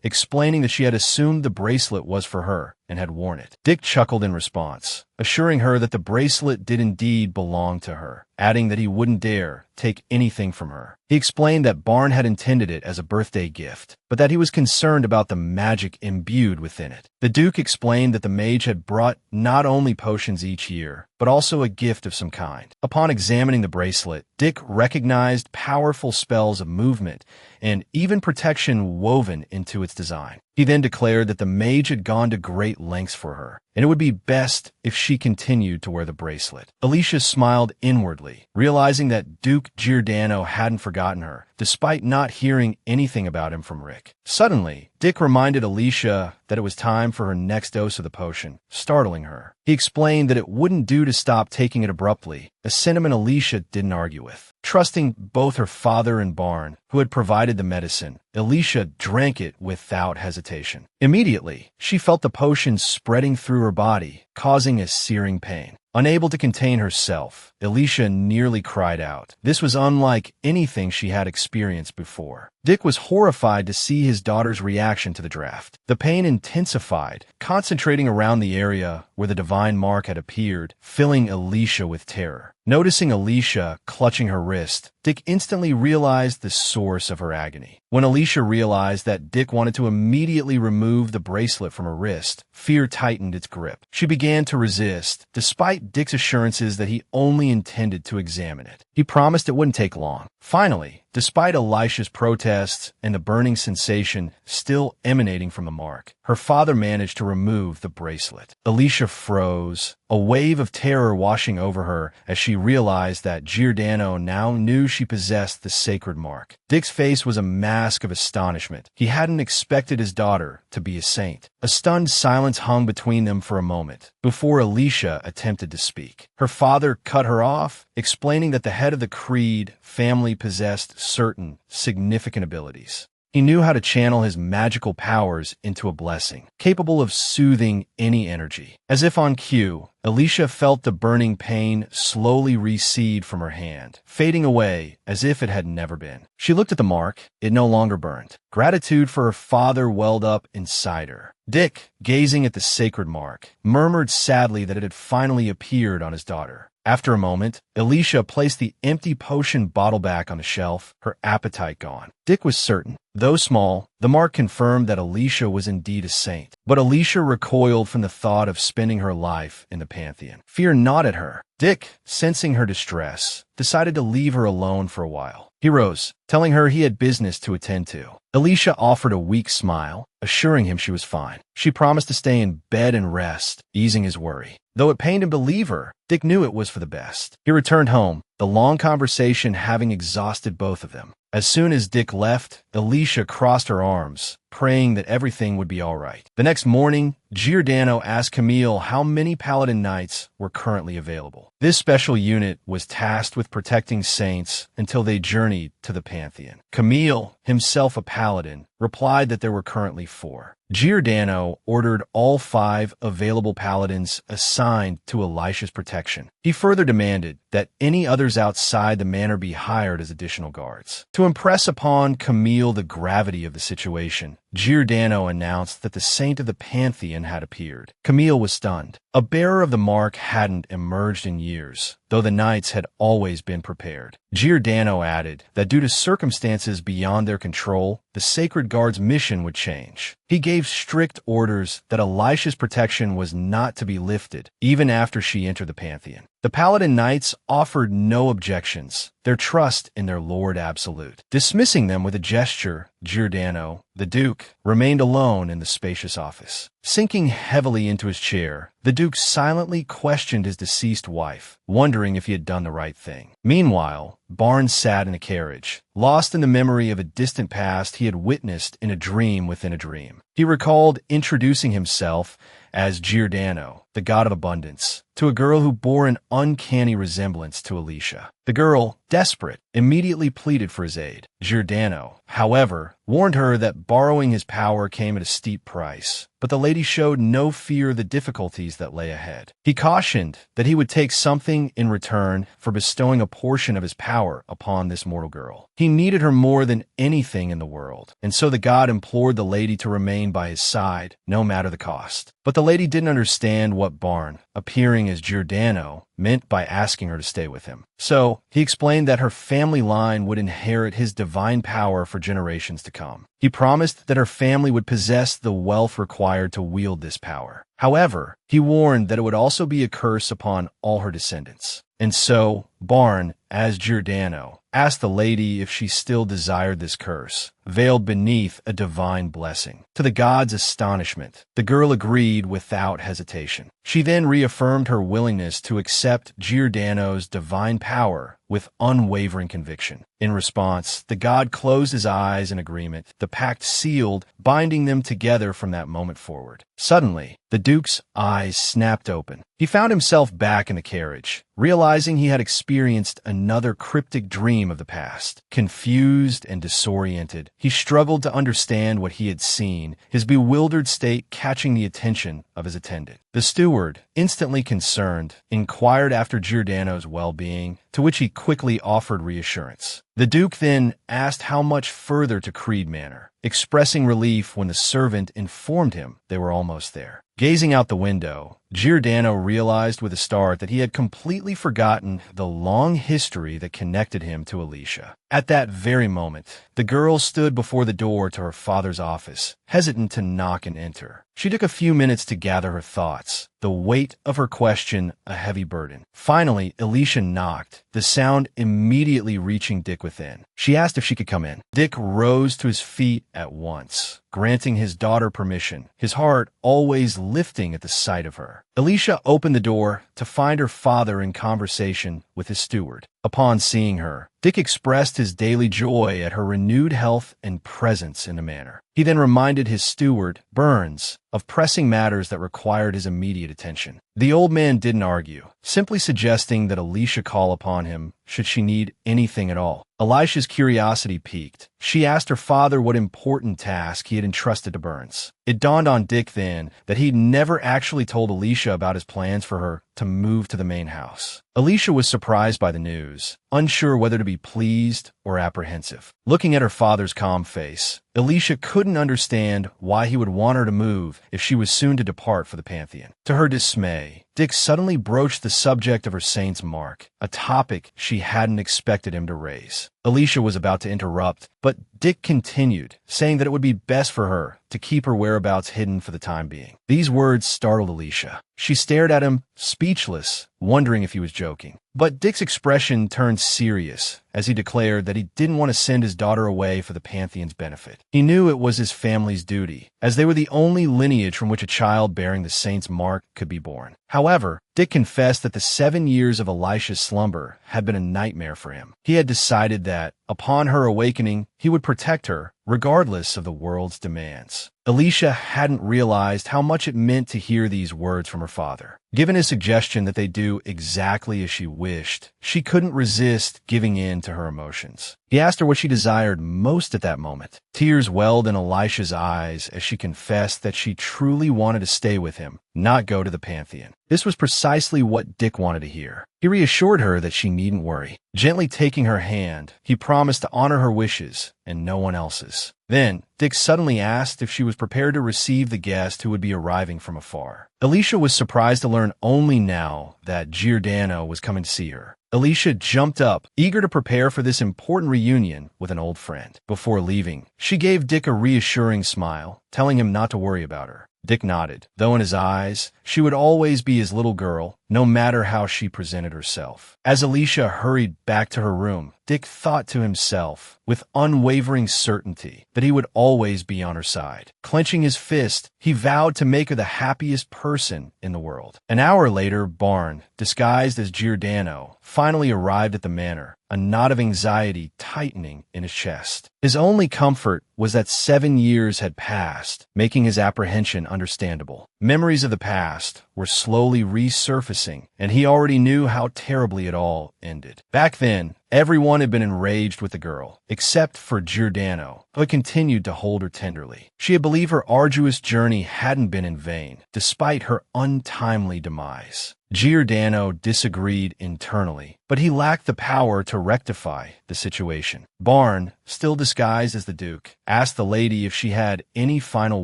explaining that she had assumed the bracelet was for her and had worn it. Dick chuckled in response, assuring her that the bracelet did indeed belong to her, adding that he wouldn't dare take anything from her. He explained that Barn had intended it as a birthday gift, but that he was concerned about the magic imbued within it. The Duke explained that the mage had brought not only potions each year, but also a gift of some kind. Upon examining the bracelet, Dick recognized powerful spells of movement and even protection woven into its design. He then declared that the mage had gone to great lengths for her, and it would be best if she continued to wear the bracelet. Alicia smiled inwardly, realizing that Duke Giordano hadn't forgotten her, despite not hearing anything about him from Rick. Suddenly, Dick reminded Alicia that it was time for her next dose of the potion, startling her. He explained that it wouldn't do to stop taking it abruptly, a sentiment Alicia didn't argue with. Trusting both her father and Barn, who had provided the medicine, Alicia drank it without hesitation. Immediately, she felt the potion spreading through her body, causing a searing pain. Unable to contain herself, Alicia nearly cried out. This was unlike anything she had experienced before. Dick was horrified to see his daughter's reaction to the draft. The pain intensified, concentrating around the area where the divine mark had appeared, filling Alicia with terror. Noticing Alicia clutching her wrist, Dick instantly realized the source of her agony. When Alicia realized that Dick wanted to immediately remove the bracelet from her wrist, fear tightened its grip. She began to resist, despite Dick's assurances that he only intended to examine it. He promised it wouldn't take long. Finally, despite Alicia's protests and the burning sensation still emanating from the mark, her father managed to remove the bracelet. Alicia froze, a wave of terror washing over her as she realized that Giordano now knew she possessed the sacred mark. Dick's face was a mask of astonishment. He hadn't expected his daughter to be a saint. A stunned silence hung between them for a moment, before Alicia attempted to speak. Her father cut her off, explaining that the head of the Creed family possessed certain significant abilities. He knew how to channel his magical powers into a blessing, capable of soothing any energy. As if on cue, Alicia felt the burning pain slowly recede from her hand, fading away as if it had never been. She looked at the mark. It no longer burned. Gratitude for her father welled up inside her. Dick, gazing at the sacred mark, murmured sadly that it had finally appeared on his daughter. After a moment, Alicia placed the empty potion bottle back on the shelf, her appetite gone. Dick was certain. Though small, the mark confirmed that Alicia was indeed a saint. But Alicia recoiled from the thought of spending her life in the Pantheon. Fear gnawed at her. Dick, sensing her distress, decided to leave her alone for a while. He rose, telling her he had business to attend to. Alicia offered a weak smile, assuring him she was fine. She promised to stay in bed and rest, easing his worry. Though it pained him to leave her, Dick knew it was for the best. He returned home, the long conversation having exhausted both of them. As soon as Dick left, Alicia crossed her arms, praying that everything would be all right. The next morning, Giordano asked Camille how many Paladin Knights were currently available. This special unit was tasked with protecting saints until they journeyed to the Pantheon. Camille, himself a Paladin, replied that there were currently 4. Giordano ordered all 5 available paladins assigned to Alicia's protection. He further demanded that any others outside the manor be hired as additional guards. To impress upon Camille the gravity of the situation, Giordano announced that the saint of the Pantheon had appeared. Camille was stunned. A bearer of the mark hadn't emerged in years, though the knights had always been prepared. Giordano added that due to circumstances beyond their control, the Sacred Guard's mission would change. He gave strict orders that Alicia's protection was not to be lifted, even after she entered the Pantheon. The Paladin Knights offered no objections, their trust in their Lord Absolute. Dismissing them with a gesture, Giordano, the Duke, remained alone in the spacious office. Sinking heavily into his chair, the Duke silently questioned his deceased wife, wondering if he had done the right thing. Meanwhile, Barnes sat in a carriage, lost in the memory of a distant past he had witnessed in a dream within a dream. He recalled introducing himself as Giordano, the god of abundance, to a girl who bore an uncanny resemblance to Alicia. The girl, desperate, immediately pleaded for his aid. Giordano, however, warned her that borrowing his power came at a steep price, but the lady showed no fear of the difficulties that lay ahead. He cautioned that he would take something in return for bestowing a portion of his power upon this mortal girl. He needed her more than anything in the world, and so the god implored the lady to remain by his side, no matter the cost. But the lady didn't understand what Barn, appearing as Giordano, meant by asking her to stay with him. So, he explained that her family line would inherit his divine power for generations to come. He promised that her family would possess the wealth required to wield this power. However, he warned that it would also be a curse upon all her descendants. And so, Barn, as Giordano, asked the lady if she still desired this curse, veiled beneath a divine blessing. To the god's astonishment, the girl agreed without hesitation. She then reaffirmed her willingness to accept Giordano's divine power with unwavering conviction. In response, the god closed his eyes in agreement, the pact sealed, binding them together from that moment forward. Suddenly, the Duke's eyes snapped open. He found himself back in the carriage, realizing he had experienced another cryptic dream of the past. Confused and disoriented, he struggled to understand what he had seen, his bewildered state catching the attention of his attendant. The steward, instantly concerned, inquired after Giordano's well-being, to which he quickly offered reassurance. The Duke then asked how much further to Creed Manor, expressing relief when the servant informed him they were almost there. Gazing out the window, Giordano realized with a start that he had completely forgotten the long history that connected him to Alicia. At that very moment, the girl stood before the door to her father's office, hesitant to knock and enter. She took a few minutes to gather her thoughts, the weight of her question a heavy burden. Finally, Alicia knocked, the sound immediately reaching Dick within. She asked if she could come in. Dick rose to his feet at once, granting his daughter permission, his heart always lifting at the sight of her. Alicia opened the door to find her father in conversation with his steward. Upon seeing her, Dick expressed his daily joy at her renewed health and presence in the manor. He then reminded his steward, Burns, of pressing matters that required his immediate attention. The old man didn't argue, simply suggesting that Alicia call upon him should she need anything at all. Alicia's curiosity piqued. She asked her father what important task he had entrusted to Burns. It dawned on Dick then that he'd never actually told Alicia about his plans for her to move to the main house. Alicia was surprised by the news, unsure whether to be pleased or apprehensive. Looking at her father's calm face, Alicia couldn't understand why he would want her to move if she was soon to depart for the Pantheon. To her dismay, Dick suddenly broached the subject of her saint's mark, a topic she hadn't expected him to raise. Alicia was about to interrupt, but Dick continued, saying that it would be best for her to keep her whereabouts hidden for the time being. These words startled Alicia. She stared at him, speechless, wondering if he was joking. But Dick's expression turned serious as he declared that he didn't want to send his daughter away for the Pantheon's benefit. He knew it was his family's duty, as they were the only lineage from which a child bearing the saint's mark could be born. However, Dick confessed that the 7 years of Alicia's slumber had been a nightmare for him. He had decided that, upon her awakening, he would protect her, regardless of the world's demands. Alicia hadn't realized how much it meant to hear these words from her father. Given his suggestion that they do exactly as she wished, she couldn't resist giving in to her emotions. He asked her what she desired most at that moment. Tears welled in Alicia's eyes as she confessed that she truly wanted to stay with him, not go to the Pantheon. This was precisely what Dick wanted to hear. He reassured her that she needn't worry. Gently taking her hand, he promised to honor her wishes and no one else's. Then, Dick suddenly asked if she was prepared to receive the guest who would be arriving from afar. Alicia was surprised to learn only now that Giordano was coming to see her. Alicia jumped up, eager to prepare for this important reunion with an old friend. Before leaving, she gave Dick a reassuring smile, telling him not to worry about her. Dick nodded, though in his eyes, she would always be his little girl, no matter how she presented herself. As Alicia hurried back to her room, Dick thought to himself, with unwavering certainty, that he would always be on her side. Clenching his fist, he vowed to make her the happiest person in the world. An hour later, Barn, disguised as Giordano, finally arrived at the manor, a knot of anxiety tightening in his chest. His only comfort was that 7 years had passed, making his apprehension understandable. Memories of the past were slowly resurfacing, and he already knew how terribly it all ended. Back then, everyone had been enraged with the girl, except for Giordano, who had continued to hold her tenderly. She had believed her arduous journey hadn't been in vain, despite her untimely demise. Giordano disagreed internally, but he lacked the power to rectify the situation. Barn, still disguised as the Duke, asked the lady if she had any final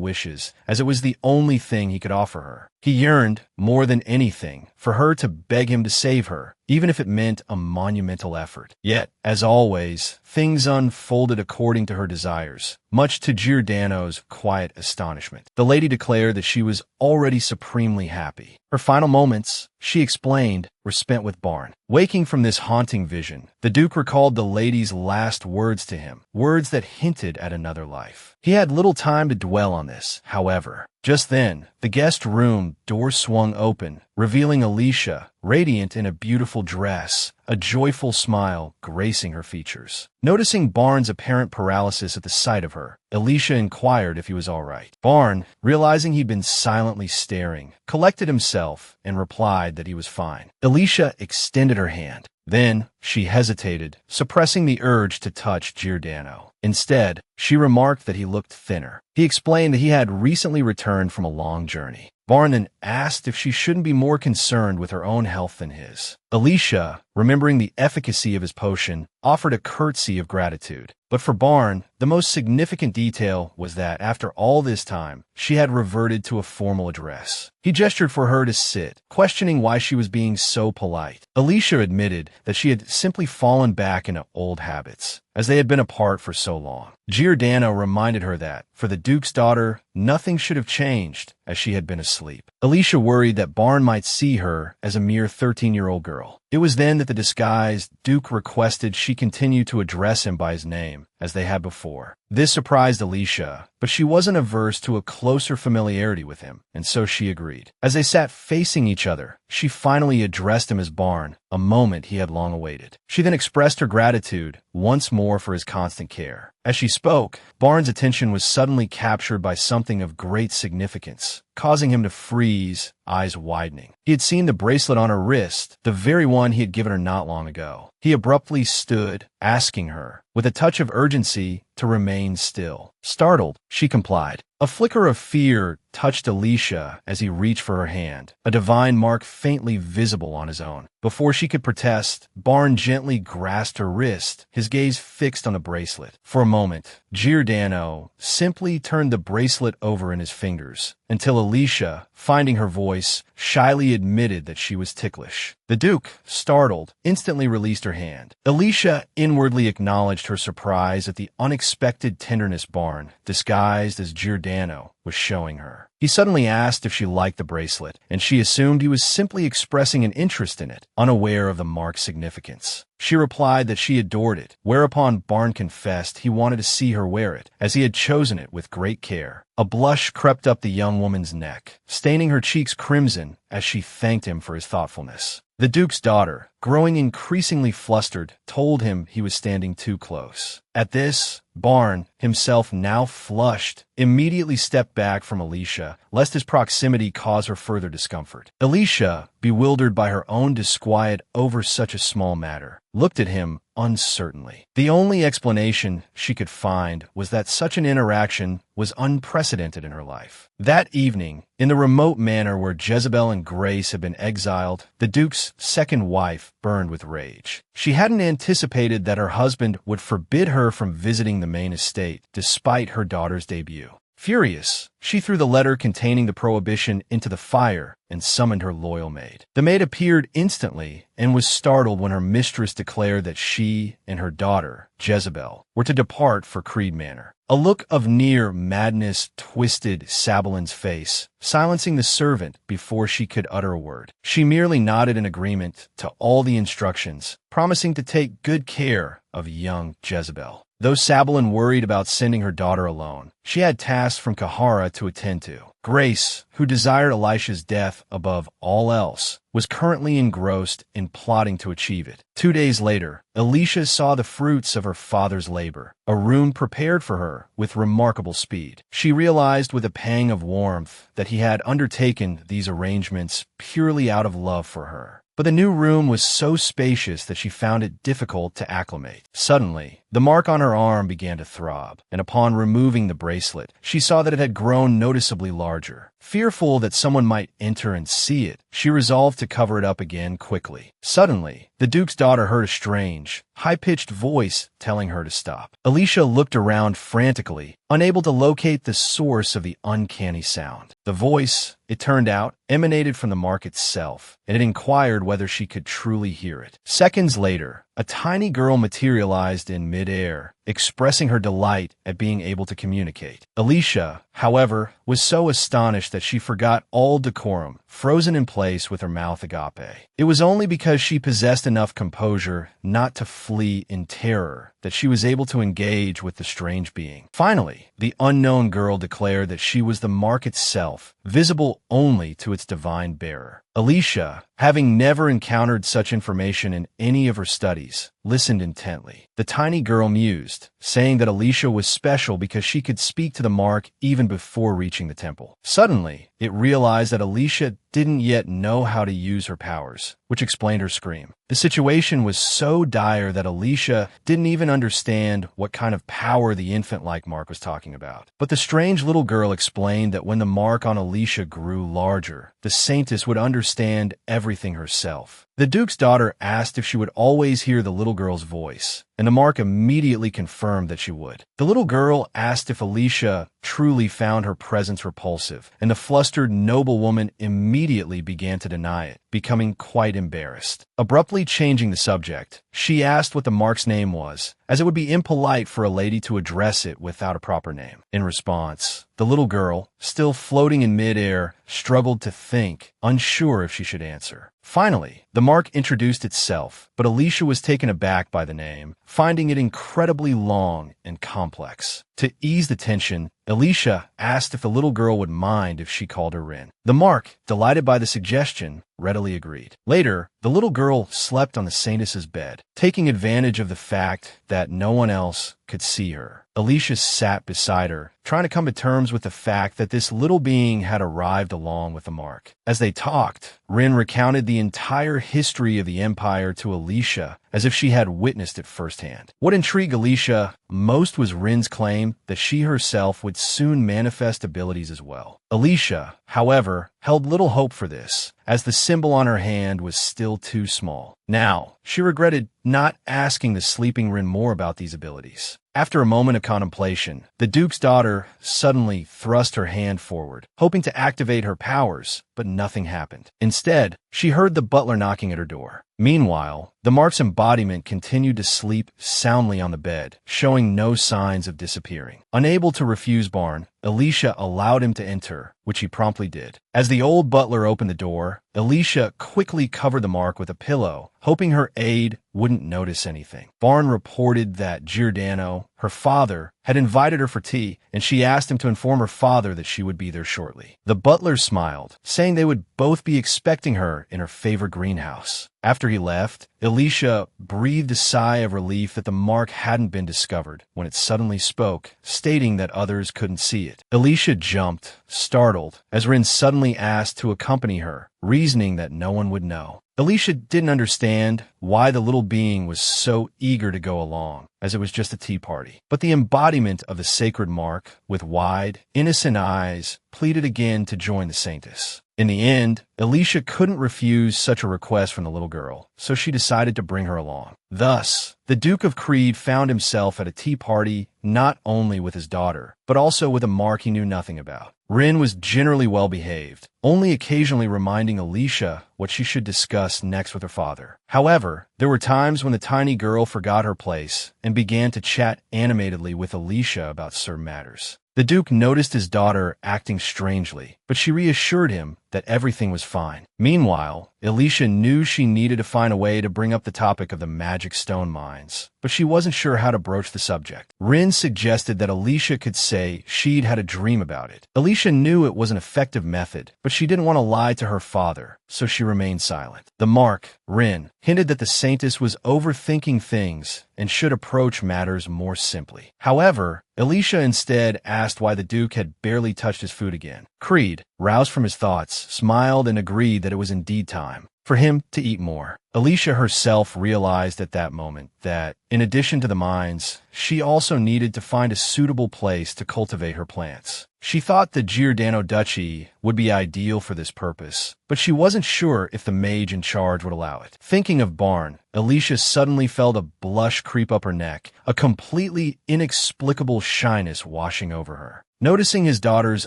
wishes, as it was the only thing he could offer her. He yearned, more than anything, for her to beg him to save her, even if it meant a monumental effort. Yet, as always, things unfolded according to her desires, much to Giordano's quiet astonishment. The lady declared that she was already supremely happy. Her final moments, she explained, were spent with Barn. Waking from this haunting vision, the Duke recalled the lady's last words to him, words that hinted at another life. He had little time to dwell on this, however. Just then, the guest room door swung open, revealing Alicia, radiant in a beautiful dress, a joyful smile gracing her features. Noticing Barn's apparent paralysis at the sight of her, Alicia inquired if he was all right. Barn, realizing he'd been silently staring, collected himself and replied that he was fine. Alicia extended her hand. Then, she hesitated, suppressing the urge to touch Giordano. Instead, she remarked that he looked thinner. He explained that he had recently returned from a long journey. Barn then asked if she shouldn't be more concerned with her own health than his. Alicia, remembering the efficacy of his potion, offered a curtsy of gratitude. But for Barn, the most significant detail was that after all this time, she had reverted to a formal address. He gestured for her to sit, questioning why she was being so polite. Alicia admitted that she had simply fallen back into old habits, as they had been apart for so long. Giordano reminded her that, for the Duke's daughter, nothing should have changed, as she had been asleep. Alicia worried that Barn might see her as a mere 13-year-old girl. It was then that the disguised Duke requested she continue to address him by his name, as they had before. This surprised Alicia, but she wasn't averse to a closer familiarity with him, and so she agreed. As they sat facing each other, she finally addressed him as Barn, a moment he had long awaited. She then expressed her gratitude once more for his constant care. As she spoke, Barn's attention was suddenly captured by something of great significance, causing him to freeze, eyes widening. He had seen the bracelet on her wrist, the very one he had given her not long ago. He abruptly stood, asking her, with a touch of urgency, to remain still. Startled, she complied. A flicker of fear touched Alicia as he reached for her hand, a divine mark faintly visible on his own. Before she could protest, Barn gently grasped her wrist, his gaze fixed on the bracelet. For a moment, Giordano simply turned the bracelet over in his fingers, until Alicia, finding her voice, shyly admitted that she was ticklish. The Duke, startled, instantly released her hand. Alicia inwardly acknowledged her surprise at the unexpected tenderness Barn, disguised as Giordano, was showing her. He suddenly asked if she liked the bracelet, and she assumed he was simply expressing an interest in it, unaware of the mark's significance. She replied that she adored it, whereupon Barn confessed he wanted to see her wear it, as he had chosen it with great care. A blush crept up the young woman's neck, staining her cheeks crimson as she thanked him for his thoughtfulness. The Duke's daughter, growing increasingly flustered, told him he was standing too close. At this, Barn, himself now flushed, immediately stepped back from Alicia, lest his proximity cause her further discomfort. Alicia, bewildered by her own disquiet over such a small matter, looked at him uncertainly. The only explanation she could find was that such an interaction was unprecedented in her life. That evening, in the remote manor where Jezebel and Grace had been exiled, the Duke's second wife burned with rage. She hadn't anticipated that her husband would forbid her from visiting the main estate, despite her daughter's debut. Furious, she threw the letter containing the prohibition into the fire and summoned her loyal maid. The maid appeared instantly and was startled when her mistress declared that she and her daughter, Jezebel, were to depart for Creed Manor. A look of near madness twisted Sabelin's face, silencing the servant before she could utter a word. She merely nodded in agreement to all the instructions, promising to take good care of young Jezebel. Though Sabelin worried about sending her daughter alone, she had tasks from Kahara to attend to. Grace, who desired Elisha's death above all else, was currently engrossed in plotting to achieve it. 2 days later, Alicia saw the fruits of her father's labor, a room prepared for her with remarkable speed. She realized with a pang of warmth that he had undertaken these arrangements purely out of love for her. But the new room was so spacious that she found it difficult to acclimate. Suddenly, the mark on her arm began to throb, and upon removing the bracelet, she saw that it had grown noticeably larger. Fearful that someone might enter and see it, she resolved to cover it up again quickly. Suddenly, the Duke's daughter heard a strange, high-pitched voice telling her to stop. Alicia looked around frantically, unable to locate the source of the uncanny sound. The voice, it turned out, emanated from the mark itself, and it inquired whether she could truly hear it. Seconds later, a tiny girl materialized in mid-air, expressing her delight at being able to communicate. Alicia, however, was so astonished that she forgot all decorum, frozen in place with her mouth agape. It was only because she possessed enough composure not to flee in terror that she was able to engage with the strange being. Finally, the unknown girl declared that she was the mark itself, visible only to its divine bearer. Alicia, having never encountered such information in any of her studies, listened intently. The tiny girl mused, saying that Alicia was special because she could speak to the mark even before reaching the temple. Suddenly, it realized that Alicia didn't yet know how to use her powers, which explained her scream. The situation was so dire that Alicia didn't even understand what kind of power the infant-like mark was talking about. But the strange little girl explained that when the mark on Alicia grew larger, the Saintess would understand everything herself. The Duke's daughter asked if she would always hear the little girl's voice, and the mark immediately confirmed that she would. The little girl asked if Alicia truly found her presence repulsive, and the flustered noblewoman immediately began to deny it, becoming quite embarrassed. Abruptly changing the subject, she asked what the mark's name was, as it would be impolite for a lady to address it without a proper name. In response, the little girl, still floating in midair, struggled to think, unsure if she should answer. Finally, the mark introduced itself, but Alicia was taken aback by the name, finding it incredibly long and complex. To ease the tension, Alicia asked if the little girl would mind if she called her Rin. The mark, delighted by the suggestion, readily agreed. Later, the little girl slept on the Saintess's bed, taking advantage of the fact that no one else could see her. Alicia sat beside her, trying to come to terms with the fact that this little being had arrived along with the mark. As they talked, Rin recounted the entire history of the Empire to Alicia as if she had witnessed it firsthand. What intrigued Alicia most was Rin's claim that she herself would soon manifest abilities as well. Alicia, however, held little hope for this, as the symbol on her hand was still too small. Now, she regretted not asking the sleeping Rin more about these abilities. After a moment of contemplation, the Duke's daughter suddenly thrust her hand forward, hoping to activate her powers, but nothing happened. Instead, she heard the butler knocking at her door. Meanwhile, the mark's embodiment continued to sleep soundly on the bed, showing no signs of disappearing. Unable to refuse Barn, Alicia allowed him to enter, which he promptly did. As the old butler opened the door, Alicia quickly covered the mark with a pillow, hoping her aide wouldn't notice anything. Barn reported that Giordano, her father, had invited her for tea, and she asked him to inform her father that she would be there shortly. The butler smiled, saying they would both be expecting her in her favorite greenhouse. After he left, Alicia breathed a sigh of relief that the mark hadn't been discovered when it suddenly spoke, stating that others couldn't see it. Alicia jumped, startled, as Rin suddenly asked to accompany her, reasoning that no one would know. Alicia didn't understand why the little being was so eager to go along, as it was just a tea party. But the embodiment of the sacred mark, with wide, innocent eyes, pleaded again to join the Saintess. In the end, Alicia couldn't refuse such a request from the little girl, so she decided to bring her along. Thus, the Duke of Creed found himself at a tea party not only with his daughter, but also with a mark he knew nothing about. Rin was generally well behaved, only occasionally reminding Alicia what she should discuss next with her father. However, there were times when the tiny girl forgot her place and began to chat animatedly with Alicia about certain matters. The Duke noticed his daughter acting strangely, but she reassured him that everything was fine. Meanwhile, Alicia knew she needed to find a way to bring up the topic of the magic stone mines, but she wasn't sure how to broach the subject. Rin suggested that Alicia could say she'd had a dream about it. Alicia knew it was an effective method, but she didn't want to lie to her father, so she remained silent. The mark, Rin, hinted that the Saintess was overthinking things and should approach matters more simply. However, Alicia instead asked why the Duke had barely touched his food again. Creed, roused from his thoughts, smiled and agreed that it was indeed time for him to eat more. Alicia herself realized at that moment that, in addition to the mines, she also needed to find a suitable place to cultivate her plants. She thought the Giordano Duchy would be ideal for this purpose, but she wasn't sure if the mage in charge would allow it. Thinking of Barn, Alicia suddenly felt a blush creep up her neck, a completely inexplicable shyness washing over her. Noticing his daughter's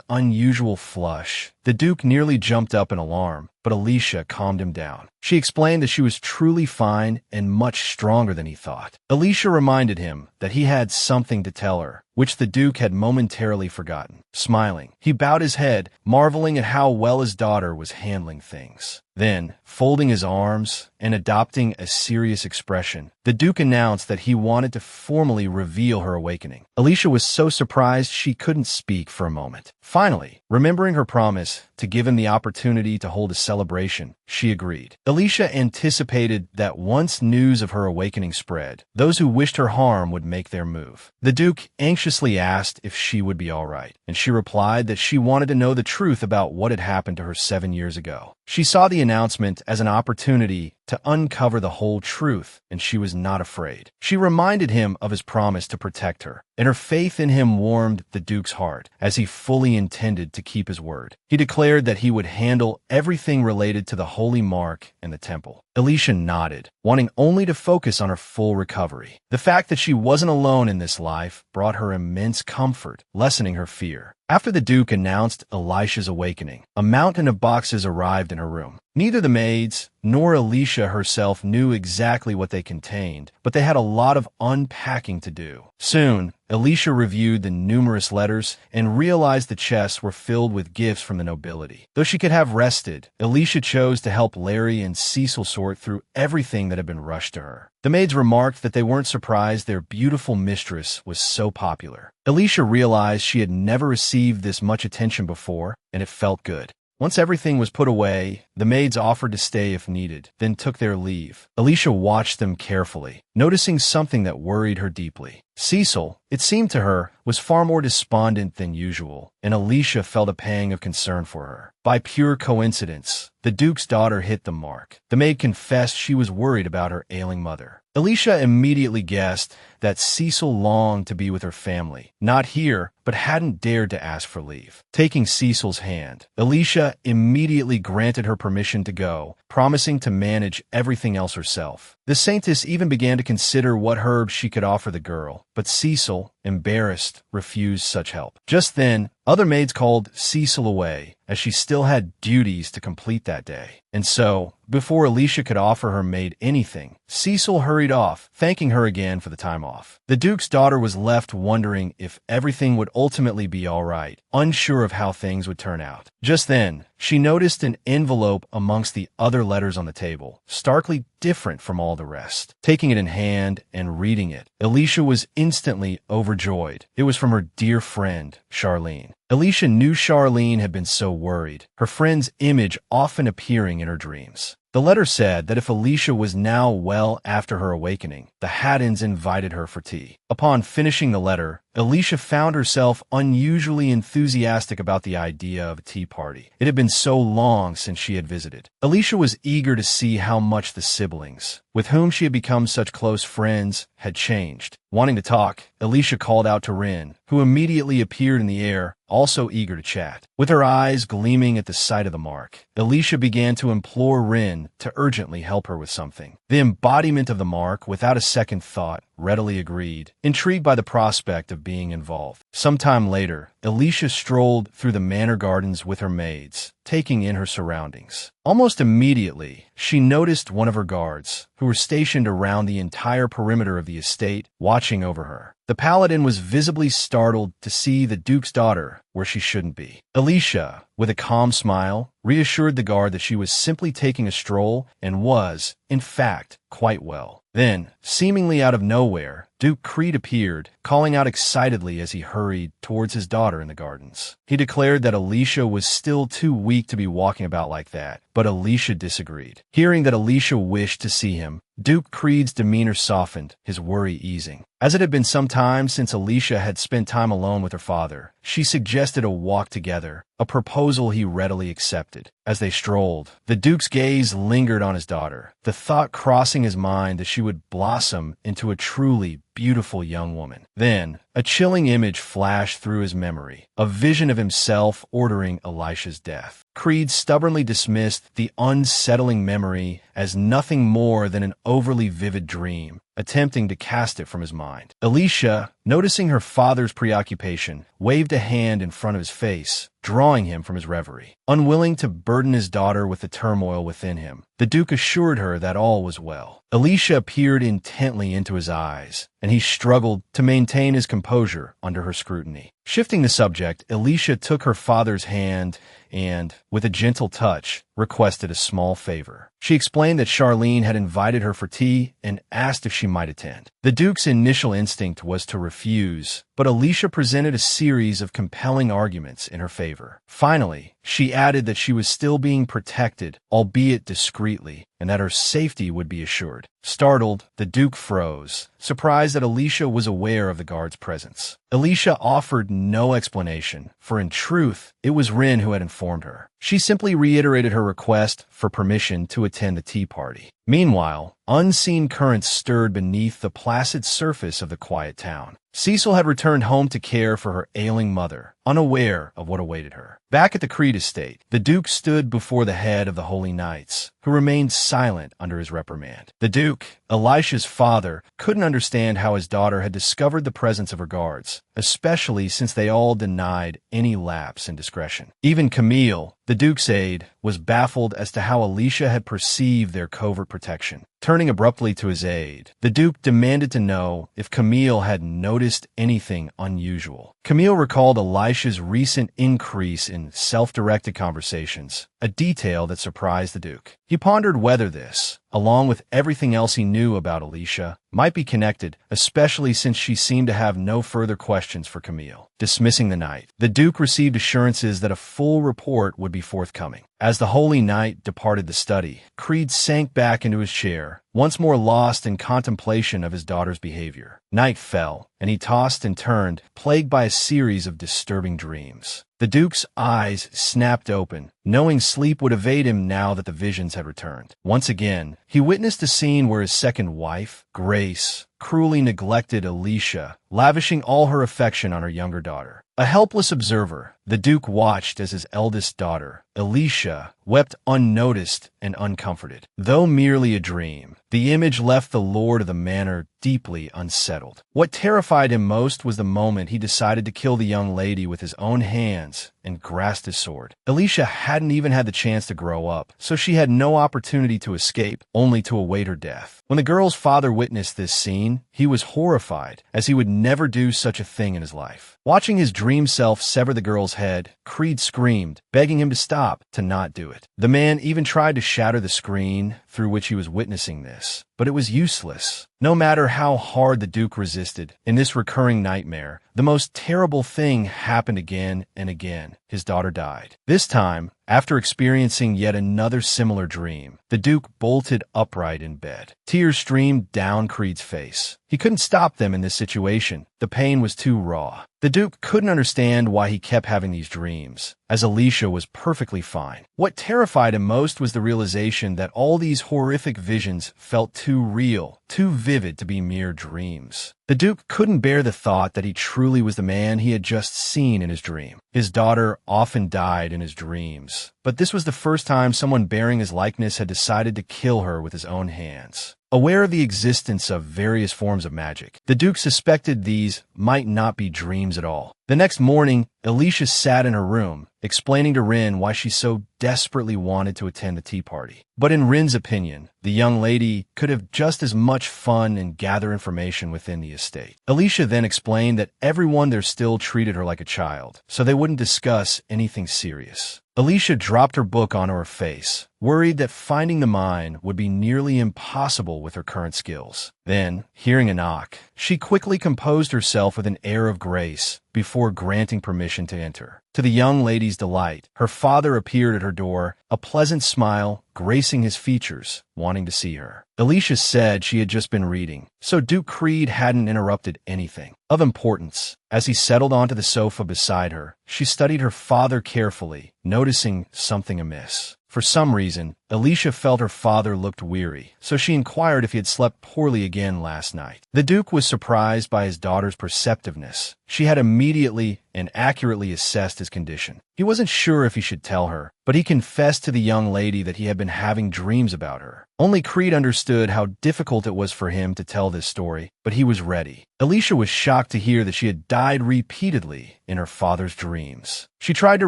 unusual flush, the Duke nearly jumped up in alarm, but Alicia calmed him down. She explained that she was truly fine and much stronger than he thought. Alicia reminded him that he had something to tell her, which the Duke had momentarily forgotten. Smiling, he bowed his head, marveling at how well his daughter was handling things. Then, folding his arms and adopting a serious expression, the Duke announced that he wanted to formally reveal her awakening. Alicia was so surprised she couldn't speak for a moment. Finally, remembering her promise, to give him the opportunity to hold a celebration, she agreed. Alicia anticipated that once news of her awakening spread, those who wished her harm would make their move. The Duke anxiously asked if she would be all right, and she replied that she wanted to know the truth about what had happened to her 7 years ago. She saw the announcement as an opportunity to uncover the whole truth, and she was not afraid. She reminded him of his promise to protect her, and her faith in him warmed the Duke's heart, as he fully intended to keep his word. He declared that he would handle everything related to the holy mark and the temple. Alicia nodded, wanting only to focus on her full recovery. The fact that she wasn't alone in this life brought her immense comfort, lessening her fear. After the Duke announced Elisha's awakening, a mountain of boxes arrived in her room. Neither the maids nor Alicia herself knew exactly what they contained, but they had a lot of unpacking to do. Soon, Alicia reviewed the numerous letters and realized the chests were filled with gifts from the nobility. Though she could have rested, Alicia chose to help Larry and Cecil sort through everything that had been rushed to her. The maids remarked that they weren't surprised their beautiful mistress was so popular. Alicia realized she had never received this much attention before, and it felt good. Once everything was put away, the maids offered to stay if needed, then took their leave. Alicia watched them carefully, noticing something that worried her deeply. Cecil, it seemed to her, was far more despondent than usual, and Alicia felt a pang of concern for her. By pure coincidence, the Duke's daughter hit the mark. The maid confessed she was worried about her ailing mother. Alicia immediately guessed that Cecil longed to be with her family, not here, but hadn't dared to ask for leave. Taking Cecil's hand, Alicia immediately granted her permission to go, promising to manage everything else herself. The Saintess even began to consider what herbs she could offer the girl, but Cecil, embarrassed, refused such help. Just then, other maids called Cecil away, as she still had duties to complete that day. And so, before Alicia could offer her maid anything, Cecil hurried off, thanking her again for the time off. The Duke's daughter was left wondering if everything would ultimately be all right, unsure of how things would turn out. Just then, she noticed an envelope amongst the other letters on the table, starkly different from all the rest. Taking it in hand and reading it, Alicia was instantly overjoyed. It was from her dear friend, Charlene. Alicia knew Charlene had been so worried, her friend's image often appearing in her dreams. The letter said that if Alicia was now well after her awakening, the Haddons invited her for tea. Upon finishing the letter, Alicia found herself unusually enthusiastic about the idea of a tea party. It had been so long since she had visited. Alicia was eager to see how much the siblings, with whom she had become such close friends, had changed. Wanting to talk, Alicia called out to Rin, who immediately appeared in the air, also eager to chat. With her eyes gleaming at the sight of the mark, Alicia began to implore Rin to urgently help her with something. The embodiment of the mark, without a second thought, readily agreed, intrigued by the prospect of being involved. Sometime later, Alicia strolled through the manor gardens with her maids, taking in her surroundings. Almost immediately, she noticed one of her guards, who were stationed around the entire perimeter of the estate, watching over her. The paladin was visibly startled to see the Duke's daughter where she shouldn't be. Alicia, with a calm smile, reassured the guard that she was simply taking a stroll and was, in fact, quite well. Then, seemingly out of nowhere, Duke Creed appeared, calling out excitedly as he hurried towards his daughter in the gardens. He declared that Alicia was still too weak to be walking about like that, but Alicia disagreed. Hearing that Alicia wished to see him, Duke Creed's demeanor softened, his worry easing. As it had been some time since Alicia had spent time alone with her father, she suggested a walk together, a proposal he readily accepted. As they strolled, the Duke's gaze lingered on his daughter, the thought crossing his mind that she would blossom into a truly beautiful young woman. Then, a chilling image flashed through his memory, a vision of himself ordering Elisha's death. Creed stubbornly dismissed the unsettling memory as nothing more than an overly vivid dream, attempting to cast it from his mind. Alicia, noticing her father's preoccupation, waved a hand in front of his face, drawing him from his reverie. Unwilling to burden his daughter with the turmoil within him, the Duke assured her that all was well. Alicia peered intently into his eyes, and he struggled to maintain his composure under her scrutiny. Shifting the subject, Alicia took her father's hand and, with a gentle touch, requested a small favor. She explained that Charlene had invited her for tea and asked if she might attend. The Duke's initial instinct was to refuse, but Alicia presented a series of compelling arguments in her favor. Finally, She added that she was still being protected, albeit discreetly, and that her safety would be assured. Startled, the Duke froze, surprised that Alicia was aware of the guard's presence. Alicia offered no explanation, for in truth, it was Rin who had informed her. She simply reiterated her request for permission to attend the tea party. Meanwhile, unseen currents stirred beneath the placid surface of the quiet town. Cecil had returned home to care for her ailing mother, unaware of what awaited her. Back at the Creed estate, the Duke stood before the head of the Holy Knights, who remained silent under his reprimand. The Duke, Elisha's father, couldn't understand how his daughter had discovered the presence of her guards, especially since they all denied any lapse in discretion. Even Camille, the Duke's aide, was baffled as to how Alicia had perceived their covert protection. Turning abruptly to his aide, the Duke demanded to know if Camille had noticed anything unusual. Camille recalled Elisha's recent increase in self-directed conversations, a detail that surprised the Duke. He pondered whether this, along with everything else he knew about Alicia, might be connected, especially since she seemed to have no further questions for Camille. Dismissing the knight, the Duke received assurances that a full report would be forthcoming. As the Holy Knight departed the study, Creed sank back into his chair, once more lost in contemplation of his daughter's behavior. Night fell, and he tossed and turned, plagued by a series of disturbing dreams. The Duke's eyes snapped open, knowing sleep would evade him now that the visions had returned. Once again, he witnessed a scene where his second wife, Grace, cruelly neglected Alicia, lavishing all her affection on her younger daughter. A helpless observer, the Duke watched as his eldest daughter, Alicia, wept unnoticed and uncomforted. Though merely a dream, the image left the lord of the manor deeply unsettled. What terrified him most was the moment he decided to kill the young lady with his own hands and grasped his sword. Alicia hadn't even had the chance to grow up, so she had no opportunity to escape, only to await her death. When the girl's father witnessed this scene, he was horrified, as he would never do such a thing in his life. Watching his dream self sever the girl's head, Creed screamed, begging him to stop, to not do it. The man even tried to shatter the screen through which he was witnessing this, but it was useless. No matter how hard the Duke resisted, in this recurring nightmare, the most terrible thing happened again and again. His daughter died. This time, after experiencing yet another similar dream, the Duke bolted upright in bed. Tears streamed down Creed's face. He couldn't stop them in this situation. The pain was too raw. The Duke couldn't understand why he kept having these dreams, as Alicia was perfectly fine. What terrified him most was the realization that all these horrific visions felt too real, too vivid to be mere dreams. The Duke couldn't bear the thought that he truly was the man he had just seen in his dream. His daughter often died in his dreams, but this was the first time someone bearing his likeness had decided to kill her with his own hands. Aware of the existence of various forms of magic, the Duke suspected these might not be dreams at all. The next morning, Alicia sat in her room, explaining to Rin why she so desperately wanted to attend the tea party. But in Rin's opinion, the young lady could have just as much fun and gather information within the estate. Alicia then explained that everyone there still treated her like a child, so they wouldn't discuss anything serious. Alicia dropped her book onto her face, worried that finding the mine would be nearly impossible with her current skills. Then, hearing a knock, she quickly composed herself with an air of grace before granting permission to enter. To the young lady's delight, her father appeared at her door, a pleasant smile gracing his features, wanting to see her. Alicia said she had just been reading, so Duke Creed hadn't interrupted anything of importance. As he settled onto the sofa beside her, she studied her father carefully, noticing something amiss. For some reason, Alicia felt her father looked weary, so she inquired if he had slept poorly again last night. The Duke was surprised by his daughter's perceptiveness. She had immediately and accurately assessed his condition. He wasn't sure if he should tell her, but he confessed to the young lady that he had been having dreams about her. Only Creed understood how difficult it was for him to tell this story, but he was ready. Alicia was shocked to hear that she had died repeatedly in her father's dreams. She tried to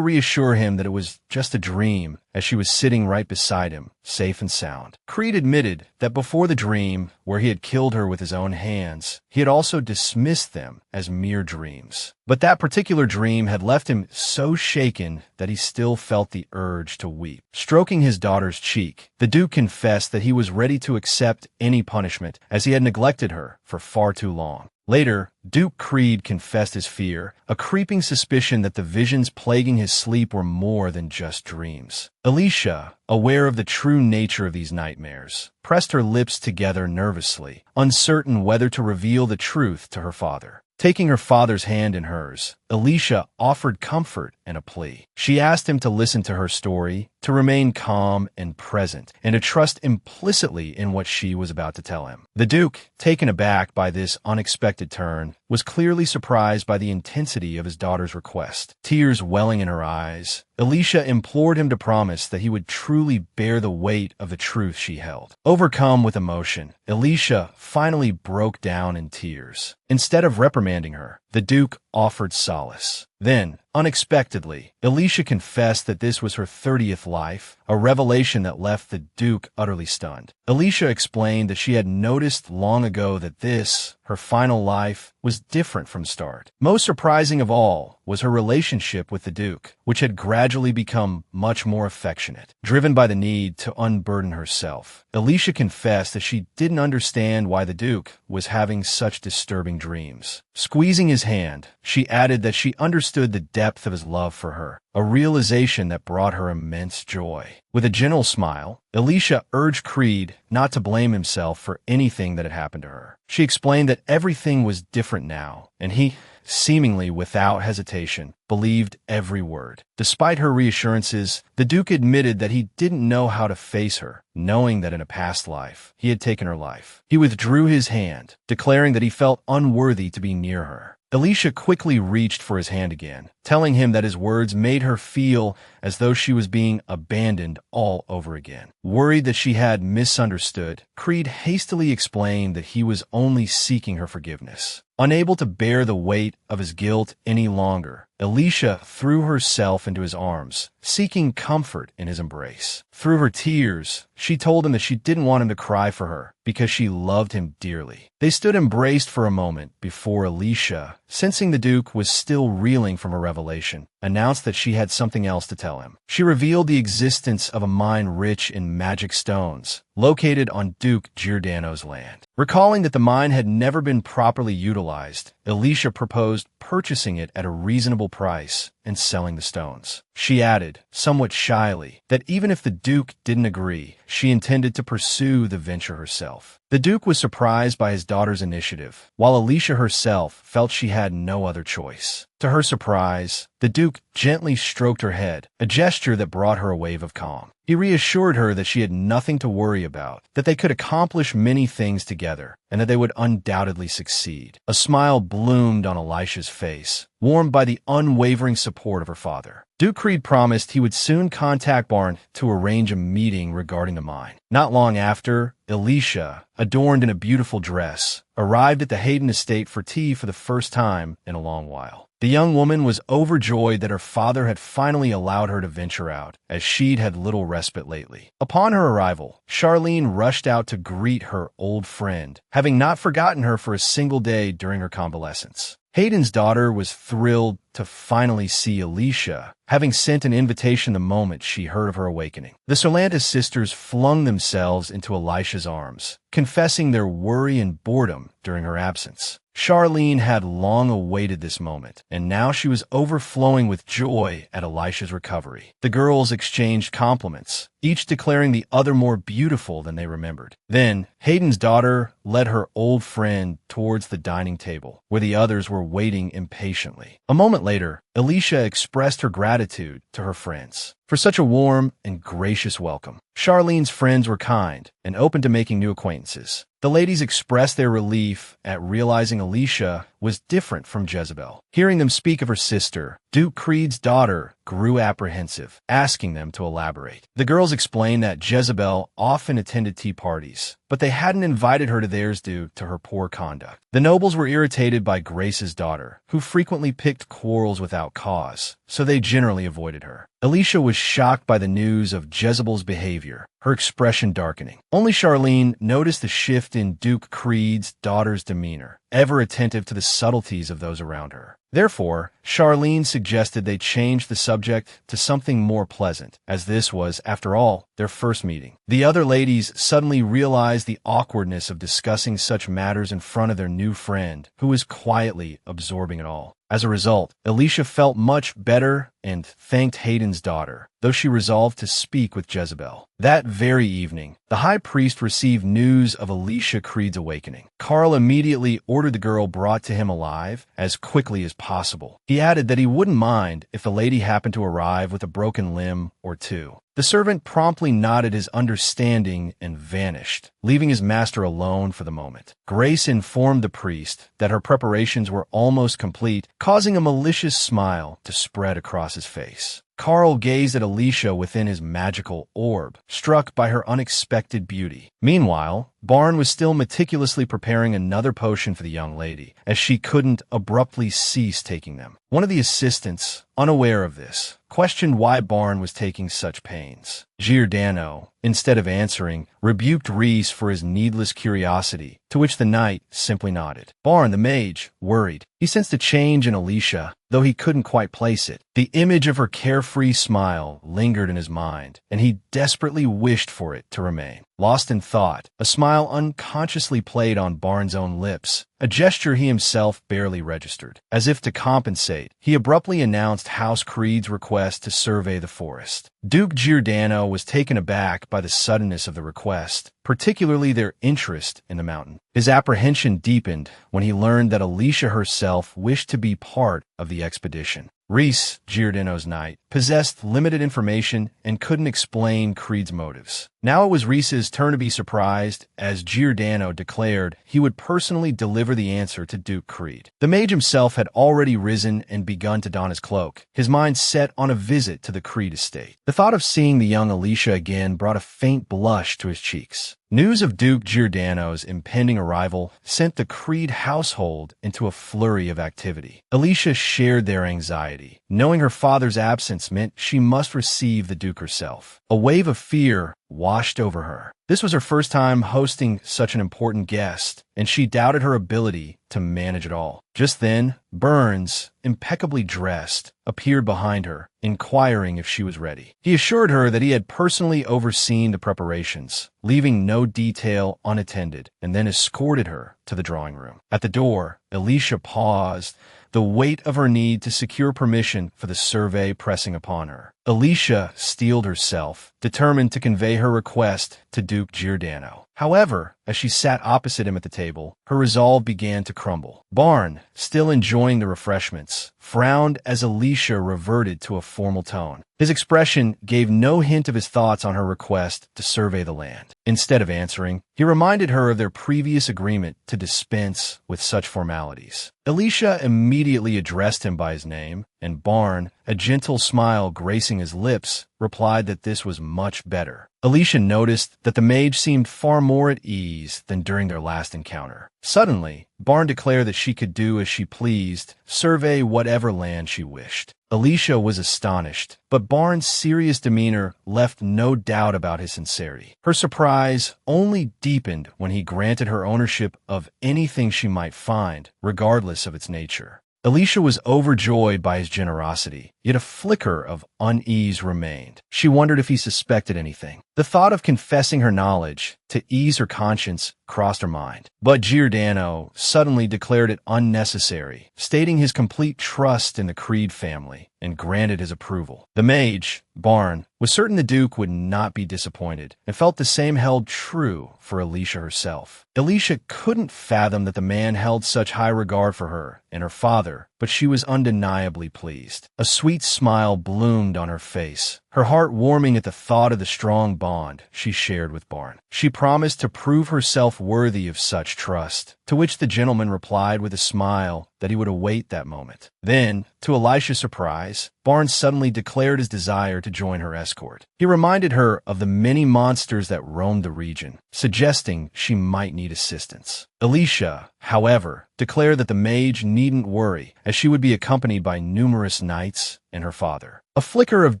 reassure him that it was just a dream, as she was sitting right beside him, safe and sound. Creed admitted that before the dream, where he had killed her with his own hands, he had also dismissed them as mere dreams. But that particular dream had left him so shaken that he still felt the urge to weep. Stroking his daughter's cheek, the Duke confessed that he was ready to accept any punishment, as he had neglected her for far too long. Later, Duke Creed confessed his fear, a creeping suspicion that the visions plaguing his sleep were more than just dreams. Alicia, aware of the true nature of these nightmares, pressed her lips together nervously, uncertain whether to reveal the truth to her father. Taking her father's hand in hers, Alicia offered comfort and a plea. She asked him to listen to her story, to remain calm and present, and to trust implicitly in what she was about to tell him. The Duke, taken aback by this unexpected turn, was clearly surprised by the intensity of his daughter's request. Tears welling in her eyes, Alicia implored him to promise that he would truly bear the weight of the truth she held. Overcome with emotion, Alicia finally broke down in tears. Instead of reprimanding her, the Duke offered solace. Then, unexpectedly, Alicia confessed that this was her 30th life, a revelation that left the Duke utterly stunned. Alicia explained that she had noticed long ago that this, her final life, was different from start. Most surprising of all was her relationship with the Duke, which had gradually become much more affectionate. Driven by the need to unburden herself, Alicia confessed that she didn't understand why the Duke was having such disturbing dreams. Squeezing his hand, she added that she understood the depth of his love for her, a realization that brought her immense joy. With a gentle smile, Alicia urged Creed not to blame himself for anything that had happened to her. She explained that everything was different now, and he, seemingly without hesitation, believed every word. Despite her reassurances, the Duke admitted that he didn't know how to face her, knowing that in a past life, he had taken her life. He withdrew his hand, declaring that he felt unworthy to be near her. Alicia quickly reached for his hand again, telling him that his words made her feel as though she was being abandoned all over again. Worried that she had misunderstood, Creed hastily explained that he was only seeking her forgiveness. Unable to bear the weight of his guilt any longer, Alicia threw herself into his arms, seeking comfort in his embrace. Through her tears, she told him that she didn't want him to cry for her because she loved him dearly. They stood embraced for a moment before Alicia, sensing the Duke was still reeling from her revelation, announced that she had something else to tell him. She revealed the existence of a mine rich in magic stones, located on Duke Giordano's land. Recalling that the mine had never been properly utilized, Alicia proposed purchasing it at a reasonable price and selling the stones. She added, somewhat shyly, that even if the Duke didn't agree, she intended to pursue the venture herself. The Duke was surprised by his daughter's initiative, while Alicia herself felt she had no other choice. To her surprise, the Duke gently stroked her head, a gesture that brought her a wave of calm. He reassured her that she had nothing to worry about, that they could accomplish many things together, and that they would undoubtedly succeed. A smile bloomed on Elisha's face, warmed by the unwavering support of her father. Duke Creed promised he would soon contact Barn to arrange a meeting regarding the mine. Not long after, Alicia, adorned in a beautiful dress, arrived at the Hayden estate for tea for the first time in a long while. The young woman was overjoyed that her father had finally allowed her to venture out, as she'd had little respite lately. Upon her arrival, Charlene rushed out to greet her old friend, having not forgotten her for a single day during her convalescence. Hayden's daughter was thrilled to finally see Alicia, having sent an invitation the moment she heard of her awakening. The Solantis sisters flung themselves into Elisha's arms, confessing their worry and boredom during her absence. Charlene had long awaited this moment, and now she was overflowing with joy at Elisha's recovery. The girls exchanged compliments, each declaring the other more beautiful than they remembered. Then, Hayden's daughter led her old friend towards the dining table, where the others were waiting impatiently. A moment later, Alicia expressed her gratitude to her friends for such a warm and gracious welcome. Charlene's friends were kind and open to making new acquaintances. The ladies expressed their relief at realizing Alicia was different from Jezebel. Hearing them speak of her sister, Duke Creed's daughter grew apprehensive, asking them to elaborate. The girls explained that Jezebel often attended tea parties, but they hadn't invited her to theirs due to her poor conduct. The nobles were irritated by Grace's daughter, who frequently picked quarrels without cause, so they generally avoided her. Alicia was shocked by the news of Jezebel's behavior, her expression darkening. Only Charlene noticed the shift in Duke Creed's daughter's demeanor, ever attentive to the subtleties of those around her. Therefore, Charlene suggested they change the subject to something more pleasant, as this was, after all, their first meeting. The other ladies suddenly realized the awkwardness of discussing such matters in front of their new friend, who was quietly absorbing it all. As a result, Alicia felt much better and thanked Hayden's daughter, though she resolved to speak with Jezebel. That very evening, the high priest received news of Alicia Creed's awakening. Carl immediately ordered the girl brought to him alive as quickly as possible. He added that he wouldn't mind if the lady happened to arrive with a broken limb or two. The servant promptly nodded his understanding and vanished, leaving his master alone for the moment. Grace informed the priest that her preparations were almost complete, causing a malicious smile to spread across his face. Carl gazed at Alicia within his magical orb, struck by her unexpected beauty. Meanwhile, Barn was still meticulously preparing another potion for the young lady, as she couldn't abruptly cease taking them. One of the assistants, unaware of this, questioned why Barn was taking such pains. Giordano, instead of answering, rebuked Reese for his needless curiosity, to which the knight simply nodded. Barn, the mage, worried. He sensed a change in Alicia, though he couldn't quite place it. The image of her carefree smile lingered in his mind, and he desperately wished for it to remain. Lost in thought, a smile unconsciously played on Barnes' own lips, a gesture he himself barely registered. As if to compensate, he abruptly announced House Creed's request to survey the forest. Duke Giordano was taken aback by the suddenness of the request, particularly their interest in the mountain. His apprehension deepened when he learned that Alicia herself wished to be part of the expedition. Reese, Giordano's knight, possessed limited information and couldn't explain Creed's motives. Now it was Reese's turn to be surprised, as Giordano declared he would personally deliver the answer to Duke Creed. The mage himself had already risen and begun to don his cloak, his mind set on a visit to the Creed estate. The thought of seeing the young Alicia again brought a faint blush to his cheeks. News of Duke Giordano's impending arrival sent the Creed household into a flurry of activity. Alicia shared their anxiety. Knowing her father's absence meant she must receive the Duke herself. A wave of fear washed over her. This was her first time hosting such an important guest, and she doubted her ability to manage it all. Just then, Burns, impeccably dressed, appeared behind her, inquiring if she was ready. He assured her that he had personally overseen the preparations, leaving no detail unattended, and then escorted her to the drawing room. At the door, Alicia paused, the weight of her need to secure permission for the survey pressing upon her. Alicia steeled herself, determined to convey her request to Duke Giordano. However, as she sat opposite him at the table, her resolve began to crumble. Barn, still enjoying the refreshments, frowned as Alicia reverted to a formal tone. His expression gave no hint of his thoughts on her request to survey the land. Instead of answering, he reminded her of their previous agreement to dispense with such formalities. Alicia immediately addressed him by his name, and Barn, a gentle smile gracing his lips, replied that this was much better. Alicia noticed that the mage seemed far more at ease than during their last encounter. Suddenly, Barn declared that she could do as she pleased, survey whatever land she wished. Alicia was astonished, but Barnes' serious demeanor left no doubt about his sincerity. Her surprise only deepened when he granted her ownership of anything she might find, regardless of its nature. Alicia was overjoyed by his generosity, yet a flicker of unease remained. She wondered if he suspected anything. The thought of confessing her knowledge to ease her conscience crossed her mind. But Giordano suddenly declared it unnecessary, stating his complete trust in the Creed family, and granted his approval. The mage, Barn, was certain the Duke would not be disappointed, and felt the same held true for Alicia herself. Alicia couldn't fathom that the man held such high regard for her and her father, but she was undeniably pleased. A sweet smile bloomed on her face, her heart warming at the thought of the strong bond she shared with Barn. She promised to prove herself worthy of such trust, to which the gentleman replied with a smile that he would await that moment. Then, to Elisha's surprise, Barnes suddenly declared his desire to join her escort. He reminded her of the many monsters that roamed the region, suggesting she might need assistance. Alicia, however, declared that the mage needn't worry, as she would be accompanied by numerous knights, and her father. A flicker of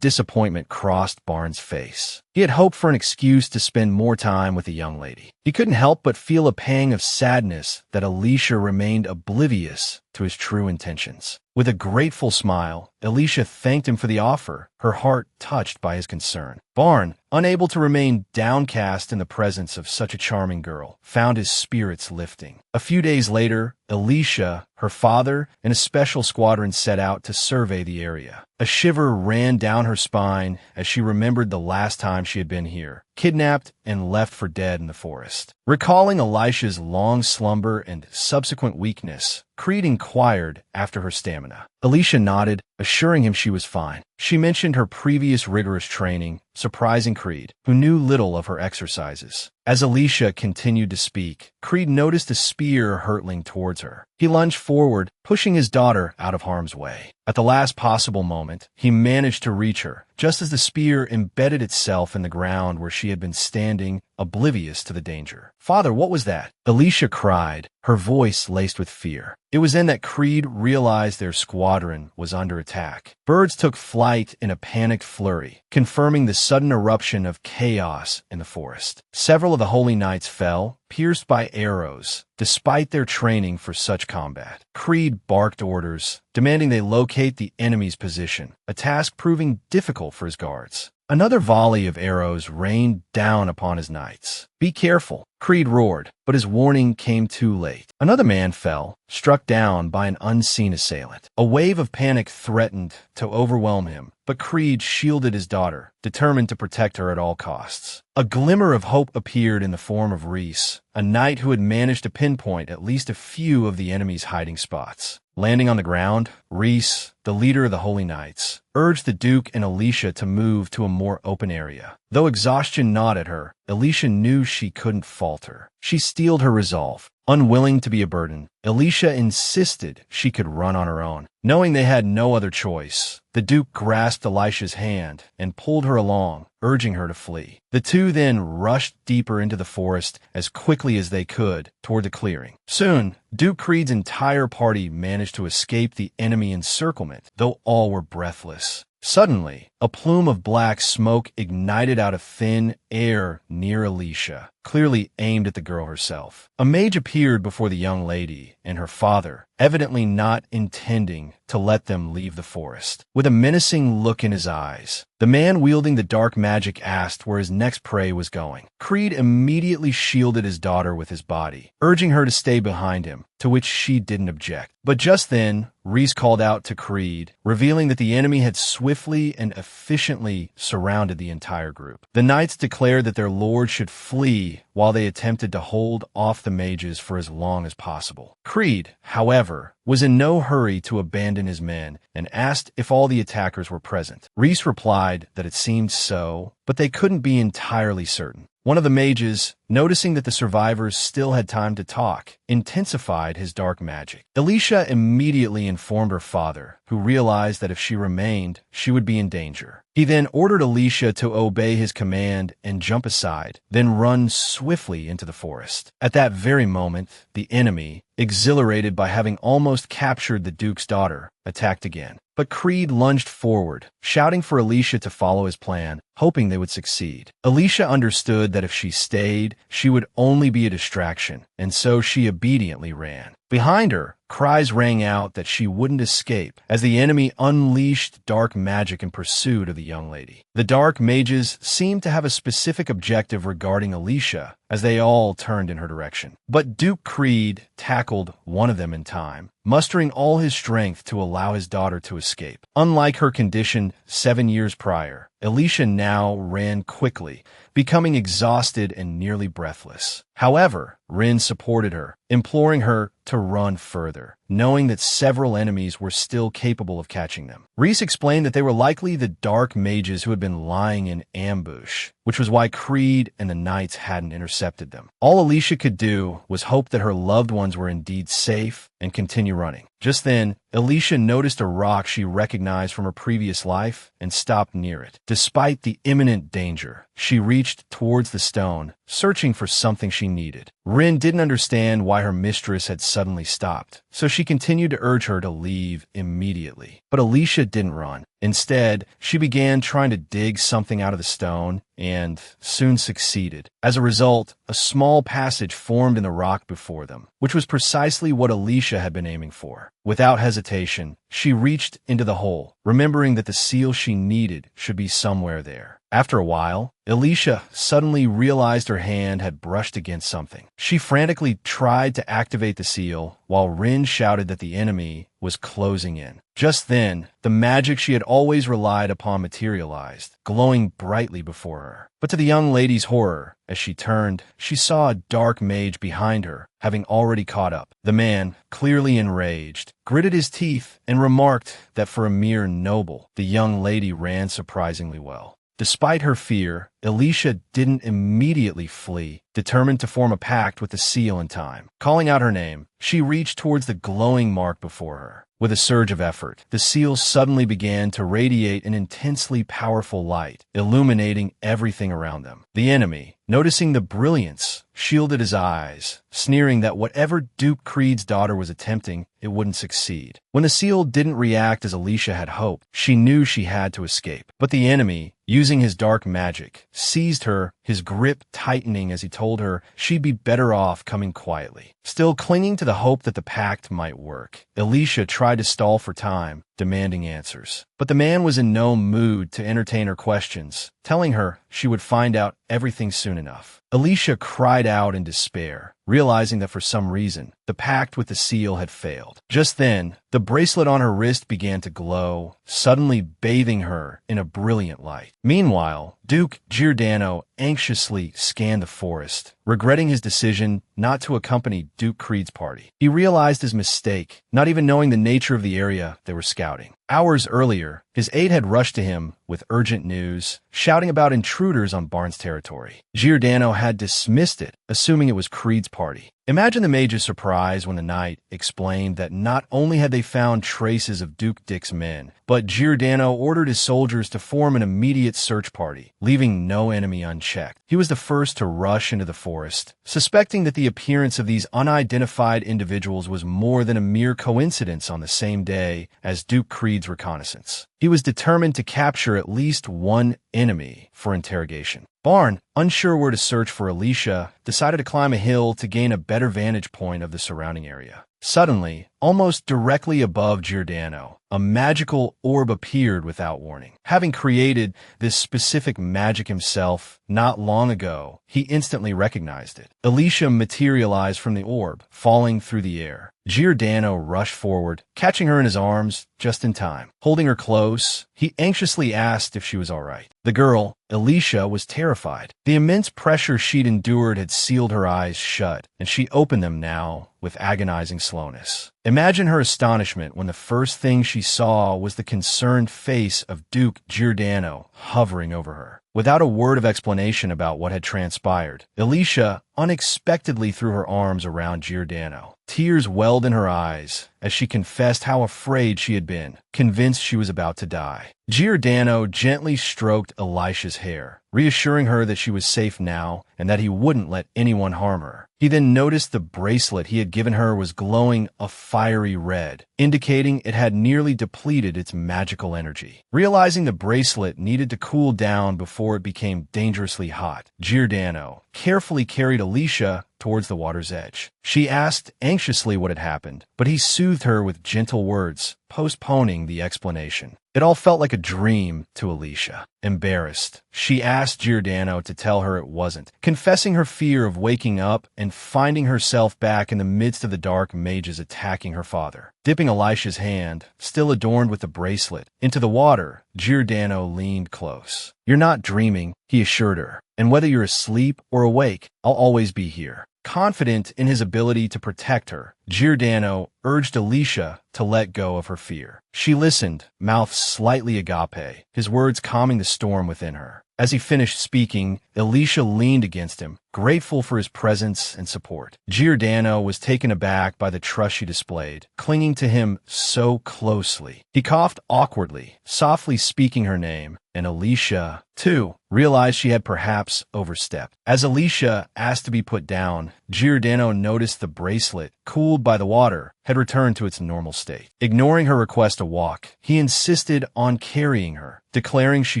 disappointment crossed Barnes' face. He had hoped for an excuse to spend more time with the young lady. He couldn't help but feel a pang of sadness that Alicia remained oblivious to his true intentions. With a grateful smile, Alicia thanked him for the offer, her heart touched by his concern. Barnes, unable to remain downcast in the presence of such a charming girl, found his spirits lifting. A few days later, Alicia, her father, and a special squadron set out to survey the area. A shiver ran down her spine as she remembered the last time she had been here, kidnapped and left for dead in the forest. Recalling Alicia's long slumber and subsequent weakness, Creed inquired after her stamina. Alicia nodded, assuring him she was fine. She mentioned her previous rigorous training, surprising Creed, who knew little of her exercises. As Alicia continued to speak, Creed noticed a spear hurtling towards her. He lunged forward, pushing his daughter out of harm's way. At the last possible moment, he managed to reach her, just as the spear embedded itself in the ground where she had been standing, oblivious to the danger. "Father, what was that?" Alicia cried, her voice laced with fear. It was then that Creed realized their squadron was under attack. Birds took flight in a panicked flurry, confirming the sudden eruption of chaos in the forest. Several of the holy knights fell, pierced by arrows, despite their training for such combat. Creed barked orders, demanding they locate the enemy's position, a task proving difficult for his guards. Another volley of arrows rained down upon his knights. "Be careful," Creed roared, but his warning came too late. Another man fell, struck down by an unseen assailant. A wave of panic threatened to overwhelm him, but Creed shielded his daughter, determined to protect her at all costs. A glimmer of hope appeared in the form of Reese, a knight who had managed to pinpoint at least a few of the enemy's hiding spots. Landing on the ground, Reese, the leader of the Holy Knights, urged the Duke and Alicia to move to a more open area. Though exhaustion gnawed at her, Alicia knew she couldn't falter. She steeled her resolve. Unwilling to be a burden, Alicia insisted she could run on her own. Knowing they had no other choice, the Duke grasped Alicia's hand and pulled her along, urging her to flee. The two then rushed deeper into the forest as quickly as they could toward the clearing. Soon, Duke Creed's entire party managed to escape the enemy encirclement, though all were breathless. Suddenly, a plume of black smoke ignited out of thin air near Alicia, clearly aimed at the girl herself. A mage appeared before the young lady and her father, evidently not intending to let them leave the forest. With a menacing look in his eyes, the man wielding the dark magic asked where his next prey was going. Creed immediately shielded his daughter with his body, urging her to stay behind him, to which she didn't object. But just then, Reese called out to Creed, revealing that the enemy had swiftly and efficiently surrounded the entire group. The knights declared that their lord should flee while they attempted to hold off the mages for as long as possible. Creed, however, was in no hurry to abandon his men and asked if all the attackers were present. Reese replied that it seemed so, but they couldn't be entirely certain. One of the mages, noticing that the survivors still had time to talk, intensified his dark magic. Alicia immediately informed her father, who realized that if she remained, she would be in danger. He then ordered Alicia to obey his command and jump aside, then run swiftly into the forest. At that very moment, the enemy, exhilarated by having almost captured the Duke's daughter, attacked again. But Creed lunged forward, shouting for Alicia to follow his plan, hoping they would succeed. Alicia understood that if she stayed, she would only be a distraction, and so she obediently ran. Behind her, cries rang out that she wouldn't escape as the enemy unleashed dark magic in pursuit of the young lady. The dark mages seemed to have a specific objective regarding Alicia as they all turned in her direction. But Duke Creed tackled one of them in time, mustering all his strength to allow his daughter to escape. Unlike her condition 7 years prior, Alicia now ran quickly, becoming exhausted and nearly breathless. However, Rin supported her, imploring her to run further, knowing that several enemies were still capable of catching them. Reese explained that they were likely the dark mages who had been lying in ambush, which was why Creed and the knights hadn't intercepted them. All Alicia could do was hope that her loved ones were indeed safe and continue running. Just then, Alicia noticed a rock she recognized from her previous life and stopped near it. Despite the imminent danger, she reached towards the stone, searching for something she needed. Rin didn't understand why her mistress had suddenly stopped, so she continued to urge her to leave immediately. But Alicia didn't run. Instead, she began trying to dig something out of the stone and soon succeeded. As a result, a small passage formed in the rock before them, which was precisely what Alicia had been aiming for. Without hesitation, she reached into the hole, remembering that the seal she needed should be somewhere there. After a while, Alicia suddenly realized her hand had brushed against something. She frantically tried to activate the seal, while Rin shouted that the enemy was closing in. Just then, the magic she had always relied upon materialized, glowing brightly before her. But to the young lady's horror, as she turned, she saw a dark mage behind her, having already caught up. The man, clearly enraged, gritted his teeth and remarked that for a mere noble, the young lady ran surprisingly well. Despite her fear, Alicia didn't immediately flee, determined to form a pact with the seal in time. Calling out her name, she reached towards the glowing mark before her. With a surge of effort, the seal suddenly began to radiate an intensely powerful light, illuminating everything around them. The enemy, noticing the brilliance, shielded his eyes, sneering that whatever Duke Creed's daughter was attempting, it wouldn't succeed. When the seal didn't react as Alicia had hoped, she knew she had to escape. But the enemy, using his dark magic, seized her, his grip tightening as he told her she'd be better off coming quietly. Still clinging to the hope that the pact might work, Alicia tried to stall for time, demanding answers. But the man was in no mood to entertain her questions, telling her she would find out everything soon enough. Alicia cried out in despair, realizing that for some reason, the pact with the seal had failed. Just then, the bracelet on her wrist began to glow, suddenly bathing her in a brilliant light. Meanwhile, Duke Giordano anxiously scanned the forest, regretting his decision not to accompany Duke Creed's party. He realized his mistake, not even knowing the nature of the area they were scouting. Hours earlier, his aide had rushed to him with urgent news, shouting about intruders on Barnes' territory. Giordano had dismissed it, assuming it was Creed's party. Imagine the mage's surprise when the knight explained that not only had they found traces of Duke Dick's men, but Giordano ordered his soldiers to form an immediate search party, leaving no enemy unchecked. He was the first to rush into the forest, suspecting that the appearance of these unidentified individuals was more than a mere coincidence on the same day as Duke Creed's reconnaissance. He was determined to capture at least one enemy for interrogation. Barn, unsure where to search for Alicia, decided to climb a hill to gain a better vantage point of the surrounding area. Suddenly, almost directly above Giordano, a magical orb appeared without warning. Having created this specific magic himself not long ago, he instantly recognized it. Alicia materialized from the orb, falling through the air. Giordano rushed forward, catching her in his arms just in time. Holding her close, he anxiously asked if she was all right. The girl, Alicia, was terrified. The immense pressure she'd endured had sealed her eyes shut, and she opened them now with agonizing slowness. Imagine her astonishment when the first thing she saw was the concerned face of Duke Giordano hovering over her. Without a word of explanation about what had transpired, Alicia unexpectedly threw her arms around Giordano. Tears welled in her eyes as she confessed how afraid she had been, convinced she was about to die. Giordano gently stroked Elisha's hair, reassuring her that she was safe now and that he wouldn't let anyone harm her. He then noticed the bracelet he had given her was glowing a fiery red, indicating it had nearly depleted its magical energy. Realizing the bracelet needed to cool down before it became dangerously hot, Giordano carefully carried Alicia towards the water's edge. She asked anxiously what had happened, but he soothed her with gentle words, postponing the explanation. It all felt like a dream to Alicia. Embarrassed, she asked Giordano to tell her it wasn't, confessing her fear of waking up and finding herself back in the midst of the dark mages attacking her father. Dipping Elisha's hand, still adorned with the bracelet, into the water, Giordano leaned close. "You're not dreaming," he assured her, "and whether you're asleep or awake, I'll always be here." Confident in his ability to protect her, Giordano urged Alicia to let go of her fear. She listened, mouth slightly agape, his words calming the storm within her. As he finished speaking, Alicia leaned against him, grateful for his presence and support. Giordano was taken aback by the trust she displayed, clinging to him so closely. He coughed awkwardly, softly speaking her name, and Alicia, too, realized she had perhaps overstepped. As Alicia asked to be put down, Giordano noticed the bracelet, cooled by the water, had returned to its normal state. Ignoring her request to walk, he insisted on carrying her, declaring she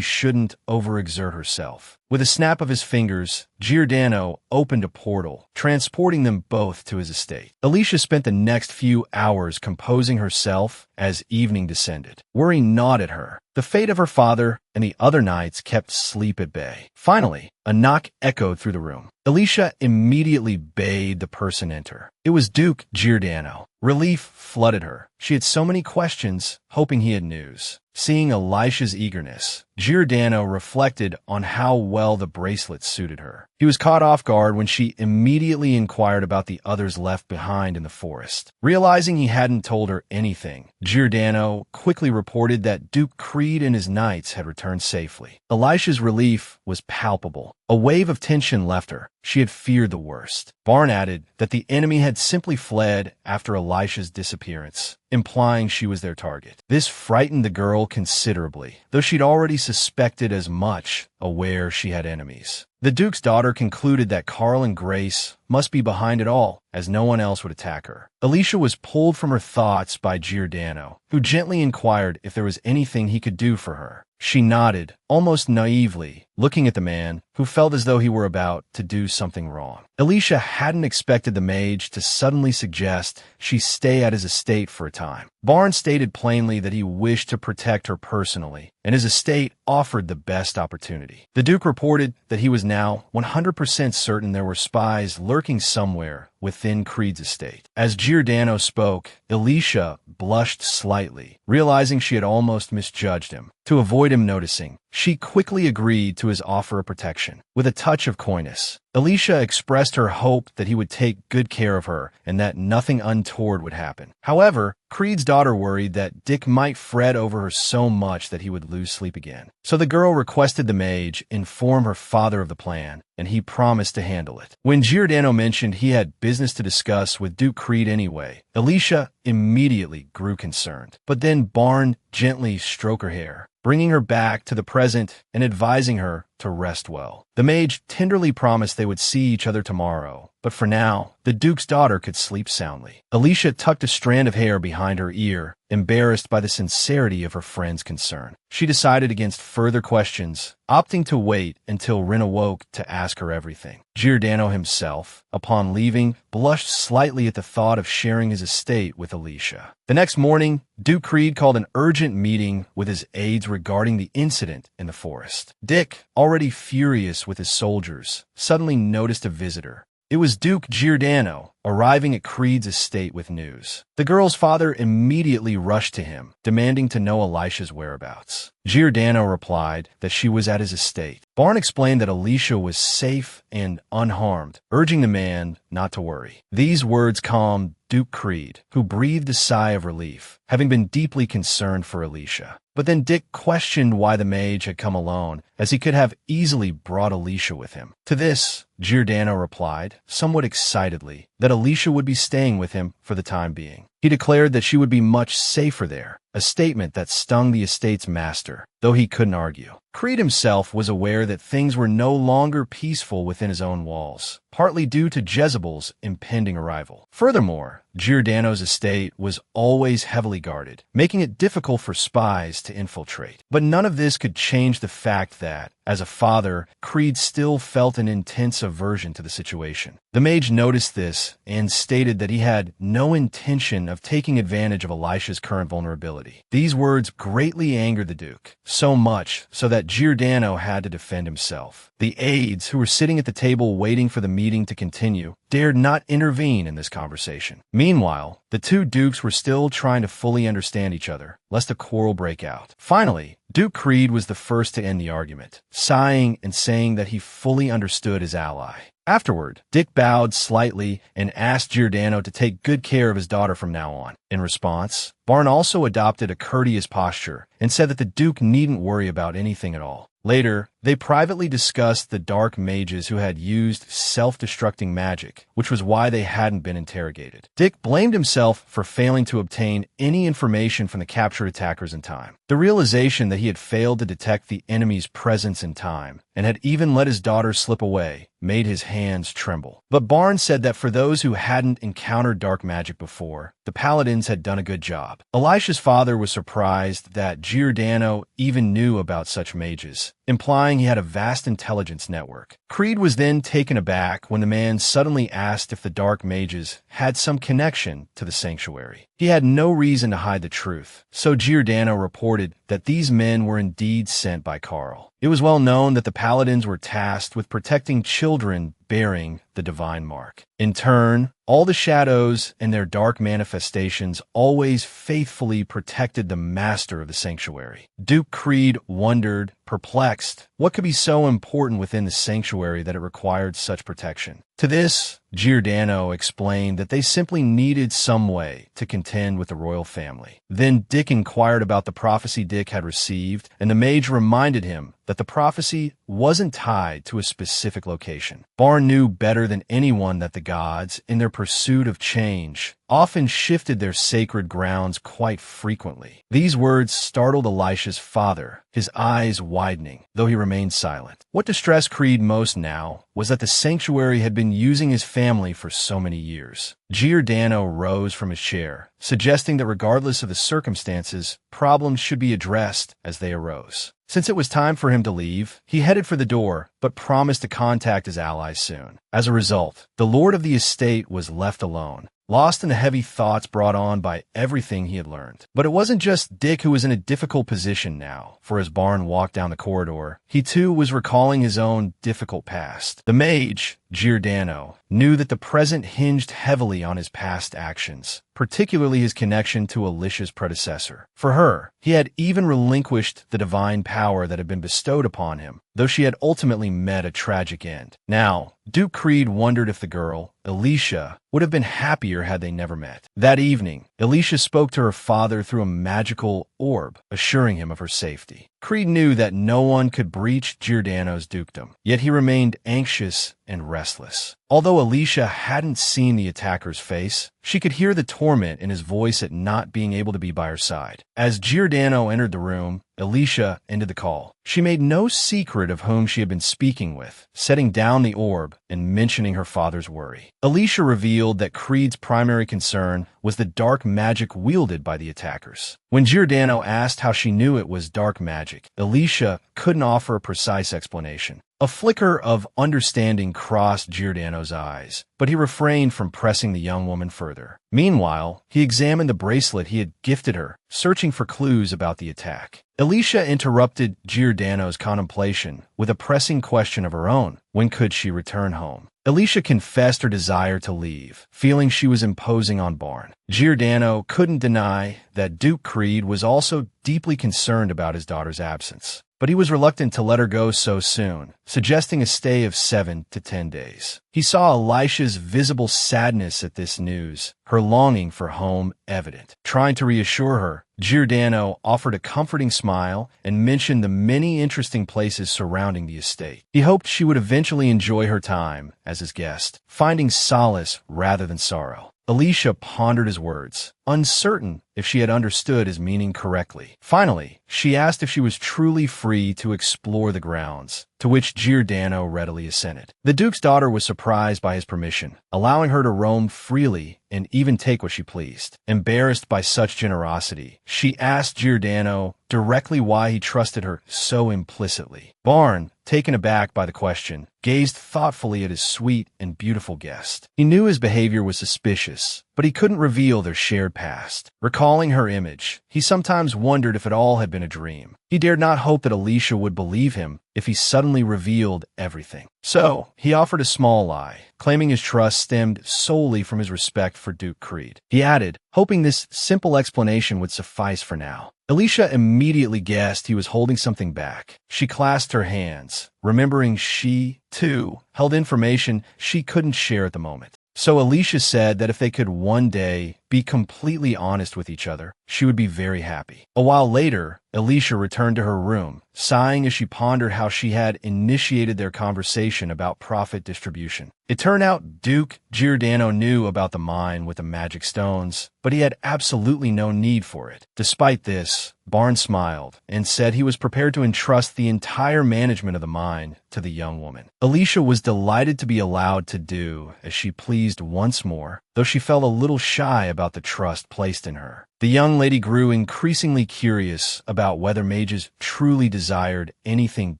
shouldn't overexert herself. With a snap of his fingers, Giordano opened a portal, transporting them both to his estate. Alicia spent the next few hours composing herself as evening descended. Worry gnawed at her. The fate of her father and the other knights kept sleep at bay. Finally, a knock echoed through the room. Alicia immediately bade the person enter. It was Duke Giordano. Relief flooded her. She had so many questions, hoping he had news. Seeing Elisha's eagerness, Giordano reflected on how well the bracelet suited her. He was caught off guard when she immediately inquired about the others left behind in the forest. Realizing he hadn't told her anything, Giordano quickly reported that Duke Creed and his knights had returned safely. Elisha's relief was palpable. A wave of tension left her. She had feared the worst. Barn added that the enemy had simply fled after Elisha's disappearance, implying she was their target. This frightened the girl considerably, though she'd already suspected as much, aware she had enemies. The Duke's daughter concluded that Carl and Grace must be behind it all, as no one else would attack her. Alicia was pulled from her thoughts by Giordano, who gently inquired if there was anything he could do for her. She nodded, almost naively, looking at the man, who felt as though he were about to do something wrong. Alicia hadn't expected the mage to suddenly suggest she stay at his estate for a time. Barnes stated plainly that he wished to protect her personally, and his estate offered the best opportunity. The Duke reported that he was now 100% certain there were spies lurking somewhere within Creed's estate. As Giordano spoke, Alicia blushed slightly, realizing she had almost misjudged him. To avoid him noticing, she quickly agreed to his offer of protection. With a touch of coyness, Alicia expressed her hope that he would take good care of her and that nothing untoward would happen. However, Creed's daughter worried that Dick might fret over her so much that he would lose sleep again. So the girl requested the mage inform her father of the plan, and he promised to handle it. When Giordano mentioned he had business to discuss with Duke Creed anyway, Alicia immediately grew concerned. But then Barn gently stroked her hair, bringing her back to the present and advising her to rest well. The mage tenderly promised they would see each other tomorrow, but for now, the Duke's daughter could sleep soundly. Alicia tucked a strand of hair behind her ear, embarrassed by the sincerity of her friend's concern. She decided against further questions, opting to wait until Rin awoke to ask her everything. Giordano himself, upon leaving, blushed slightly at the thought of sharing his estate with Alicia. The next morning, Duke Creed called an urgent meeting with his aides regarding the incident in the forest. Dick, already furious with his soldiers, suddenly noticed a visitor. It was Duke Giordano, arriving at Creed's estate with news. The girl's father immediately rushed to him, demanding to know Elisha's whereabouts. Giordano replied that she was at his estate. Barn explained that Alicia was safe and unharmed, urging the man not to worry. These words calmed Duke Creed, who breathed a sigh of relief, having been deeply concerned for Alicia. But then Dick questioned why the mage had come alone, as he could have easily brought Alicia with him. To this, Giordano replied, somewhat excitedly, that Alicia would be staying with him for the time being. He declared that she would be much safer there, a statement that stung the estate's master, though he couldn't argue. Creed himself was aware that things were no longer peaceful within his own walls, partly due to Jezebel's impending arrival. Furthermore, Giordano's estate was always heavily guarded, making it difficult for spies to infiltrate. But none of this could change the fact that, as a father, Creed still felt an intense aversion to the situation. The mage noticed this and stated that he had no intention of taking advantage of Elisha's current vulnerability. These words greatly angered the Duke, so much so that Giordano had to defend himself. The aides, who were sitting at the table waiting for the meeting to continue, dared not intervene in this conversation. Meanwhile, the two dukes were still trying to fully understand each other, lest a quarrel break out. Finally, Duke Creed was the first to end the argument, sighing and saying that he fully understood his ally. Afterward, Dick bowed slightly and asked Giordano to take good care of his daughter from now on. In response, Barn also adopted a courteous posture and said that the Duke needn't worry about anything at all. Later, They privately discussed the dark mages who had used self-destructing magic, which was why they hadn't been interrogated. Dick blamed himself for failing to obtain any information from the captured attackers in time. The realization that he had failed to detect the enemy's presence in time and had even let his daughter slip away made his hands tremble. But Barnes said that for those who hadn't encountered dark magic before, the paladins had done a good job. Elisha's father was surprised that Giordano even knew about such mages, implying he had a vast intelligence network. Creed was then taken aback when the man suddenly asked if the dark mages had some connection to the sanctuary. He had no reason to hide the truth, so Giordano reported that these men were indeed sent by Carl. It was well known that the paladins were tasked with protecting children bearing the divine mark. In turn, all the shadows and their dark manifestations always faithfully protected the master of the sanctuary. Duke Creed wondered, perplexed, what could be so important within the sanctuary that it required such protection. To this, Giordano explained that they simply needed some way to contend with the royal family. Then Dick inquired about the prophecy Dick had received, and the mage reminded him that the prophecy wasn't tied to a specific location. Barn knew better than anyone that the gods, in their pursuit of change, often shifted their sacred grounds quite frequently. These words startled Elisha's father, his eyes widening, though he remained silent. What distressed Creed most now was that the sanctuary had been using his family for so many years. Giordano rose from his chair, suggesting that regardless of the circumstances, problems should be addressed as they arose. Since it was time for him to leave, he headed for the door, but promised to contact his allies soon. As a result, the lord of the estate was left alone, lost in the heavy thoughts brought on by everything he had learned. But it wasn't just Dick who was in a difficult position now, for as Barn walked down the corridor, he too was recalling his own difficult past. The mage, Giordano, knew that the present hinged heavily on his past actions, particularly his connection to Alicia's predecessor. For her, he had even relinquished the divine power that had been bestowed upon him, though she had ultimately met a tragic end. Now, Duke Creed wondered if the girl, Alicia, would have been happier had they never met. That evening, Alicia spoke to her father through a magical orb, assuring him of her safety. Creed knew that no one could breach Giordano's dukedom, yet he remained anxious and restless. Although Alicia hadn't seen the attacker's face, she could hear the torment in his voice at not being able to be by her side. As Giordano entered the room, Alicia ended the call. She made no secret of whom she had been speaking with, setting down the orb and mentioning her father's worry. Alicia revealed that Creed's primary concern was the dark magic wielded by the attackers. When Giordano asked how she knew it was dark magic, Alicia couldn't offer a precise explanation. A flicker of understanding crossed Giordano's eyes, but he refrained from pressing the young woman further. Meanwhile, he examined the bracelet he had gifted her, searching for clues about the attack. Alicia interrupted Giordano's contemplation with a pressing question of her own. When could she return home? Alicia confessed her desire to leave, feeling she was imposing on Barn. Giordano couldn't deny that Duke Creed was also deeply concerned about his daughter's absence, but he was reluctant to let her go so soon, suggesting a stay of 7 to 10 days. He saw Elisha's visible sadness at this news, her longing for home evident. Trying to reassure her, Giordano offered a comforting smile and mentioned the many interesting places surrounding the estate. He hoped she would eventually enjoy her time as his guest, finding solace rather than sorrow. Alicia pondered his words, uncertain if she had understood his meaning correctly. Finally, she asked if she was truly free to explore the grounds, to which Giordano readily assented. The Duke's daughter was surprised by his permission, allowing her to roam freely and even take what she pleased. Embarrassed by such generosity, she asked Giordano directly why he trusted her so implicitly. Barn, taken aback by the question, gazed thoughtfully at his sweet and beautiful guest. He knew his behavior was suspicious, but he couldn't reveal their shared past. Recalling her image, he sometimes wondered if it all had been a dream. He dared not hope that Alicia would believe him if he suddenly revealed everything. So, he offered a small lie, claiming his trust stemmed solely from his respect for Duke Creed. He added, hoping this simple explanation would suffice for now. Alicia immediately guessed he was holding something back. She clasped her hands, remembering she, too, held information she couldn't share at the moment. So Alicia said that if they could one day be completely honest with each other, she would be very happy. A while later, Alicia returned to her room, sighing as she pondered how she had initiated their conversation about profit distribution. It turned out Duke Giordano knew about the mine with the magic stones, but he had absolutely no need for it. Despite this, Barnes smiled and said he was prepared to entrust the entire management of the mine to the young woman. Alicia was delighted to be allowed to do as she pleased once more, though she felt a little shy about the trust placed in her. The young lady grew increasingly curious about whether mages truly desired anything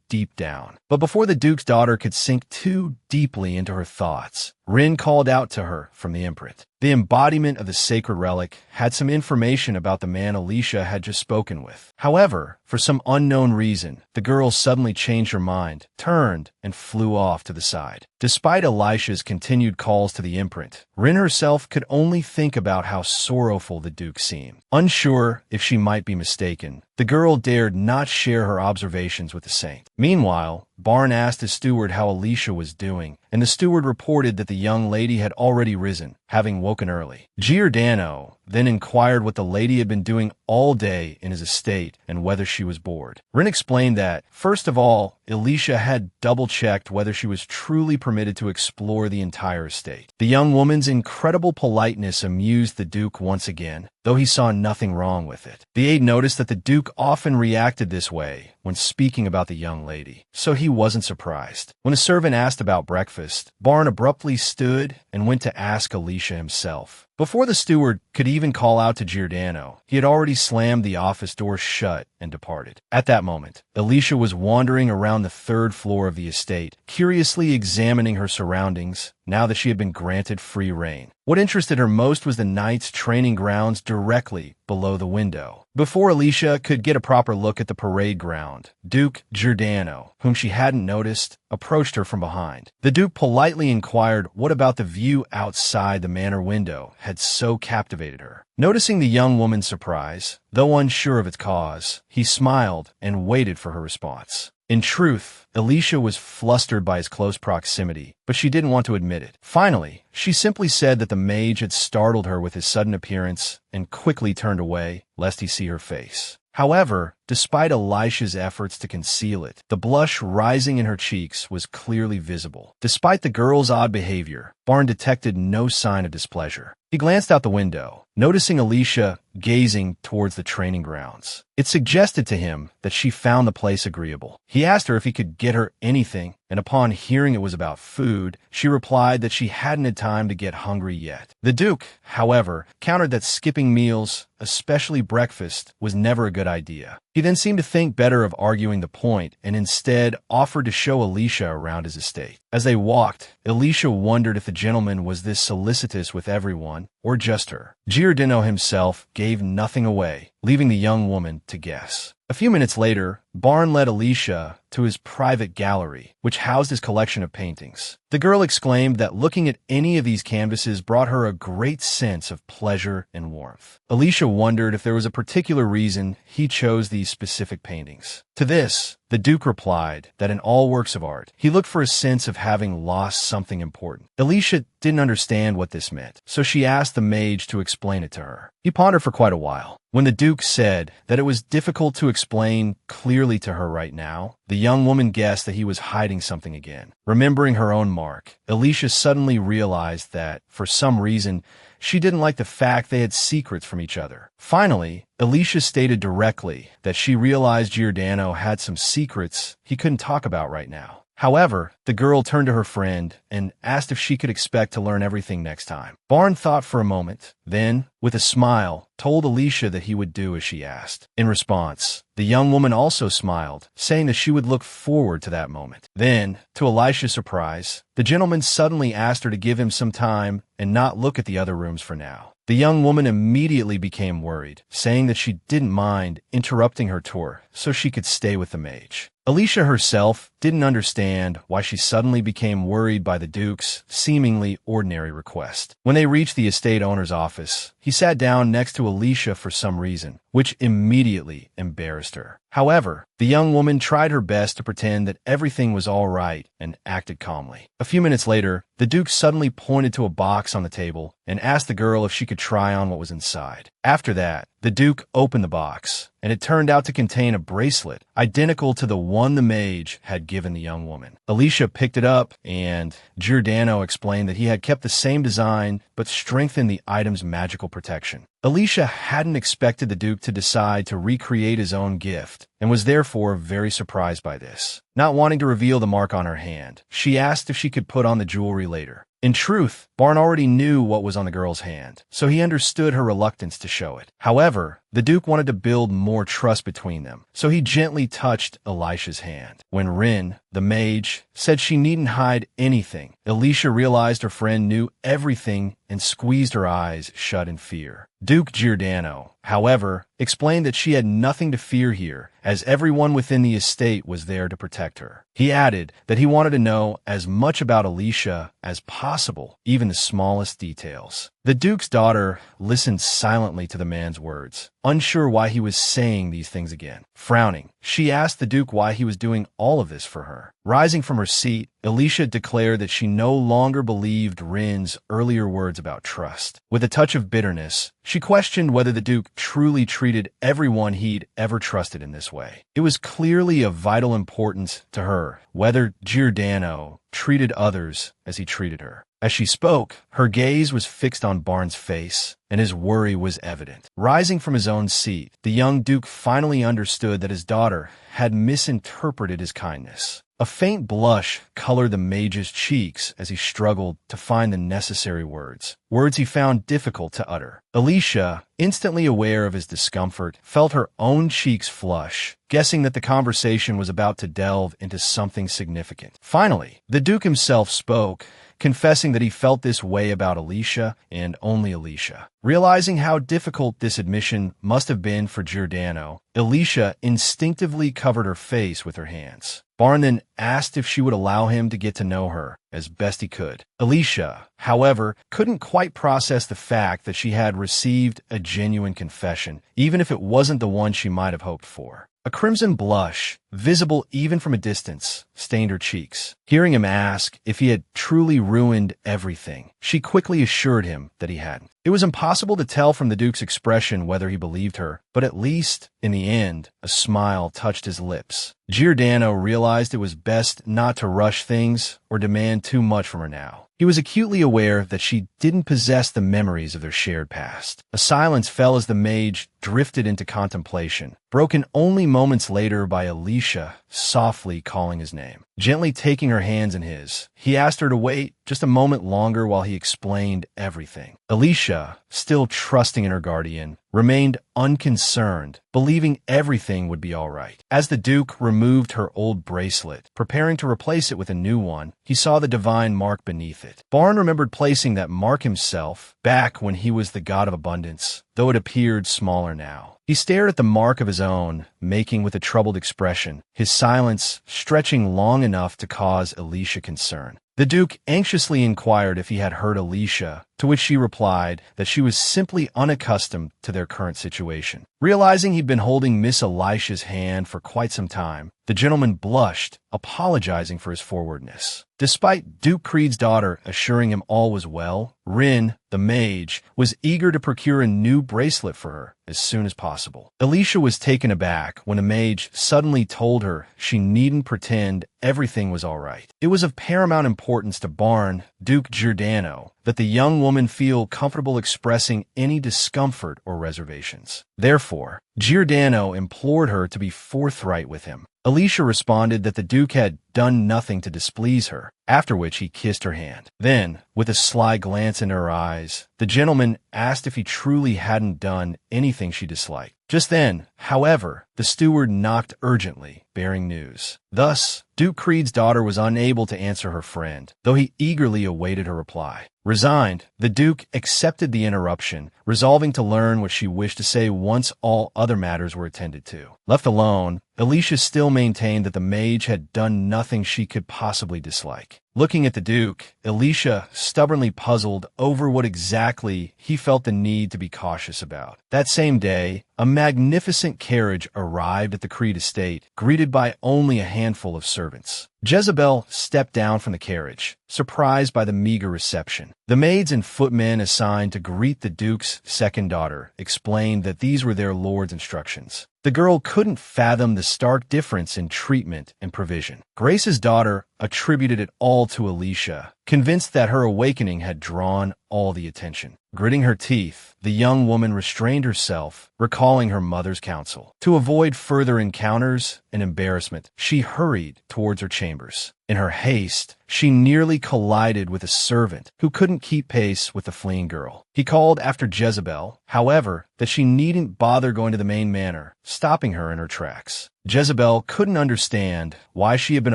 deep down. But before the Duke's daughter could sink too deeply into her thoughts, Rin called out to her from the imprint. The embodiment of the sacred relic had some information about the man Alicia had just spoken with. However, for some unknown reason, the girl suddenly changed her mind, turned, and flew off to the side. Despite Elisha's continued calls to the imprint, Rin herself could only think about how sorrowful the Duke seemed. Unsure if she might be mistaken, the girl dared not share her observations with the saint. Meanwhile, Barn asked his steward how Alicia was doing, and the steward reported that the young lady had already risen, having woken early. Giordano then inquired what the lady had been doing all day in his estate and whether she was bored. Rin explained that, first of all, Alicia had double-checked whether she was truly permitted to explore the entire estate. The young woman's incredible politeness amused the Duke once again, though he saw nothing wrong with it. The aide noticed that the Duke often reacted this way when speaking about the young lady, so he wasn't surprised. When a servant asked about breakfast, Barn abruptly stood and went to ask Alicia himself. Before the steward could even call out to Giordano, he had already slammed the office door shut and departed. At that moment, Alicia was wandering around the third floor of the estate, curiously examining her surroundings now that she had been granted free rein. What interested her most was the knight's training grounds directly below the window. Before Alicia could get a proper look at the parade ground, Duke Giordano, whom she hadn't noticed, approached her from behind. The Duke politely inquired what about the view outside the manor window had so captivated her. Noticing the young woman's surprise, though unsure of its cause, he smiled and waited for her response. In truth, Alicia was flustered by his close proximity, but she didn't want to admit it. Finally, she simply said that the mage had startled her with his sudden appearance and quickly turned away, lest he see her face. However, despite Elisha's efforts to conceal it, the blush rising in her cheeks was clearly visible. Despite the girl's odd behavior, Barn detected no sign of displeasure. He glanced out the window, noticing Alicia gazing towards the training grounds. It suggested to him that she found the place agreeable. He asked her if he could get her anything, and upon hearing it was about food, she replied that she hadn't had time to get hungry yet. The Duke, however, countered that skipping meals, especially breakfast, was never a good idea. He then seemed to think better of arguing the point and instead offered to show Alicia around his estate. As they walked, Alicia wondered if the gentleman was this solicitous with everyone or just her. Giordano himself gave nothing away, leaving the young woman to guess. A few minutes later, Barn led Alicia to his private gallery, which housed his collection of paintings. The girl exclaimed that looking at any of these canvases brought her a great sense of pleasure and warmth. Alicia wondered if there was a particular reason he chose these specific paintings. To this, the Duke replied that in all works of art, he looked for a sense of having lost something important. Alicia didn't understand what this meant, so she asked the mage to explain it to her. He pondered for quite a while. When the Duke said that it was difficult to explain clearly to her right now, the young woman guessed that he was hiding something again. Remembering her own mark, Alicia suddenly realized that, for some reason, she didn't like the fact they had secrets from each other. Finally, Alicia stated directly that she realized Giordano had some secrets he couldn't talk about right now. However, the girl turned to her friend and asked if she could expect to learn everything next time. Barn thought for a moment, then, with a smile, told Alicia that he would do as she asked. In response, the young woman also smiled, saying that she would look forward to that moment. Then, to Elisha's surprise, the gentleman suddenly asked her to give him some time and not look at the other rooms for now. The young woman immediately became worried, saying that she didn't mind interrupting her tour so she could stay with the mage. Alicia herself didn't understand why she suddenly became worried by the Duke's seemingly ordinary request. When they reached the estate owner's office, he he sat down next to Alicia for some reason, which immediately embarrassed her. However, the young woman tried her best to pretend that everything was all right and acted calmly. A few minutes later, the Duke suddenly pointed to a box on the table and asked the girl if she could try on what was inside. After that, the Duke opened the box, and it turned out to contain a bracelet identical to the one the mage had given the young woman. Alicia picked it up, and Giordano explained that he had kept the same design but strengthened the item's magical protection. Alicia hadn't expected the Duke to decide to recreate his own gift, and was therefore very surprised by this. Not wanting to reveal the mark on her hand, she asked if she could put on the jewelry later. In truth, Barn already knew what was on the girl's hand, so he understood her reluctance to show it. However, the Duke wanted to build more trust between them, so he gently touched Elisha's hand. When Rin, the mage, said she needn't hide anything, Alicia realized her friend knew everything and squeezed her eyes shut in fear. Duke Giordano, however, explained that she had nothing to fear here, as everyone within the estate was there to protect her. He added that he wanted to know as much about Alicia as possible, even the smallest details. The Duke's daughter listened silently to the man's words, unsure why he was saying these things again. Frowning, she asked the Duke why he was doing all of this for her. Rising from her seat, Alicia declared that she no longer believed Rin's earlier words about trust. With a touch of bitterness, she questioned whether the Duke truly treated everyone he'd ever trusted in this way. It was clearly of vital importance to her whether Giordano treated others as he treated her. As she spoke, her gaze was fixed on Barnes' face, and his worry was evident. Rising from his own seat, the young Duke finally understood that his daughter had misinterpreted his kindness. A faint blush colored the mage's cheeks as he struggled to find the necessary words he found difficult to utter. Alicia, instantly aware of his discomfort, felt her own cheeks flush, guessing that the conversation was about to delve into something significant. Finally, the Duke himself spoke, confessing that he felt this way about Alicia and only Alicia. Realizing how difficult this admission must have been for Giordano, Alicia instinctively covered her face with her hands. Barn then asked if she would allow him to get to know her as best he could. Alicia, however, couldn't quite process the fact that she had received a genuine confession, even if it wasn't the one she might have hoped for. A crimson blush, visible even from a distance, stained her cheeks. Hearing him ask if he had truly ruined everything, she quickly assured him that he hadn't. It was impossible to tell from the Duke's expression whether he believed her, but at least, in the end, a smile touched his lips. Giordano realized it was best not to rush things or demand too much from her now. He was acutely aware that she didn't possess the memories of their shared past. A silence fell as the mage drifted into contemplation, broken only moments later by Alicia softly calling his name. Gently taking her hands in his, he asked her to wait just a moment longer while he explained everything. Alicia, still trusting in her guardian, remained unconcerned, believing everything would be all right. As the Duke removed her old bracelet, preparing to replace it with a new one, he saw the divine mark beneath it. Barn remembered placing that mark himself back when he was the god of abundance, though it appeared smaller now. He stared at the mark of his own, making with a troubled expression, his silence stretching long enough to cause Alicia concern. The Duke anxiously inquired if he had heard Alicia, to which she replied that she was simply unaccustomed to their current situation. Realizing he'd been holding Miss Elisha's hand for quite some time, the gentleman blushed, apologizing for his forwardness. Despite Duke Creed's daughter assuring him all was well, Rin, the mage, was eager to procure a new bracelet for her as soon as possible. Alicia was taken aback when the mage suddenly told her she needn't pretend everything was all right. It was of paramount importance to Barn, Duke Giordano, that the young woman feel comfortable expressing any discomfort or reservations. Therefore, Giordano implored her to be forthright with him. Alicia responded that the Duke had done nothing to displease her, after which he kissed her hand. Then, with a sly glance in her eyes, the gentleman asked if he truly hadn't done anything she disliked. Just then, however, the steward knocked urgently, bearing news. Thus, Duke Creed's daughter was unable to answer her friend, though he eagerly awaited her reply. Resigned, the Duke accepted the interruption, resolving to learn what she wished to say once all other matters were attended to. Left alone, Alicia still maintained that the mage had done nothing she could possibly dislike. Looking at the Duke, Alicia stubbornly puzzled over what exactly he felt the need to be cautious about. That same day, a magnificent carriage arrived at the Creed estate, greeted by only a handful of servants. Jezebel stepped down from the carriage, surprised by the meager reception. The maids and footmen assigned to greet the Duke's second daughter explained that these were their lord's instructions. The girl couldn't fathom the stark difference in treatment and provision. Grace's daughter attributed it all to Alicia, convinced that her awakening had drawn all the attention. Gritting her teeth, the young woman restrained herself, recalling her mother's counsel. To avoid further encounters and embarrassment, she hurried towards her chambers. In her haste, she nearly collided with a servant who couldn't keep pace with the fleeing girl. He called after Jezebel, however, that she needn't bother going to the main manor, stopping her in her tracks. Jezebel couldn't understand why she had been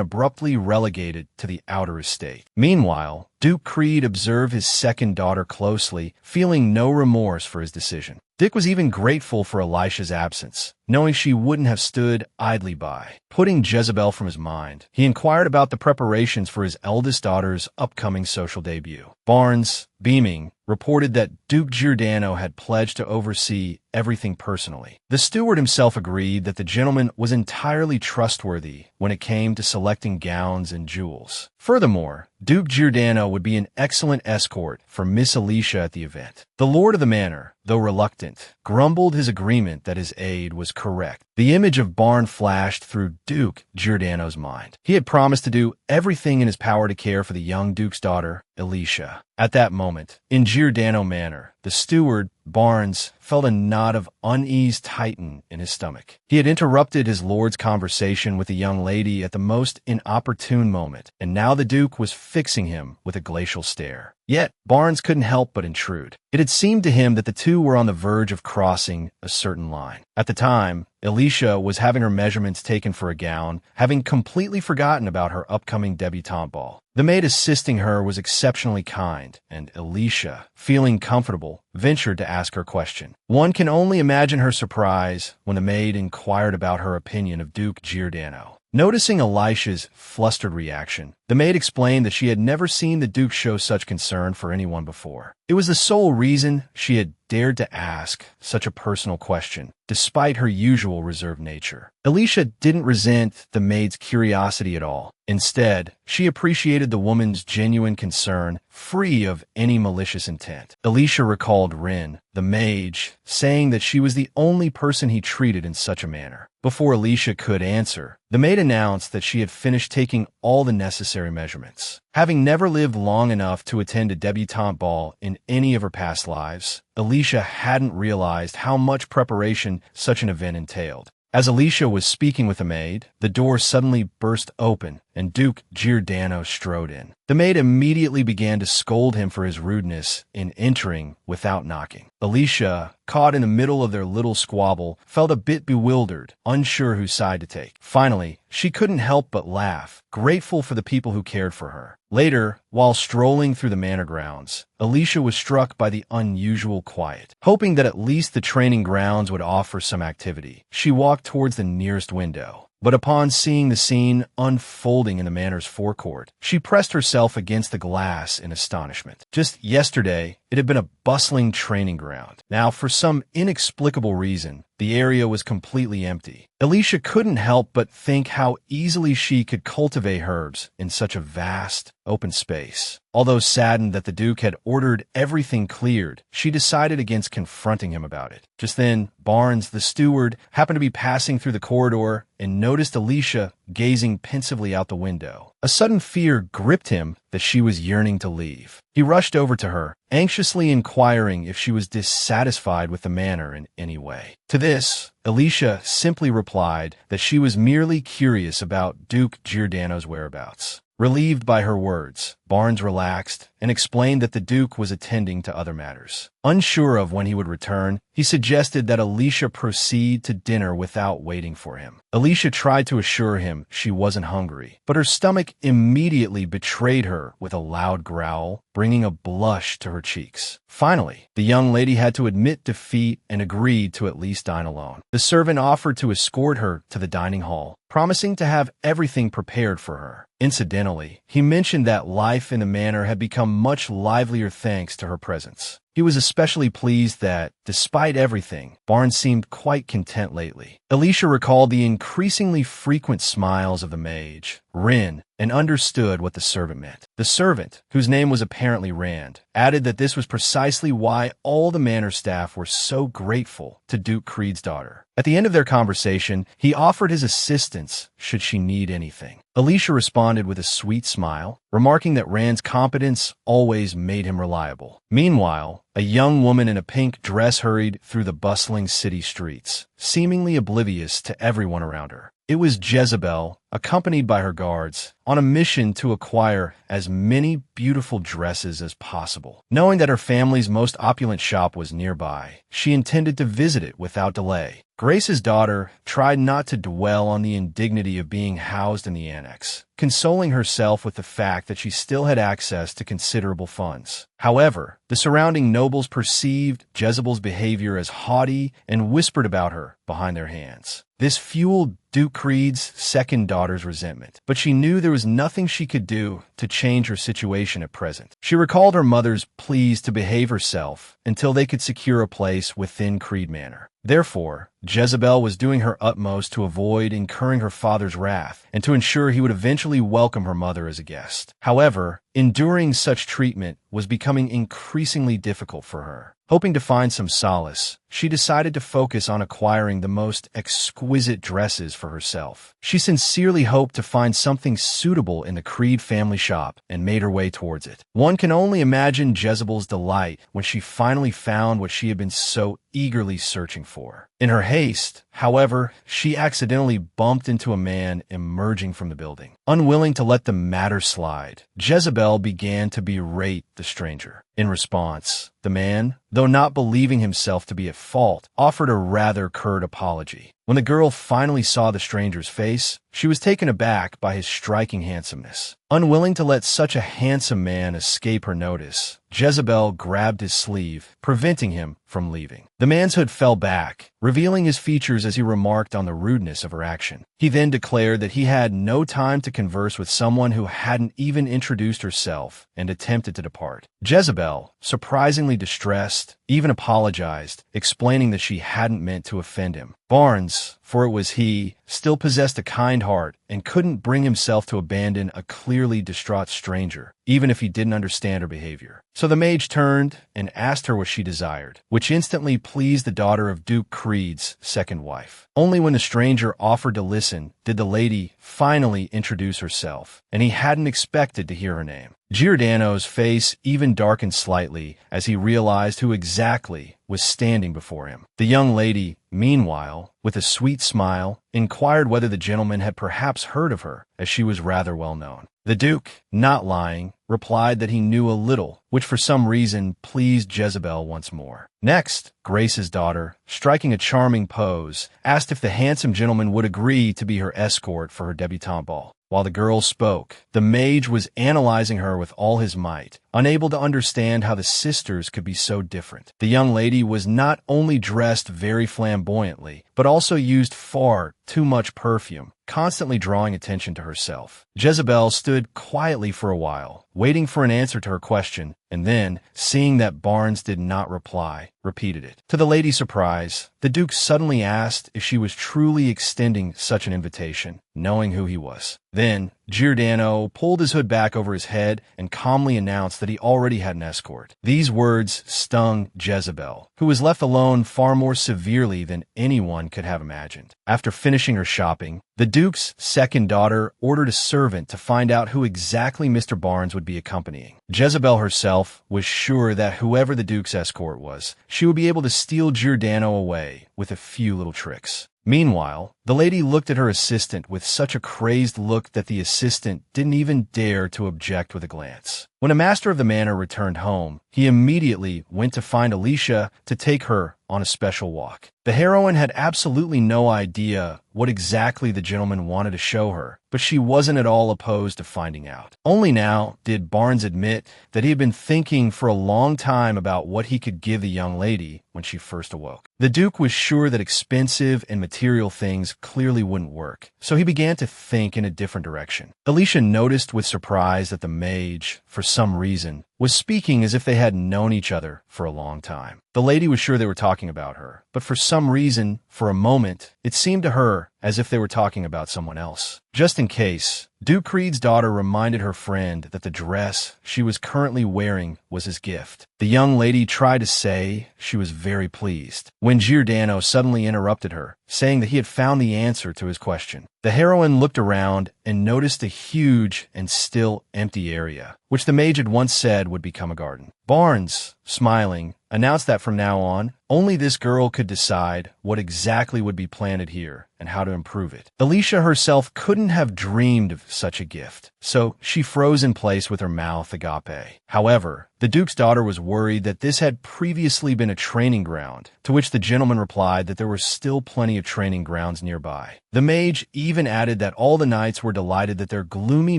abruptly relegated to the outer estate. Meanwhile, Duke Creed observed his second daughter closely, feeling no remorse for his decision. Dick was even grateful for Elisha's absence, knowing she wouldn't have stood idly by. Putting Jezebel from his mind, he inquired about the preparations for his eldest daughter's upcoming social debut. Barnes, beaming, reported that Duke Giordano had pledged to oversee everything personally. The steward himself agreed that the gentleman was entirely trustworthy when it came to selecting gowns and jewels. Furthermore, Duke Giordano would be an excellent escort for Miss Alicia at the event. The lord of the manor, though reluctant, grumbled his agreement that his aide was correct. The image of Barn flashed through Duke Giordano's mind. He had promised to do everything in his power to care for the young Duke's daughter, Alicia. At that moment, in Giordano Manor, the steward, Barnes, felt a knot of unease tighten in his stomach. He had interrupted his lord's conversation with the young lady at the most inopportune moment, and now the Duke was fixing him with a glacial stare. Yet, Barnes couldn't help but intrude. It had seemed to him that the two were on the verge of crossing a certain line. At the time, Alicia was having her measurements taken for a gown, having completely forgotten about her upcoming debutante ball. The maid assisting her was exceptionally kind, and Alicia, feeling comfortable, ventured to ask her question. One can only imagine her surprise when the maid inquired about her opinion of Duke Giordano. Noticing Elisha's flustered reaction, the maid explained that she had never seen the Duke show such concern for anyone before. It was the sole reason she had dared to ask such a personal question, despite her usual reserved nature. Alicia didn't resent the maid's curiosity at all. Instead, she appreciated the woman's genuine concern, free of any malicious intent. Alicia recalled Rin, the mage, saying that she was the only person he treated in such a manner. Before Alicia could answer, the maid announced that she had finished taking all the necessary measurements. Having never lived long enough to attend a debutante ball in any of her past lives, Alicia hadn't realized how much preparation such an event entailed. As Alicia was speaking with the maid, the door suddenly burst open and Duke Giordano strode in. The maid immediately began to scold him for his rudeness in entering without knocking. Alicia, caught in the middle of their little squabble, felt a bit bewildered, unsure whose side to take. Finally, she couldn't help but laugh, grateful for the people who cared for her. Later, while strolling through the manor grounds, Alicia was struck by the unusual quiet. Hoping that at least the training grounds would offer some activity, she walked towards the nearest window. But upon seeing the scene unfolding in the manor's forecourt, she pressed herself against the glass in astonishment. Just yesterday, it had been a bustling training ground. Now, for some inexplicable reason, the area was completely empty. Alicia couldn't help but think how easily she could cultivate herbs in such a vast, open space. Although saddened that the Duke had ordered everything cleared, she decided against confronting him about it. Just then, Barnes, the steward, happened to be passing through the corridor and noticed Alicia gazing pensively out the window. A sudden fear gripped him that she was yearning to leave. He rushed over to her, anxiously inquiring if she was dissatisfied with the manor in any way. To this, Alicia simply replied that she was merely curious about Duke Giordano's whereabouts. Relieved by her words, Barnes relaxed and explained that the Duke was attending to other matters. Unsure of when he would return, he suggested that Alicia proceed to dinner without waiting for him. Alicia tried to assure him she wasn't hungry, but her stomach immediately betrayed her with a loud growl, bringing a blush to her cheeks. Finally, the young lady had to admit defeat and agreed to at least dine alone. The servant offered to escort her to the dining hall, promising to have everything prepared for her. Incidentally, he mentioned that life in the manor had become much livelier thanks to her presence. He was especially pleased that, despite everything, Barnes seemed quite content lately. Alicia recalled the increasingly frequent smiles of the mage, Rin, and understood what the servant meant. The servant, whose name was apparently Rand, added that this was precisely why all the manor staff were so grateful to Duke Creed's daughter. At the end of their conversation, he offered his assistance should she need anything. Alicia responded with a sweet smile, remarking that Rand's competence always made him reliable. Meanwhile, a young woman in a pink dress hurried through the bustling city streets, seemingly oblivious to everyone around her. It was Jezebel, accompanied by her guards, on a mission to acquire as many beautiful dresses as possible. Knowing that her family's most opulent shop was nearby, she intended to visit it without delay. Grace's daughter tried not to dwell on the indignity of being housed in the annex, consoling herself with the fact that she still had access to considerable funds. However, the surrounding nobles perceived Jezebel's behavior as haughty and whispered about her behind their hands. This fueled Duke Creed's second daughter's resentment, but she knew there was nothing she could do to change her situation at present. She recalled her mother's pleas to behave herself until they could secure a place within Creed Manor. Therefore, Jezebel was doing her utmost to avoid incurring her father's wrath and to ensure he would eventually welcome her mother as a guest. However, enduring such treatment was becoming increasingly difficult for her. Hoping to find some solace, she decided to focus on acquiring the most exquisite dresses for herself. She sincerely hoped to find something suitable in the Creed family shop and made her way towards it. One can only imagine Jezebel's delight when she finally found what she had been so eagerly searching for. In her haste, however, she accidentally bumped into a man emerging from the building. Unwilling to let the matter slide, Jezebel began to berate the stranger. In response, the man, though not believing himself to be at fault, offered a rather curt apology. When the girl finally saw the stranger's face, she was taken aback by his striking handsomeness. Unwilling to let such a handsome man escape her notice, Jezebel grabbed his sleeve, preventing him from leaving. The man's hood fell back, revealing his features as he remarked on the rudeness of her action. He then declared that he had no time to converse with someone who hadn't even introduced herself and attempted to depart. Jezebel, surprisingly distressed, even apologized, explaining that she hadn't meant to offend him. Barnes, for it was he, still possessed a kind heart and couldn't bring himself to abandon a clearly distraught stranger, even if he didn't understand her behavior. So the mage turned and asked her what she desired, which instantly pleased the daughter of Duke Creed's second wife. Only when the stranger offered to listen did the lady finally introduce herself, and he hadn't expected to hear her name. Giordano's face even darkened slightly as he realized who exactly was standing before him. The young lady, meanwhile, with a sweet smile, inquired whether the gentleman had perhaps heard of her, as she was rather well known. The Duke, not lying, replied that he knew a little, which for some reason pleased Jezebel once more. Next, Grace's daughter, striking a charming pose, asked if the handsome gentleman would agree to be her escort for her debutante ball. While the girl spoke, the mage was analyzing her with all his might, unable to understand how the sisters could be so different. The young lady was not only dressed very flamboyantly, but also used far too much perfume, constantly drawing attention to herself. Jezebel stood quietly for a while, waiting for an answer to her question, and then, seeing that Barnes did not reply, repeated it. To the lady's surprise, the Duke suddenly asked if she was truly extending such an invitation, knowing who he was. Then, Giordano pulled his hood back over his head and calmly announced that he already had an escort. These words stung Jezebel, who was left alone far more severely than anyone could have imagined. After finishing her shopping, the Duke's second daughter ordered a servant to find out who exactly Mr. Barnes would be accompanying. Jezebel herself was sure that whoever the Duke's escort was, she would be able to steal Giordano away with a few little tricks. Meanwhile, the lady looked at her assistant with such a crazed look that the assistant didn't even dare to object with a glance. When a master of the manor returned home, he immediately went to find Alicia to take her on a special walk. The heroine had absolutely no idea what exactly the gentleman wanted to show her, but she wasn't at all opposed to finding out. Only now did Barnes admit that he had been thinking for a long time about what he could give the young lady when she first awoke. The Duke was sure that expensive and material things clearly wouldn't work, so he began to think in a different direction. Alicia noticed with surprise that the mage, for some reason, was speaking as if they hadn't known each other for a long time. The lady was sure they were talking about her, but for some reason, for a moment, it seemed to her as if they were talking about someone else. Just in case, Duke Creed's daughter reminded her friend that the dress she was currently wearing was his gift. The young lady tried to say she was very pleased, when Giordano suddenly interrupted her, saying that he had found the answer to his question. The heroine looked around and noticed a huge and still empty area, which the mage had once said would become a garden. Barnes, smiling, announced that from now on, only this girl could decide what exactly would be planted here and how to improve it. Alicia herself couldn't have dreamed of such a gift, so she froze in place with her mouth agape. However, the Duke's daughter was worried that this had previously been a training ground, to which the gentleman replied that there were still plenty of training grounds nearby. The mage even added that all the knights were delighted that their gloomy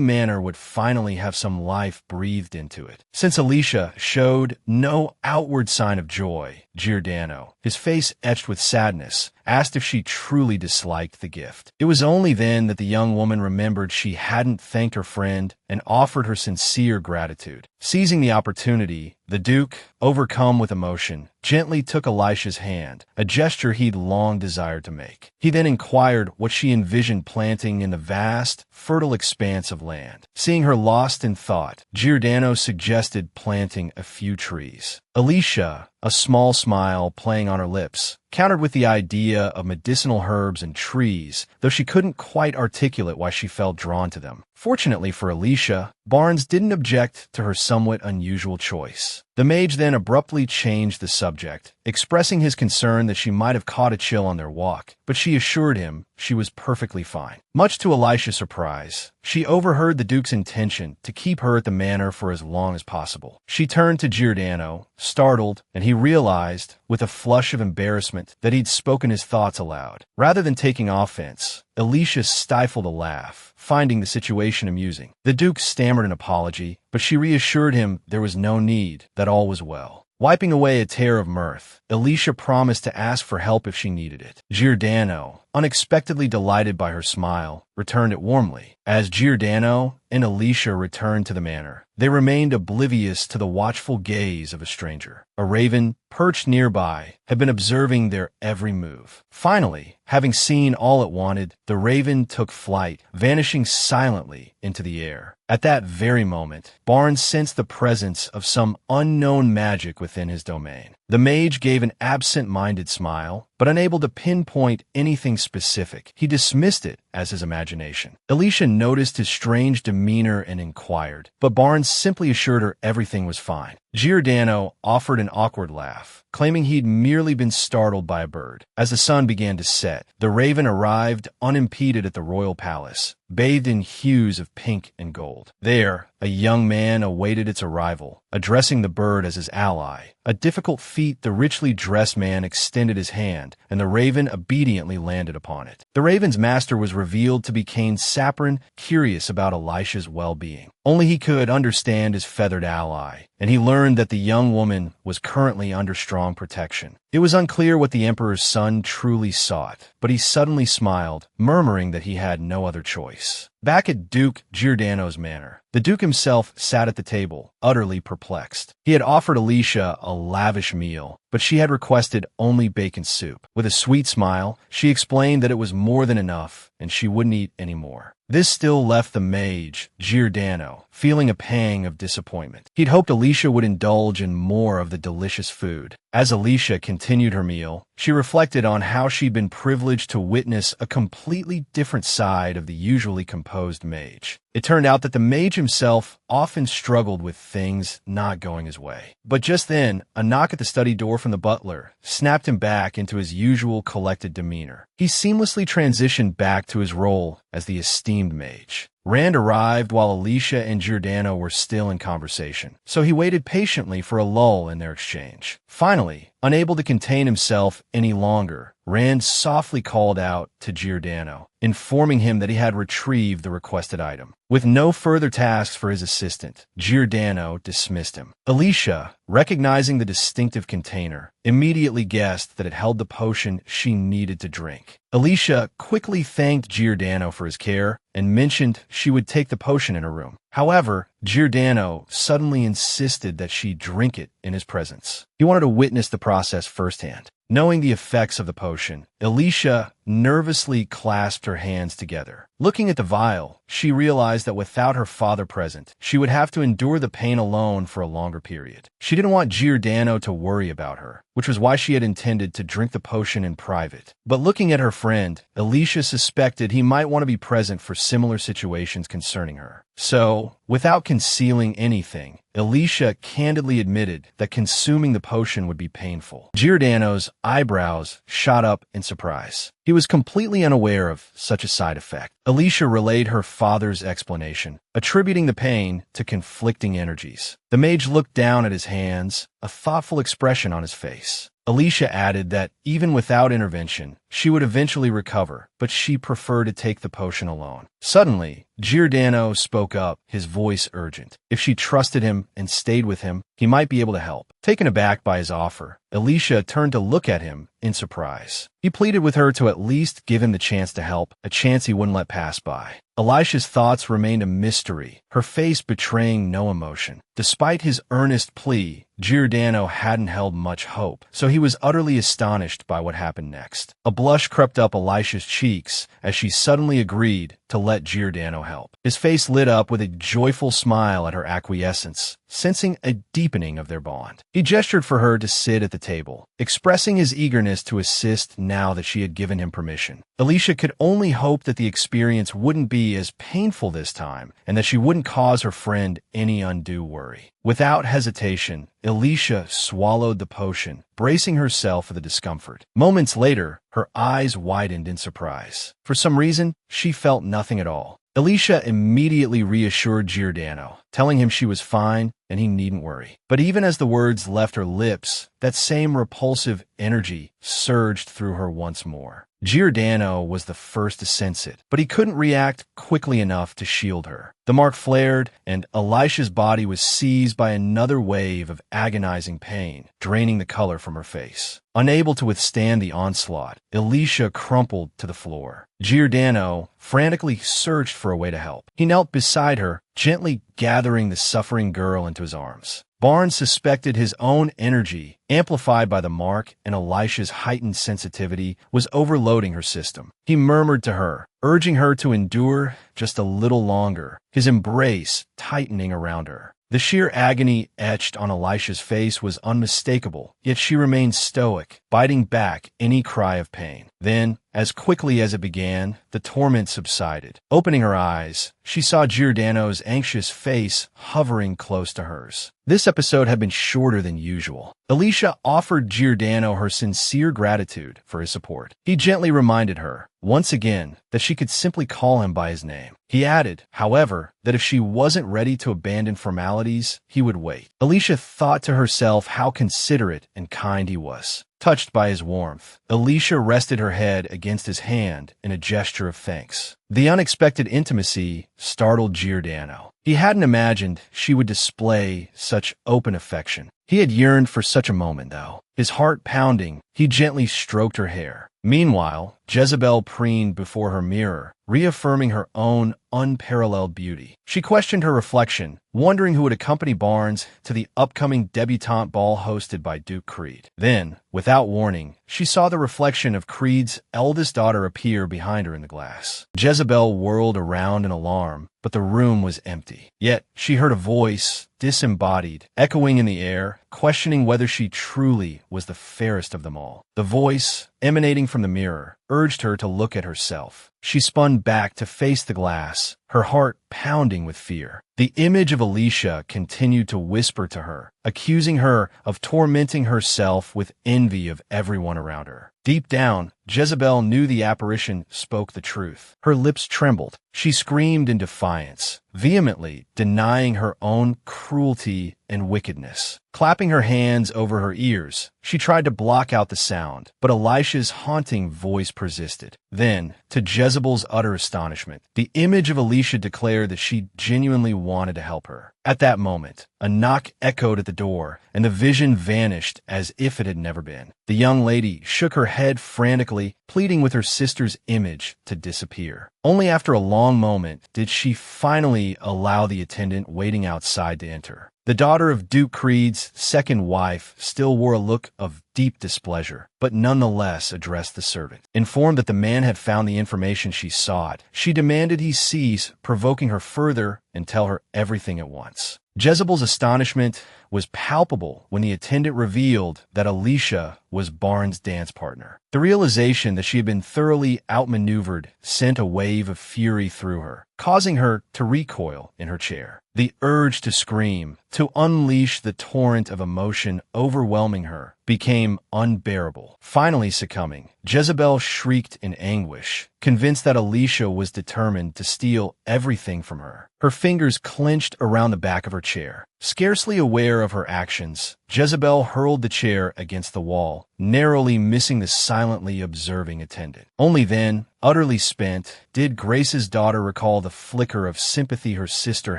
manor would finally have some life breathed into it. Since Alicia showed no outward sign of joy, Giordano, his face etched with sadness, asked if she truly disliked the gift. It was only then that the young woman remembered she hadn't thanked her friend and offered her sincere gratitude. Seizing the opportunity, the Duke, overcome with emotion, gently took Elisha's hand, a gesture he'd long desired to make. He then inquired what she envisioned planting in the vast, fertile expanse of land. Seeing her lost in thought, Giordano suggested planting a few trees. Alicia, a small smile playing on her lips, countered with the idea of medicinal herbs and trees, though she couldn't quite articulate why she felt drawn to them. Fortunately for Alicia, Barnes didn't object to her somewhat unusual choice. The mage then abruptly changed the subject, expressing his concern that she might have caught a chill on their walk, but she assured him she was perfectly fine. Much to Elisha's surprise, she overheard the Duke's intention to keep her at the manor for as long as possible. She turned to Giordano, startled, and he realized, with a flush of embarrassment, that he'd spoken his thoughts aloud. Rather than taking offense, Alicia stifled a laugh, finding the situation amusing. The Duke stammered an apology, but she reassured him there was no need, that all was well. Wiping away a tear of mirth, Alicia promised to ask for help if she needed it. Giordano, unexpectedly delighted by her smile, returned it warmly. As Giordano and Alicia returned to the manor, they remained oblivious to the watchful gaze of a stranger. A raven, perched nearby, had been observing their every move. Finally, having seen all it wanted, the raven took flight, vanishing silently into the air. At that very moment, Barnes sensed the presence of some unknown magic within his domain. The mage gave an absent-minded smile, but unable to pinpoint anything specific, he dismissed it as his imagination. Alicia noticed his strange demeanor and inquired, but Barnes simply assured her everything was fine. Giordano offered an awkward laugh, claiming he'd merely been startled by a bird. As the sun began to set, the raven arrived unimpeded at the royal palace, bathed in hues of pink and gold. There, a young man awaited its arrival, addressing the bird as his ally. A difficult feat, the richly dressed man extended his hand, and the raven obediently landed upon it. The raven's master was revealed to be Cain Saprin, curious about Elisha's well-being. Only he could understand his feathered ally, and he learned that the young woman was currently under strong protection. It was unclear what the emperor's son truly sought, but he suddenly smiled, murmuring that he had no other choice. Back at Duke Giordano's manor, the Duke himself sat at the table, utterly perplexed. He had offered Alicia a lavish meal, but she had requested only bacon soup. With a sweet smile, she explained that it was more than enough, and she wouldn't eat any more. This still left the mage, Giordano, feeling a pang of disappointment. He'd hoped Alicia would indulge in more of the delicious food. As Alicia continued her meal, she reflected on how she'd been privileged to witness a completely different side of the usually composed mage. It turned out that the mage himself often struggled with things not going his way. But just then, a knock at the study door from the butler snapped him back into his usual collected demeanor. He seamlessly transitioned back to his role as the esteemed mage. Rand arrived while Alicia and Giordano were still in conversation, so he waited patiently for a lull in their exchange. Finally, unable to contain himself any longer, Rand softly called out to Giordano, informing him that he had retrieved the requested item. With no further tasks for his assistant, Giordano dismissed him. Alicia, recognizing the distinctive container, immediately guessed that it held the potion she needed to drink. Alicia quickly thanked Giordano for his care and mentioned she would take the potion in her room. However, Giordano suddenly insisted that she drink it in his presence. He wanted to witness the process firsthand. Knowing the effects of the potion, Alicia nervously clasped her hands together. Looking at the vial, she realized that without her father present, she would have to endure the pain alone for a longer period. She didn't want Giordano to worry about her, which was why she had intended to drink the potion in private. But looking at her friend, Alicia suspected he might want to be present for similar situations concerning her. So, without concealing anything, Alicia candidly admitted that consuming the potion would be painful. Giordano's eyebrows shot up in surprise. He was completely unaware of such a side effect. Alicia relayed her father's explanation, attributing the pain to conflicting energies. The mage looked down at his hands, a thoughtful expression on his face. Alicia added that even without intervention, she would eventually recover, but she preferred to take the potion alone. Suddenly, Giordano spoke up, his voice urgent. If she trusted him and stayed with him, he might be able to help. Taken aback by his offer, Alicia turned to look at him in surprise. He pleaded with her to at least give him the chance to help, a chance he wouldn't let pass by. Elisha's thoughts remained a mystery, her face betraying no emotion. Despite his earnest plea, Giordano hadn't held much hope, so he was utterly astonished by what happened next. A blush crept up Elisha's cheeks as she suddenly agreed to let Giordano help. His face lit up with a joyful smile at her acquiescence, sensing a deepening of their bond. He gestured for her to sit at the table, expressing his eagerness to assist now that she had given him permission. Alicia could only hope that the experience wouldn't be as painful this time, and that she wouldn't cause her friend any undue worry. Without hesitation, Alicia swallowed the potion, bracing herself for the discomfort. Moments later, her eyes widened in surprise. For some reason, she felt nothing at all. Alicia immediately reassured Giordano, telling him she was fine and he needn't worry. But even as the words left her lips, that same repulsive energy surged through her once more. Giordano was the first to sense it, but he couldn't react quickly enough to shield her. The mark flared, and Elisha's body was seized by another wave of agonizing pain, draining the color from her face. Unable to withstand the onslaught, Alicia crumpled to the floor. Giordano frantically searched for a way to help. He knelt beside her, gently gathering the suffering girl into his arms. Barnes suspected his own energy, amplified by the mark and Elisha's heightened sensitivity, was overloading her system. He murmured to her, urging her to endure just a little longer, his embrace tightening around her. The sheer agony etched on Elisha's face was unmistakable, yet she remained stoic, biting back any cry of pain. Then, as quickly as it began, the torment subsided. Opening her eyes, she saw Giordano's anxious face hovering close to hers. This episode had been shorter than usual. Alicia offered Giordano her sincere gratitude for his support. He gently reminded her, once again, that she could simply call him by his name. He added, however, that if she wasn't ready to abandon formalities, he would wait. Alicia thought to herself how considerate and kind he was. Touched by his warmth, Alicia rested her head against his hand in a gesture of thanks. The unexpected intimacy startled Giordano. He hadn't imagined she would display such open affection. He had yearned for such a moment, though. His heart pounding, he gently stroked her hair. Meanwhile, Jezebel preened before her mirror, reaffirming her own unparalleled beauty. She questioned her reflection, wondering who would accompany Barnes to the upcoming debutante ball hosted by Duke Creed. Then, without warning, she saw the reflection of Creed's eldest daughter appear behind her in the glass. Jezebel whirled around in alarm, but the room was empty. Yet, she heard a voice, disembodied, echoing in the air, questioning whether she truly was the fairest of them all. The voice, emanating from the mirror, urged her to look at herself. she spun back to face the glass, her heart pounding with fear. The image of Alicia continued to whisper to her, accusing her of tormenting herself with envy of everyone around her. Deep down, Jezebel knew the apparition spoke the truth. Her lips trembled. She screamed in defiance, vehemently denying her own cruelty and wickedness. Clapping her hands over her ears, she tried to block out the sound, but Elisha's haunting voice persisted. Then, to Jezebel's utter astonishment, the image of Alicia declared that she genuinely wanted to help her. At that moment, a knock echoed at the door, and the vision vanished as if it had never been. The young lady shook her head frantically, pleading with her sister's image to disappear. Only after a long moment did she finally allow the attendant waiting outside to enter. The daughter of Duke Creed's second wife still wore a look of deep displeasure, but nonetheless addressed the servant. Informed that the man had found the information she sought, she demanded he cease provoking her further and tell her everything at once. Jezebel's astonishment was palpable when the attendant revealed that Alicia was Barnes' dance partner. The realization that she had been thoroughly outmaneuvered sent a wave of fury through her, causing her to recoil in her chair. The urge to scream, to unleash the torrent of emotion overwhelming her, became unbearable. Finally succumbing, Jezebel shrieked in anguish, convinced that Alicia was determined to steal everything from her. Her fingers clenched around the back of her chair. Scarcely aware of her actions, Jezebel hurled the chair against the wall, narrowly missing the silently observing attendant. Only then, utterly spent, did Grace's daughter recall the flicker of sympathy her sister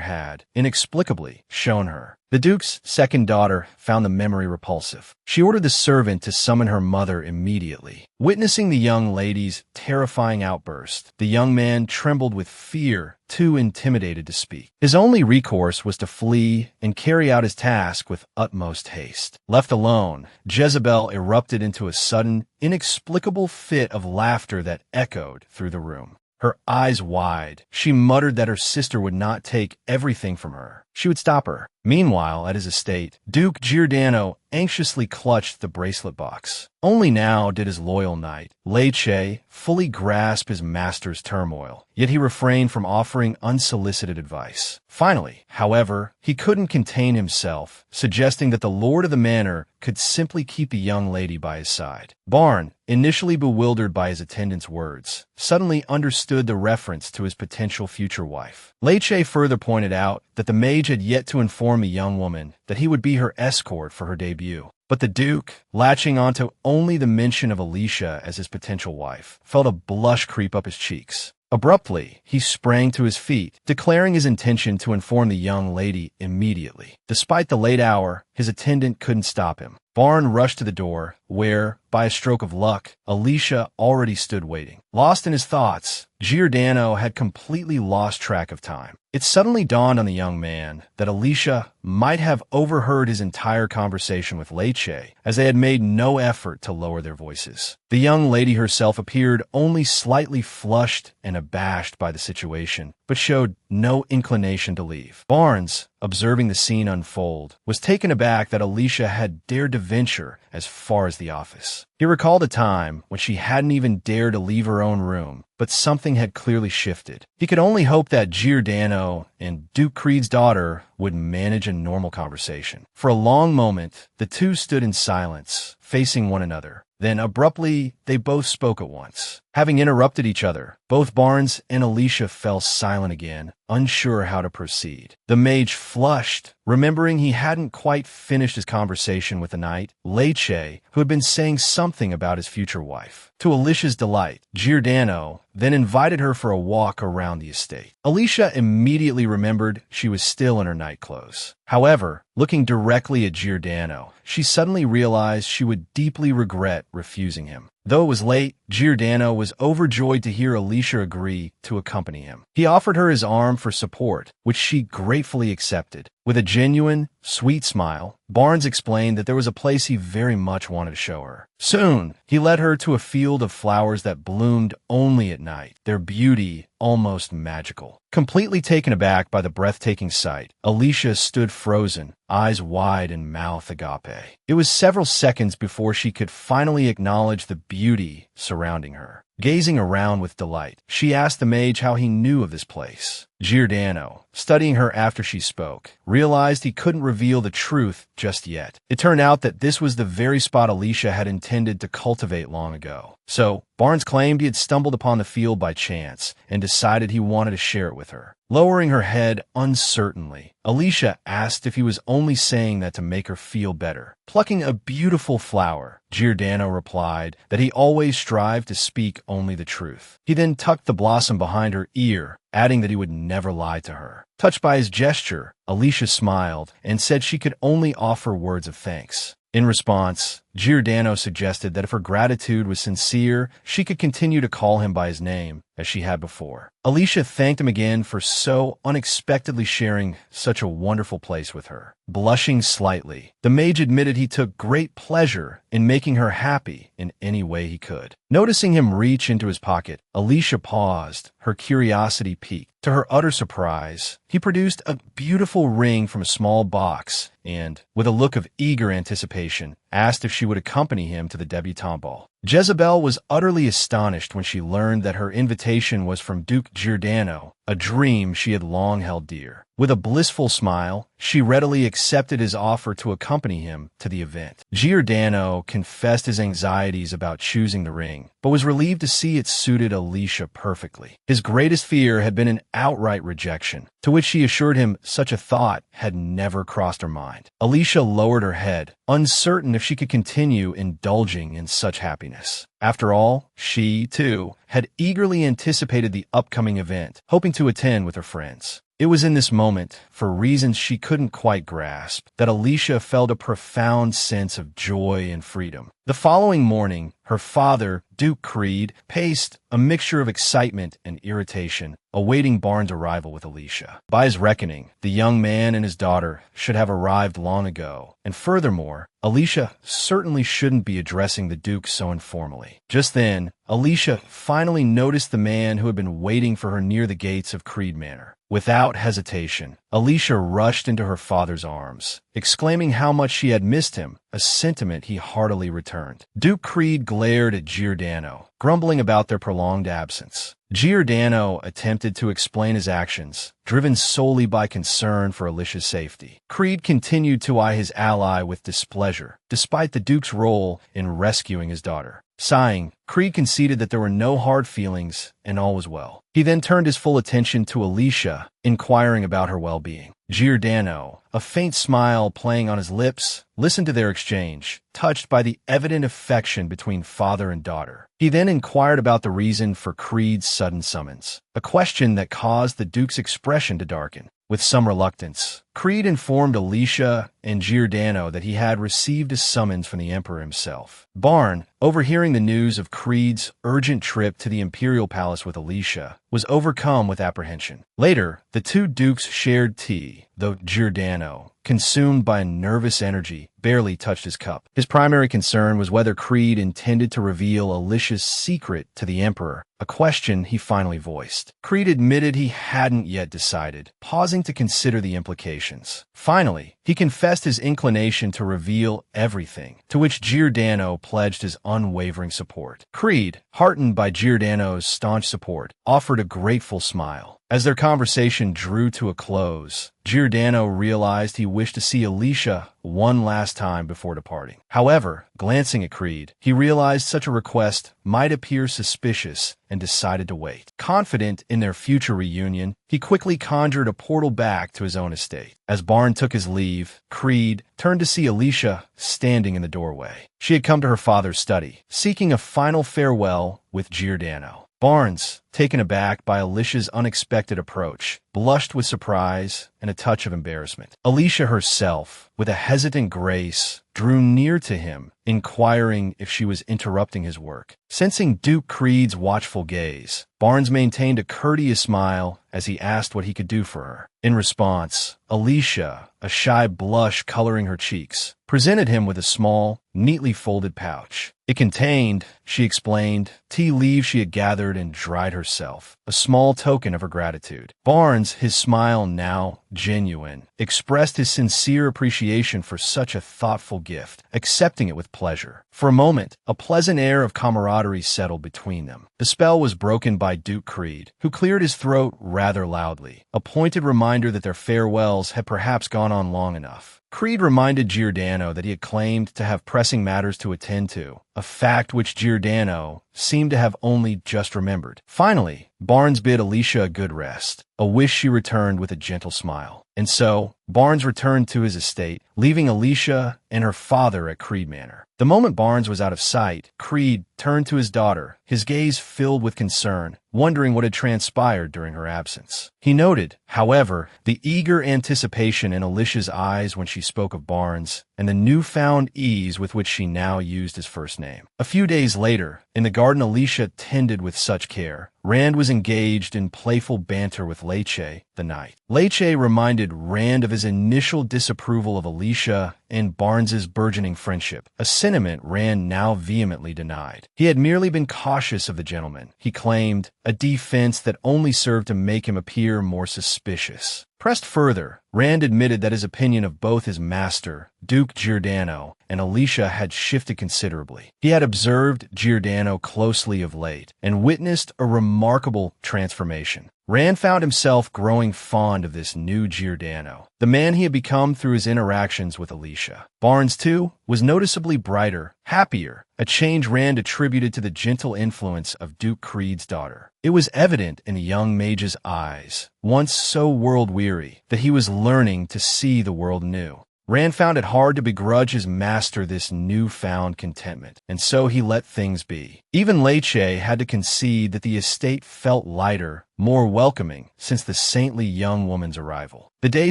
had, inexplicably, shown her. The Duke's second daughter found the memory repulsive. She ordered the servant to summon her mother immediately. Witnessing the young lady's terrifying outburst, the young man trembled with fear, too intimidated to speak. His only recourse was to flee and carry out his task with utmost haste. Left alone, Jezebel erupted into a sudden, inexplicable fit of laughter that echoed through the room. Her eyes wide, she muttered that her sister would not take everything from her. She would stop her. Meanwhile, at his estate, Duke Giordano anxiously clutched the bracelet box. Only now did his loyal knight, Lecce, fully grasp his master's turmoil, yet he refrained from offering unsolicited advice. Finally, however, he couldn't contain himself, suggesting that the lord of the manor could simply keep the young lady by his side. Barn, initially bewildered by his attendant's words, suddenly understood the reference to his potential future wife. Lecce further pointed out that the mage had yet to inform the young woman that he would be her escort for her debut. But the Duke, latching onto only the mention of Alicia as his potential wife, felt a blush creep up his cheeks. Abruptly, he sprang to his feet, declaring his intention to inform the young lady immediately. Despite the late hour, his attendant couldn't stop him. Barn rushed to the door, where, by a stroke of luck, Alicia already stood waiting. Lost in his thoughts, Giordano had completely lost track of time. It suddenly dawned on the young man that Alicia might have overheard his entire conversation with Lecce, as they had made no effort to lower their voices. The young lady herself appeared only slightly flushed and abashed by the situation, but showed no inclination to leave. Barnes, observing the scene unfold, was taken aback that Alicia had dared to venture as far as the office. He recalled a time when she hadn't even dared to leave her own room, but something had clearly shifted. He could only hope that Giordano and Duke Creed's daughter would manage a normal conversation. For a long moment, the two stood in silence, facing one another. Then abruptly, they both spoke at once. Having interrupted each other, both Barnes and Alicia fell silent again, unsure how to proceed. The mage flushed, remembering he hadn't quite finished his conversation with the knight, Lecce, who had been saying something about his future wife. To Alicia's delight, Giordano then invited her for a walk around the estate. Alicia immediately remembered she was still in her night clothes. However, looking directly at Giordano, she suddenly realized she would deeply regret refusing him. Though it was late, Giordano was overjoyed to hear Alicia agree to accompany him. He offered her his arm for support, which she gratefully accepted. With a genuine, sweet smile, Barnes explained that there was a place he very much wanted to show her. Soon, he led her to a field of flowers that bloomed only at night, their beauty almost magical. Completely taken aback by the breathtaking sight, Alicia stood frozen, eyes wide and mouth agape. It was several seconds before she could finally acknowledge the beauty surrounding her. Gazing around with delight, she asked the mage how he knew of this place. Giordano, studying her after she spoke, realized he couldn't reveal the truth just yet. It turned out that this was the very spot Alicia had intended to cultivate long ago. So, Barnes claimed he had stumbled upon the field by chance and decided he wanted to share it with her. Lowering her head uncertainly, Alicia asked if he was only saying that to make her feel better. Plucking a beautiful flower, Giordano replied that he always strived to speak only the truth. He then tucked the blossom behind her ear, adding that he would never lie to her. Touched by his gesture, Alicia smiled and said she could only offer words of thanks. In response, Giordano suggested that if her gratitude was sincere, she could continue to call him by his name, as she had before. Alicia thanked him again for so unexpectedly sharing such a wonderful place with her. Blushing slightly, the mage admitted he took great pleasure in making her happy in any way he could. Noticing him reach into his pocket, Alicia paused, her curiosity piqued. To her utter surprise, he produced a beautiful ring from a small box and, with a look of eager anticipation, asked if she would accompany him to the debutante ball. Jezebel was utterly astonished when she learned that her invitation was from Duke Giordano, a dream she had long held dear. With a blissful smile, she readily accepted his offer to accompany him to the event. Giordano confessed his anxieties about choosing the ring, but was relieved to see it suited Alicia perfectly. His greatest fear had been an outright rejection, to which she assured him such a thought had never crossed her mind. Alicia lowered her head, uncertain if she could continue indulging in such happiness. After all, she, too, had eagerly anticipated the upcoming event, hoping to attend with her friends. It was in this moment, for reasons she couldn't quite grasp, that Alicia felt a profound sense of joy and freedom. The following morning, her father, Duke Creed, paced, a mixture of excitement and irritation, awaiting Barnes' arrival with Alicia. By his reckoning, the young man and his daughter should have arrived long ago, and furthermore, Alicia certainly shouldn't be addressing the Duke so informally. Just then, Alicia finally noticed the man who had been waiting for her near the gates of Creed Manor. Without hesitation, Alicia rushed into her father's arms, exclaiming how much she had missed him, a sentiment he heartily returned. Duke Creed glared at Giordano, grumbling about their prolonged absence. Giordano attempted to explain his actions, driven solely by concern for Alicia's safety. Creed continued to eye his ally with displeasure, despite the Duke's role in rescuing his daughter. Sighing, Creed conceded that there were no hard feelings and all was well. He then turned his full attention to Alicia, inquiring about her well-being. Giordano, a faint smile playing on his lips, listened to their exchange, touched by the evident affection between father and daughter. He then inquired about the reason for Creed's sudden summons, a question that caused the Duke's expression to darken. With some reluctance, Creed informed Alicia and Giordano that he had received a summons from the Emperor himself. Barn, overhearing the news of Creed's urgent trip to the Imperial Palace with Alicia, was overcome with apprehension. Later, the two dukes shared tea, though Giordano, consumed by a nervous energy, barely touched his cup. His primary concern was whether Creed intended to reveal Alicia's secret to the Emperor, a question he finally voiced. Creed admitted he hadn't yet decided, pausing to consider the implications. Finally, he confessed his inclination to reveal everything, to which Giordano pledged his unwavering support. Creed, heartened by Giordano's staunch support, offered a grateful smile. As their conversation drew to a close, Giordano realized he wished to see Alicia one last time before departing. However, glancing at Creed, he realized such a request might appear suspicious and decided to wait. Confident in their future reunion, he quickly conjured a portal back to his own estate. As Barn took his leave, Creed turned to see Alicia standing in the doorway. She had come to her father's study, seeking a final farewell with Giordano. Barnes, taken aback by Alicia's unexpected approach, blushed with surprise and a touch of embarrassment. Alicia herself, with a hesitant grace, drew near to him, inquiring if she was interrupting his work. Sensing Duke Creed's watchful gaze, Barnes maintained a courteous smile as he asked what he could do for her. In response, Alicia, a shy blush coloring her cheeks, presented him with a small, neatly folded pouch. It contained, she explained, tea leaves she had gathered and dried herself, a small token of her gratitude. Barnes, his smile now genuine, expressed his sincere appreciation for such a thoughtful gift, accepting it with pleasure. For a moment, a pleasant air of camaraderie settled between them. The spell was broken by Duke Creed, who cleared his throat rather loudly, a pointed reminder that their farewells had perhaps gone on long enough. Creed reminded Giordano that he had claimed to have pressing matters to attend to, a fact which Giordano seemed to have only just remembered. Finally, Barnes bid Alicia a good rest, a wish she returned with a gentle smile. And so, Barnes returned to his estate, leaving Alicia and her father at Creed Manor. The moment Barnes was out of sight, Creed turned to his daughter, his gaze filled with concern, wondering what had transpired during her absence. He noted, however, the eager anticipation in Alicia's eyes when she spoke of Barnes, and the newfound ease with which she now used his first name. A few days later, in the garden Alicia tended with such care, Rand was engaged in playful banter with Leche, the knight. Leche reminded Rand of his initial disapproval of Alicia and Barnes's burgeoning friendship, a sentiment Rand now vehemently denied. He had merely been cautious of the gentleman, he claimed, a defense that only served to make him appear more suspicious. Pressed further, Rand admitted that his opinion of both his master, Duke Giordano, and Alicia had shifted considerably. He had observed Giordano closely of late and witnessed a remarkable transformation. Rand found himself growing fond of this new Giordano, the man he had become through his interactions with Alicia. Barnes, too, was noticeably brighter, happier, a change Rand attributed to the gentle influence of Duke Creed's daughter. It was evident in the young mage's eyes, once so world-weary, that he was learning to see the world anew. Rand found it hard to begrudge his master this newfound contentment, and so he let things be. Even Leche had to concede that the estate felt lighter, more welcoming, since the saintly young woman's arrival. The day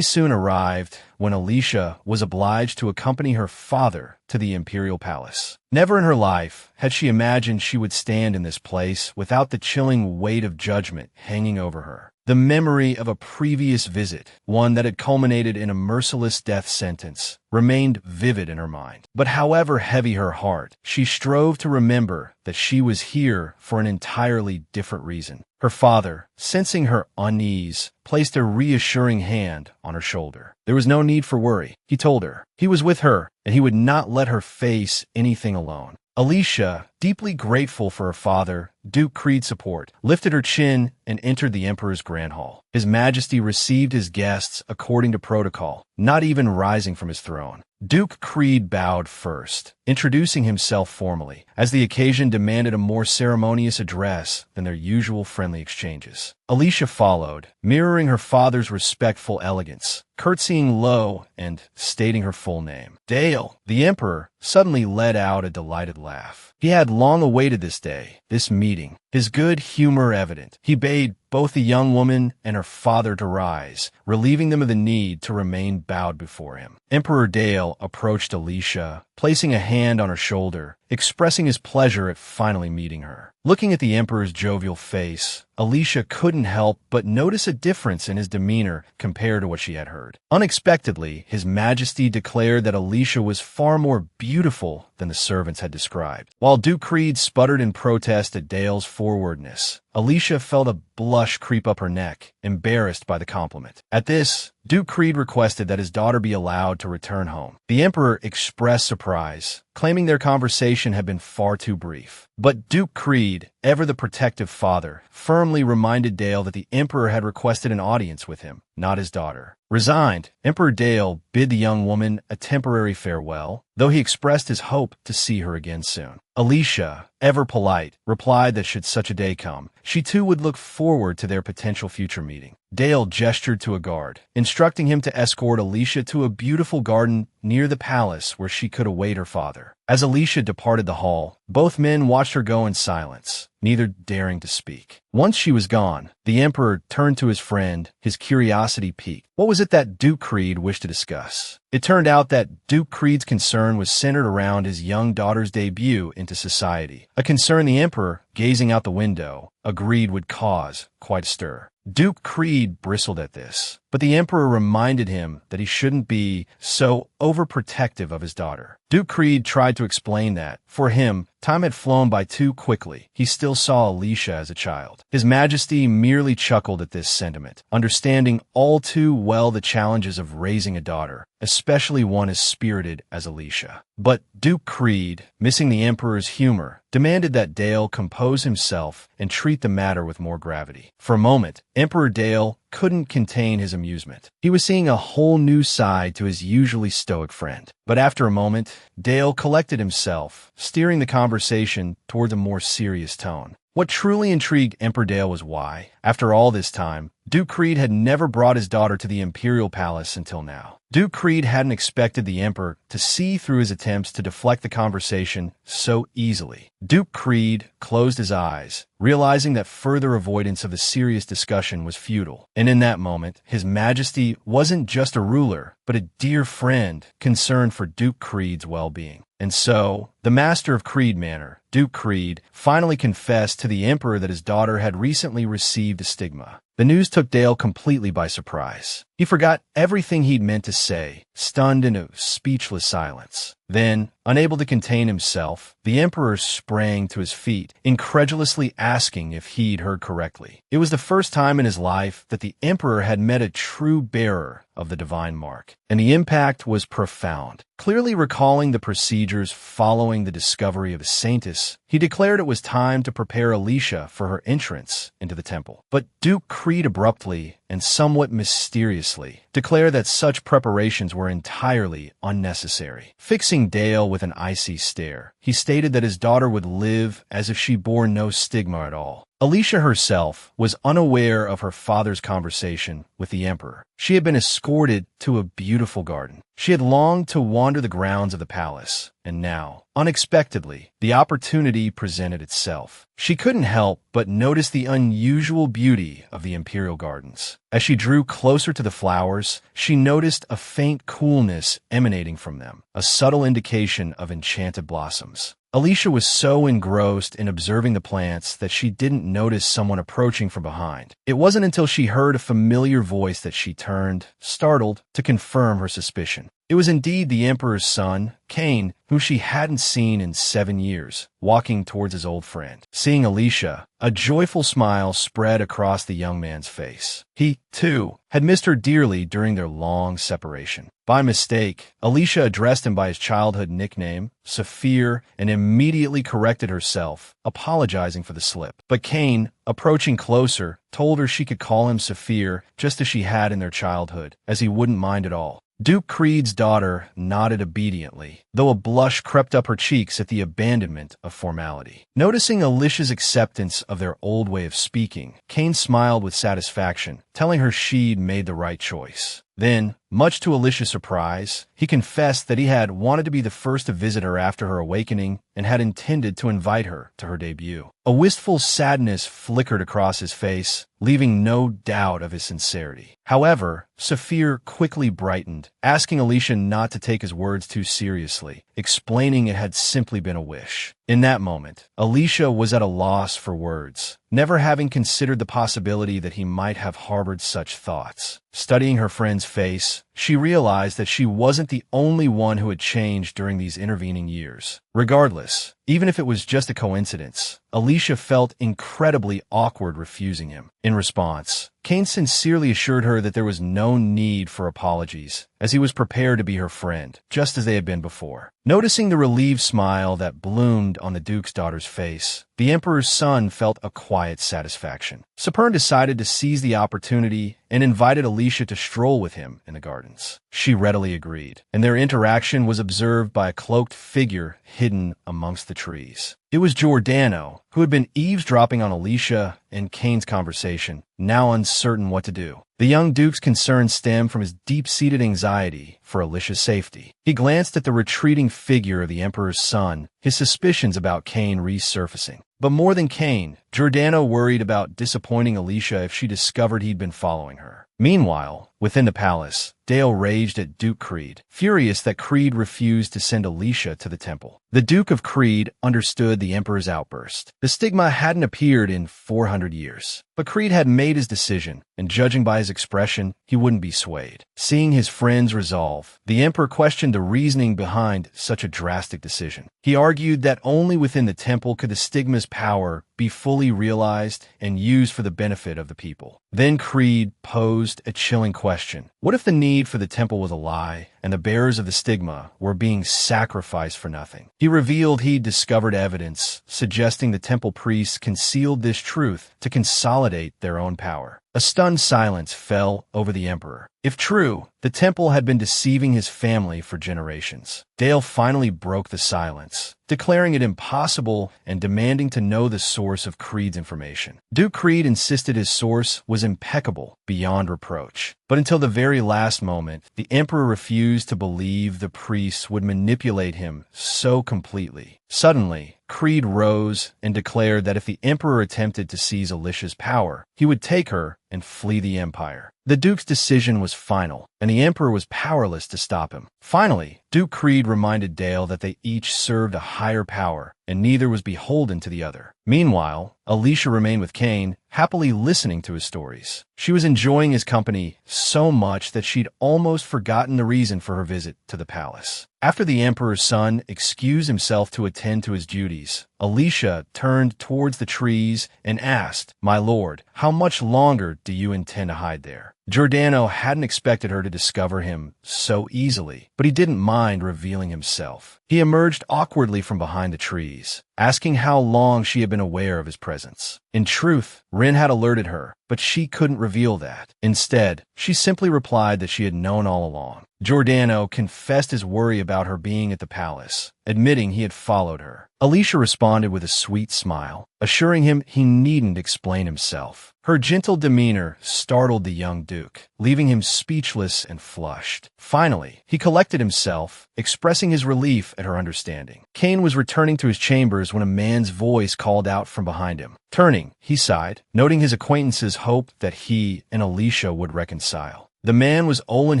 soon arrived when Alicia was obliged to accompany her father to the imperial palace. Never in her life had she imagined she would stand in this place without the chilling weight of judgment hanging over her. The memory of a previous visit, one that had culminated in a merciless death sentence, remained vivid in her mind. But however heavy her heart, she strove to remember that she was here for an entirely different reason. Her father, sensing her unease, placed a reassuring hand on her shoulder. There was no need for worry, he told her. He was with her, and he would not let her face anything alone. Alicia, deeply grateful for her father, Duke Creed's support, lifted her chin and entered the Emperor's grand hall. His Majesty received his guests according to protocol, not even rising from his throne. Duke Creed bowed first, introducing himself formally, as the occasion demanded a more ceremonious address than their usual friendly exchanges. Alicia followed, mirroring her father's respectful elegance, curtsying low and stating her full name. Dale, the Emperor, suddenly let out a delighted laugh. He had long awaited this day, this meeting, his good humor evident. He bade both the young woman and her father to rise, relieving them of the need to remain bowed before him. Emperor Dale approached Alicia, placing a hand on her shoulder, expressing his pleasure at finally meeting her. Looking at the Emperor's jovial face, Alicia couldn't help but notice a difference in his demeanor compared to what she had heard. Unexpectedly, His Majesty declared that Alicia was far more beautiful than the servants had described. While Duke Creed sputtered in protest at Dale's forwardness, Alicia felt a blush creep up her neck, embarrassed by the compliment. At this, Duke Creed requested that his daughter be allowed to return home. The Emperor expressed surprise, claiming their conversation had been far too brief. But Duke Creed, ever the protective father, firmly reminded Dale that the Emperor had requested an audience with him, not his daughter. Resigned, Emperor Dale bid the young woman a temporary farewell, though he expressed his hope to see her again soon. Alicia, ever polite, replied that should such a day come, she too would look forward to their potential future meeting. Dale gestured to a guard, instructing him to escort Alicia to a beautiful garden near the palace where she could await her father. As Alicia departed the hall, both men watched her go in silence, neither daring to speak. Once she was gone, the Emperor turned to his friend, his curiosity piqued. What was it that Duke Creed wished to discuss? It turned out that Duke Creed's concern was centered around his young daughter's debut into society, a concern the Emperor, gazing out the window, agreed would cause quite a stir. Duke Creed bristled at this, but the emperor reminded him that he shouldn't be so overprotective of his daughter. Duke Creed tried to explain that, for him, time had flown by too quickly. He still saw Alicia as a child. His Majesty merely chuckled at this sentiment, understanding all too well the challenges of raising a daughter, especially one as spirited as Alicia. But Duke Creed, missing the emperor's humor, demanded that Dale compose himself and treat the matter with more gravity. For a moment, Emperor Dale couldn't contain his amusement. He was seeing a whole new side to his usually stoic friend. But after a moment, Dale collected himself, steering the conversation toward a more serious tone. What truly intrigued Emperor Dale was why, after all this time, Duke Creed had never brought his daughter to the imperial palace until now. Duke Creed hadn't expected the emperor to see through his attempts to deflect the conversation so easily. Duke Creed closed his eyes, realizing that further avoidance of the serious discussion was futile. And in that moment, His Majesty wasn't just a ruler, but a dear friend concerned for Duke Creed's well-being. And so, the master of Creed Manor, Duke Creed, finally confessed to the emperor that his daughter had recently received a stigma. The news took Dale completely by surprise. He forgot everything he'd meant to say, stunned into speechless silence. Then, unable to contain himself, the emperor sprang to his feet, incredulously asking if he'd heard correctly. It was the first time in his life that the emperor had met a true bearer of the divine mark, and the impact was profound. Clearly recalling the procedures following the discovery of the Saintess, he declared it was time to prepare Alicia for her entrance into the temple. But Duke Creed abruptly and somewhat mysteriously declared that such preparations were entirely unnecessary. Fixing Dale with an icy stare, he stated that his daughter would live as if she bore no stigma at all. Alicia herself was unaware of her father's conversation with the emperor. She had been escorted to a beautiful garden. She had longed to wander the grounds of the palace, and now, unexpectedly, the opportunity presented itself. She couldn't help but notice the unusual beauty of the imperial gardens. As she drew closer to the flowers, she noticed a faint coolness emanating from them, a subtle indication of enchanted blossoms. Alicia was so engrossed in observing the plants that she didn't notice someone approaching from behind. It wasn't until she heard a familiar voice that she turned, startled, to confirm her suspicion. It was indeed the emperor's son, Cain, whom she hadn't seen in 7 years, walking towards his old friend. Seeing Alicia, a joyful smile spread across the young man's face. He, too, had missed her dearly during their long separation. By mistake, Alicia addressed him by his childhood nickname, Saphir, and immediately corrected herself, apologizing for the slip. But Cain, approaching closer, told her she could call him Saphir just as she had in their childhood, as he wouldn't mind at all. Duke Creed's daughter nodded obediently, though a blush crept up her cheeks at the abandonment of formality. Noticing Alicia's acceptance of their old way of speaking, Cain smiled with satisfaction, telling her she'd made the right choice. Then, much to Alicia's surprise, he confessed that he had wanted to be the first to visit her after her awakening and had intended to invite her to her debut. A wistful sadness flickered across his face, leaving no doubt of his sincerity. However, Saphir quickly brightened, asking Alicia not to take his words too seriously, explaining it had simply been a wish. In that moment, Alicia was at a loss for words, never having considered the possibility that he might have harbored such thoughts. Studying her friend's face, she realized that she wasn't the only one who had changed during these intervening years. Regardless, even if it was just a coincidence, Alicia felt incredibly awkward refusing him. In response, Cain sincerely assured her that there was no need for apologies, as he was prepared to be her friend, just as they had been before. Noticing the relieved smile that bloomed on the Duke's daughter's face, the Emperor's son felt a quiet satisfaction. Sapern decided to seize the opportunity and invited Alicia to stroll with him in the gardens. She readily agreed, and their interaction was observed by a cloaked figure hidden amongst the trees. It was Giordano, who had been eavesdropping on Alicia and Cain's conversation, now uncertain what to do. The young Duke's concern stemmed from his deep-seated anxiety for Alicia's safety. He glanced at the retreating figure of the Emperor's son, his suspicions about Cain resurfacing. But more than Cain, Giordano worried about disappointing Alicia if she discovered he'd been following her. Meanwhile, Within the palace, Dale raged at Duke Creed, furious that Creed refused to send Alicia to the temple. The Duke of Creed understood the Emperor's outburst. The stigma hadn't appeared in 400 years, but Creed had made his decision, and judging by his expression, he wouldn't be swayed. Seeing his friend's resolve, the Emperor questioned the reasoning behind such a drastic decision. He argued that only within the temple could the stigma's power be fully realized and used for the benefit of the people. Then Creed posed a chilling question. What if the need for the temple was a lie, and the bearers of the stigma were being sacrificed for nothing? He revealed he'd discovered evidence suggesting the temple priests concealed this truth to consolidate their own power. A stunned silence fell over the Emperor. If true, the temple had been deceiving his family for generations. Dale finally broke the silence, declaring it impossible and demanding to know the source of Creed's information. Duke Creed insisted his source was impeccable, beyond reproach. But until the very last moment, the Emperor refused to believe the priests would manipulate him so completely. Suddenly, Creed rose and declared that if the Emperor attempted to seize Alicia's power, he would take her and flee the Empire. The Duke's decision was final, and the Emperor was powerless to stop him. Finally, Duke Creed reminded Dale that they each served a higher power, and neither was beholden to the other. Meanwhile, Alicia remained with Kane, happily listening to his stories. She was enjoying his company so much that she'd almost forgotten the reason for her visit to the palace. After the Emperor's son excused himself to attend to his duties, Alicia turned towards the trees and asked, "My lord, how much longer do you intend to hide there?" Giordano hadn't expected her to discover him so easily, but he didn't mind revealing himself. He emerged awkwardly from behind the trees, asking how long she had been aware of his presence. In truth, Rin had alerted her, but she couldn't reveal that. Instead, she simply replied that she had known all along. Giordano confessed his worry about her being at the palace, admitting he had followed her. Alicia responded with a sweet smile, assuring him he needn't explain himself. Her gentle demeanor startled the young Duke, leaving him speechless and flushed. Finally, he collected himself, expressing his relief at her understanding. Kane was returning to his chambers when a man's voice called out from behind him. Turning, he sighed, noting his acquaintance's hope that he and Alicia would reconcile. The man was Olin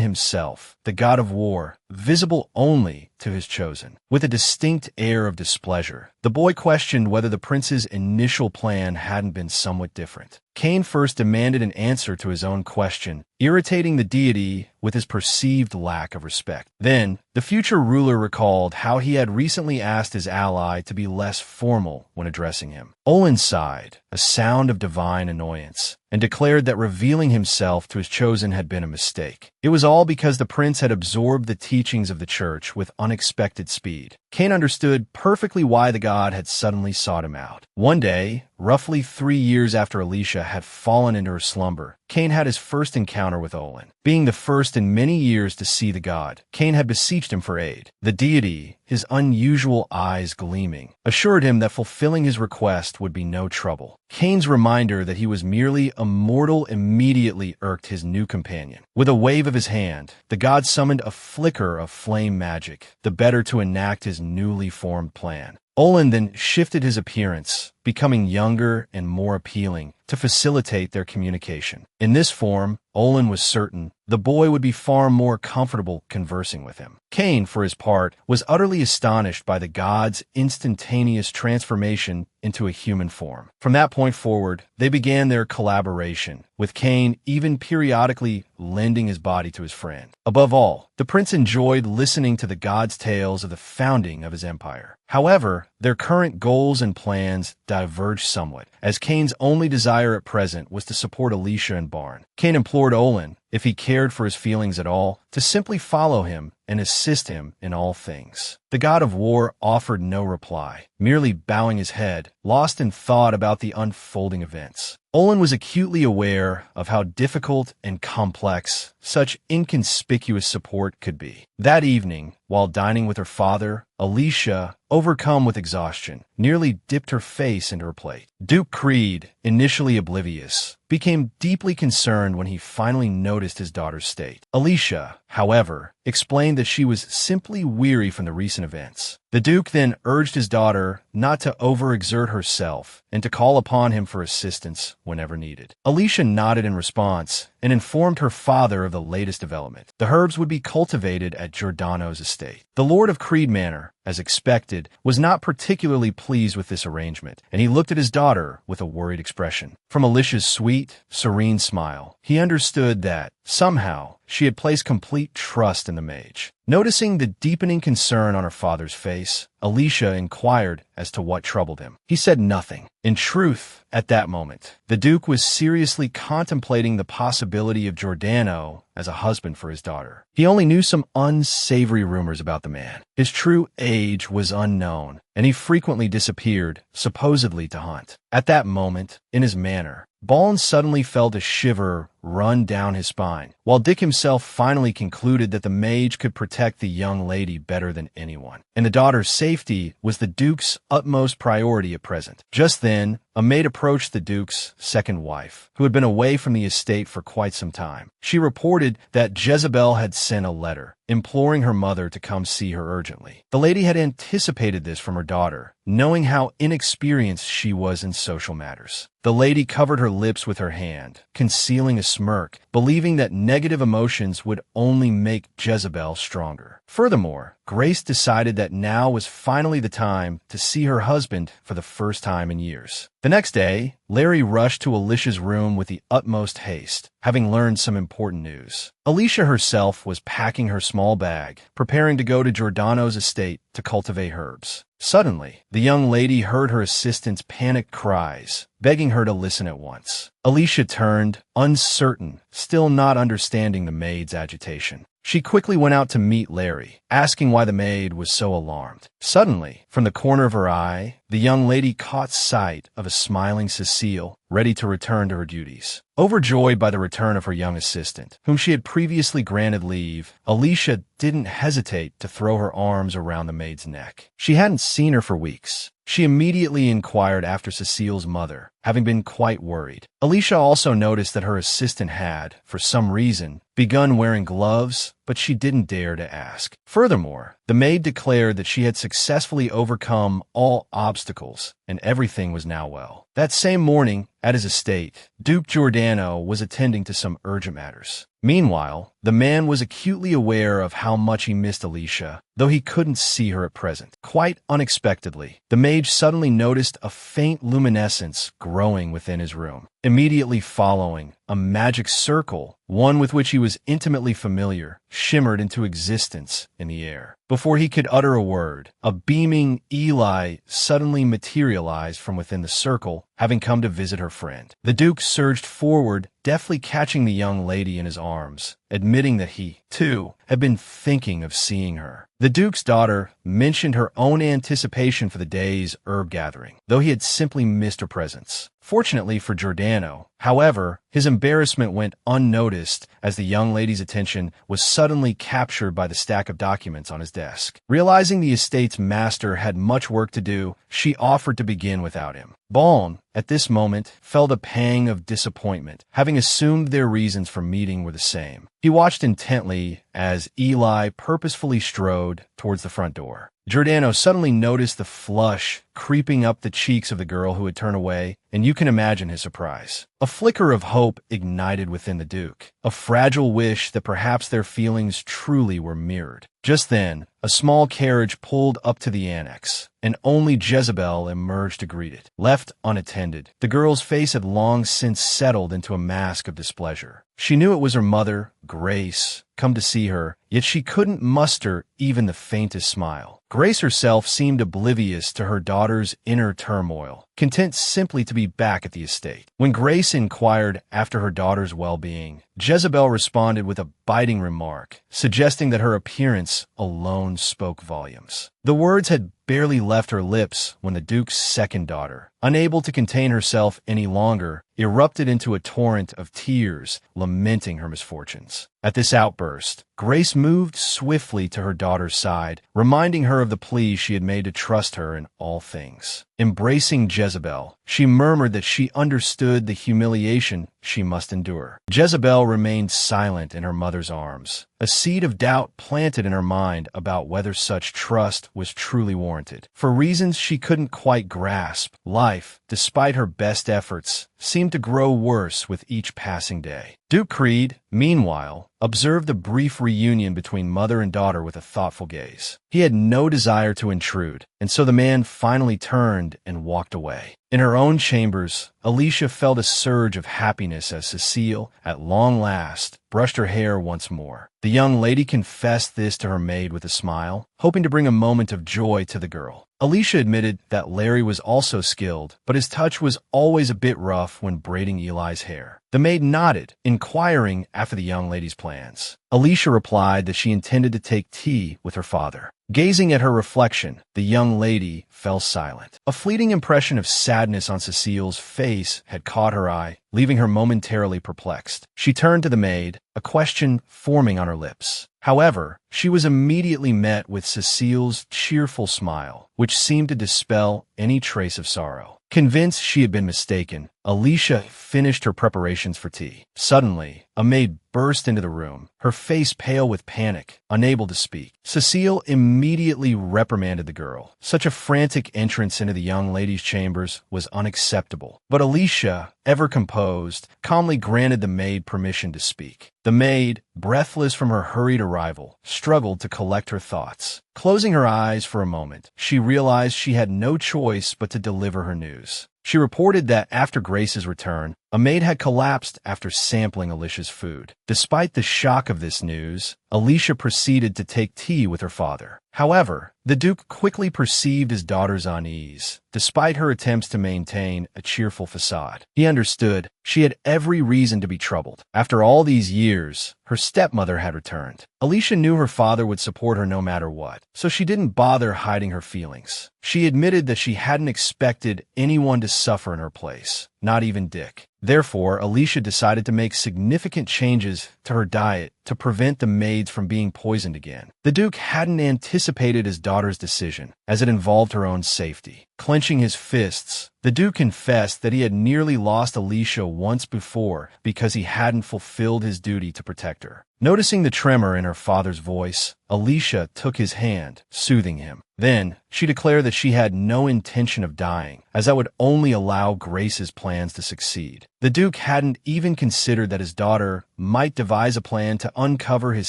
himself, the god of war, visible only to his chosen. With a distinct air of displeasure, the boy questioned whether the prince's initial plan hadn't been somewhat different. Kane first demanded an answer to his own question, irritating the deity with his perceived lack of respect. Then, the future ruler recalled how he had recently asked his ally to be less formal when addressing him. Olin sighed, a sound of divine annoyance, and declared that revealing himself to his chosen had been a mistake. It was all because the prince had absorbed the teachings of the church with unexpected speed. Kane understood perfectly why the god had suddenly sought him out. One day, roughly 3 years after Alicia had fallen into her slumber, Kane had his first encounter with Olin. Being the first in many years to see the god, Kane had beseeched him for aid. The deity, his unusual eyes gleaming, assured him that fulfilling his request would be no trouble. Kane's reminder that he was merely a mortal immediately irked his new companion. With a wave of his hand, the god summoned a flicker of flame magic, the better to enact his newly formed plan. Olin then shifted his appearance, becoming younger and more appealing, to facilitate their communication. In this form, Olin was certain the boy would be far more comfortable conversing with him. Kane, for his part, was utterly astonished by the god's instantaneous transformation into a human form. From that point forward, they began their collaboration, with Kane even periodically lending his body to his friend. Above all, the prince enjoyed listening to the god's tales of the founding of his empire. However, their current goals and plans diverged somewhat, as Kane's only desire at present was to support Alicia and Barn. Kane implored Olin, if he cared for his feelings at all, to simply follow him and assist him in all things. The god of war offered no reply, merely bowing his head, lost in thought about the unfolding events. Olin was acutely aware of how difficult and complex such inconspicuous support could be. That evening, while dining with her father, Alicia, overcome with exhaustion, nearly dipped her face into her plate. Duke Creed, initially oblivious, became deeply concerned when he finally noticed his daughter's state. Alicia, however, explained that she was simply weary from the recent events. The Duke then urged his daughter not to overexert herself and to call upon him for assistance whenever needed. Alicia nodded in response and informed her father of the latest development. The herbs would be cultivated at Giordano's estate. The Lord of Creed Manor, as expected, was not particularly pleased with this arrangement, and he looked at his daughter with a worried expression. From Alicia's sweet, serene smile, he understood that, somehow, she had placed complete trust in the mage. Noticing the deepening concern on her father's face, Alicia inquired as to what troubled him. He said nothing. In truth, at that moment, the Duke was seriously contemplating the possibility of Giordano as a husband for his daughter. He only knew some unsavory rumors about the man. His true age was unknown, and he frequently disappeared, supposedly to hunt. At that moment, in his manor, Baln suddenly felt a shiver run down his spine, while Dick himself finally concluded that the mage could protect the young lady better than anyone, and the daughter's safety was the Duke's utmost priority at present. Just then, a maid approached the Duke's second wife, who had been away from the estate for quite some time. She reported that Jezebel had sent a letter, imploring her mother to come see her urgently. The lady had anticipated this from her daughter, knowing how inexperienced she was in social matters. The lady covered her lips with her hand, concealing a smirk, believing that negative emotions would only make Jezebel stronger. Furthermore, Grace decided that now was finally the time to see her husband for the first time in years. The next day, Larry rushed to Alicia's room with the utmost haste, having learned some important news. Alicia herself was packing her small bag, preparing to go to Giordano's estate to cultivate herbs. Suddenly, the young lady heard her assistant's panicked cries, begging her to listen at once. Alicia turned, uncertain, still not understanding the maid's agitation. She quickly went out to meet Larry, asking why the maid was so alarmed. Suddenly, from the corner of her eye, the young lady caught sight of a smiling Cecile, ready to return to her duties. Overjoyed by the return of her young assistant, whom she had previously granted leave, Alicia didn't hesitate to throw her arms around the maid's neck. She hadn't seen her for weeks. She immediately inquired after Cecile's mother, having been quite worried. Alicia also noticed that her assistant had, for some reason, begun wearing gloves, but she didn't dare to ask. Furthermore, the maid declared that she had successfully overcome all obstacles, and everything was now well. That same morning, at his estate, Duke Giordano was attending to some urgent matters. Meanwhile, the man was acutely aware of how much he missed Alicia, though he couldn't see her at present. Quite unexpectedly, the mage suddenly noticed a faint luminescence growing within his room. Immediately following, a magic circle, one with which he was intimately familiar, shimmered into existence in the air. Before he could utter a word, a beaming Eli suddenly materialized from within the circle, having come to visit her friend. The Duke surged forward, deftly catching the young lady in his arms, admitting that he, too, had been thinking of seeing her. The Duke's daughter mentioned her own anticipation for the day's herb gathering, though he had simply missed her presence. Fortunately for Giordano, however, his embarrassment went unnoticed as the young lady's attention was suddenly captured by the stack of documents on his desk. Realizing the estate's master had much work to do, she offered to begin without him. Baln, at this moment, felt a pang of disappointment, having assumed their reasons for meeting were the same. He watched intently as Eli purposefully strode towards the front door. Giordano suddenly noticed the flush creeping up the cheeks of the girl who had turned away, and you can imagine his surprise. A flicker of hope ignited within the Duke, a fragile wish that perhaps their feelings truly were mirrored. Just then, a small carriage pulled up to the annex, and only Jezebel emerged to greet it. Left unattended, the girl's face had long since settled into a mask of displeasure. She knew it was her mother, Grace, come to see her, yet she couldn't muster even the faintest smile. Grace herself seemed oblivious to her daughter's inner turmoil, content simply to be back at the estate. When Grace inquired after her daughter's well-being, Jezebel responded with a biting remark, suggesting that her appearance alone spoke volumes. The words had barely left her lips when the Duke's second daughter, unable to contain herself any longer, erupted into a torrent of tears, lamenting her misfortunes. At this outburst, Grace moved swiftly to her daughter's side, reminding her of the plea she had made to trust her in all things. Embracing Jezebel, she murmured that she understood the humiliation she must endure. Jezebel remained silent in her mother's arms, a seed of doubt planted in her mind about whether such trust was truly warranted. For reasons she couldn't quite grasp, life, despite her best efforts, seemed to grow worse with each passing day. Duke Creed, meanwhile, observed the brief reunion between mother and daughter with a thoughtful gaze. He had no desire to intrude, and so the man finally turned and walked away. In her own chambers, Alicia felt a surge of happiness as Cecile, at long last, brushed her hair once more. The young lady confessed this to her maid with a smile, hoping to bring a moment of joy to the girl. Alicia admitted that Larry was also skilled, but his touch was always a bit rough when braiding Eli's hair. The maid nodded, inquiring after the young lady's plans. Alicia replied that she intended to take tea with her father. Gazing at her reflection, the young lady fell silent. A fleeting impression of sadness on Cecile's face had caught her eye, leaving her momentarily perplexed. She turned to the maid, a question forming on her lips. However, she was immediately met with Cecile's cheerful smile, which seemed to dispel any trace of sorrow. Convinced she had been mistaken, Alicia finished her preparations for tea. Suddenly, a maid burst into the room, her face pale with panic, unable to speak. Cecile immediately reprimanded the girl. Such a frantic entrance into the young lady's chambers was unacceptable. But Alicia, ever composed, calmly granted the maid permission to speak. The maid, breathless from her hurried arrival, struggled to collect her thoughts. Closing her eyes for a moment, she realized she had no choice but to deliver her news. She reported that after Grace's return, a maid had collapsed after sampling Alicia's food. Despite the shock of this news, Alicia proceeded to take tea with her father. However, the Duke quickly perceived his daughter's unease, despite her attempts to maintain a cheerful facade. He understood she had every reason to be troubled. After all these years, her stepmother had returned. Alicia knew her father would support her no matter what, so she didn't bother hiding her feelings. She admitted that she hadn't expected anyone to suffer in her place, not even Dick. Therefore, Alicia decided to make significant changes to her diet to prevent the maids from being poisoned again. The Duke hadn't anticipated his daughter's decision, as it involved her own safety. Clenching his fists, the Duke confessed that he had nearly lost Alicia once before because he hadn't fulfilled his duty to protect her. Noticing the tremor in her father's voice, Alicia took his hand, soothing him. Then, she declared that she had no intention of dying, as that would only allow Grace's plans to succeed. The Duke hadn't even considered that his daughter might devise a plan to uncover his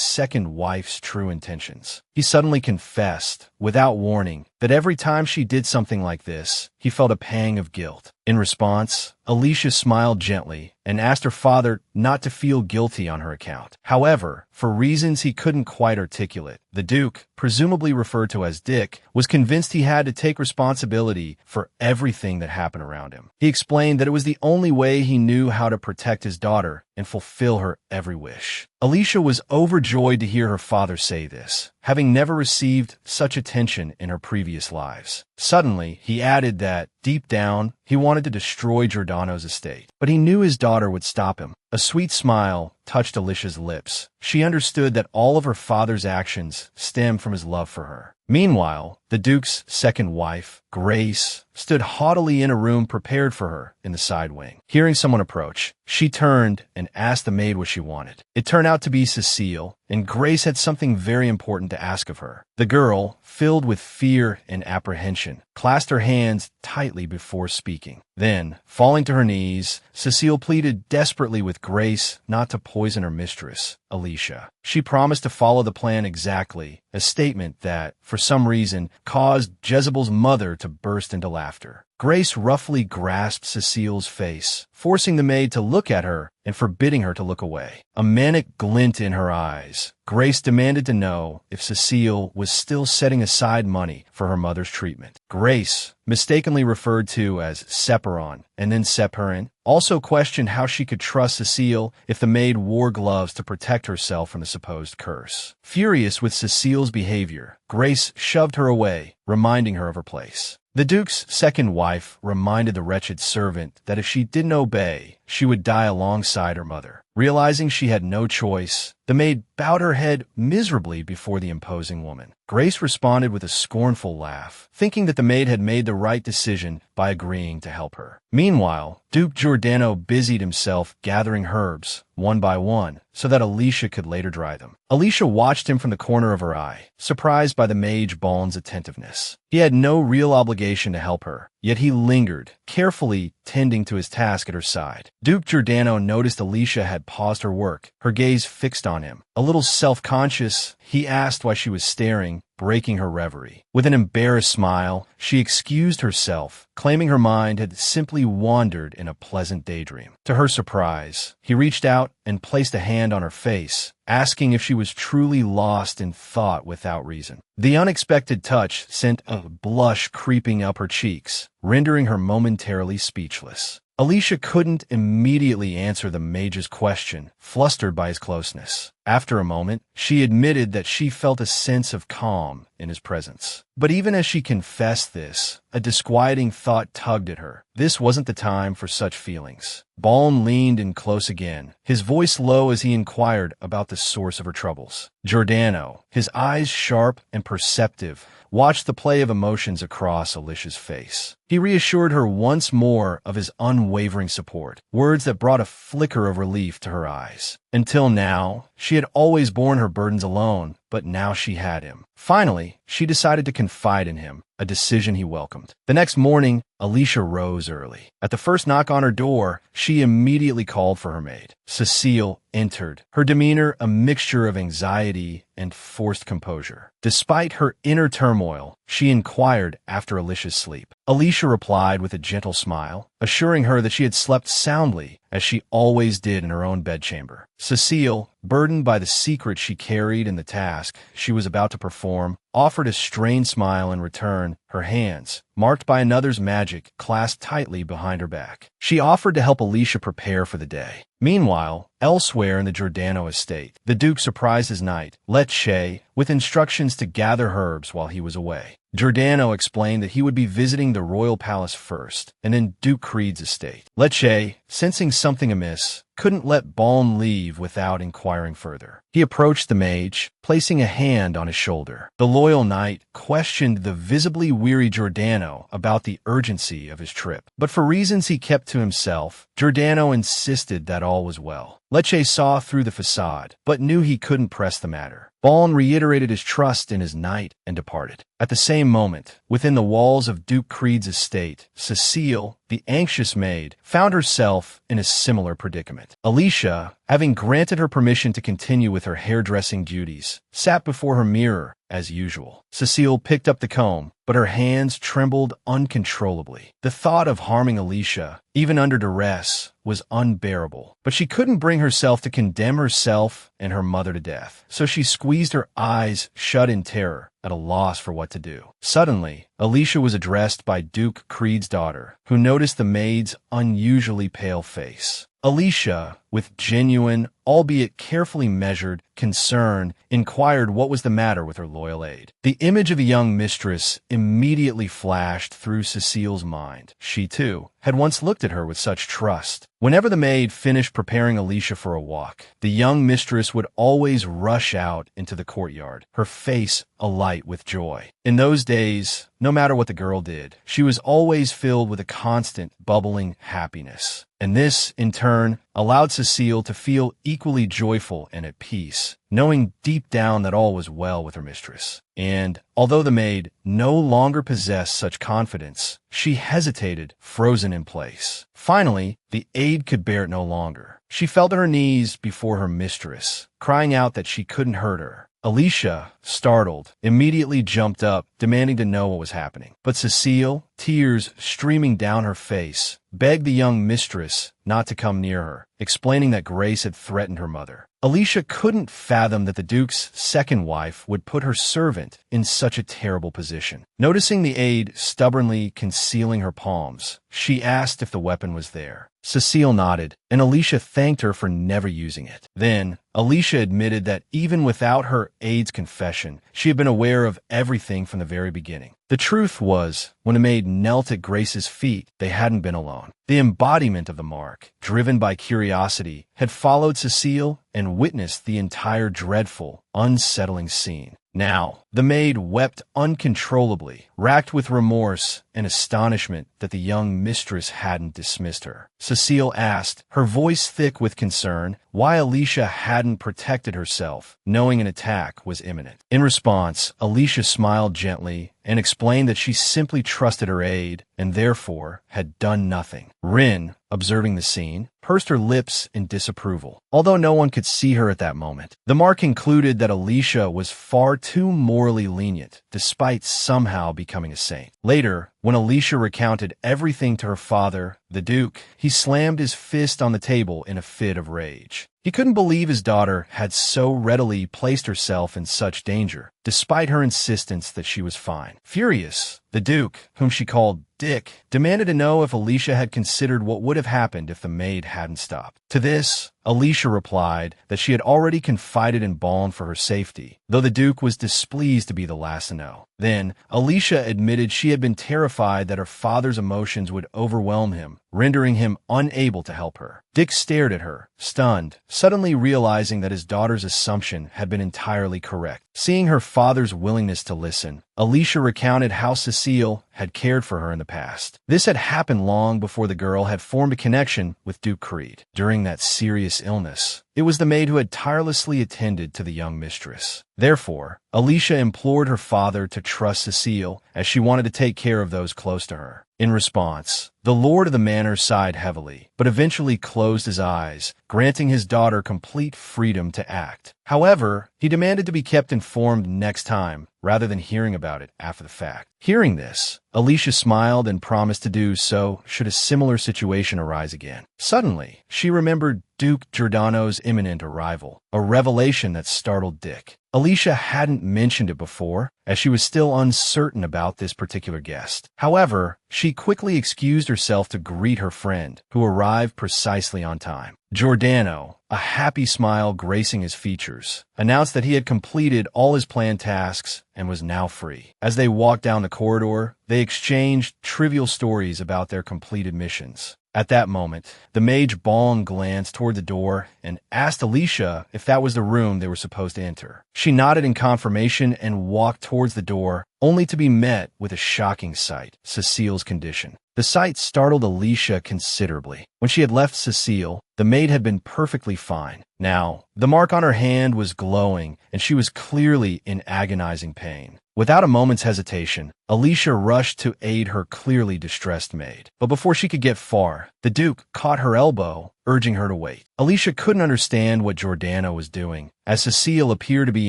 second wife's true intentions. He suddenly confessed, without warning, that every time she did something like this, he felt a pang of guilt. In response, Alicia smiled gently and asked her father not to feel guilty on her account. However, for reasons he couldn't quite articulate, the Duke, presumably referred to as Dick, was convinced he had to take responsibility for everything that happened around him. He explained that it was the only way he knew how to protect his daughter and fulfill her every wish. Alicia was overjoyed to hear her father say this, having never received such attention in her previous lives. Suddenly, he added that, deep down, he wanted to destroy Giordano's estate, but he knew his daughter would stop him. A sweet smile touched Alicia's lips. She understood that all of her father's actions stemmed from his love for her. Meanwhile, the Duke's second wife, Grace, stood haughtily in a room prepared for her in the side wing. Hearing someone approach, she turned and asked the maid what she wanted. It turned out to be Cecile, and Grace had something very important to ask of her. The girl, filled with fear and apprehension, clasped her hands tightly before speaking. Then, falling to her knees, Cecile pleaded desperately with Grace not to poison her mistress, Alicia. She promised to follow the plan exactly, a statement that, for some reason, caused Jezebel's mother to burst into laughter. Grace roughly grasped Cecile's face, forcing the maid to look at her and forbidding her to look away. A manic glint in her eyes, Grace demanded to know if Cecile was still setting aside money for her mother's treatment. Grace, mistakenly referred to as Separon and then Separin, also questioned how she could trust Cecile if the maid wore gloves to protect herself from the supposed curse. Furious with Cecile's behavior, Grace shoved her away, reminding her of her place. The Duke's second wife reminded the wretched servant that if she didn't obey, she would die alongside her mother. Realizing she had no choice, The maid bowed her head miserably before the imposing woman. Grace responded with a scornful laugh, thinking that the maid had made the right decision by agreeing to help her. Meanwhile, Duke Giordano busied himself gathering herbs, one by one, so that Alicia could later dry them. Alicia watched him from the corner of her eye, surprised by the mage Baln's attentiveness. He had no real obligation to help her, yet he lingered, carefully tending to his task at her side. Duke Giordano noticed Alicia had paused her work, her gaze fixed on him. A little self-conscious, he asked why she was staring, breaking her reverie. With an embarrassed smile, she excused herself, claiming her mind had simply wandered in a pleasant daydream. To her surprise, he reached out and placed a hand on her face, asking if she was truly lost in thought without reason. The unexpected touch sent a blush creeping up her cheeks, rendering her momentarily speechless. Alicia couldn't immediately answer the mage's question, flustered by his closeness. After a moment, she admitted that she felt a sense of calm in his presence. But even as she confessed this, a disquieting thought tugged at her. This wasn't the time for such feelings. Baln leaned in close again, his voice low as he inquired about the source of her troubles. Giordano, his eyes sharp and perceptive, watched the play of emotions across Alicia's face. He reassured her once more of his unwavering support, words that brought a flicker of relief to her eyes. Until now, she had always borne her burdens alone, but now she had him. Finally, she decided to confide in him, a decision he welcomed. The next morning, Alicia rose early. At the first knock on her door, she immediately called for her maid. Cecile entered, her demeanor a mixture of anxiety and forced composure. Despite her inner turmoil, she inquired after Alicia's sleep. Alicia replied with a gentle smile, assuring her that she had slept soundly, as she always did in her own bedchamber. Cecile, burdened by the secret she carried in the task she was about to perform, offered a strained smile in return, her hands, marked by another's magic, clasped tightly behind her back. She offered to help Alicia prepare for the day. Meanwhile, elsewhere in the Giordano estate, the Duke surprised his knight, Lecce, with instructions to gather herbs while he was away. Giordano explained that he would be visiting the royal palace first, and then Duke Creed's estate. Lecce, sensing something amiss, couldn't let Baln leave without inquiring further. He approached the mage, placing a hand on his shoulder. The loyal knight questioned the visibly weary Giordano about the urgency of his trip. But for reasons he kept to himself, Giordano insisted that all was well. Lecce saw through the facade, but knew he couldn't press the matter. Baln reiterated his trust in his knight and departed. At the same moment, within the walls of Duke Creed's estate, Cecile, the anxious maid, found herself in a similar predicament. Alicia, having granted her permission to continue with her hairdressing duties, sat before her mirror as usual. Cecile picked up the comb, but her hands trembled uncontrollably. The thought of harming Alicia, even under duress, was unbearable. But she couldn't bring herself to condemn herself and her mother to death, so she squeezed her eyes shut in terror, at a loss for what to do. Suddenly, Alicia was addressed by Duke Creed's daughter, who noticed the maid's unusually pale face. Alicia, with genuine, albeit carefully measured, concern, inquired what was the matter with her loyal aide. The image of a young mistress immediately flashed through Cecile's mind. She, too, had once looked at her with such trust. Whenever the maid finished preparing Alicia for a walk, the young mistress would always rush out into the courtyard, her face alight with joy. In those days, no matter what the girl did, she was always filled with a constant, bubbling happiness. And this, in turn, allowed Cecile to feel equally joyful and at peace, knowing deep down that all was well with her mistress. And, although the maid no longer possessed such confidence, she hesitated, frozen in place. Finally, the aide could bear it no longer. She fell to her knees before her mistress, crying out that she couldn't hurt her. Alicia, startled, immediately jumped up, demanding to know what was happening. But Cecile, tears streaming down her face, begged the young mistress not to come near her, explaining that Grace had threatened her mother. Alicia couldn't fathom that the Duke's second wife would put her servant in such a terrible position. Noticing the aide stubbornly concealing her palms, she asked if the weapon was there. Cecile nodded, and Alicia thanked her for never using it. Then, Alicia admitted that even without her aide's confession, she had been aware of everything from the very beginning. The truth was, when the maid knelt at Grace's feet, they hadn't been alone. The embodiment of the mark, driven by curiosity, had followed Cecile and witnessed the entire dreadful, unsettling scene. Now, the maid wept uncontrollably, racked with remorse and astonishment that the young mistress hadn't dismissed her. Cecile asked, her voice thick with concern, why Alicia hadn't protected herself, knowing an attack was imminent. In response, Alicia smiled gently and explained that she simply trusted her aide and therefore had done nothing. Rin, observing the scene, pursed her lips in disapproval. Although no one could see her at that moment, the mark concluded that Alicia was far too morally lenient, despite somehow becoming a saint. Later, when Alicia recounted everything to her father, the Duke, he slammed his fist on the table in a fit of rage. He couldn't believe his daughter had so readily placed herself in such danger, despite her insistence that she was fine. Furious, the Duke, whom she called Dick, demanded to know if Alicia had considered what would have happened if the maid hadn't stopped. To this, Alicia replied that she had already confided in Baln for her safety, though the Duke was displeased to be the last to know. Then, Alicia admitted she had been terrified that her father's emotions would overwhelm him, rendering him unable to help her. Dick stared at her, stunned, suddenly realizing that his daughter's assumption had been entirely correct. Seeing her father's willingness to listen, Alicia recounted how Cecile had cared for her in the past. This had happened long before the girl had formed a connection with Duke Creed. During that serious illness, it was the maid who had tirelessly attended to the young mistress. Therefore, Alicia implored her father to trust Cecile, as she wanted to take care of those close to her. In response, the lord of the manor sighed heavily, but eventually closed his eyes, granting his daughter complete freedom to act. However, he demanded to be kept informed next time, rather than hearing about it after the fact. Hearing this, Alicia smiled and promised to do so should a similar situation arise again. Suddenly, she remembered Duke Giordano's imminent arrival, a revelation that startled Dick. Alicia hadn't mentioned it before, as she was still uncertain about this particular guest. However, she quickly excused herself to greet her friend, who arrived precisely on time. Giordano, a happy smile gracing his features, announced that he had completed all his planned tasks and was now free. As they walked down the corridor, they exchanged trivial stories about their completed missions. At that moment, the mage Baln glanced toward the door and asked Alicia if that was the room they were supposed to enter. She nodded in confirmation and walked towards the door, only to be met with a shocking sight: Cecile's condition. The sight startled Alicia considerably. When she had left Cecile, the maid had been perfectly fine. Now, the mark on her hand was glowing, and she was clearly in agonizing pain. Without a moment's hesitation, Alicia rushed to aid her clearly distressed maid. But before she could get far, the Duke caught her elbow, urging her to wait. Alicia couldn't understand what Giordano was doing, as Cecile appeared to be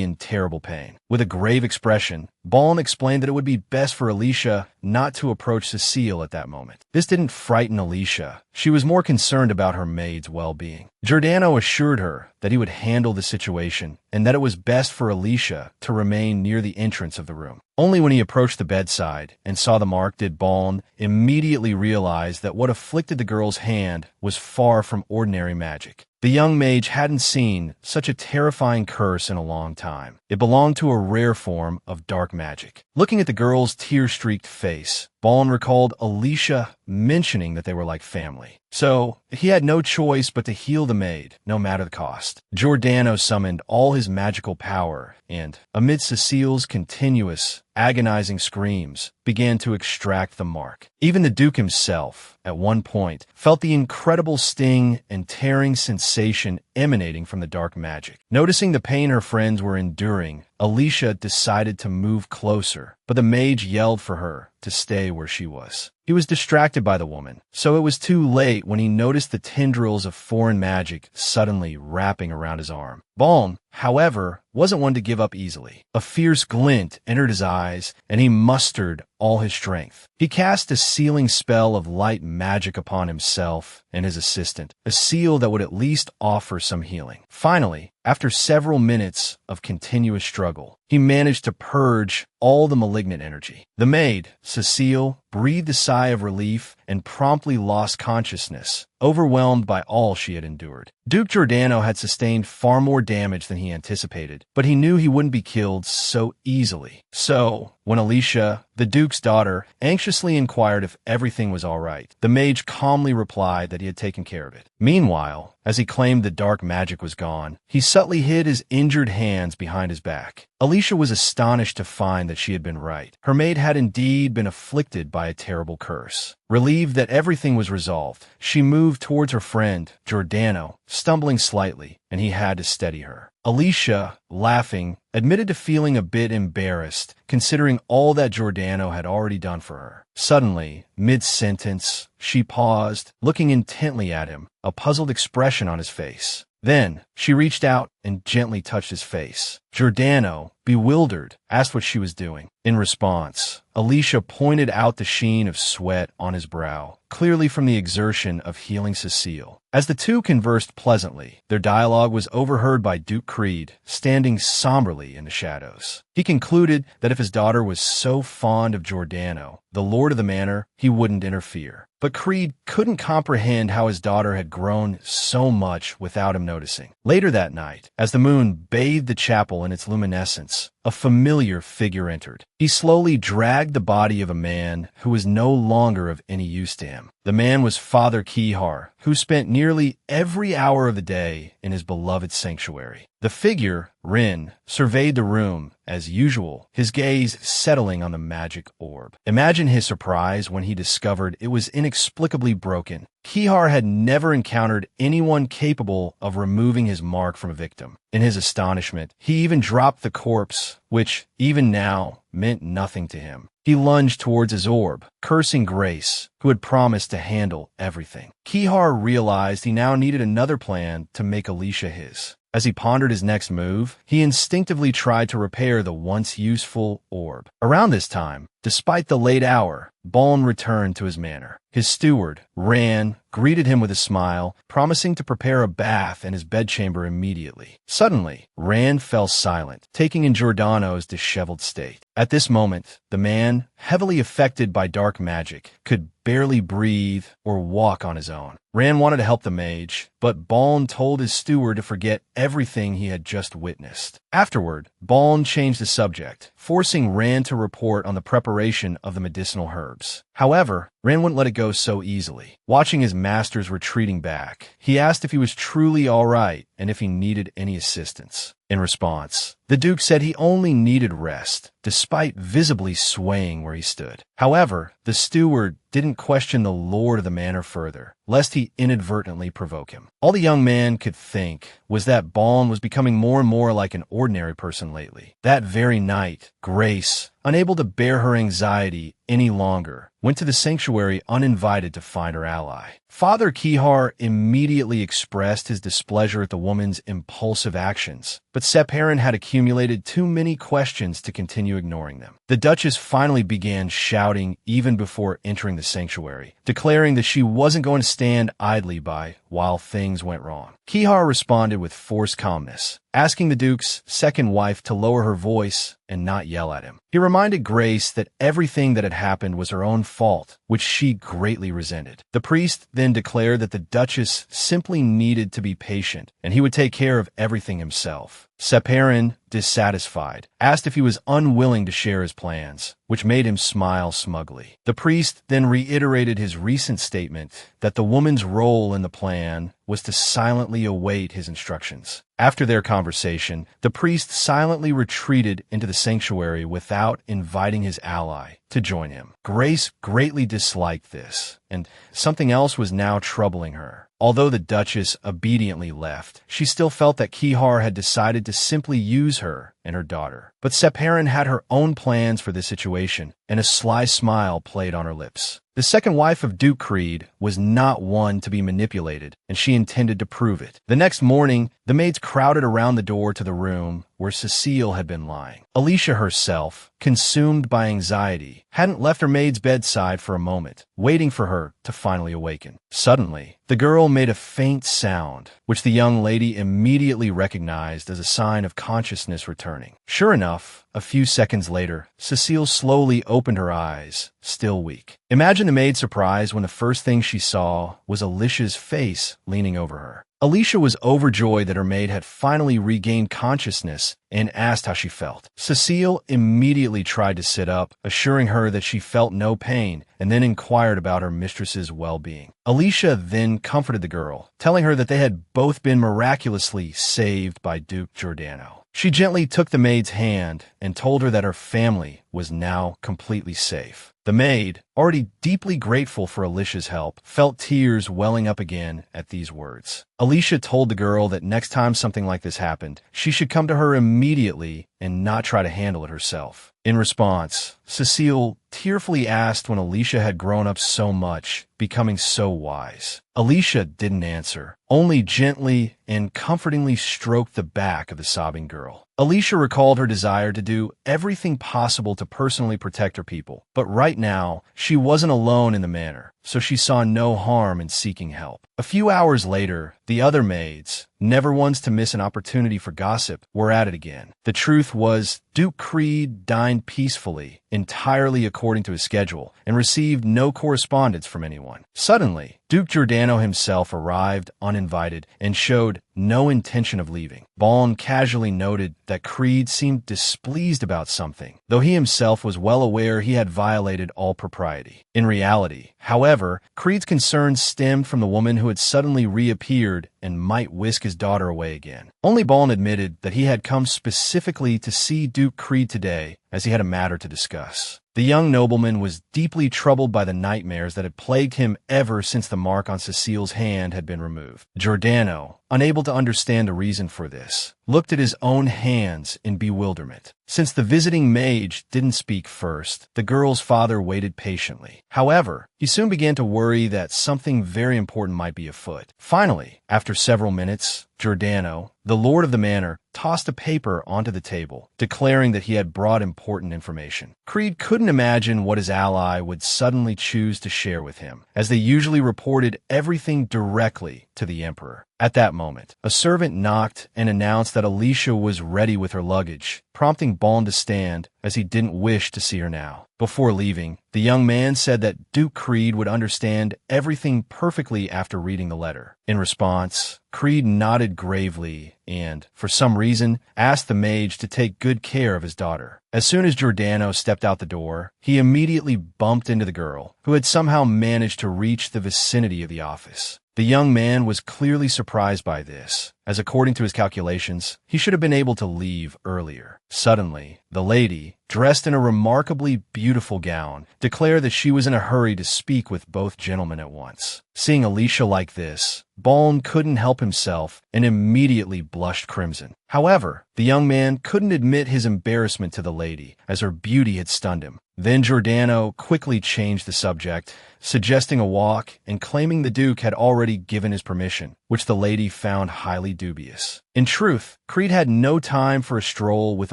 in terrible pain. With a grave expression, Baln explained that it would be best for Alicia not to approach Cecile at that moment. This didn't frighten Alicia. She was more concerned about her maid's well-being. Giordano assured her that he would handle the situation and that it was best for Alicia to remain near the entrance of the room. Only when he approached the bedside and saw the mark did Baln immediately realize that what afflicted the girl's hand was far from ordinary magic. The young mage hadn't seen such a terrifying curse in a long time. It belonged to a rare form of dark magic. Looking at the girl's tear-streaked face, Baln recalled Alicia mentioning that they were like family. So, he had no choice but to heal the maid, no matter the cost. Giordano summoned all his magical power and, amid Cecile's continuous, agonizing screams, began to extract the mark. Even the Duke himself, at one point, felt the incredible sting and tearing sensation emanating from the dark magic. Noticing the pain her friends were enduring, Alicia decided to move closer, but the mage yelled for her to stay where she was. He was distracted by the woman, so it was too late when he noticed the tendrils of foreign magic suddenly wrapping around his arm. Baln, however, wasn't one to give up easily. A fierce glint entered his eyes, and he mustered all his strength. He cast a sealing spell of light magic upon himself and his assistant, a seal that would at least offer some healing. Finally, after several minutes of continuous struggle, he managed to purge all the malignant energy. The maid, Cecile, breathed a sigh of relief and promptly lost consciousness, overwhelmed by all she had endured. Duke Giordano had sustained far more damage than he anticipated, but he knew he wouldn't be killed so easily. So, when Alicia, the Duke's daughter, anxiously inquired if everything was all right, the mage calmly replied that he had taken care of it. Meanwhile, as he claimed the dark magic was gone, he subtly hid his injured hands behind his back. Alicia was astonished to find that she had been right. Her maid had indeed been afflicted by a terrible curse. Relieved that everything was resolved, she moved towards her friend, Giordano, stumbling slightly, and he had to steady her. Alicia, laughing, admitted to feeling a bit embarrassed, considering all that Giordano had already done for her. Suddenly, mid-sentence, she paused, looking intently at him, a puzzled expression on his face. Then, she reached out and gently touched his face. Giordano, bewildered, asked what she was doing. In response, Alicia pointed out the sheen of sweat on his brow, clearly from the exertion of healing Cecile. As the two conversed pleasantly, their dialogue was overheard by Duke Creed, standing somberly in the shadows. He concluded that if his daughter was so fond of Giordano, the lord of the manor, he wouldn't interfere. But Creed couldn't comprehend how his daughter had grown so much without him noticing. Later that night, as the moon bathed the chapel in its luminescence, a familiar figure entered. He slowly dragged the body of a man who was no longer of any use to him. The man was Father Kihar, who spent nearly every hour of the day in his beloved sanctuary. The figure, Rin, surveyed the room, as usual, his gaze settling on the magic orb. Imagine his surprise when he discovered it was inexplicably broken. Kihar had never encountered anyone capable of removing his mark from a victim. In his astonishment, he even dropped the corpse, which, even now, meant nothing to him. He lunged towards his orb, cursing Grace, who had promised to handle everything. Kihar realized he now needed another plan to make Alicia his. As he pondered his next move, he instinctively tried to repair the once useful orb. Around this time, despite the late hour, Baln returned to his manor. His steward, Ran, greeted him with a smile, promising to prepare a bath in his bedchamber immediately. Suddenly, Ran fell silent, taking in Giordano's disheveled state. At this moment, the man, heavily affected by dark magic, could barely breathe or walk on his own. Ran wanted to help the mage, but Baln told his steward to forget everything he had just witnessed. Afterward, Baln changed the subject, forcing Ran to report on the preparation of the medicinal herbs. However, Ran wouldn't let it go so easily. Watching his master's retreating back, he asked if he was truly all right and if he needed any assistance. In response, the Duke said he only needed rest, despite visibly swaying where he stood. However, the steward didn't question the lord of the manor further, lest he inadvertently provoke him. All the young man could think was that Baln was becoming more and more like an ordinary person lately. That very night, Grace, unable to bear her anxiety any longer, went to the sanctuary uninvited to find her ally. Father Kihar immediately expressed his displeasure at the woman's impulsive actions, but Separin had accumulated too many questions to continue ignoring them. The Duchess finally began shouting even before entering the sanctuary, declaring that she wasn't going to stand idly by while things went wrong. Kihar responded with forced calmness, asking the Duke's second wife to lower her voice and not yell at him. He reminded Grace that everything that had happened was her own fault, which she greatly resented. The priest then declared that the Duchess simply needed to be patient, and he would take care of everything himself. Separin, dissatisfied, asked if he was unwilling to share his plans, which made him smile smugly. The priest then reiterated his recent statement that the woman's role in the plan was to silently await his instructions. After their conversation, the priest silently retreated into the sanctuary without inviting his ally to join him. Grace greatly disliked this, and something else was now troubling her. Although the Duchess obediently left, she still felt that Kihar had decided to simply use her and her daughter. But Separin had her own plans for this situation, and a sly smile played on her lips. The second wife of Duke Creed was not one to be manipulated, and she intended to prove it. The next morning, the maids crowded around the door to the room where Cecile had been lying. Alicia herself, consumed by anxiety, hadn't left her maid's bedside for a moment, waiting for her to finally awaken. Suddenly, the girl made a faint sound, which the young lady immediately recognized as a sign of consciousness returning. Sure enough, a few seconds later, Cecile slowly opened opened her eyes, still weak. Imagine the maid's surprise when the first thing she saw was Alicia's face leaning over her. Alicia was overjoyed that her maid had finally regained consciousness and asked how she felt. Cecile immediately tried to sit up, assuring her that she felt no pain, and then inquired about her mistress's well-being. Alicia then comforted the girl, telling her that they had both been miraculously saved by Duke Giordano. She gently took the maid's hand and told her that her family was now completely safe. The maid, already deeply grateful for Alicia's help, felt tears welling up again at these words. Alicia told the girl that next time something like this happened, she should come to her immediately and not try to handle it herself. In response, Cecile tearfully asked when Alicia had grown up so much, becoming so wise. Alicia didn't answer, only gently and comfortingly stroked the back of the sobbing girl. Alicia recalled her desire to do everything possible to personally protect her people, but right now, she wasn't alone in the manor, so she saw no harm in seeking help. A few hours later, the other maids, never ones to miss an opportunity for gossip, were at it again. The truth was, Duke Creed dined peacefully, entirely according to his schedule, and received no correspondence from anyone. Suddenly, Duke Giordano himself arrived uninvited and showed no intention of leaving. Baln casually noted that Creed seemed displeased about something, though he himself was well aware he had violated all propriety. In reality, however, Creed's concerns stemmed from the woman who had suddenly reappeared and might whisk his daughter away again. Only Baln admitted that he had come specifically to see Duke Creed today, as he had a matter to discuss. The young nobleman was deeply troubled by the nightmares that had plagued him ever since the mark on Cecile's hand had been removed. Giordano, unable to understand the reason for this, looked at his own hands in bewilderment. Since the visiting mage didn't speak first, the girl's father waited patiently. However, he soon began to worry that something very important might be afoot. Finally, after several minutes, Giordano, the lord of the manor, tossed a paper onto the table, declaring that he had brought important information. Creed couldn't imagine what his ally would suddenly choose to share with him, as they usually reported everything directly to the emperor. At that moment, a servant knocked and announced that Alicia was ready with her luggage, prompting Baln to stand, as he didn't wish to see her now. Before leaving, the young man said that Duke Creed would understand everything perfectly after reading the letter. In response, Creed nodded gravely and, for some reason, asked the mage to take good care of his daughter. As soon as Giordano stepped out the door, he immediately bumped into the girl, who had somehow managed to reach the vicinity of the office. The young man was clearly surprised by this, as according to his calculations, he should have been able to leave earlier. Suddenly, the lady, dressed in a remarkably beautiful gown, declared that she was in a hurry to speak with both gentlemen at once. Seeing Alicia like this, Baln couldn't help himself and immediately blushed crimson. However, the young man couldn't admit his embarrassment to the lady, as her beauty had stunned him. Then Giordano quickly changed the subject, suggesting a walk and claiming the Duke had already given his permission, which the lady found highly dubious. In truth, Creed had no time for a stroll with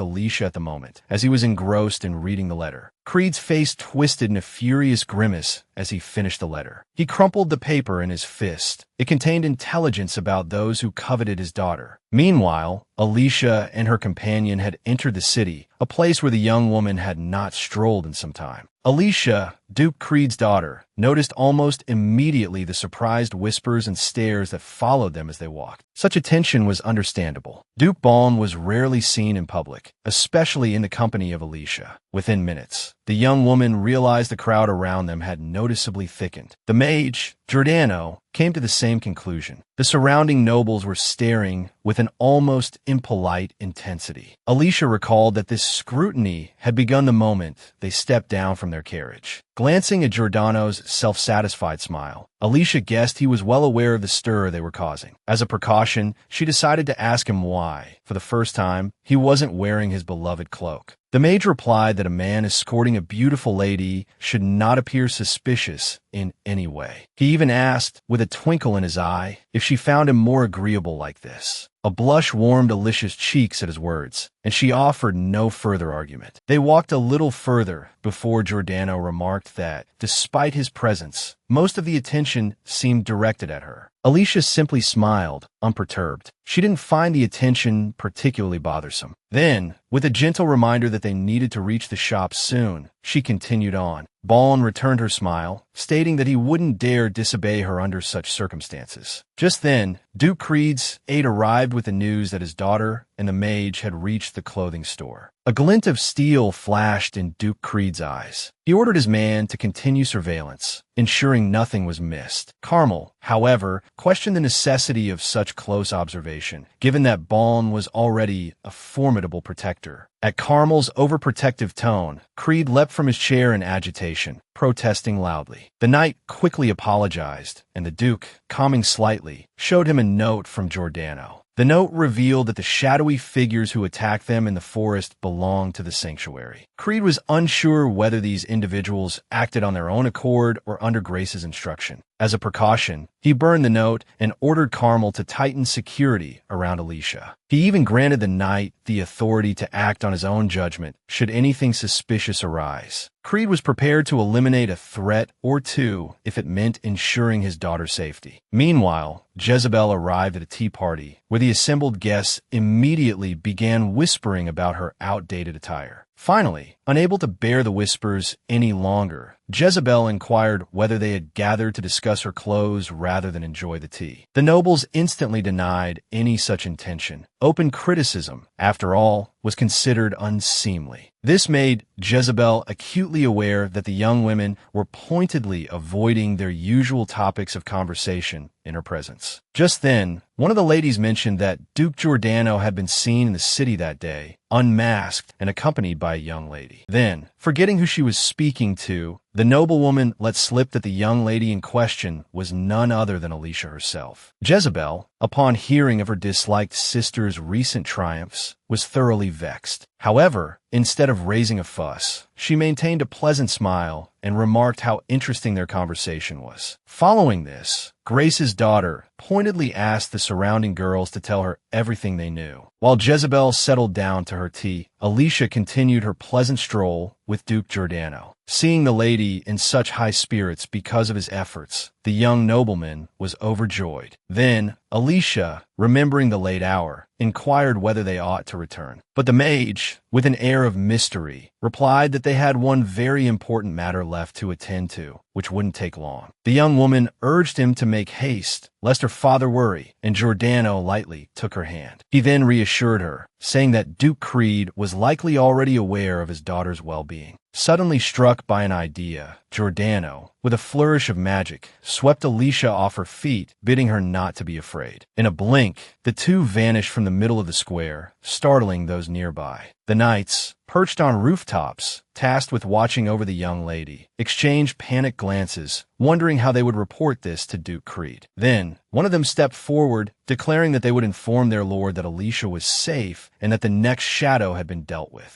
Alicia at the moment, as he was engrossed in reading the letter. Creed's face twisted in a furious grimace as he finished the letter. He crumpled the paper in his fist. It contained intelligence about those who coveted his daughter. Meanwhile, Alicia and her companion had entered the city, a place where the young woman had not strolled in some time. Alicia, Duke Creed's daughter, noticed almost immediately the surprised whispers and stares that followed them as they walked. Such attention was understandable. Duke Baln was rarely seen in public, especially in the company of Alicia. Within minutes, the young woman realized the crowd around them had noticeably thickened. The mage, Giordano, came to the same conclusion. The surrounding nobles were staring with an almost impolite intensity. Alicia recalled that this scrutiny had begun the moment they stepped down from their carriage. Glancing at Giordano's self-satisfied smile, Alicia guessed he was well aware of the stir they were causing. As a precaution, she decided to ask him why, for the first time, he wasn't wearing his beloved cloak. The mage replied that a man escorting a beautiful lady should not appear suspicious in any way. He even asked, with a twinkle in his eye, if she found him more agreeable like this. A blush warmed Alicia's cheeks at his words, and she offered no further argument. They walked a little further before Giordano remarked that, despite his presence, most of the attention seemed directed at her. Alicia simply smiled, unperturbed. She didn't find the attention particularly bothersome. Then, with a gentle reminder that they needed to reach the shop soon, she continued on. Baln returned her smile, stating that he wouldn't dare disobey her under such circumstances. Just then, Duke Creed's aide arrived with the news that his daughter and the mage had reached the clothing store. A glint of steel flashed in Duke Creed's eyes. He ordered his man to continue surveillance, ensuring nothing was missed. Carmel, however, questioned the necessity of such close observation, given that Baln was already a formidable protector. At Carmel's overprotective tone, Creed leapt from his chair in agitation, protesting loudly. The knight quickly apologized, and the Duke, calming slightly, showed him a note from Giordano. The note revealed that the shadowy figures who attacked them in the forest belonged to the sanctuary. Creed was unsure whether these individuals acted on their own accord or under Grace's instruction. As a precaution, he burned the note and ordered Carmel to tighten security around Alicia. He even granted the knight the authority to act on his own judgment should anything suspicious arise. Creed was prepared to eliminate a threat or two if it meant ensuring his daughter's safety. Meanwhile, Jezebel arrived at a tea party where the assembled guests immediately began whispering about her outdated attire. Finally, unable to bear the whispers any longer, Jezebel inquired whether they had gathered to discuss her clothes rather than enjoy the tea. The nobles instantly denied any such intention. Open criticism, after all, was considered unseemly. This made Jezebel acutely aware that the young women were pointedly avoiding their usual topics of conversation in her presence. Just then, one of the ladies mentioned that Duke Giordano had been seen in the city that day, unmasked and accompanied by a young lady. Then, forgetting who she was speaking to, the noblewoman let slip that the young lady in question was none other than Alicia herself. Jezebel, upon hearing of her disliked sister's recent triumphs, was thoroughly vexed. However, instead of raising a fuss, she maintained a pleasant smile and remarked how interesting their conversation was. Following this, Grace's daughter pointedly asked the surrounding girls to tell her everything they knew. While Jezebel settled down to her tea, Alicia continued her pleasant stroll with Duke Giordano. Seeing the lady in such high spirits because of his efforts, the young nobleman was overjoyed. Then, Alicia, remembering the late hour, inquired whether they ought to return. But the mage, with an air of mystery, replied that they had one very important matter left to attend to, which wouldn't take long. The young woman urged him to make haste, lest her father worry, and Giordano lightly took her hand. He then reassured her, saying that Duke Creed was likely already aware of his daughter's well-being. Suddenly struck by an idea, Giordano, with a flourish of magic, swept Alicia off her feet, bidding her not to be afraid. In a blink, the two vanished from the middle of the square, startling those nearby. The knights, perched on rooftops, tasked with watching over the young lady, exchanged panicked glances, wondering how they would report this to Duke Creed. Then, one of them stepped forward, declaring that they would inform their lord that Alicia was safe and that the next shadow had been dealt with.